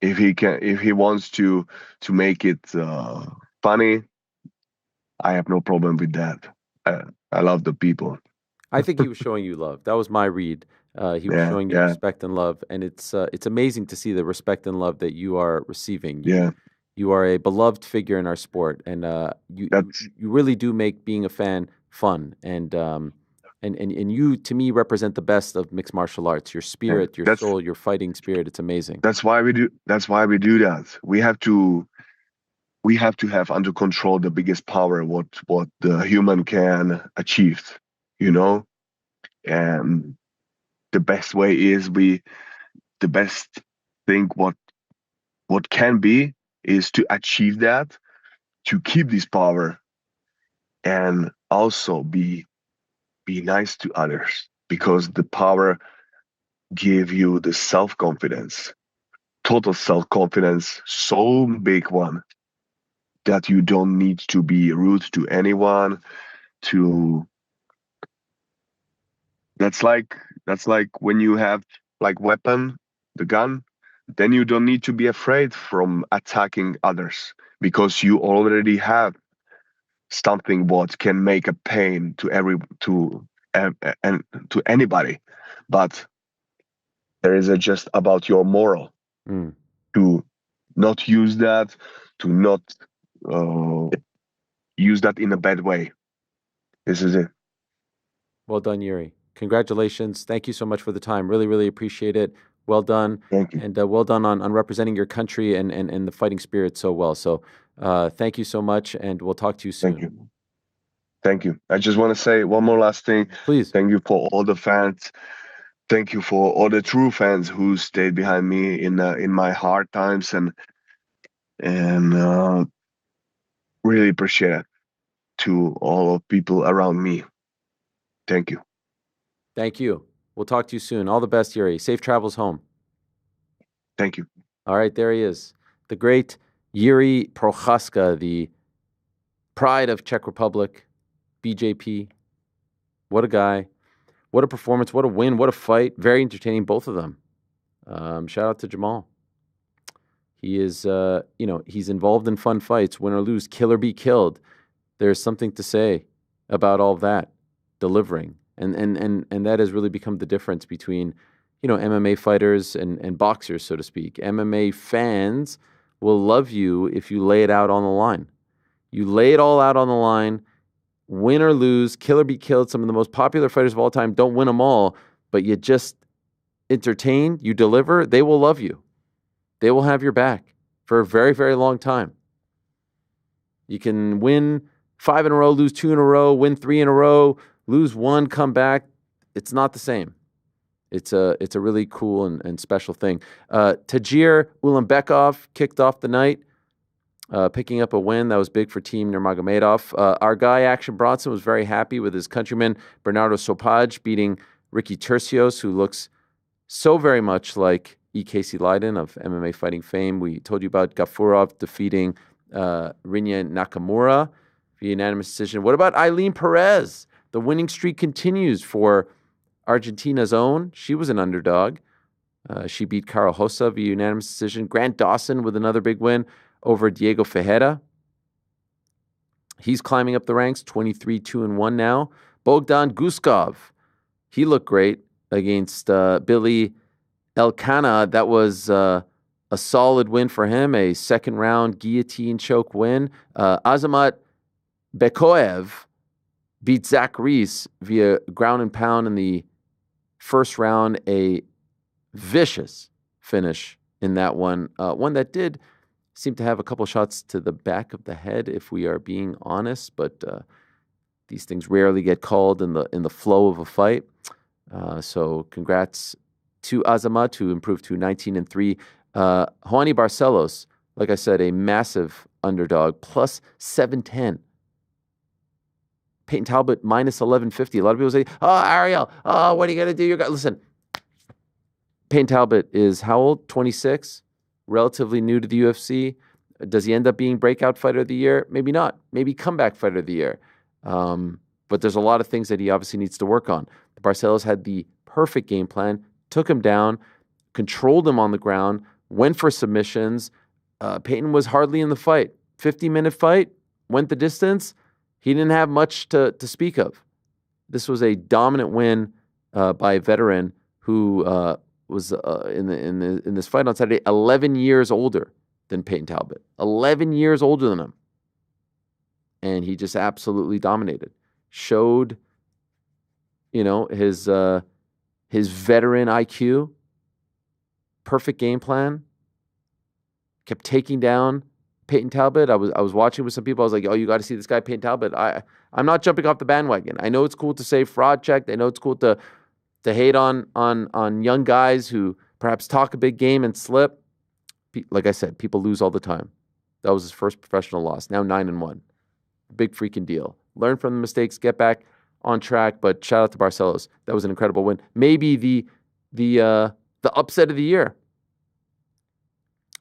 if he wants to make it funny, I have no problem with that. I love the people. I think he was showing you love. That was my read. He was showing you respect and love, and it's amazing to see the respect and love that you are receiving. You are a beloved figure in our sport, and you really do make being a fan fun. And you, to me, represent the best of mixed martial arts. Your spirit, your soul, your fighting spirit. It's amazing. That's why we do that. We have to have under control the biggest power what the human can achieve. And the best way is the best thing what can be is to achieve that, to keep this power, and also be nice to others, because the power give you the self-confidence, total self-confidence, so big one that you don't need to be rude to anyone. That's like when you have like weapon, the gun, then you don't need to be afraid from attacking others, because you already have something what can make a pain to and to anybody, but there is just about your moral to not use that, to not use that in a bad way. This is it. Well done, Jiri. Congratulations. Thank you so much for the time. Really, really appreciate it. Well done. Thank you. And well done on representing your country and the fighting spirit so well. So thank you so much, and we'll talk to you soon. Thank you. Thank you. I just want to say one more last thing. Please. Thank you for all the fans. Thank you for all the true fans who stayed behind me in my hard times, and really appreciate it to all of people around me. Thank you. Thank you. We'll talk to you soon. All the best, Jiri. Safe travels home. Thank you. All right, there he is. The great Jiri Prochazka, the pride of Czech Republic, BJP. What a guy. What a performance. What a win. What a fight. Very entertaining, both of them. Shout out to Jamal. He is, he's involved in fun fights, win or lose, kill or be killed. There's something to say about all of that, delivering. And that has really become the difference between, MMA fighters and boxers, so to speak. MMA fans will love you if you lay it out on the line. You lay it all out on the line, win or lose, kill or be killed. Some of the most popular fighters of all time don't win them all, but you just entertain, you deliver, they will love you. They will have your back for a very, very long time. You can win 5 in a row, lose 2 in a row, win 3 in a row, lose 1, come back. It's not the same. It's a really cool and special thing. Tagir Ulanbekov kicked off the night, picking up a win. That was big for Team Nurmagomedov. Our guy, Action Bronson, was very happy with his countryman, Bernardo Sopaj, beating Ricky Tercios, who looks so very much like Casey Leiden of MMA fighting fame. We told you about Gafurov defeating Rinya Nakamura via unanimous decision. What about Eileen Perez? The winning streak continues for Argentina's own. She was an underdog. She beat Carol Hossa via unanimous decision. Grant Dawson with another big win over Diego Fejera. He's climbing up the ranks, 23-2-1 now. Bogdan Guskov, he looked great against Billy Elkana. That was a solid win for him, a second-round guillotine choke win. Azamat Bekoev beat Zach Reese via ground and pound in the first round, a vicious finish in that one. One that did seem to have a couple shots to the back of the head, if we are being honest, but these things rarely get called in the flow of a fight. So congrats to Azamat, who improved to 19-3. Juani Barcelos, like I said, a massive underdog, plus 710. Peyton Talbot, minus 1150. A lot of people say, oh, Ariel, oh, what are you going to do? Listen, Peyton Talbot is how old? 26? Relatively new to the UFC. Does he end up being breakout fighter of the year? Maybe not. Maybe comeback fighter of the year. But there's a lot of things that he obviously needs to work on. Barcelos had the perfect game plan, took him down, controlled him on the ground, went for submissions. Peyton was hardly in the fight. 50-minute fight, went the distance. He didn't have much to speak of. This was a dominant win by a veteran who was in this fight on Saturday 11 years older than Peyton Talbot. 11 years older than him. And he just absolutely dominated. Showed, his veteran IQ. Perfect game plan. Kept taking down Peyton Talbot. I was watching with some people. I was like, oh, you got to see this guy, Peyton Talbot. I'm not jumping off the bandwagon. I know it's cool to say fraud check. I know it's cool to hate on young guys who perhaps talk a big game and slip. Like I said, people lose all the time. That was his first professional loss. Now 9-1. Big freaking deal. Learn from the mistakes, get back on track. But shout out to Barcelos. That was an incredible win. Maybe the upset of the year.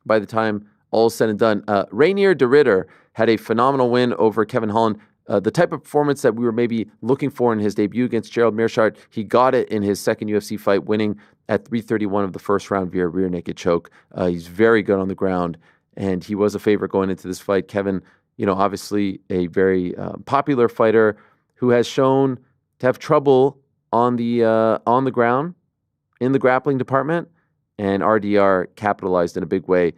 By the time all's said and done, Rainier de Ridder had a phenomenal win over Kevin Holland. The type of performance that we were maybe looking for in his debut against Gerald Meerschaert, he got it in his second UFC fight, winning at 3:31 of the first round via rear naked choke. He's very good on the ground, and he was a favorite going into this fight. Kevin, obviously a very popular fighter who has shown to have trouble on the ground in the grappling department, and RDR capitalized in a big way.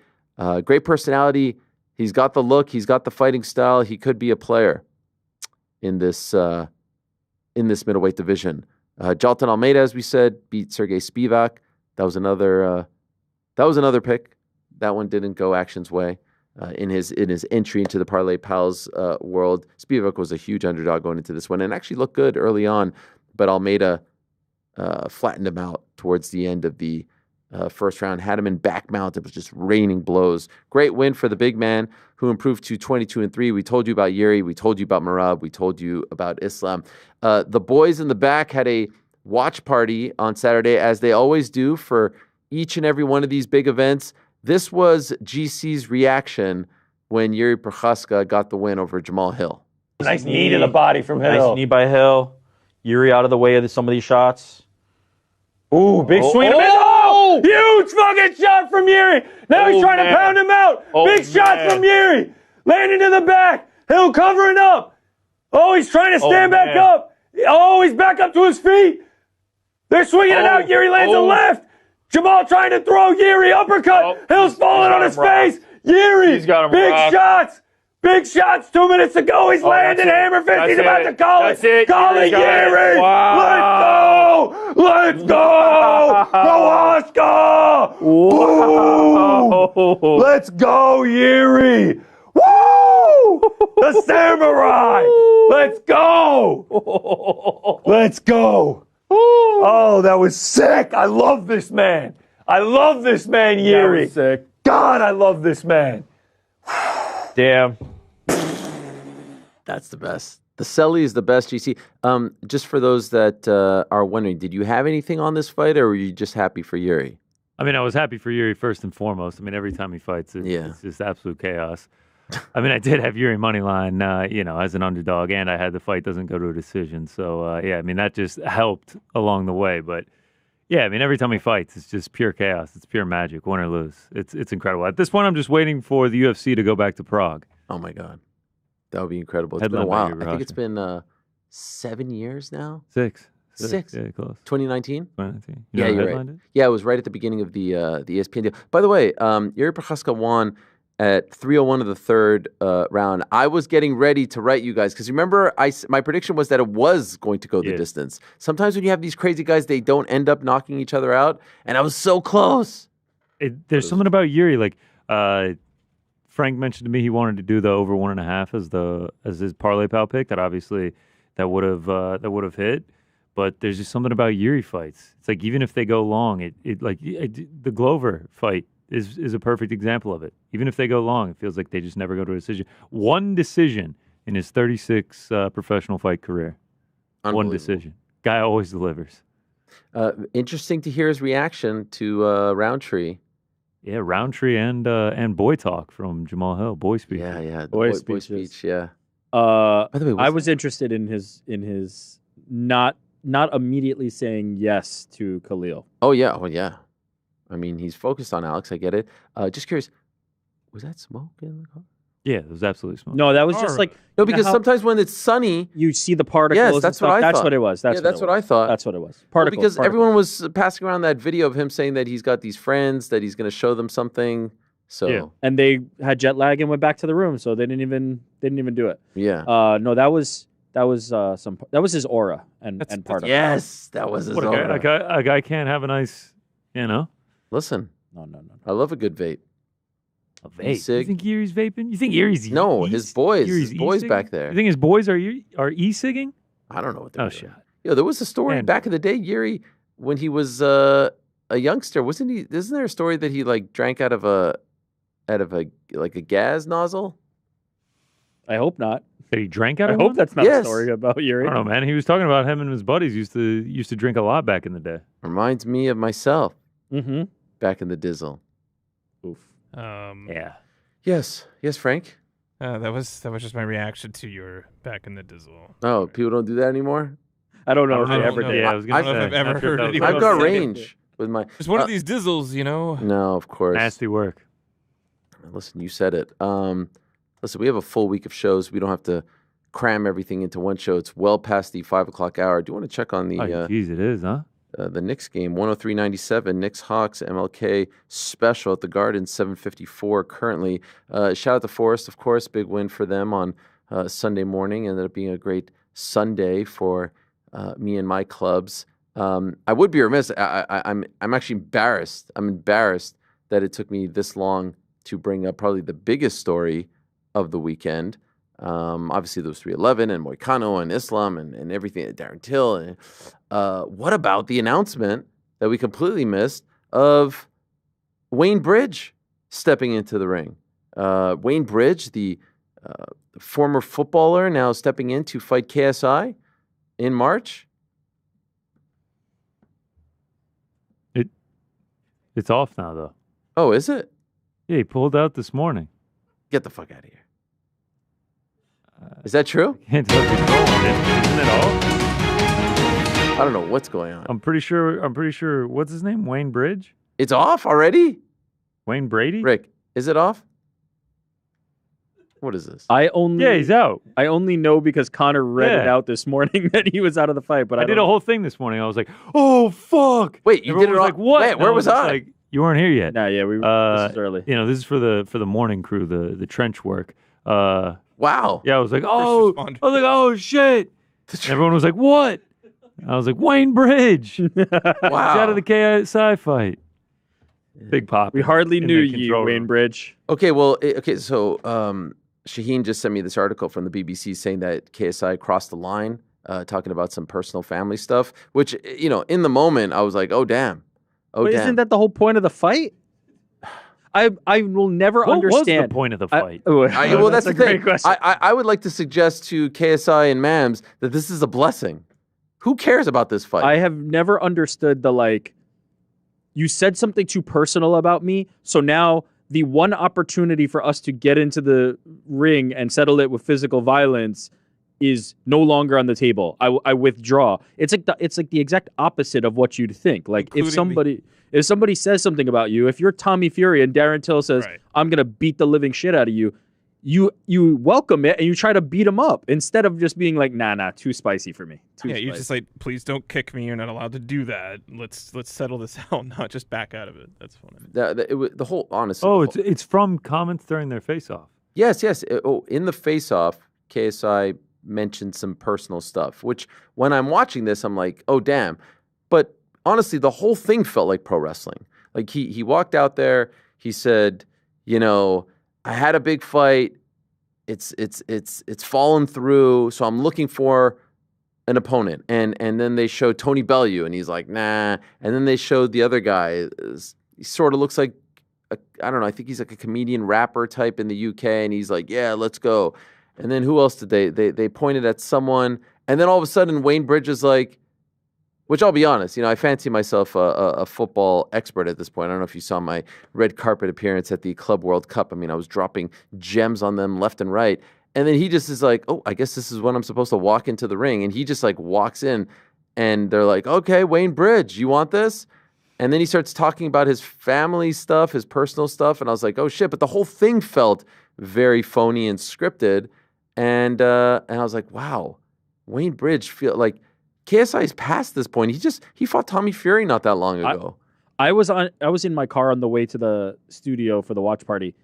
Great personality. He's got the look. He's got the fighting style. He could be a player in this middleweight division. Jalton Almeida, as we said, beat Sergey Spivak. That was another pick. That one didn't go Action's way. In his entry into the Parlay Pals world, Spivak was a huge underdog going into this one and actually looked good early on, but Almeida flattened him out towards the end of the first round, had him in back mount. It was just raining blows. Great win for the big man who improved to 22-3. We told you about Jiri. We told you about Merab. We told you about Islam. The boys in the back had a watch party on Saturday, as they always do for each and every one of these big events. This was GC's reaction when Jiri Prochazka got the win over Jamal Hill. Nice knee to the body from Hill. Nice knee by Hill. Jiri out of the way of some of these shots. Ooh, big swing. Oh! Huge fucking shot from Jiri. Now he's trying to pound him out. Big shot from Jiri. Landing to the back. Hill covering up. Oh, he's trying to stand back up. Oh, he's back up to his feet. They're swinging it out. Jiri lands a left. Jamal trying to throw Jiri. Uppercut. Hill's falling on his face. Jiri. Big shots. Big shots. 2 minutes to go. He's landing hammer fist. He's about to call it. Call it, Jiri. Wow. Let's go. Prochazka. Wow. Let's go, Jiri. Woo! The samurai. Let's go. Let's go. Oh, that was sick. I love this man. I love this man, Jiri. That was sick. God, I love this man. Damn. That's the best. The Selly is the best, GC. Just for those that are wondering, did you have anything on this fight, or were you just happy for Jiri? I mean, I was happy for Jiri first and foremost. I mean, every time he fights, it's just absolute chaos. I mean, I did have Jiri money line, as an underdog, and I had the fight doesn't go to a decision. So, I mean, that just helped along the way. But, yeah, I mean, every time he fights, it's just pure chaos. It's pure magic, win or lose. It's incredible. At this point, I'm just waiting for the UFC to go back to Prague. Oh, my God. That would be incredible. It's been a while. I think it's been 7 years now. Six. Yeah, close. 2019? 2019. Yeah, you're right. Yeah, it was right at the beginning of the ESPN deal. By the way, Jiri Prochazka won at 3:01 of the third round. I was getting ready to write you guys because remember, my prediction was that it was going to go the distance. Sometimes when you have these crazy guys, they don't end up knocking each other out, and I was so close. There's something about Jiri, like Frank mentioned to me he wanted to do the over 1.5 as his parlay pal pick. That obviously that would have hit. But there's just something about Jiri fights. It's like even if they go long, the Glover fight is a perfect example of it. Even if they go long, it feels like they just never go to a decision. One decision in his 36 professional fight career. One decision. Guy always delivers. Interesting to hear his reaction to Roundtree. Yeah, Roundtree and boy talk from Jamal Hill. Boy speech. Yeah. Boy speech. Yeah. By the way, I was interested in his not immediately saying yes to Khalil. Oh yeah. I mean, he's focused on Alex. I get it. Just curious, was that smoke in the car? Yeah, it was absolutely smoke. No, that was just like because sometimes when it's sunny, you see the particles. Yes, that's what I thought. That's what it was. That's what I thought. That's what it was. Particles. Because everyone was passing around that video of him saying that he's got these friends, that he's going to show them something. So and they had jet lag and went back to the room, so they didn't even do it. Yeah. No, that was his aura and part of it. Yes, that was his aura. A guy can't have a nice, Listen. No. I love a good vape. A vape? You think Jiri's vaping? You think Jiri's his boys. Jiri's his boys e-cigging? back there. You think his boys are e-cigging? I don't know what they're doing. Shit. Yo, there was a story back in the day, Jiri, when he was a youngster, wasn't he? Isn't there a story that he drank out of a gas nozzle? I hope not. That he drank out of I hope that's not a story about Jiri. I don't know, man. He was talking about him and his buddies used to drink a lot back in the day. Reminds me of myself. Mm-hmm. Back in the dizzle. Oof. Yeah. Yes, Frank. That was just my reaction to your back in the dizzle. Oh, people don't do that anymore. I don't know if they ever did. Yeah, I was I don't know if I've ever heard anyone. I've got say range with my. It's one of these dizzles, No, of course. Nasty work. Listen, you said it. Listen, we have a full week of shows. We don't have to cram everything into one show. It's well past the 5 o'clock hour. Do you want to check on the? Geez, it is, huh? The Knicks game, 103.97, Knicks Hawks MLK special at the Garden, 7:54 currently. Shout out to Forest, of course, big win for them on Sunday morning. Ended up being a great Sunday for me and my clubs. I would be remiss. I'm actually embarrassed. I'm embarrassed that it took me this long to bring up probably the biggest story of the weekend. Obviously, those 311 and Moicano and Islam and everything, Darren Till. And, what about the announcement that we completely missed of Wayne Bridge stepping into the ring? Wayne Bridge, the former footballer, now stepping in to fight KSI in March. It's off now, though. Oh, is it? Yeah, he pulled out this morning. Get the fuck out of here. Is that true? Can't tell if it's going. Isn't it off? I don't know what's going on. I'm pretty sure. What's his name? Wayne Bridge? It's off already? Wayne Brady? Rick, is it off? What is this? Yeah, he's out. I only know because Connor read it out this morning that he was out of the fight. But I did a whole thing this morning. I was like, oh, fuck. Wait, you Everyone did it was like, what? Wait, where was I? Like, you weren't here yet. Nah, yeah, this is early. You know, this is for the morning crew, the trench work. Wow. Yeah, I was like, oh shit. Everyone was like, what? I was like, Wayne Bridge. Wow. He's out of the KSI fight. Big pop. We hardly knew you, Wayne Bridge. Okay, well, so Shaheen just sent me this article from the BBC saying that KSI crossed the line, talking about some personal family stuff, which, you know, in the moment, I was like, oh, damn. Oh, damn. Isn't that the whole point of the fight? I will never understand. What was the point of the fight? Well, that's the great thing. question. I would like to suggest to KSI and Mams that this is a blessing. Who cares about this fight? I have never understood you said something too personal about me, so now the one opportunity for us to get into the ring and settle it with physical violence is no longer on the table. I withdraw. It's like the exact opposite of what you'd think. Like if somebody says something about you, if you're Tommy Fury and Darren Till says, I'm gonna beat the living shit out of you, you welcome it and you try to beat him up instead of just being like, nah, too spicy for me. You're just like, please don't kick me. You're not allowed to do that. Let's settle this out, not just back out of it. That's funny. The whole, honestly. Oh, it's from comments during their face-off. Yes. In the face-off, KSI mentioned some personal stuff, which when I'm watching this, I'm like, oh, damn. But honestly, the whole thing felt like pro wrestling. Like he walked out there, he said, you know, I had a big fight. It's fallen through, so I'm looking for an opponent. And then they showed Tony Bellew, and he's like, nah. And then they showed the other guy. He sort of looks like, I don't know, I think he's like a comedian rapper type in the UK, and he's like, yeah, let's go. And then who else did they pointed at someone, and then all of a sudden Wayne Bridge is like, which I'll be honest, you know, I fancy myself a football expert at this point. I don't know if you saw my red carpet appearance at the Club World Cup. I mean, I was dropping gems on them left and right. And then he just is like, oh, I guess this is when I'm supposed to walk into the ring. And he just like walks in and they're like, okay, Wayne Bridge, you want this? And then he starts talking about his family stuff, his personal stuff. And I was like, oh shit. But the whole thing felt very phony and scripted. And I was like, wow, Wayne Bridge feel like KSI's past this point. He fought Tommy Fury not that long ago. I was in my car on the way to the studio for the watch party.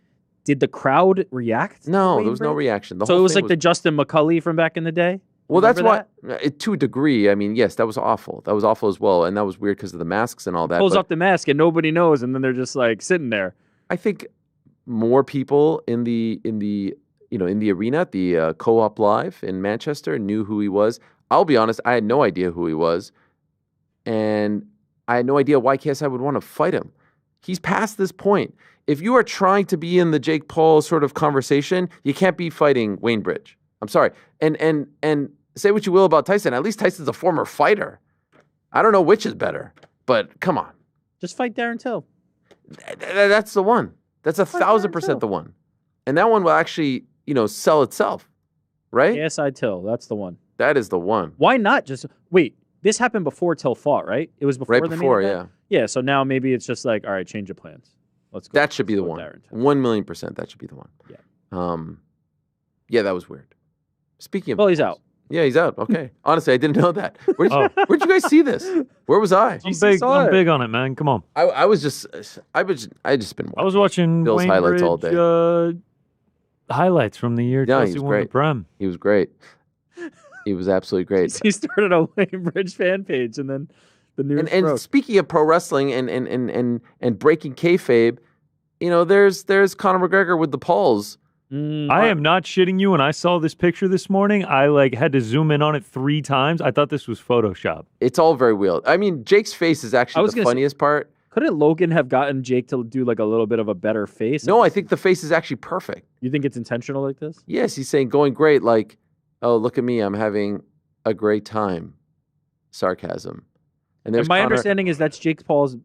Did the crowd react? No, there was no reaction. So it was like the Justin McCulley from back in the day? Well, that's why, to a degree, I mean, yes, that was awful. That was awful as well. And that was weird because of the masks and all that. Pulls up the mask and nobody knows, and then they're just like sitting there. I think more people in the arena at the Co-op Live in Manchester knew who he was. I'll be honest, I had no idea who he was, and I had no idea why KSI would want to fight him. He's past this point. If you are trying to be in the Jake Paul sort of conversation, you can't be fighting Wayne Bridge. I'm sorry. And say what you will about Tyson. At least Tyson's a former fighter. I don't know which is better, but come on. Just fight Darren Till. That's the one. That's 1,000% the one. And that one will actually, sell itself, right? KSI Till, that's the one. That is the one. Why not just wait? This happened before Till fought, right? It was before right the before, main event? Yeah. So now maybe it's just like, all right, change of plans. Let's go. That should be the one. 1,000,000%. That should be the one. Yeah. Yeah, that was weird. Speaking of, Well, he's out. Yeah, he's out. Okay. Honestly, I didn't know that. Where'd you guys see this? Where was I? I'm big on it, man. Come on. I just been watching. I was watching Bill's Wayne highlights Bridge, all day. Highlights from the year Yeah, Chelsea he was won the great. Prem. He was great. He was absolutely great. He started a Wayne Bridge fan page, and then the news And broke. speaking of pro wrestling and breaking kayfabe, there's Conor McGregor with the Pauls. I am not shitting you. When I saw this picture this morning, I had to zoom in on it 3 times. I thought this was Photoshop. It's all very real. I mean, Jake's face is actually the funniest part. Couldn't Logan have gotten Jake to do like a little bit of a better face? No, I think the face is actually perfect. You think it's intentional like this? Yes, he's saying going great, like, oh, look at me, I'm having a great time. Sarcasm. And there's my Conor. understanding is that's Jake Paul's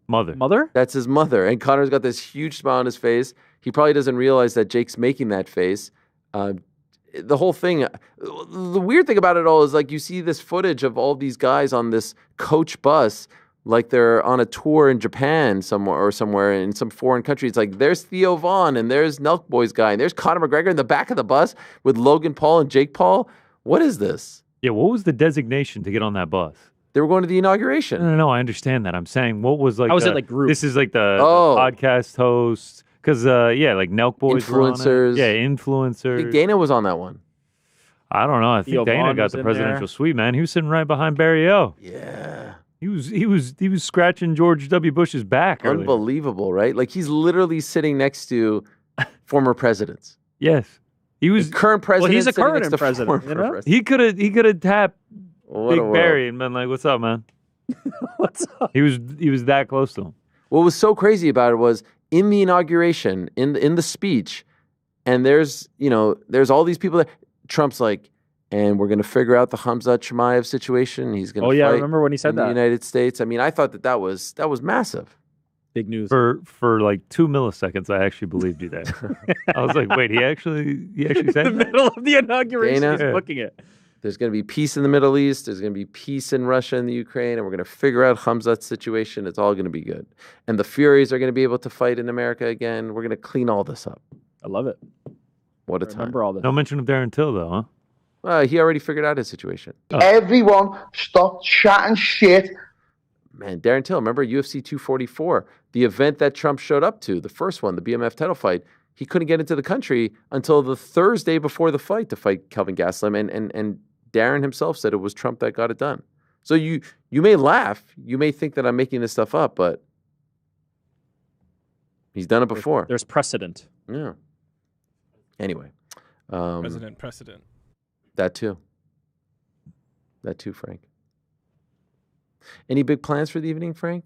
mother. Mother? That's his mother. And Conor's got this huge smile on his face. He probably doesn't realize that Jake's making that face. The whole thing, the weird thing about it all is like you see this footage of all these guys on this coach bus, like they're on a tour in Japan somewhere in some foreign country. It's like there's Theo Vaughn and there's Nelk Boy's guy and there's Conor McGregor in the back of the bus with Logan Paul and Jake Paul. What is this? Yeah, what was the designation to get on that bus? They were going to the inauguration. No, I understand that. I'm saying, what was like? How was it like group? This is like the podcast host. Because, like Nelk Boys were on it. Influencers. Yeah, influencers. I think Dana was on that one. I don't know. I Theo think Dana Vaughn got was the in presidential there. suite, man. He was sitting right behind Barry O. Yeah. He was scratching George W. Bush's back earlier. Unbelievable, right? Like he's literally sitting next to former presidents. Yes. He was current president. he's a sitting current next to president, former you know? president. He could have tapped What a Big world. Barry and been like, "What's up, man?" What's up? He was that close to him. What was so crazy about it was in the inauguration, in the speech, and there's all these people that Trump's like, and we're going to figure out the Hamzat Chimaev situation. He's going to I fight remember when he said in that. the United States. I mean, I thought that was massive. Big news. For like 2 milliseconds, I actually believed you there. I was like, wait, he actually said in the that? middle of the inauguration, Dana? he's booking it. There's going to be peace in the Middle East. There's going to be peace in Russia and the Ukraine, and we're going to figure out Hamzat's situation. It's all going to be good. And the Furies are going to be able to fight in America again. We're going to clean all this up. I love it. What a time. Remember all this. No mention of Darren Till, though, huh? He already figured out his situation. Everyone stop chatting shit. Man, Darren Till, remember UFC 244, the event that Trump showed up to, the first one, the BMF title fight. He couldn't get into the country until the Thursday before the fight to fight Kelvin Gastelum, and Darren himself said it was Trump that got it done. So you may laugh, you may think that I'm making this stuff up, but he's done it before. There's precedent. Yeah. Anyway. Precedent. That too, Frank. Any big plans for the evening, Frank?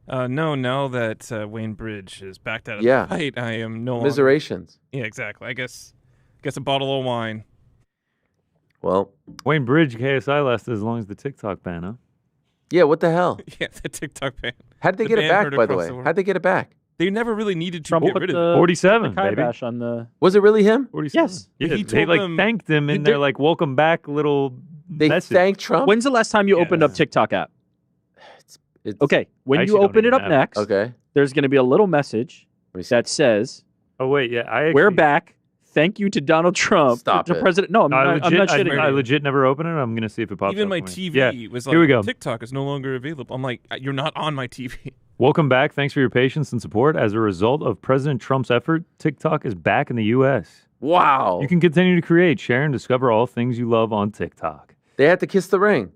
No, now that Wayne Bridge is backed out of Yeah. the fight, I am no longer... Miserations. Yeah, exactly. I guess a bottle of wine. Well, Wayne Bridge, KSI lasted as long as the TikTok ban, huh? yeah, what the hell? Yeah, the TikTok ban. How did they The get it ban back, heard by the across way? the world. How'd they get it back? They never really needed to Trump get put rid of the- it. 47, the baby. kibosh on the. Was it really him? 47. Yes. Yeah, He they told them- thanked him in They- their welcome back little They message. thanked Trump? When's the last time you opened up TikTok app? It's- Okay, when actually you don't open even it up have it. next, Okay. there's going to be a little message Let me see. that says, Oh wait, yeah, I actually, "We're back. Thank you to Donald Trump, Stop the it. president." No, I'm not shitting. I legit never opened it. I'm gonna see if it pops Even up my for me. TV Yeah. was Here we go. like, TikTok is no longer available. I'm like, you're not on my TV. Welcome back. Thanks for your patience and support. As a result of President Trump's effort, TikTok is back in the U.S. Wow. You can continue to create, share, and discover all things you love on TikTok. They had to kiss the ring.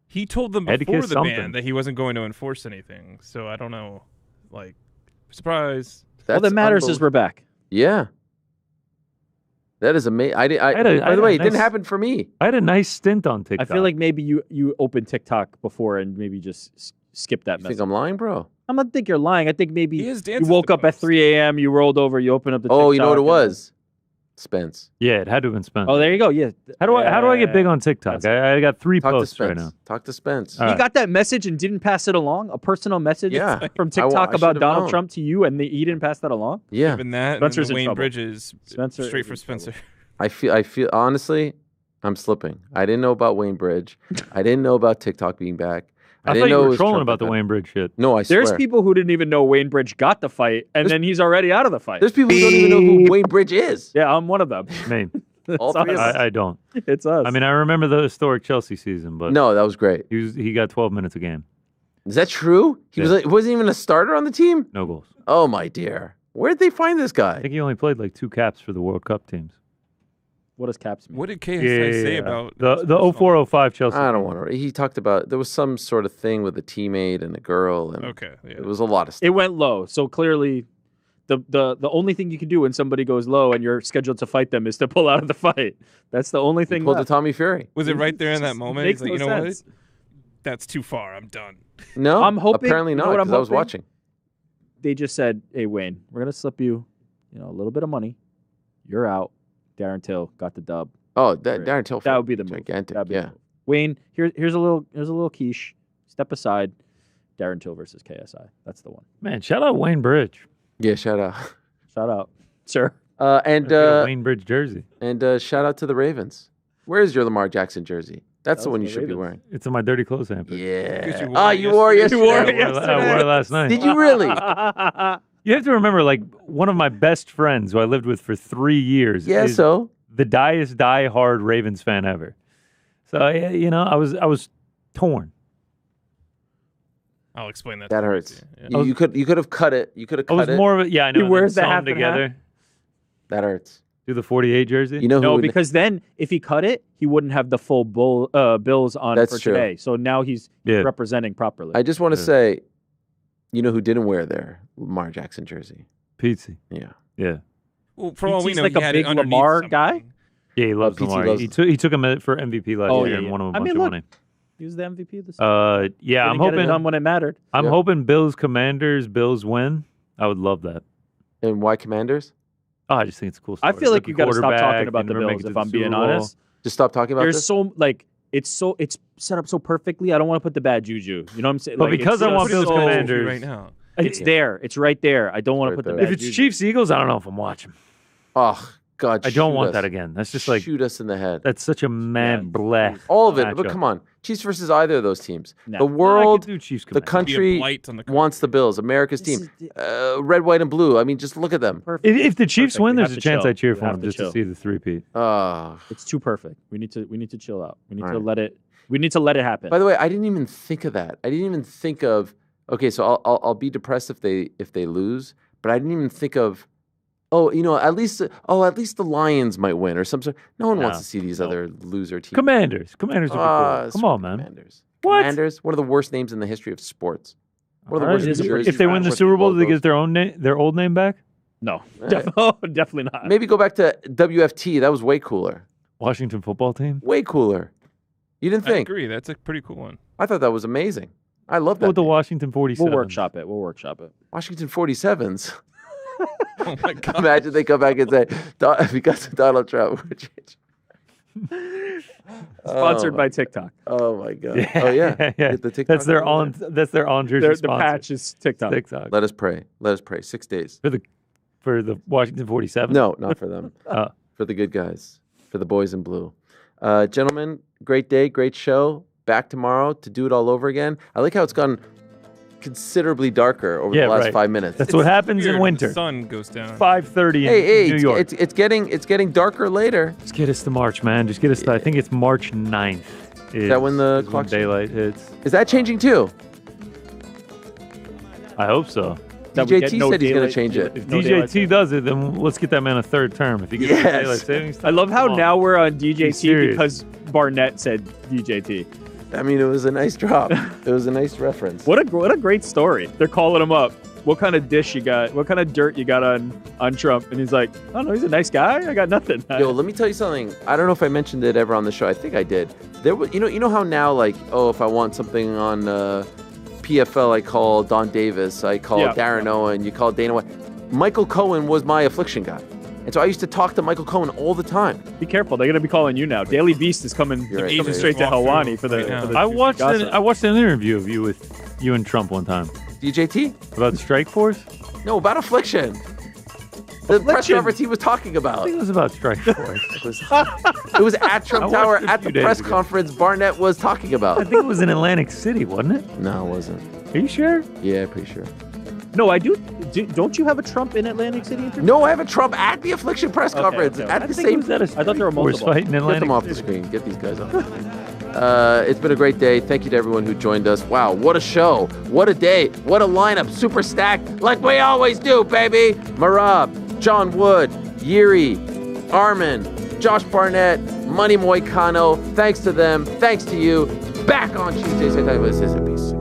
He told them Had to before kiss the something. ban that he wasn't going to enforce anything. So I don't know. Like, surprise. All that matters is we're back. Yeah. That is amazing. By the way, it didn't happen for me. I had a nice stint on TikTok. I feel like maybe you opened TikTok before and maybe just skip that You message. think I'm lying, bro? I don't think you're lying. I think maybe He has you dances woke to up at 3 a.m., you rolled over, you opened up the TikTok. Oh, you know what it and- was? Spence. Yeah, it had to have been Spence. Oh, there you go. Yeah. How do I get big on TikTok? I got 3 Talk to posts right Spence. now. Talk to Spence. All You right. got that message and didn't pass it along? A personal message Yeah. from I TikTok should've about Donald known. Trump to you and he didn't pass that along? Yeah. Even that, Spencer's and in Wayne trouble. Bridges, Spencer straight is for in Spencer. I feel honestly, I'm slipping. I didn't know about Wayne Bridge. I didn't know about TikTok being back. I didn't thought you know it were was trolling Trump about the back. Wayne Bridge shit. No, I swear. There's people who didn't even know Wayne Bridge got the fight, and then he's already out of the fight. There's people who don't even know who Wayne Bridge is. Yeah, I'm one of them. Man, All three of us. I don't. It's us. I mean, I remember the historic Chelsea season, but No, that was great. he got 12 minutes a game, Is that true? He wasn't even a starter on the team? no goals. Oh, my dear. Where'd they find this I guy? think he only played like 2 caps for the World Cup teams. What does caps mean? What did KSI say about the 0405 Chelsea? I don't want to. He talked about there was some sort of thing with a teammate and a girl, and it was a lot of stuff. It went low, so clearly, the only thing you can do when somebody goes low and you're scheduled to fight them is to pull out of the fight. That's the only thing. Pulled the left. Tommy Fury. Was it right there in that moment? Makes He's like, no you know sense. what? That's too far. I'm done. No, I'm hoping. apparently you know not, what I'm because I was hoping? watching. They just said, "Hey Wayne, we're gonna slip you, a little bit of money. You're out." Darren Till got the dub. Oh, Darren Till. That would be the move. Gigantic. That'd be Yeah. the move. Wayne, here's a little quiche. Step aside. Darren Till versus KSI. That's the one. Man, shout out Wayne Bridge. Yeah, shout out. Shout out, sir. And Wayne Bridge jersey. And shout out to the Ravens. Where is your Lamar Jackson jersey? That's the one you should be wearing. It's in my dirty clothes hamper. Yeah. Oh, you wore it yesterday. I wore it last night. Did you really? You have to remember, like, one of my best friends who I lived with for 3 years. Yeah, is so? the die-hard Ravens fan ever. So, I was torn. I'll explain that. That hurts. Yeah. You could have cut it. You could have cut it. I was more of a, I know. He wears the sew half them and half? together. That hurts. Do the 48 jersey? You know who No, would- because then if he cut it, he wouldn't have the full bills on That's for true. today. So now he's representing properly. I just want to say, you know who didn't wear their Lamar Jackson jersey? Pizzi. Yeah. Yeah. Well, for all we He's know, like he a had big it underneath Lamar something. guy. Yeah, he loves Pizzi Lamar. loves- He took him for MVP last year and won him a I bunch mean, of look, money. he was the MVP of the Yeah, Didn't I'm get it hoping. done when it mattered. I'm Yeah. hoping Bills Commanders win. I would love that. And why Commanders? Oh, I just think it's a cool. I Story. feel like Rookie you got to stop talking quarterback, about and the never make Bills. it to If the I'm being Super Bowl. honest, Just stop talking about there's this? so it's set up so perfectly. I don't want to put the bad juju. You know what I'm saying? But Like, because it's I want just Bills so- Commanders right now. It's there. It's right there. I don't want to put the bad If it's juju. Chiefs Eagles, I don't know if I'm watching. Oh, God. I don't shoot want us. that again. That's just like Shoot us in the head. that's such a mad bleh. All of it. But matchup. come on. Chiefs versus either of those teams. No. The Well, I world, could do Chiefs the Commanders. country blight on the wants the Bills. America's team. Red, white, and blue. I mean, just look at them. If the Chiefs Perfect. win, We there's have a to chance chill. I cheer We for have them to just chill. to see the three-peat. It's too perfect. We need to chill out. We need All to right. let it. We need to let it happen. By the way, I didn't even think of that. I didn't even think of. Okay, so I'll be depressed if they lose, but I didn't even think of. Oh, at least the Lions might win or some sort. No one wants No. to see these other loser teams. Commanders would be cool. Come screw on, man. Commanders. What? Commanders, one of the worst names in the history of sports. One of the All right, worst jerseys. if they win the worst Super Bowl, do they logos. get their old name back? no, Yeah. definitely not. Maybe go back to WFT. That was way cooler. Washington football team. Way cooler. You didn't I think? agree. That's a pretty cool one. I thought that was amazing. I love Go that. with the name. Washington 47. We'll workshop it. Washington 47s. Oh my god! Imagine they come back and say, because of Donald Trump. we're changing." Sponsored Oh, by TikTok. Oh my god. Oh yeah. Get the TikTok That's their over on. That's their on jersey The sponsor. patch is TikTok. TikTok Let us pray. 6 days. for the Washington 47. No, not for them. Oh. For the good guys. For the boys in blue. Gentlemen, great day, great show. Back tomorrow to do it all over again. I like how it's gone considerably darker over the last right. 5 minutes. That's what happens in Weird. winter. The sun goes down. 5:30 in Hey, New York. it's getting darker later. Just get us to March, man. Just get us to, I think it's March 9th. Is that when the is clock daylight hits? Is that changing too? I hope so. That we DJT get no said he's going daylight- to change it. if no DJT daylight- does it, then let's get that man a third term. If he gets Yes. daylight savings I love how come on. now we're on Be DJT serious. because Barnett said DJT. I mean, it was a nice drop. It was a nice reference. What a great story. They're calling him up. What kind of dish you got? What kind of dirt you got on Trump? And he's like, I don't know. He's a nice guy. I got nothing. Yo, let me tell you something. I don't know if I mentioned it ever on the show. I think I did. There was, you know how now, like, if I want something on PFL, I call Don Davis, I call Darren Owen, you call Dana White. Michael Cohen was my affliction guy, and so I used to talk to Michael Cohen all the time. Be careful. They're gonna be calling you now. Daily Beast is coming straight to Helwani for the. I watched an interview of you with you and Trump one time. DJT? About the strike force? No, about affliction. The press conference he was talking about. I think it was about strike force. It was at Trump I Tower watched it a at the few days press ago. conference Barnett was talking about. I think it was in Atlantic City, wasn't it? No, it wasn't. Are you sure? Yeah, pretty sure. No, I do. Don't you have a Trump in Atlantic City interview? No, I have a Trump at the Affliction press conference. Okay. At the same. I thought there were multiple. Fighting in Get Atlantic them off the screen. Get these guys off. It's been a great day. Thank you to everyone who joined us. Wow, what a show. What a day. What a lineup. Super stacked like we always do, baby. Merab, John Wood, Jiri, Arman, Josh Barnett, Money Moicano. Thanks to them. Thanks to you. Back on Tuesday. Say, this is a piece.